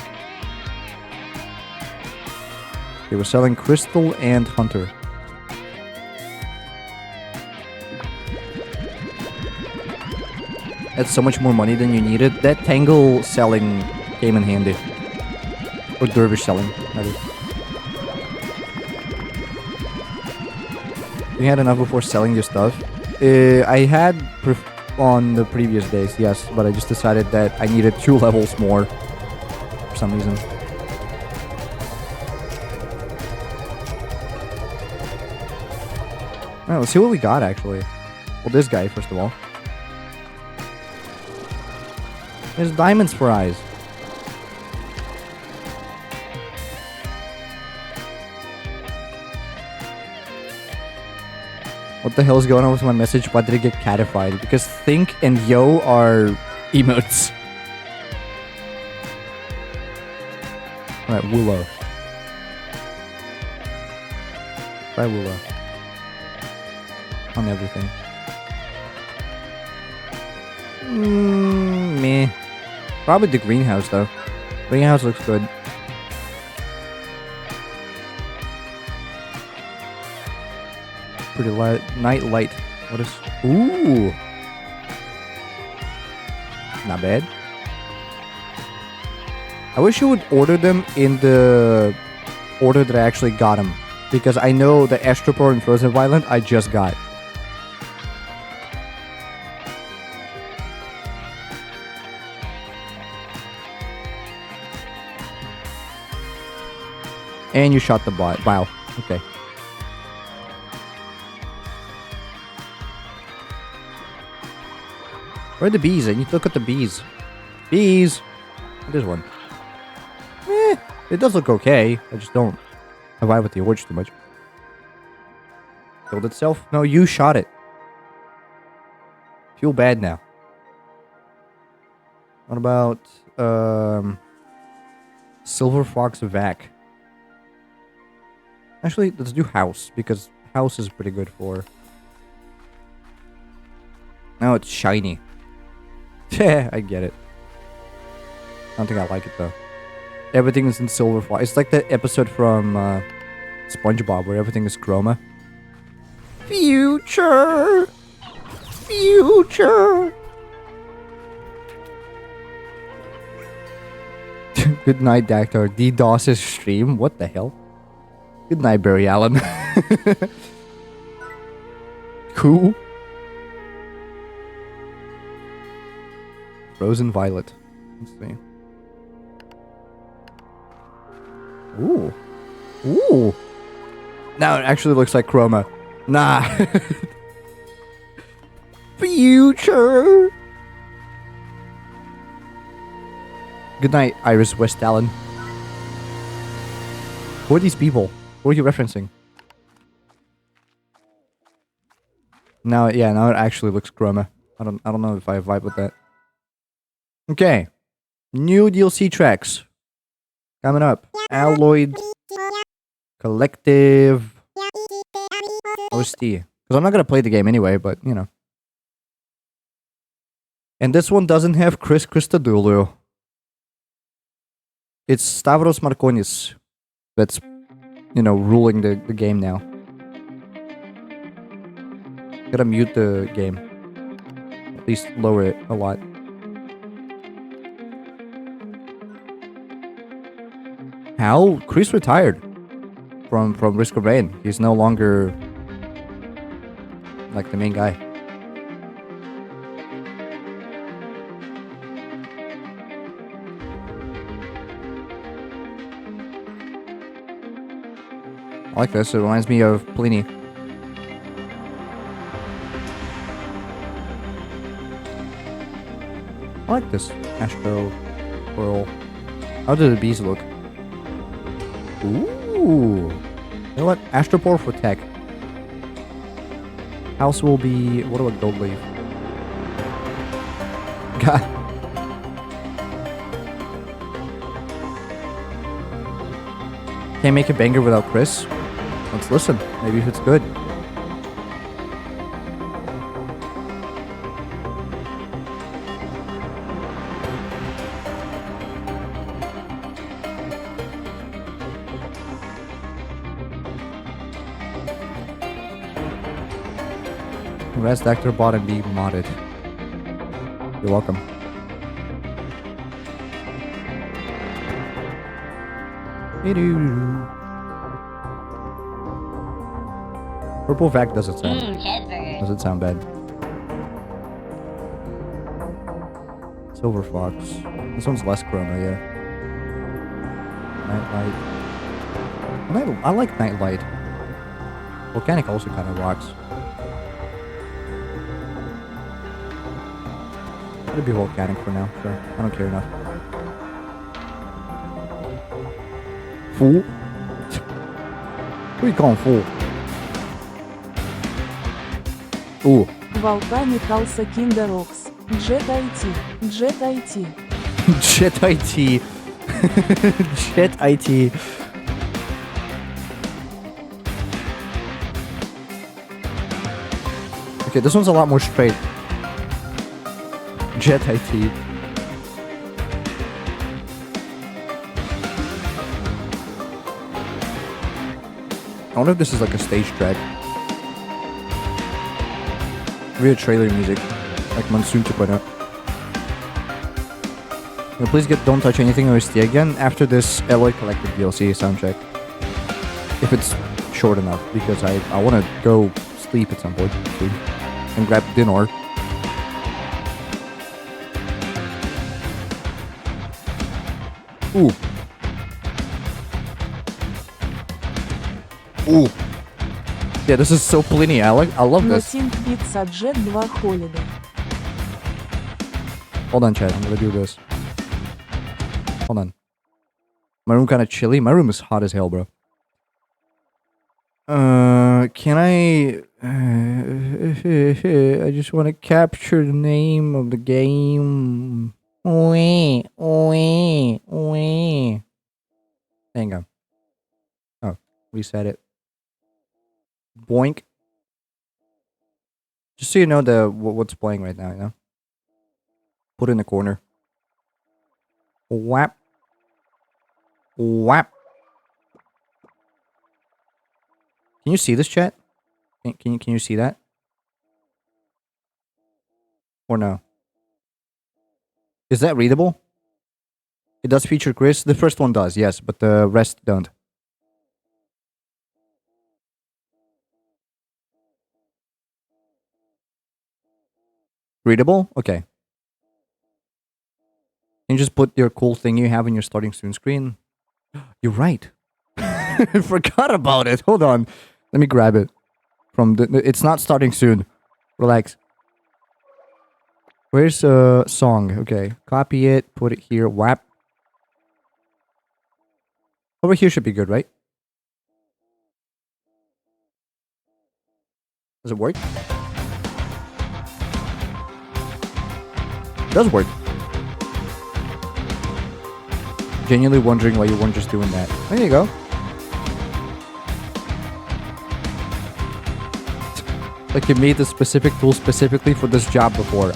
They were selling Crystal and Hunter. That's so much more money than you needed. That Tangle selling came in handy. Or Dervish selling, rather. You had enough before selling your stuff. I had on the previous days, yes, but I just decided that I needed 2 levels more for some reason. Alright, let's see what we got actually. Well, this guy, first of all. There's diamonds for eyes. What the hell is going on with my message? Why did it get catified? Because think and yo are emotes. Alright, Willow. Try Willow. On everything. Meh. Probably the greenhouse though. Greenhouse looks good. Pretty light. Night light. What is? Ooh. Not bad. I wish you would order them in the order that I actually got them, because I know the Astropor and Frozen Violent I just got. And you shot the bot. Wow. Okay. Where are the bees? I need to look at the bees. Bees! There's one. It does look okay. I just don't vibe with the orange too much. Killed itself? No, you shot it. Feel bad now. What about Silver Fox Vac? Actually, let's do house, because house is pretty good for... Now it's shiny. Yeah, I get it. I don't think I like it though. Everything is in silver fox. It's like that episode from SpongeBob where everything is chroma. Future! Future! Good night, Dactar. DDoS's stream? What the hell? Good night, Barry Allen. Cool. Frozen Violet. Let's see. Ooh. Ooh. Now it actually looks like chroma. Nah. Future. Good night, Iris West Allen. Who are these people? Who are you referencing? Now, yeah, now it actually looks chroma. I don't know if I vibe with that. Okay. New DLC tracks. Coming up. Alloyed. Collective. OST. Because I'm not going to play the game anyway, but, you know. And this one doesn't have Chris Christodoulou. It's Stavros Markonis that's, you know, ruling the game now. Gotta mute the game. At least lower it a lot. How? Chris retired from Risk of Rain. He's no longer like the main guy. I like this. It reminds me of Pliny. I like this. Astro Pearl. How do the bees look? Ooh. You know what? Astropor for tech. House will be... What do I gold leaf? God. Can't make a banger without Chris? Let's listen. Maybe if it's good. Rest actor bot and be modded. You're welcome. Purple Vac doesn't sound bad. Silver Fox. This one's less chroma, yeah. Nightlight. I like Nightlight. Volcanic also kind of rocks. Let it be Volcanic for now, sure. I don't care enough. Fool? What are you calling fool? Ooh.
Volcanic also Kinder Rocks. Jet IT. Jet IT.
Jet IT. Jet IT. Okay, this one's a lot more straight. Jet IT. I wonder if this is like a stage track. Maybe trailer music. Like Monsoon 2.0. Now please don't touch anything OST again after this Alloy Collective DLC soundtrack. If it's short enough, because I want to go sleep at some point soon and grab dinner. Ooh. Ooh. Yeah, this is so plenty. I love this.
Pizza Jet 2 Holiday.
Hold on, chat. I'm gonna do this. Hold on. My room kind of chilly. My room is hot as hell, bro. Can I? I just want to capture the name of the game. Hang on. Oh, reset it. Boink. Just so you know what's playing right now, you know. Put it in the corner. Whap. Whap. Can you see this, chat? Can you see that? Or no? Is that readable? It does feature Chris. The first one does, yes, but the rest don't. Readable? Okay. Can you just put your cool thing you have in your starting soon screen? You're right. I forgot about it. Hold on. Let me grab it. From the it's not starting soon. Relax. Where's song? Okay. Copy it. Put it here. Whap. Over here should be good, right? Does it work? It does work. Genuinely wondering why you weren't just doing that. There you go. Like you made the specific tool specifically for this job before.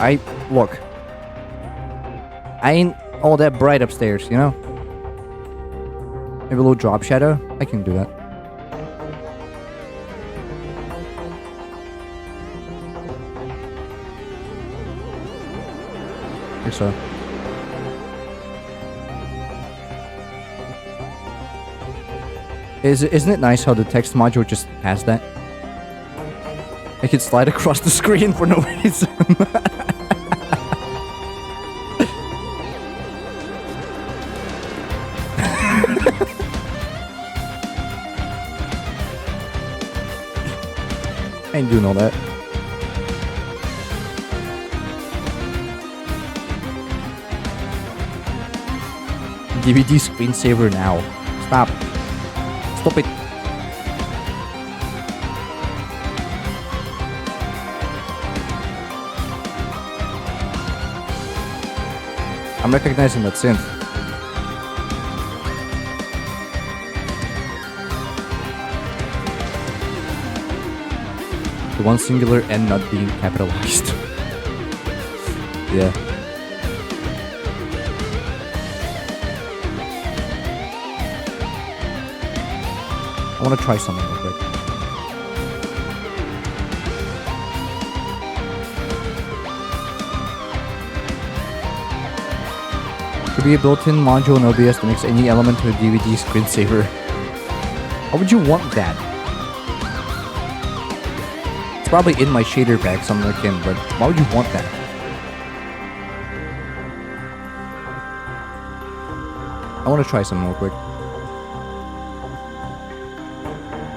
Look. I ain't all that bright upstairs, you know? Maybe a little drop shadow. I can do that. I think so. Isn't it nice how the text module just has that? I can slide across the screen for no reason. I ain't doing all that. DVD screensaver now. Stop. Stop it. I'm recognizing that synth. The one singular N not being capitalized. Yeah. I want to try something real quick. Could be a built-in module in OBS that makes any element to a DVD screensaver. Why would you want that? It's probably in my shader pack, something akin, but why would you want that? I want to try some real quick.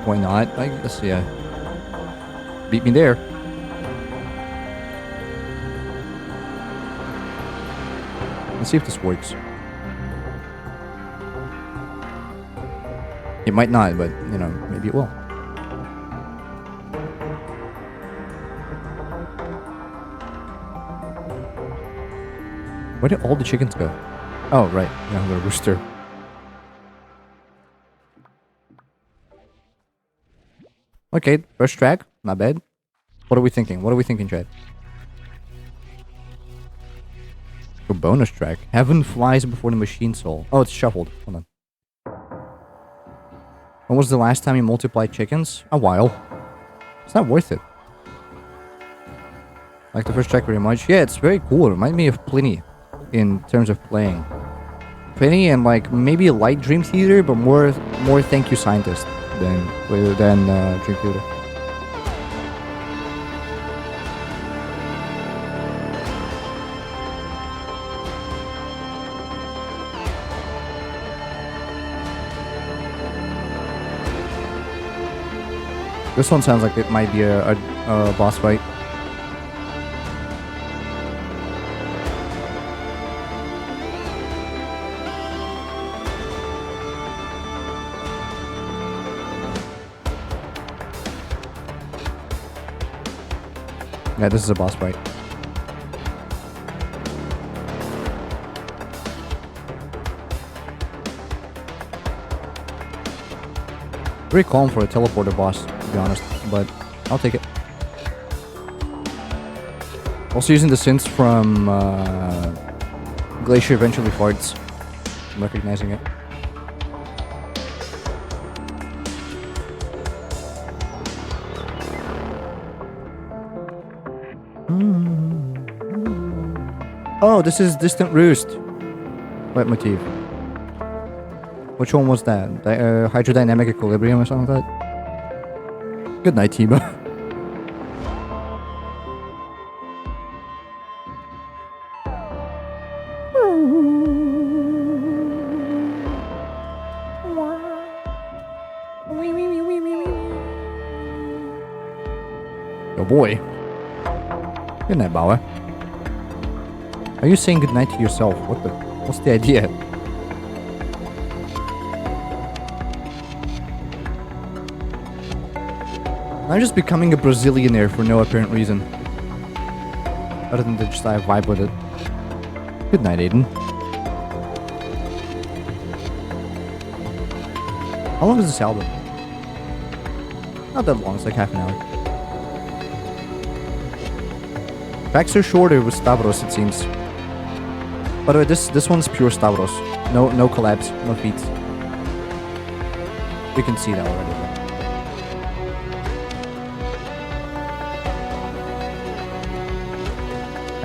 Why not? I guess, yeah. Beat me there. Let's see if this works. It might not, but, you know, maybe it will. Where did all the chickens go? Oh, right. Yeah, the rooster. Okay, first track. Not bad. What are we thinking? What are we thinking, Chad? A bonus track. Heaven flies before the machine soul. Oh, it's shuffled. Hold on. When was the last time you multiplied chickens? A while. It's not worth it. Like the first track very much. Yeah, it's very cool. It reminds me of Pliny in terms of playing. Pliny and like maybe a light Dream Theater, but more Thank You Scientist than Dream Theater. This one sounds like it might be a boss fight. Yeah, this is a boss fight. Very calm for a teleporter boss, to be honest, but I'll take it. Also using the synths from Glacier Eventually Farts. I'm recognizing it. Oh, this is Distant Roost. Leitmotif. Which one was that? Hydrodynamic Equilibrium or something like that? Good night, Tiba. Oh boy. Good night, Bauer. Are you saying goodnight to yourself? What's the idea? I'm just becoming a Brazilianaire for no apparent reason. Other than just I vibe with it. Good night, Aiden. How long is this album? Not that long, it's like half an hour. Tracks are shorter with Stavros, it seems. By the way, this one's pure Stavros. No collabs, no feats. We can see that already.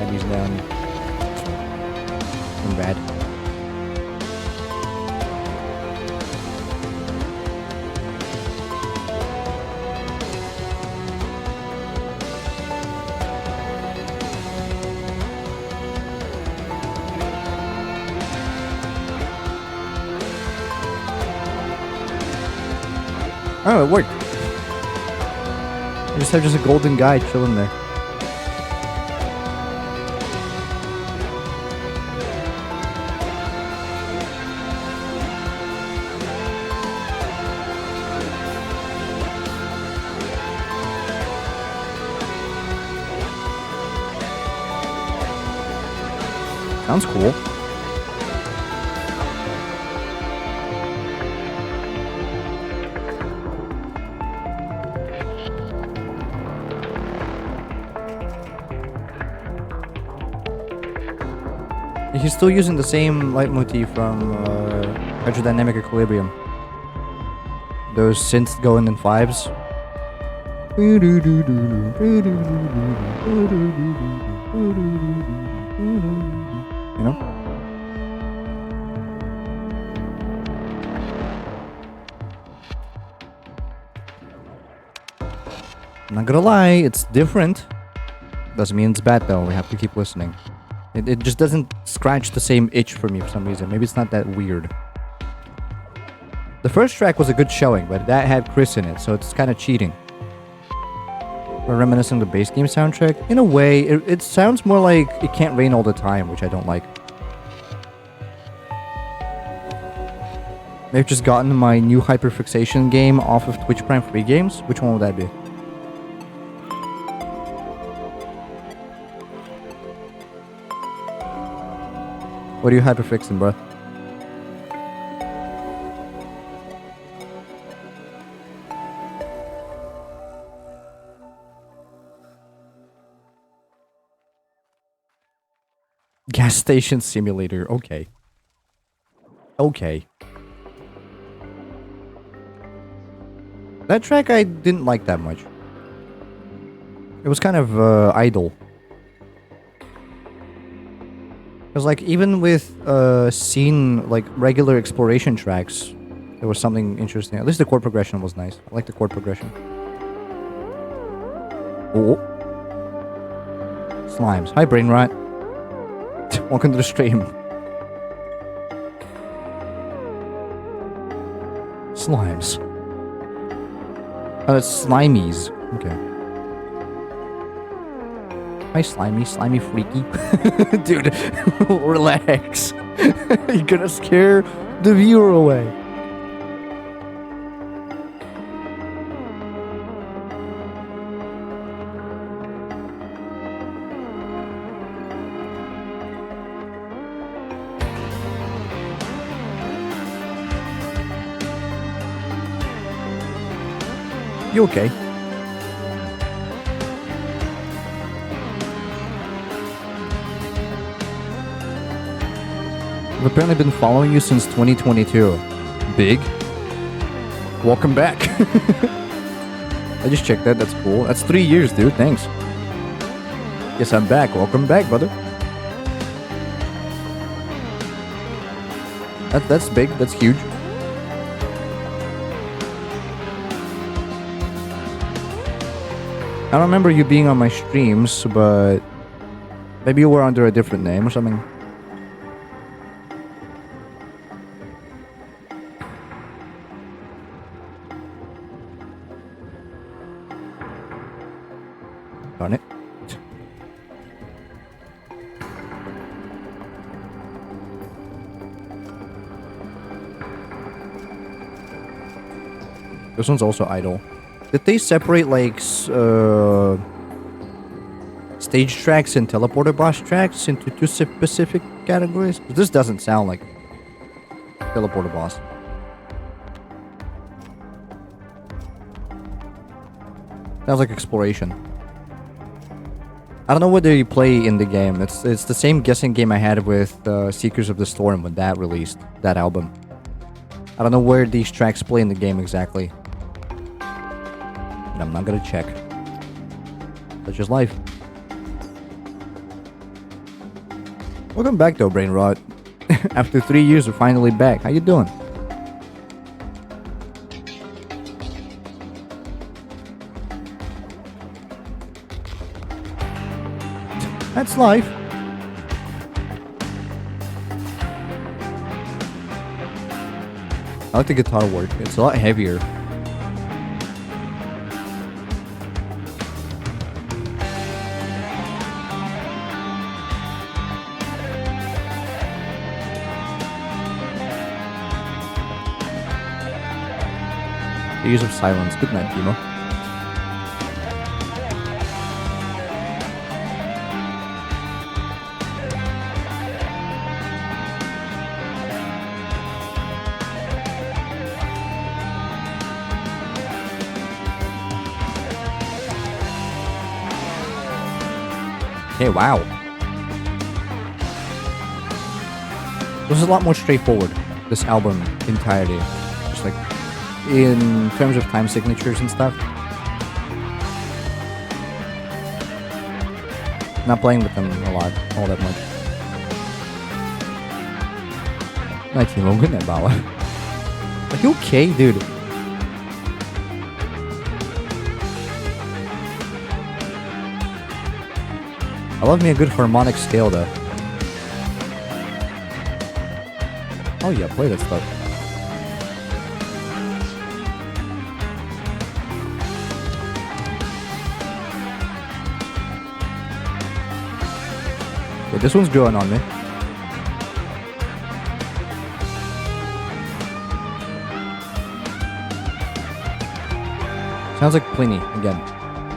Abby's down. I'm bad. Oh, it worked. I just have a golden guy chilling there. Sounds cool. He's still using the same leitmotif from Hydrodynamic Equilibrium. Those synths going in fives. You know? I'm not gonna lie, it's different. Doesn't mean it's bad though, we have to keep listening. It just doesn't scratch the same itch for me for some reason. Maybe it's not that weird. The first track was a good showing, but that had Chris in it, so it's kind of cheating. Or reminiscing of the base game soundtrack. In a way, it sounds more like It Can't Rain All the Time, which I don't like. They've just gotten my new hyperfixation game off of Twitch Prime free games. Which one would that be? What are you hyperfixing, bro? Gas station simulator. Okay. Okay. That track I didn't like that much. It was kind of idle. Because like even with scene like regular exploration tracks, there was something interesting. At least the chord progression was nice. I like the chord progression. Oh. Slimes. Hi, Brain Rot. Welcome to the stream. Slimes. Oh, it's Slimies. Okay. Hi, Slimy freaky. Dude, relax. You're gonna scare the viewer away. You okay? I've apparently been following you since 2022. Big? Welcome back. I just checked that. That's cool. That's 3 years, dude. Thanks. Yes, I'm back. Welcome back, brother. That's big. That's huge. I don't remember you being on my streams, but maybe you were under a different name or something. Darn it. This one's also idle. Did they separate like stage tracks and teleporter boss tracks into two specific categories? This doesn't sound like teleporter boss. Sounds like exploration. I don't know whether you play in the game. It's the same guessing game I had with Seekers of the Storm when that released, that album. I don't know where these tracks play in the game exactly. And I'm not gonna check. That's just life. Welcome back though, Brain Rot. After 3 years, we're finally back. How you doing? That's life. I like the guitar work. It's a lot heavier. The use of silence. Good night, Timo. Okay, wow. This is a lot more straightforward, this album entirety. Just like, in terms of time signatures and stuff. Not playing with them a lot, all that much. Night Timo, good night, Bala. Are you okay, dude? I love me a good harmonic scale, though. Oh yeah, play that stuff. Okay, this one's growing on me. Sounds like Pliny again,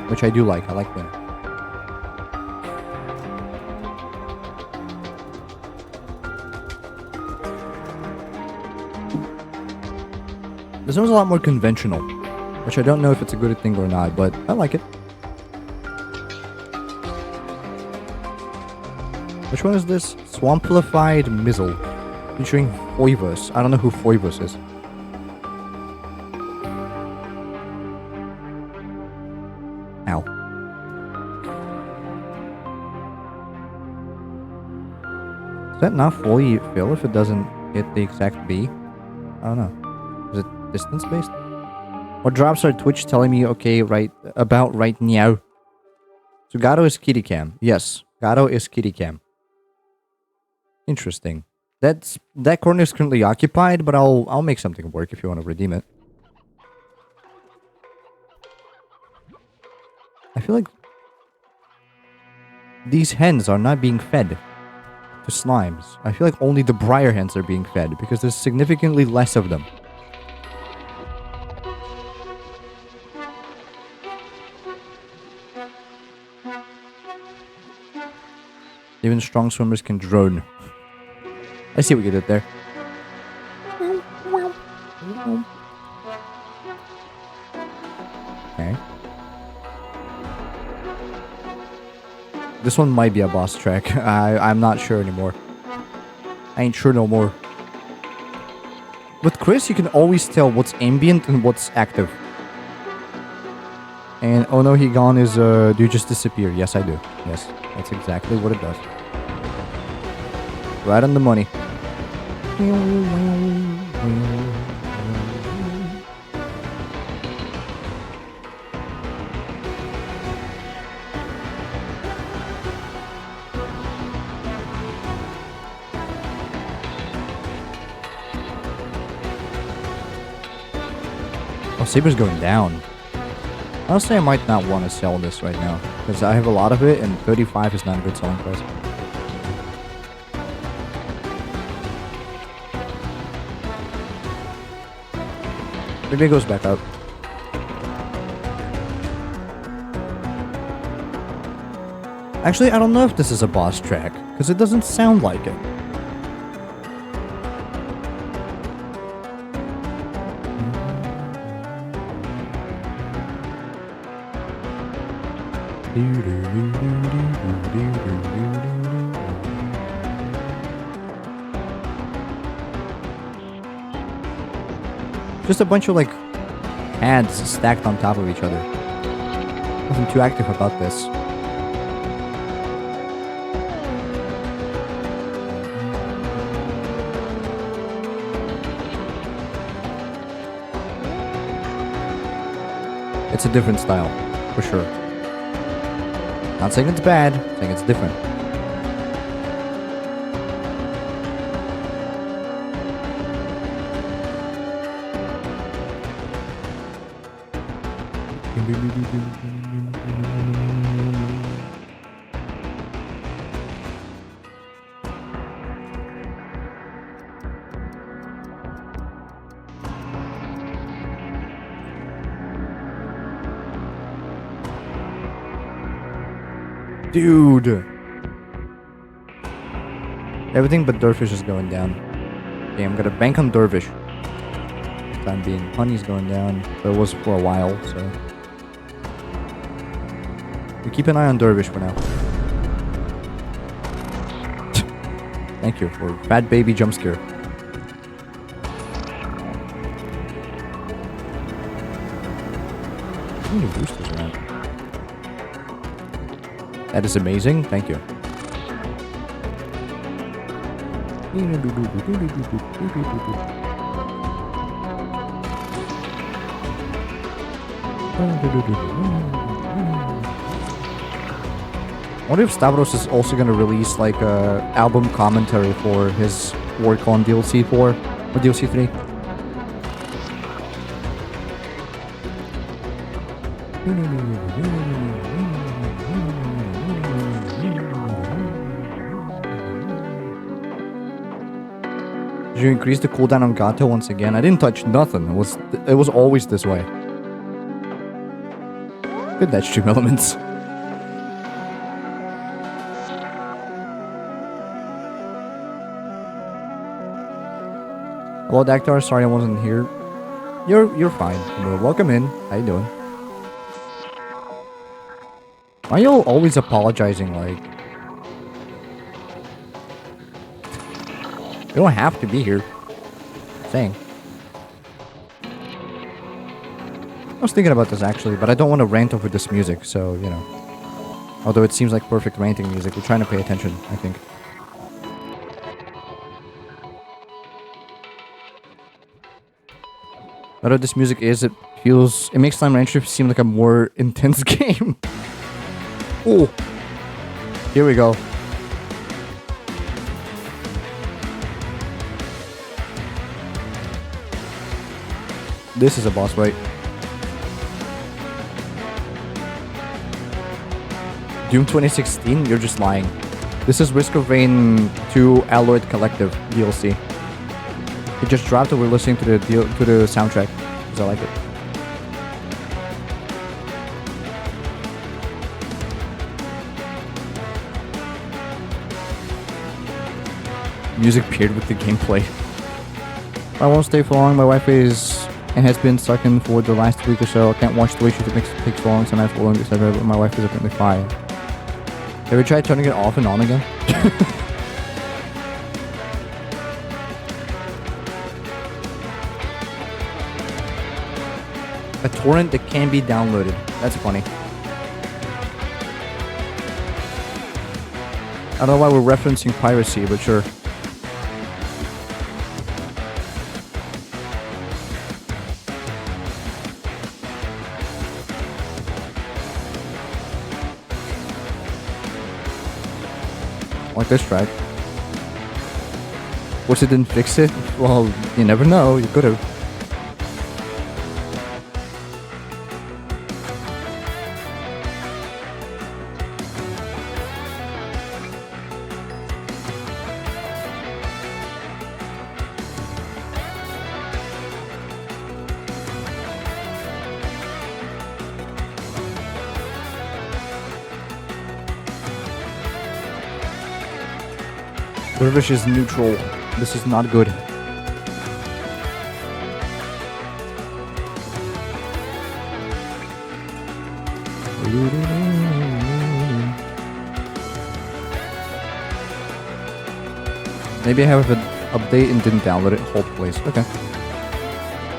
which I do like. I like Pliny. This one's a lot more conventional, which I don't know if it's a good thing or not, but I like it. Which one is this? Swamplified Mizzle, featuring Foivus. I don't know who Foivus is. Ow. Does that not fully fill if it doesn't hit the exact B? I don't know. Is it distance based? What drops are Twitch telling me okay right now? So Gato is kitty cam. Yes, Gato is kitty cam. Interesting. That corner is currently occupied, but I'll make something work if you want to redeem it. I feel like these hens are not being fed to slimes. I feel like only the briar hens are being fed because there's significantly less of them. Even strong swimmers can drone. I see what you did there. Okay. This one might be a boss track. I'm not sure anymore. I ain't sure no more. With Chris, you can always tell what's ambient and what's active. And oh no, he gone is do you just disappear? Yes, I do. Yes, that's exactly what it does. Right on the money. Oh, Saber's going down. Honestly, I might not want to sell this right now, because I have a lot of it, and 35 is not a good selling price. Maybe it goes back up. Actually, I don't know if this is a boss track, because it doesn't sound like it. Just a bunch of like ads stacked on top of each other. Nothing too active about this. It's a different style, for sure. Not saying it's bad, saying it's different. Dude. Everything but Dervish is going down. Okay, I'm gonna bank on Dervish. Time being. Honey's going down. But it was for a while, so. We keep an eye on Dervish for now. Thank you for Fat Baby jump scare. How many boosters around? That is amazing. Thank you. I wonder if Stavros is also going to release like a album commentary for his work on DLC 4 or DLC 3. Did you increase the cooldown on Gato once again? I didn't touch nothing. It was always this way. Good that stream elements. Hello, Dactar. Sorry I wasn't here. You're fine. Welcome in. How you doing? Why are you always apologizing? Like, you don't have to be here. Saying. I was thinking about this actually, but I don't want to rant over this music, so you know. Although it seems like perfect ranting music, we're trying to pay attention, I think. Although this music is, it makes Slime Rancher seem like a more intense game. Oh, here we go. This is a boss fight. Doom 2016? You're just lying. This is Risk of Rain 2 Alloyed Collective DLC. It just dropped and we're listening to the soundtrack because I like it. Music paired with the gameplay. I won't stay for long. My wife has been stuck in for the last week or so. I can't watch the way she takes long sometimes for long, etc. But my wife is apparently fine. Have you tried turning it off and on again? A torrent that can be downloaded. That's funny. I don't know why we're referencing piracy, but sure. Like this track. Wish it didn't fix it? Well, you never know. You could have. Dervish is neutral. This is not good. Maybe I have an update and didn't download it. Hold place. Okay.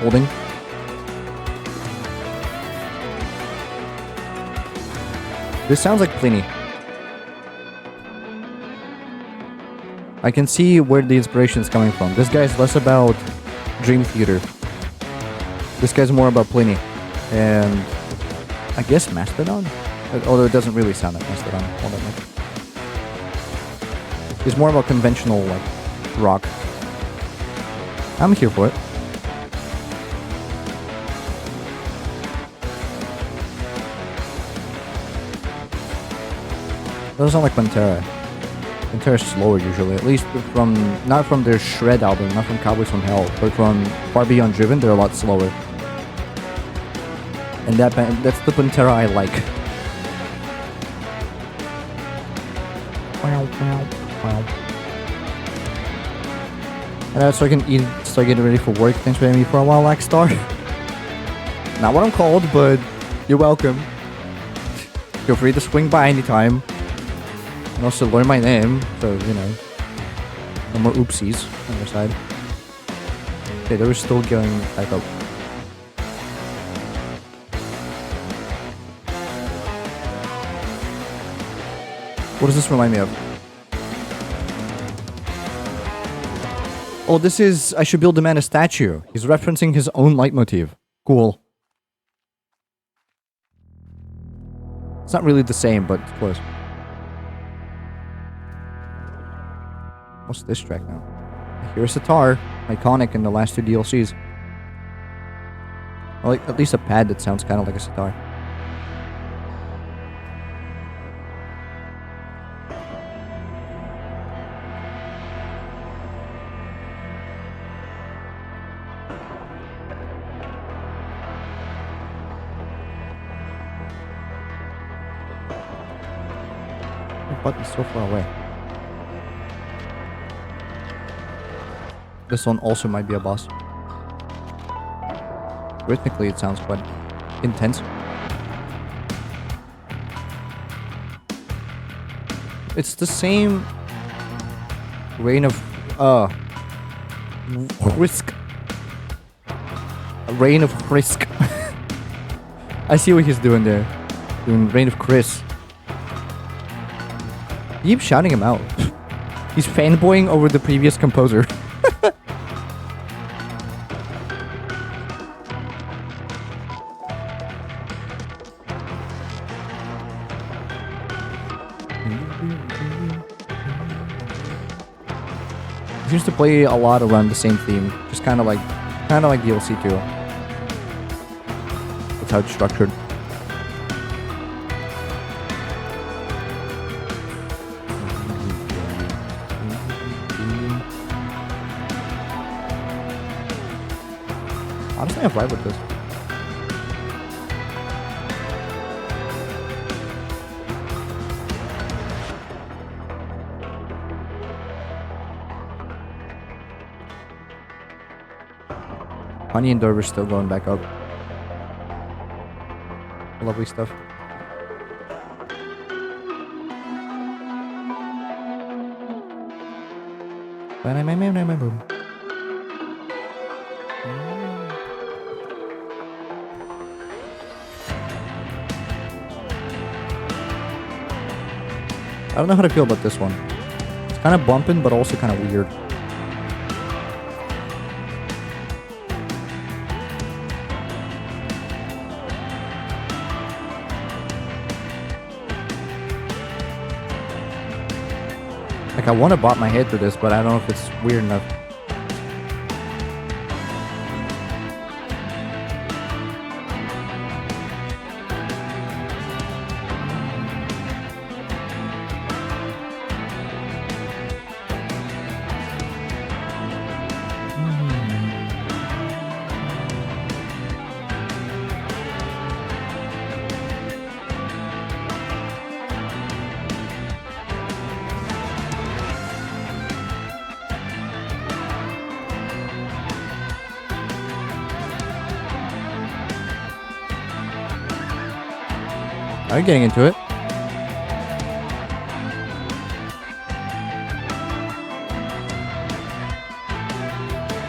Holding. This sounds like Pliny. I can see where the inspiration is coming from. This guy's less about Dream Theater. This guy's more about Pliny. And I guess Mastodon? Although it doesn't really sound like Mastodon all that much. It's more about conventional, like, rock. I'm here for it. Doesn't sound like Pantera. Pantera's slower usually, at least from, not from their Shred album, not from Cowboys from Hell, but from Far Beyond Driven, they're a lot slower. And that's the Pantera I like. And so I can start getting ready for work. Thanks for having me for a while, Lackstar. Not what I'm called, but you're welcome. Feel free to swing by anytime. And also learn my name, so, you know, no more oopsies on your side. Okay, they were still going back up. What does this remind me of? Oh, this is I Should Build a Man a Statue. He's referencing his own leitmotif. Cool. It's not really the same, but it's close. What's this track now? I hear a sitar, iconic in the last two DLCs. Or like at least a pad that sounds kind of like a sitar. button's so far away. This one also might be a boss. Rhythmically, it sounds quite intense. It's the same rain of risk. A rain of risk. I see what he's doing there. Doing rain of Chris. Keep shouting him out. He's fanboying over the previous composer. He used to play a lot around the same theme, just kind of like DLC 2. That's how it's structured. Honestly, I'm fine with this. Honey and Dervish still going back up. Lovely stuff. I don't know how to feel about this one. It's kind of bumping, but also kind of weird. Like, I want to bop my head to this, but I don't know if it's weird enough. Are you getting into it?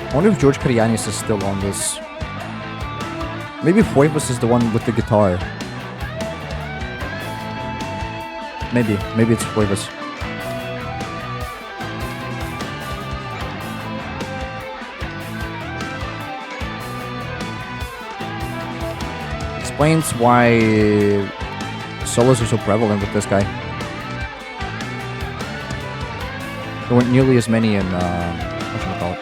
I wonder if George Karianis is still on this. Maybe Foivus is the one with the guitar. Maybe it's Foivus. Explains why solos are so prevalent with this guy. There weren't nearly as many in, whatchamacallit?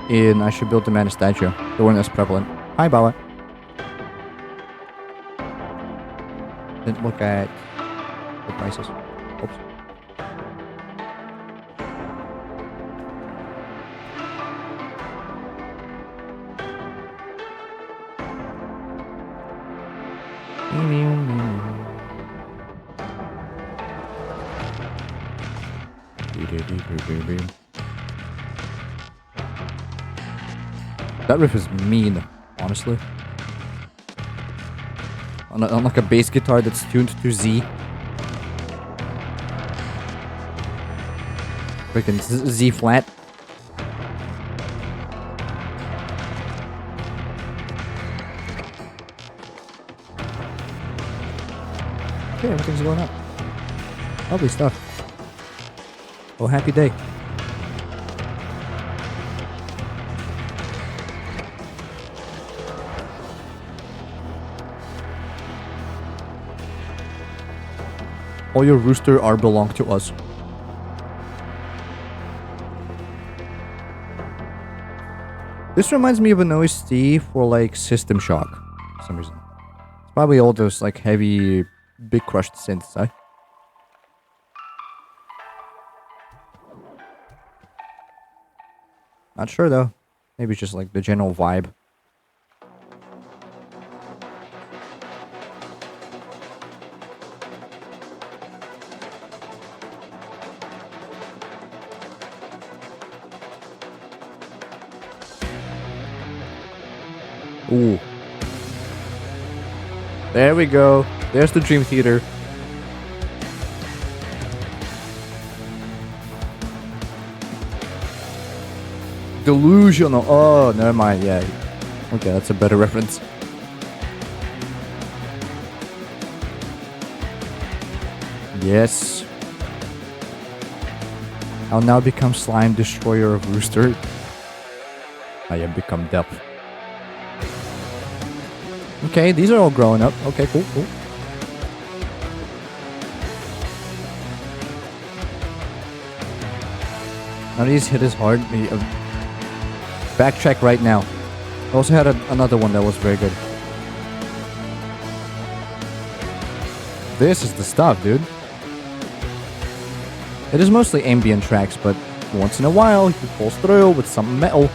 In I Should Build the Man a Statue. They weren't as prevalent. Hi, Bawa. Didn't look at the prices. Oops. That riff is mean, honestly. On like a bass guitar that's tuned to Z. Freaking Z flat. Okay, everything's going up. Lovely stuff. Oh, happy day. All your rooster are belong to us. This reminds me of an OST for like System Shock for some reason. It's probably all those like heavy, big crushed synths, eh? Not sure though. Maybe it's just like the general vibe. Ooh. There we go. There's the Dream Theater. Delusional. Oh, never mind. Yeah. Okay, that's a better reference. Yes. I'll now become Slime Destroyer of Rooster. I have become Depth. Okay, these are all growing up. Okay, cool, cool. None of these hit as hard. Backtrack right now. I also had another one that was very good. This is the stuff, dude. It is mostly ambient tracks, but once in a while, he pulls through with some metal.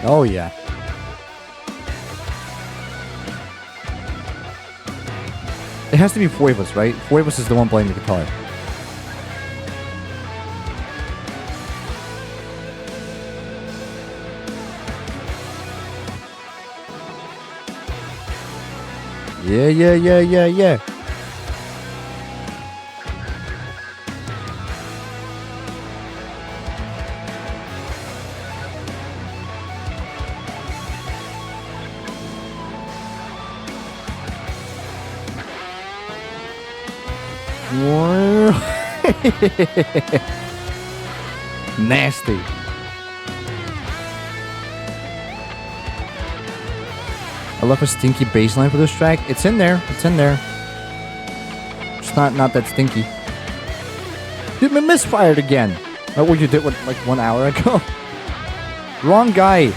Oh, yeah. It has to be Foivus, right? Foivus is the one playing the guitar. Yeah. Nasty. I love a stinky bass line for this track. It's in there. It's in there. It's not that stinky. Dude, me misfired again. Like what you did like 1 hour ago. Wrong guy.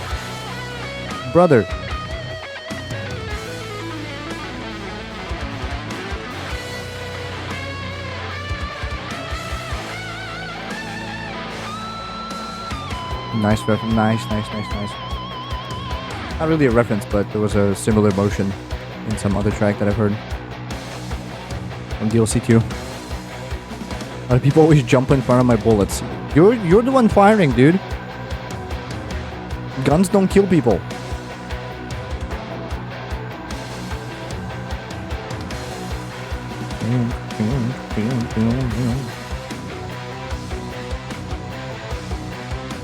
Brother. Nice reference. Nice. Not really a reference, but there was a similar motion in some other track that I've heard. On DLC 2. A lot of people always jump in front of my bullets. You're the one firing, dude. Guns don't kill people.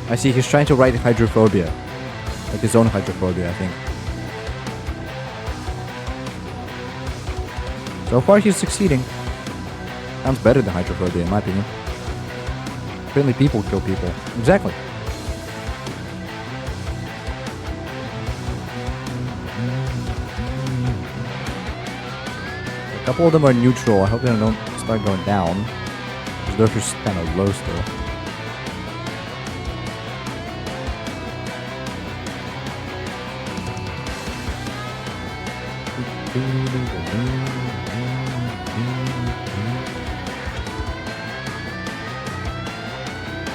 I see he's trying to write hydrophobia. Like his own hydrophobia, I think. So far he's succeeding. Sounds better than hydrophobia in my opinion. Apparently people kill people. Exactly. A couple of them are neutral. I hope they don't start going down. Because those are kind of low still.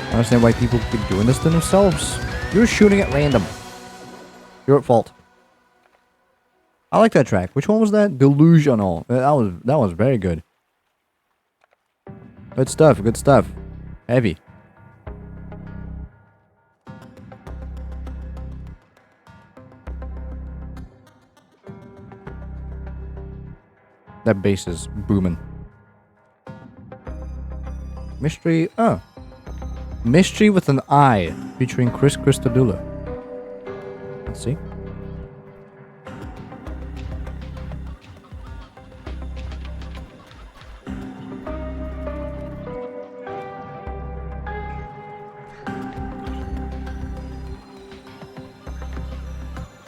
I understand why people keep doing this to themselves. You're shooting at random. You're at fault. I like that track. Which one was that? Delusional. That was very good. Good stuff. Good stuff. Heavy. That bass is booming. Mystery. Oh. Mystery with an I, featuring Chris Christodoulou. Let's see.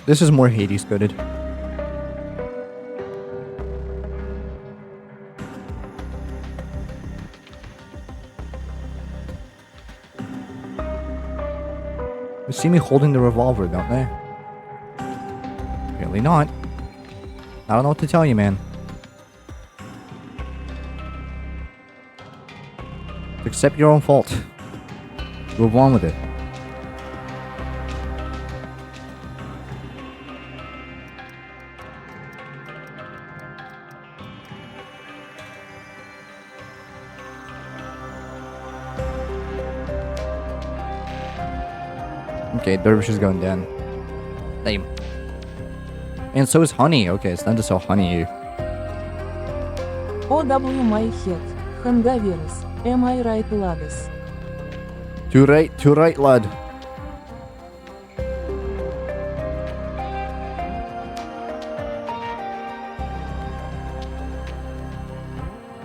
This is more Hades coded. They see me holding the revolver, don't they? Apparently not. I don't know what to tell you, man. Accept your own fault. Move on with it. Okay, Dervish is going down. Damn. And so is Honey. Okay, it's time to sell Honey.
OW my head. Hangavirus. Am I right, ladies?
Too right, lad.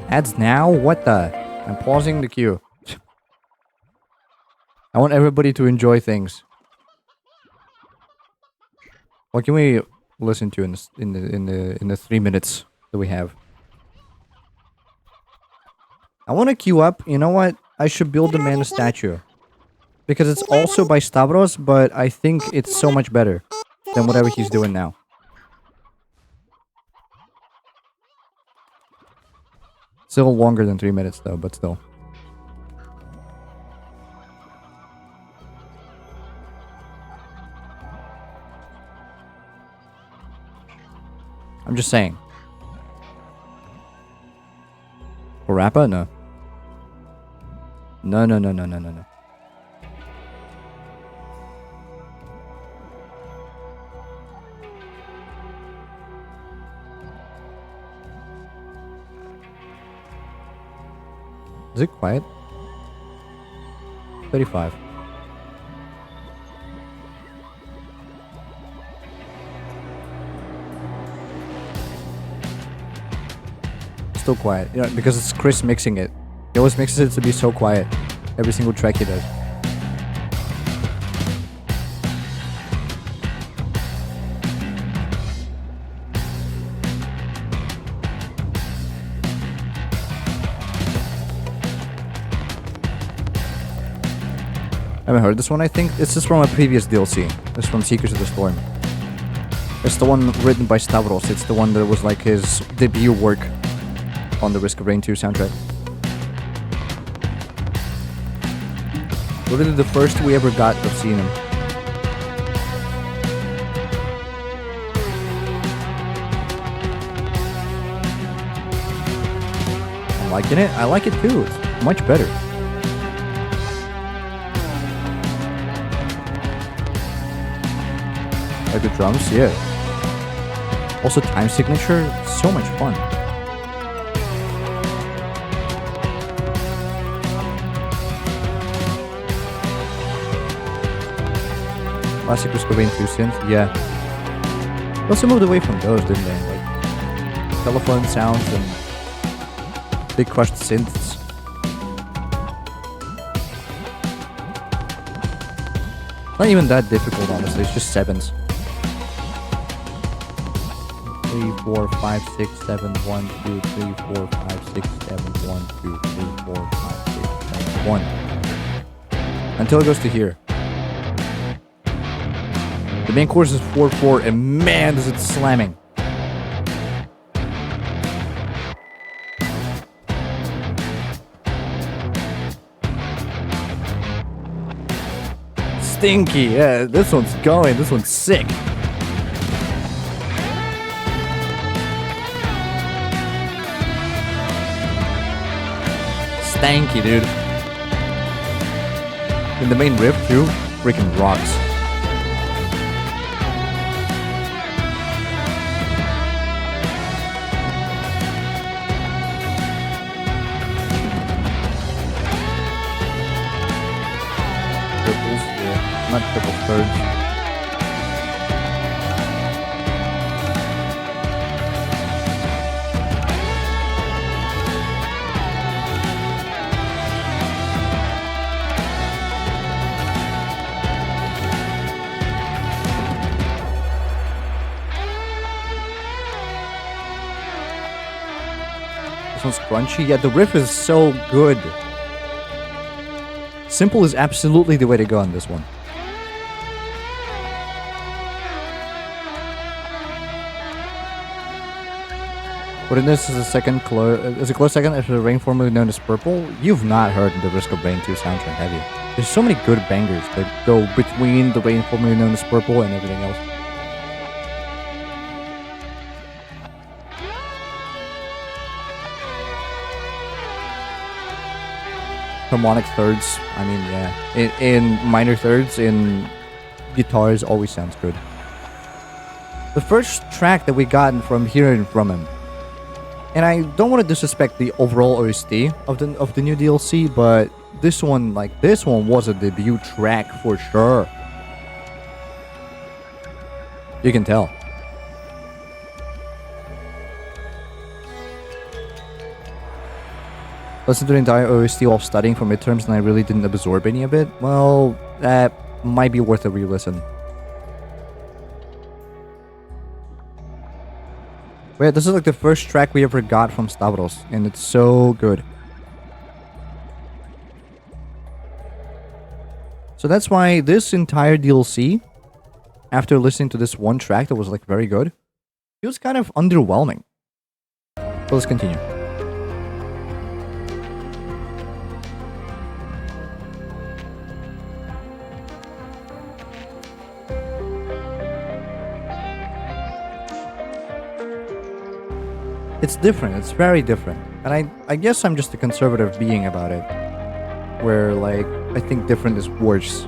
Ads now? What the? I'm pausing the queue. I want everybody to enjoy things. What can we listen to in the 3 minutes that we have? I want to queue up. You know what? I should build the man a statue. Because it's also by Stavros, but I think it's so much better than whatever he's doing now. Still longer than 3 minutes though, but still. I'm just saying. For Rappa? No. No. Is it quiet? 35. Still quiet. You know, because it's Chris mixing it. He always mixes it to be so quiet. Every single track he does. I haven't heard this one, I think. This is from a previous DLC. This is from Secrets of the Storm. It's the one written by Stavros. It's the one that was like his debut work on the Risk of Rain 2 soundtrack. Literally the first we ever got of seeing him. I'm liking it. I like it too. It's much better. Like the drums, yeah. Also time signature, so much fun. Classic Risk of Rain 2 synth, yeah. They also moved away from those, didn't they? Like telephone sounds and big crushed synths. Not even that difficult, honestly. It's just sevens. 3, 4, 5, 6, 7, 1, 2, 3, 4, 5, 6, 7, 1, 2, 3, 4, 5, 6, 7, 1. Until it goes to here. The main chorus is 4/4, and man, is it slamming. Stinky, yeah, this one's going, this one's sick. Stanky, dude. And the main riff, too, freaking rocks. Not triple thirds. This one's crunchy. Yeah, the riff is so good. Simple is absolutely the way to go on this one. But in this is a close second after the Rain formerly known as Purple. You've not heard the Risk of Rain 2 soundtrack, have you? There's so many good bangers that go between the Rain formerly known as Purple and everything else. Harmonic thirds, I mean, yeah. In minor thirds, in guitars always sounds good. The first track that we got from hearing from him, and I don't want to disrespect the overall OST of the new DLC, but this one was a debut track for sure. You can tell. Listened to the entire OST while studying for midterms and I really didn't absorb any of it. Well, that might be worth a re-listen. Wait, this is like the first track we ever got from Stavros, and it's so good. So that's why this entire DLC, after listening to this one track that was like very good, feels kind of underwhelming. So let's continue. It's different, it's very different. And I guess I'm just a conservative being about it. Where, like, I think different is worse.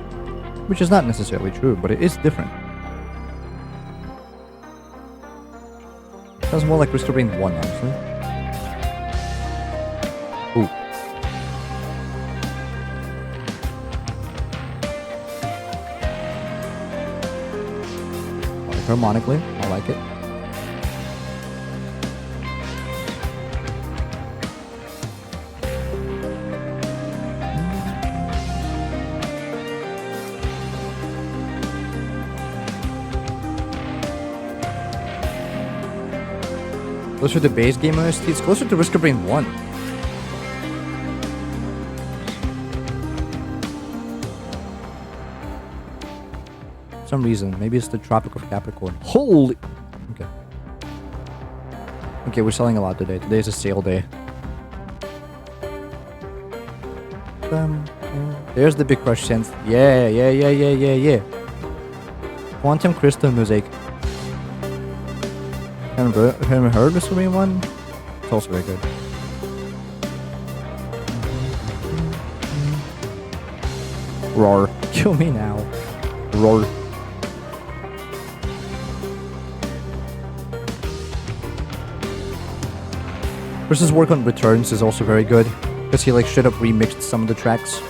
Which is not necessarily true, but it is different. Sounds more like Risk of Rain 1, honestly. Ooh. Like harmonically, I like it. Closer to base game OST, it's closer to Risk of Rain 1. For some reason, maybe it's the Tropic of Capricorn. Holy... Okay. Okay, we're selling a lot today. Today's a sale day. There's the big crush sense. Yeah. Quantum Crystal music. Haven't heard Risk of Rain 1? It's also very good. Roar. Kill me now. Roar. Chris's work on Returns is also very good, because he like straight up remixed some of the tracks.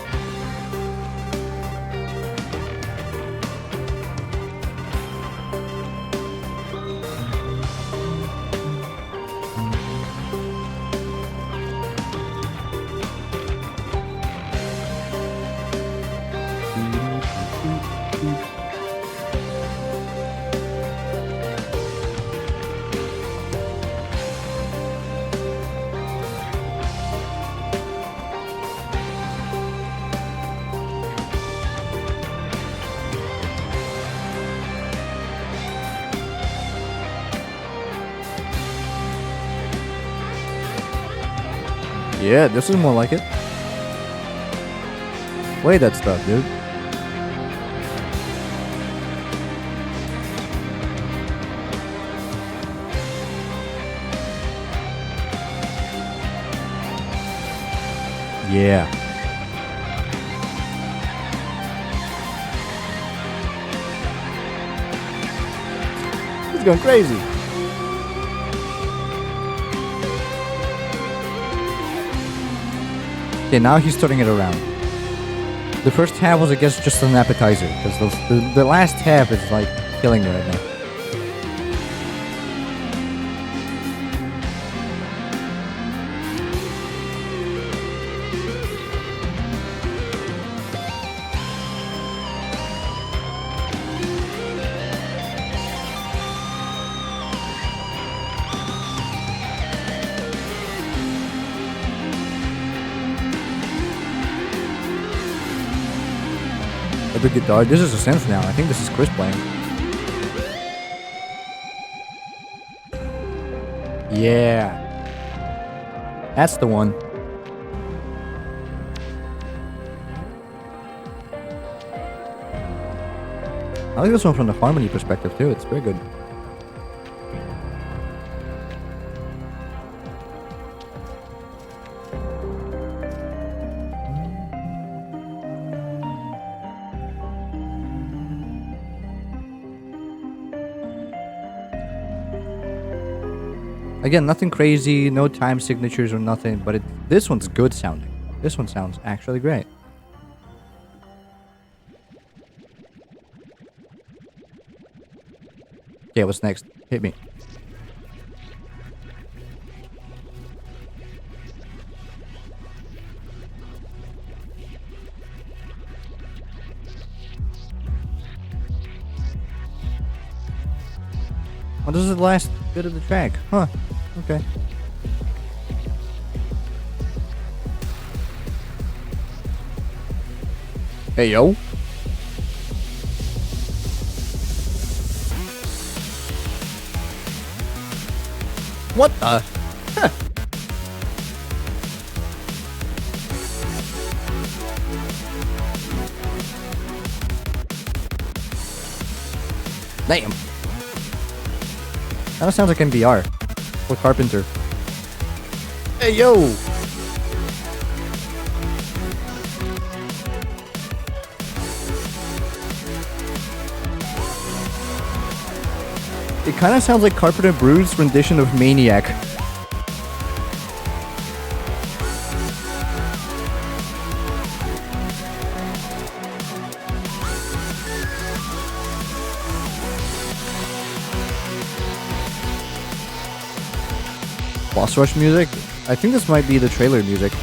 Yeah, this is more like it. Play that stuff, dude. Yeah. He's going crazy. Okay, now he's turning it around. The first half was, I guess, just an appetizer, because the last half is like killing me right now. Epic guitar. This is a synth now. I think this is Chris playing. Yeah. That's the one. I like this one from the harmony perspective too. It's very good. Again, nothing crazy, no time signatures or nothing, but this one's good sounding. This one sounds actually great. Okay, what's next? Hit me. Oh, this is the last bit of the track. Huh. Okay. Hey, yo. What the? Huh. Damn. That sounds like NBR. Or Carpenter. Hey, yo! It kind of sounds like Carpenter Brew's rendition of Maniac. Boss rush music? I think this might be the trailer music.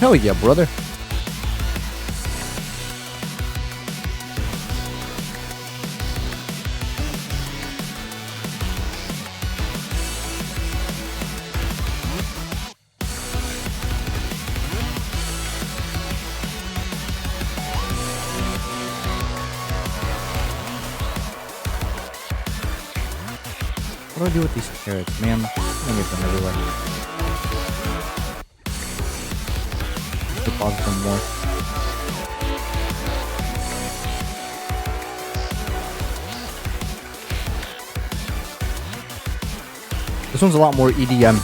Hell yeah, brother. What do I do with these carrots, man? I'm gonna get them everywhere. Deposit them more. This one's a lot more EDM.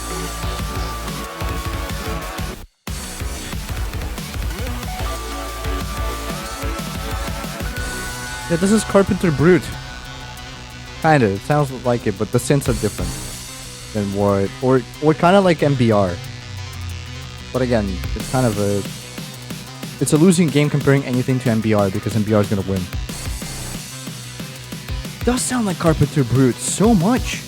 Yeah, this is Carpenter Brute. Kinda, it sounds like it, but the synths are different than what, or kind of like MBR. But again, it's kind of it's a losing game comparing anything to MBR because MBR is gonna win. It does sound like Carpenter Brute so much.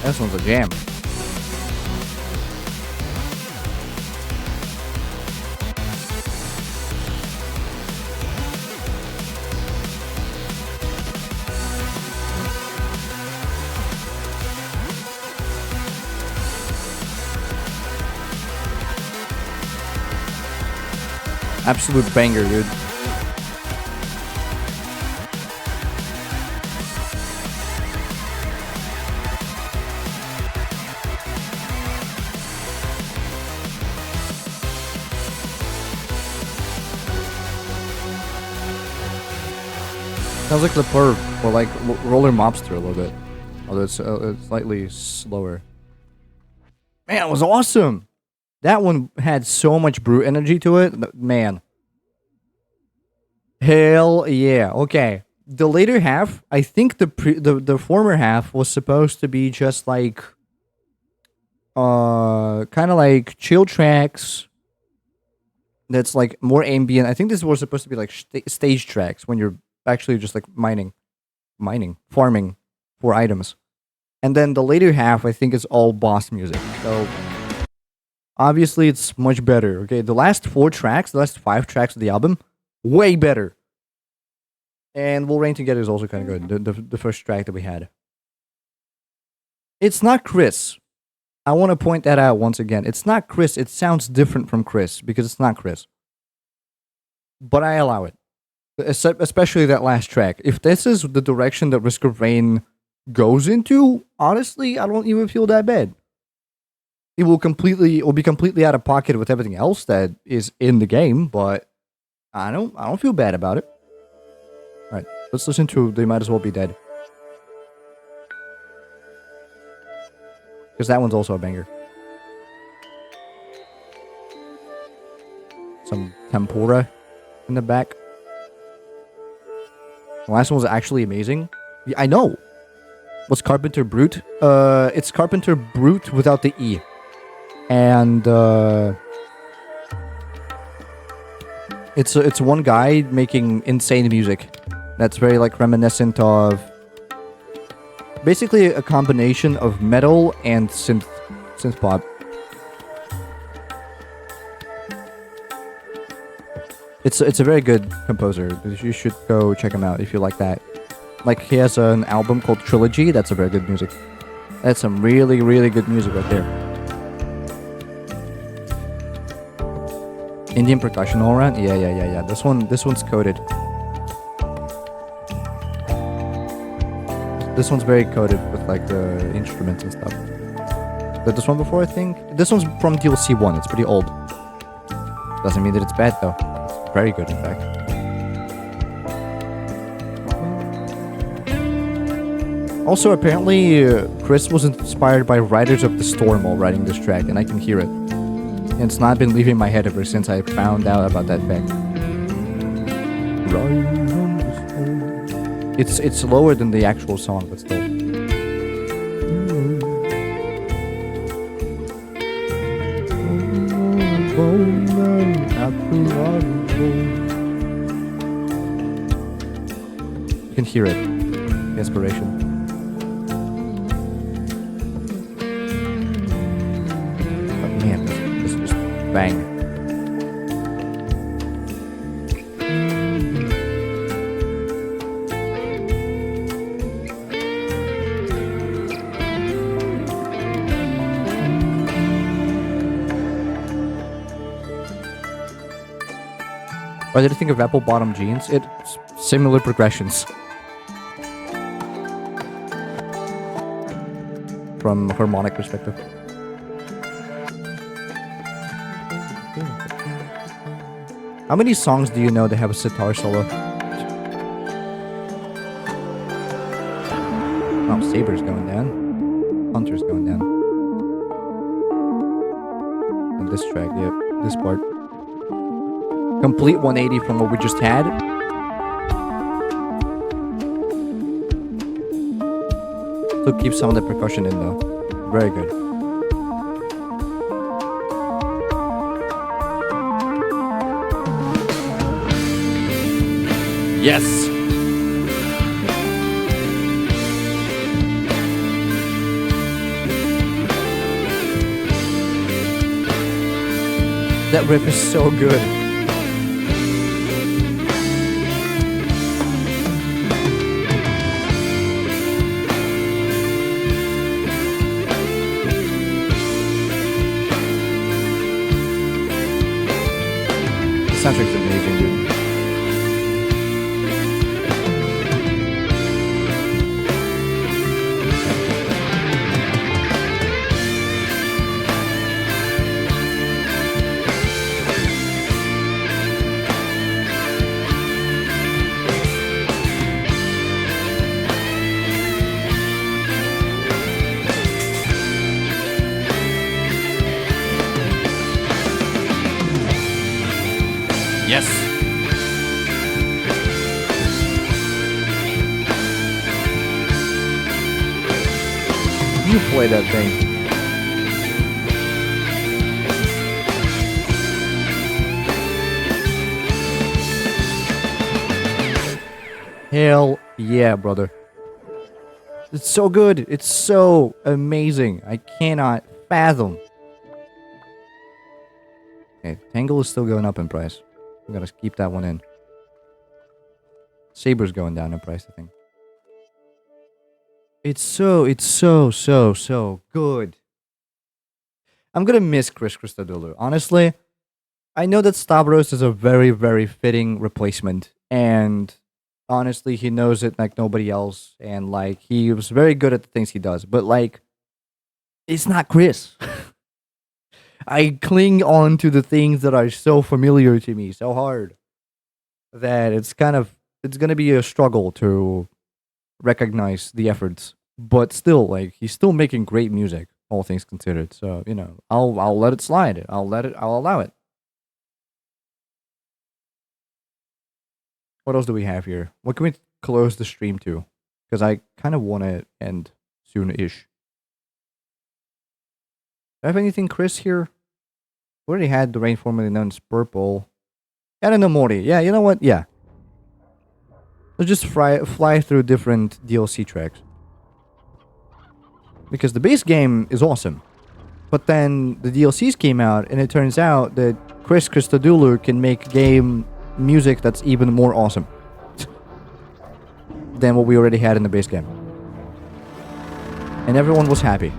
This one's a jam. Absolute banger, dude. Sounds like the Perv, or like Roller Mobster a little bit. Although it's slightly slower. Man, it was awesome! That one had so much brute energy to it. Man. Hell yeah. Okay. The later half, I think the former half was supposed to be just like kind of like chill tracks. That's like more ambient. I think this was supposed to be like stage tracks when you're actually just like farming for items. And then the later half, I think, is all boss music. So obviously, it's much better. Okay, the last 5 tracks of the album, way better. And We'll Rain Together is also kind of good. The first track that we had. It's not Chris. I want to point that out once again. It's not Chris. It sounds different from Chris because it's not Chris. But I allow it. Especially that last track. If this is the direction that Risk of Rain goes into, honestly, I don't even feel that bad. It will be completely out of pocket with everything else that is in the game, but I don't feel bad about it. Alright, let's listen to They Might As Well Be Dead. Because that one's also a banger. Some tempura in the back. The last one was actually amazing. Yeah, I know. What's Carpenter Brute? It's Carpenter Brute without the E. And it's one guy making insane music. That's very like reminiscent of basically a combination of metal and synth pop. It's a very good composer. You should go check him out if you like that. Like he has an album called Trilogy. That's a very good music. That's some really, really good music right there. Indian percussion all around. Yeah. This one's coded. This one's very coded with like the instruments and stuff. But this one before, I think. This one's from DLC 1. It's pretty old. Doesn't mean that it's bad though. It's very good, in fact. Also, apparently, Chris was inspired by Riders of the Storm while writing this track, and I can hear it. And it's not been leaving my head ever since I found out about that fact. It's slower than the actual song, but still. You can hear it. The inspiration. But man, this is just bang. What did you think of apple bottom jeans? It's similar progressions. From a harmonic perspective. How many songs do you know that have a sitar solo? Oh, Saber's going down. Hunter's going down. And this track, yep, this part. Complete 180 from what we just had. Still keep some of the percussion in though. Very good. Yes! That riff is so good. Soundtrack's amazing, dude. Yes. You play that thing. Hell yeah, brother. It's so good. It's so amazing. I cannot fathom. Okay, Tangle is still going up in price. We gotta keep that one in. Saber's going down in price, I think. It's so good. I'm gonna miss Chris Christodoulou. Honestly, I know that Stavros is a very, very fitting replacement. And honestly, he knows it like nobody else. And like, he was very good at the things he does. But like, it's not Chris. I cling on to the things that are so familiar to me so hard that it's going to be a struggle to recognize the efforts. But still, like, he's still making great music all things considered. So I'll let it slide. I'll allow it. What else do we have here? What can we close the stream to? Because I kind of want to end soon-ish. Do I have anything, Chris, here? We already had the rain formerly known as purple. And no Mori. Yeah, you know what? Yeah. Let's just fly through different DLC tracks. Because the base game is awesome. But then the DLCs came out, and it turns out that Chris Christodoulou can make game music that's even more awesome than what we already had in the base game. And everyone was happy.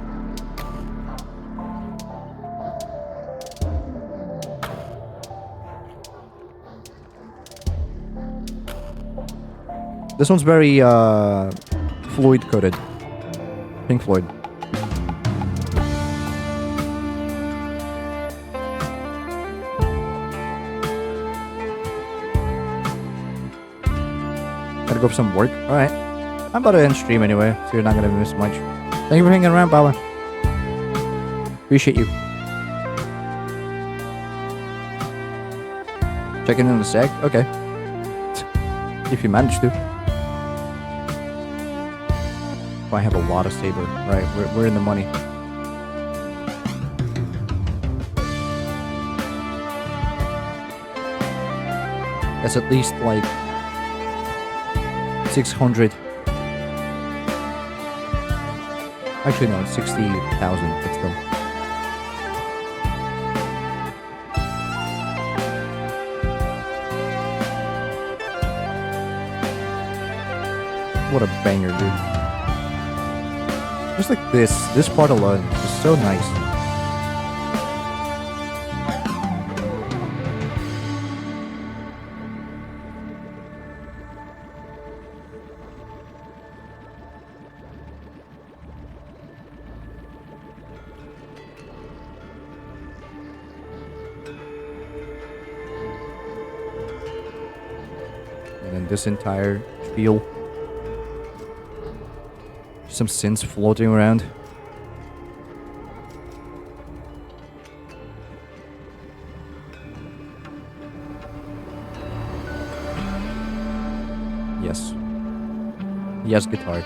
This one's very Floyd coded. Pink Floyd. Gotta go for some work. Alright. I'm about to end stream anyway, so you're not gonna miss much. Thank you for hanging around, Baba. Appreciate you. Checking in a sec? Okay. If you manage to. Oh, I have a lot of saber. Right, we're in the money. That's at least like 600. Actually, no, it's 60,000, but still. What a banger, dude. Just like this part alone is so nice. And then this entire spiel. Some synths floating around. Yes. Yes, guitar.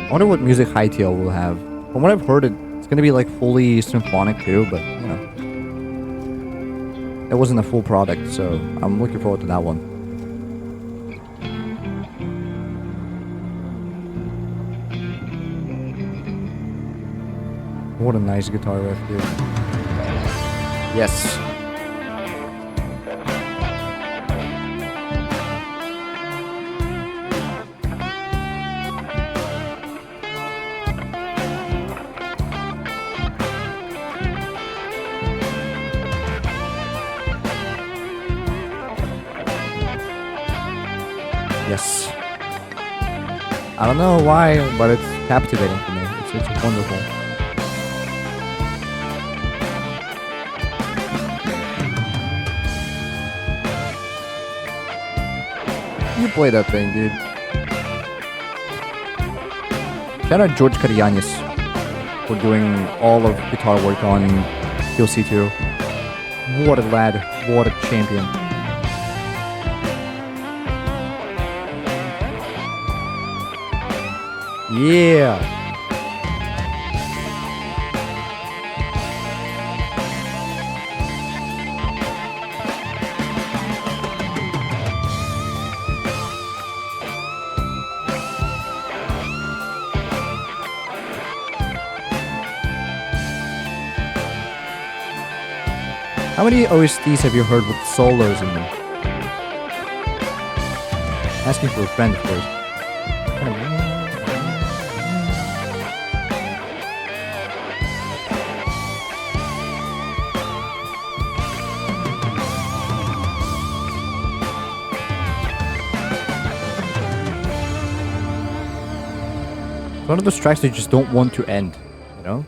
I wonder what music Hytale will have. From what I've heard, it's gonna be like fully symphonic too, but you know, it wasn't a full product, so I'm looking forward to that one. What a nice guitar riff, dude. Yes. Yes. I don't know why, but it's captivating for me. It's wonderful. You play that thing, dude. Shout out George Karianis for doing all of guitar work on DLC 2. What a lad. What a champion. Yeah. How many OSTs have you heard with solos in them? Asking for a friend, of course. One of those tracks that you just don't want to end, you know?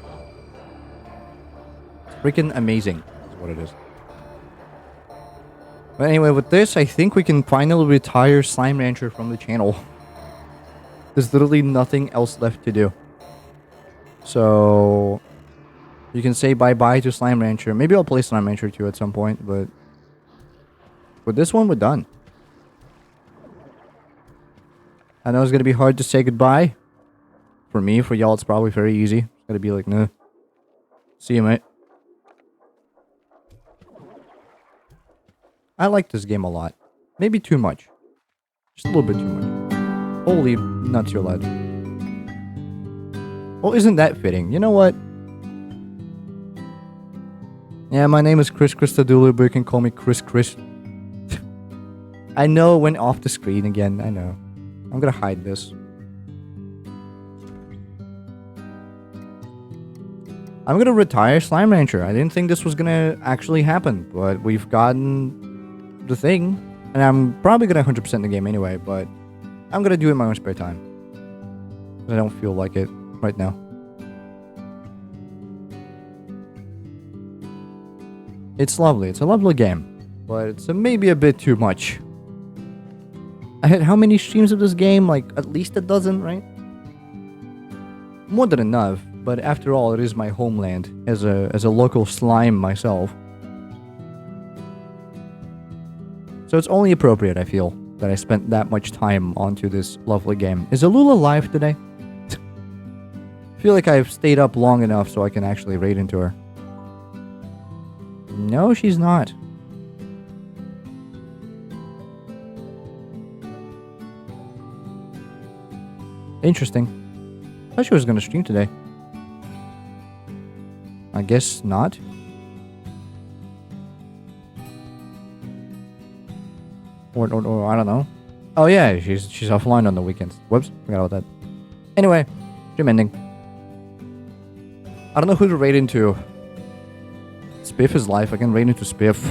It's freaking amazing, is what it is. But anyway, with this, I think we can finally retire Slime Rancher from the channel. There's literally nothing else left to do. So, you can say bye-bye to Slime Rancher. Maybe I'll play Slime Rancher 2 at some point, but with this one, we're done. I know it's going to be hard to say goodbye. For me, for y'all, it's probably very easy. It's gotta be like, nah. See you, mate. I like this game a lot. Maybe too much. Just a little bit too much. Holy nuts, you're lad. Well, isn't that fitting? You know what? Yeah, my name is Chris Christodoulou, but you can call me Chris. I know it went off the screen again. I know. I'm gonna hide this. I'm gonna retire Slime Rancher. I didn't think this was gonna actually happen, but we've gotten the thing. And I'm probably gonna 100% the game anyway, but I'm gonna do it in my own spare time. I don't feel like it right now. It's lovely. It's a lovely game, but it's maybe a bit too much. I had how many streams of this game? Like at least a dozen, right? More than enough. But after all, it is my homeland as a local slime myself. So it's only appropriate, I feel, that I spent that much time onto this lovely game. Is Alula alive today? I feel like I've stayed up long enough so I can actually raid into her. No, she's not. Interesting. I thought she was going to stream today. I guess not. Or I don't know. Oh yeah, she's offline on the weekends. Whoops, forgot about that. Anyway, stream ending. I don't know who to raid into. Spiff is life. I can raid into Spiff.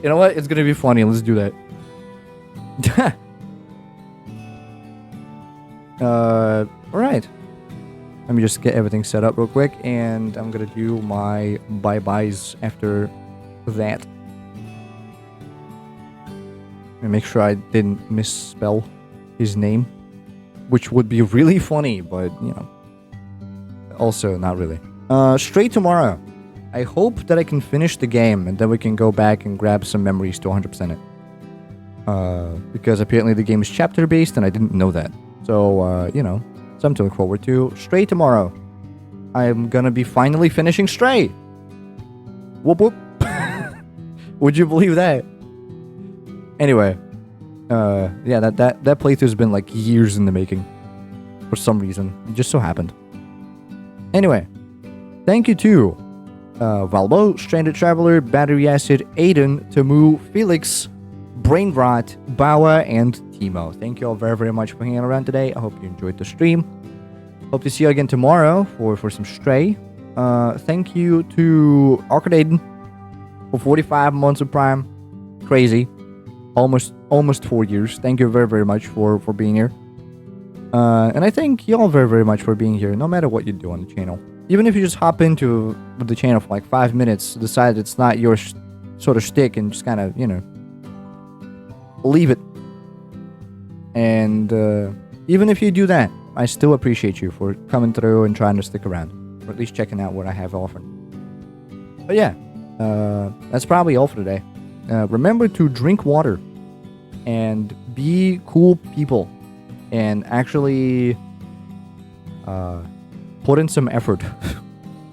You know what? It's gonna be funny. Let's do that. Alright. Let me just get everything set up real quick, and I'm gonna do my bye-byes after that. And make sure I didn't misspell his name, which would be really funny, but, you know, also not really. Straight tomorrow. I hope that I can finish the game, and then we can go back and grab some memories to 100% it. Because apparently the game is chapter-based, and I didn't know that. So, you know, something to look forward to. Stray tomorrow. I'm gonna be finally finishing Stray. Whoop whoop. Would you believe that? Anyway, yeah, that playthrough's been like years in the making. For some reason. It just so happened. Anyway, thank you to Valbo, Stranded Traveler, Battery Acid, Aiden, Tamu, Felix, Brain Rot, Bawa, and Timo. Thank you all very, very much for hanging around today. I hope you enjoyed the stream. Hope to see you again tomorrow for some Stray. Thank you to Arcade for 45 months of Prime. Crazy. Almost 4 years. Thank you very, very much for being here. And I thank you all very, very much for being here, no matter what you do on the channel. Even if you just hop into the channel for like 5 minutes, decide it's not your sort of shtick, and just kind of, you know, leave it. And even if you do that, I still appreciate you for coming through and trying to stick around, or at least checking out what I have offered. But yeah, that's probably all for today. Remember to drink water and be cool people, and actually put in some effort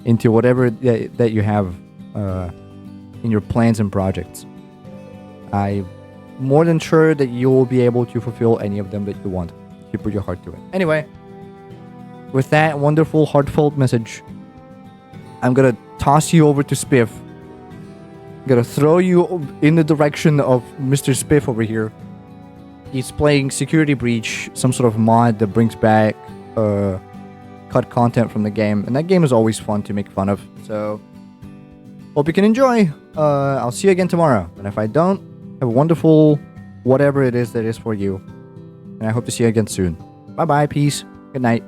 into whatever that you have in your plans and projects. I'm more than sure that you will be able to fulfill any of them that you want if you put your heart to it. Anyway, with that wonderful, heartfelt message, I'm gonna toss you over to Spiff Gotta throw you in the direction of Mr. Spiff over here. He's playing Security Breach, some sort of mod that brings back cut content from the game. And that game is always fun to make fun of. So, hope you can enjoy. I'll see you again tomorrow. And if I don't, have a wonderful whatever it is that is for you. And I hope to see you again soon. Bye-bye. Peace. Good night.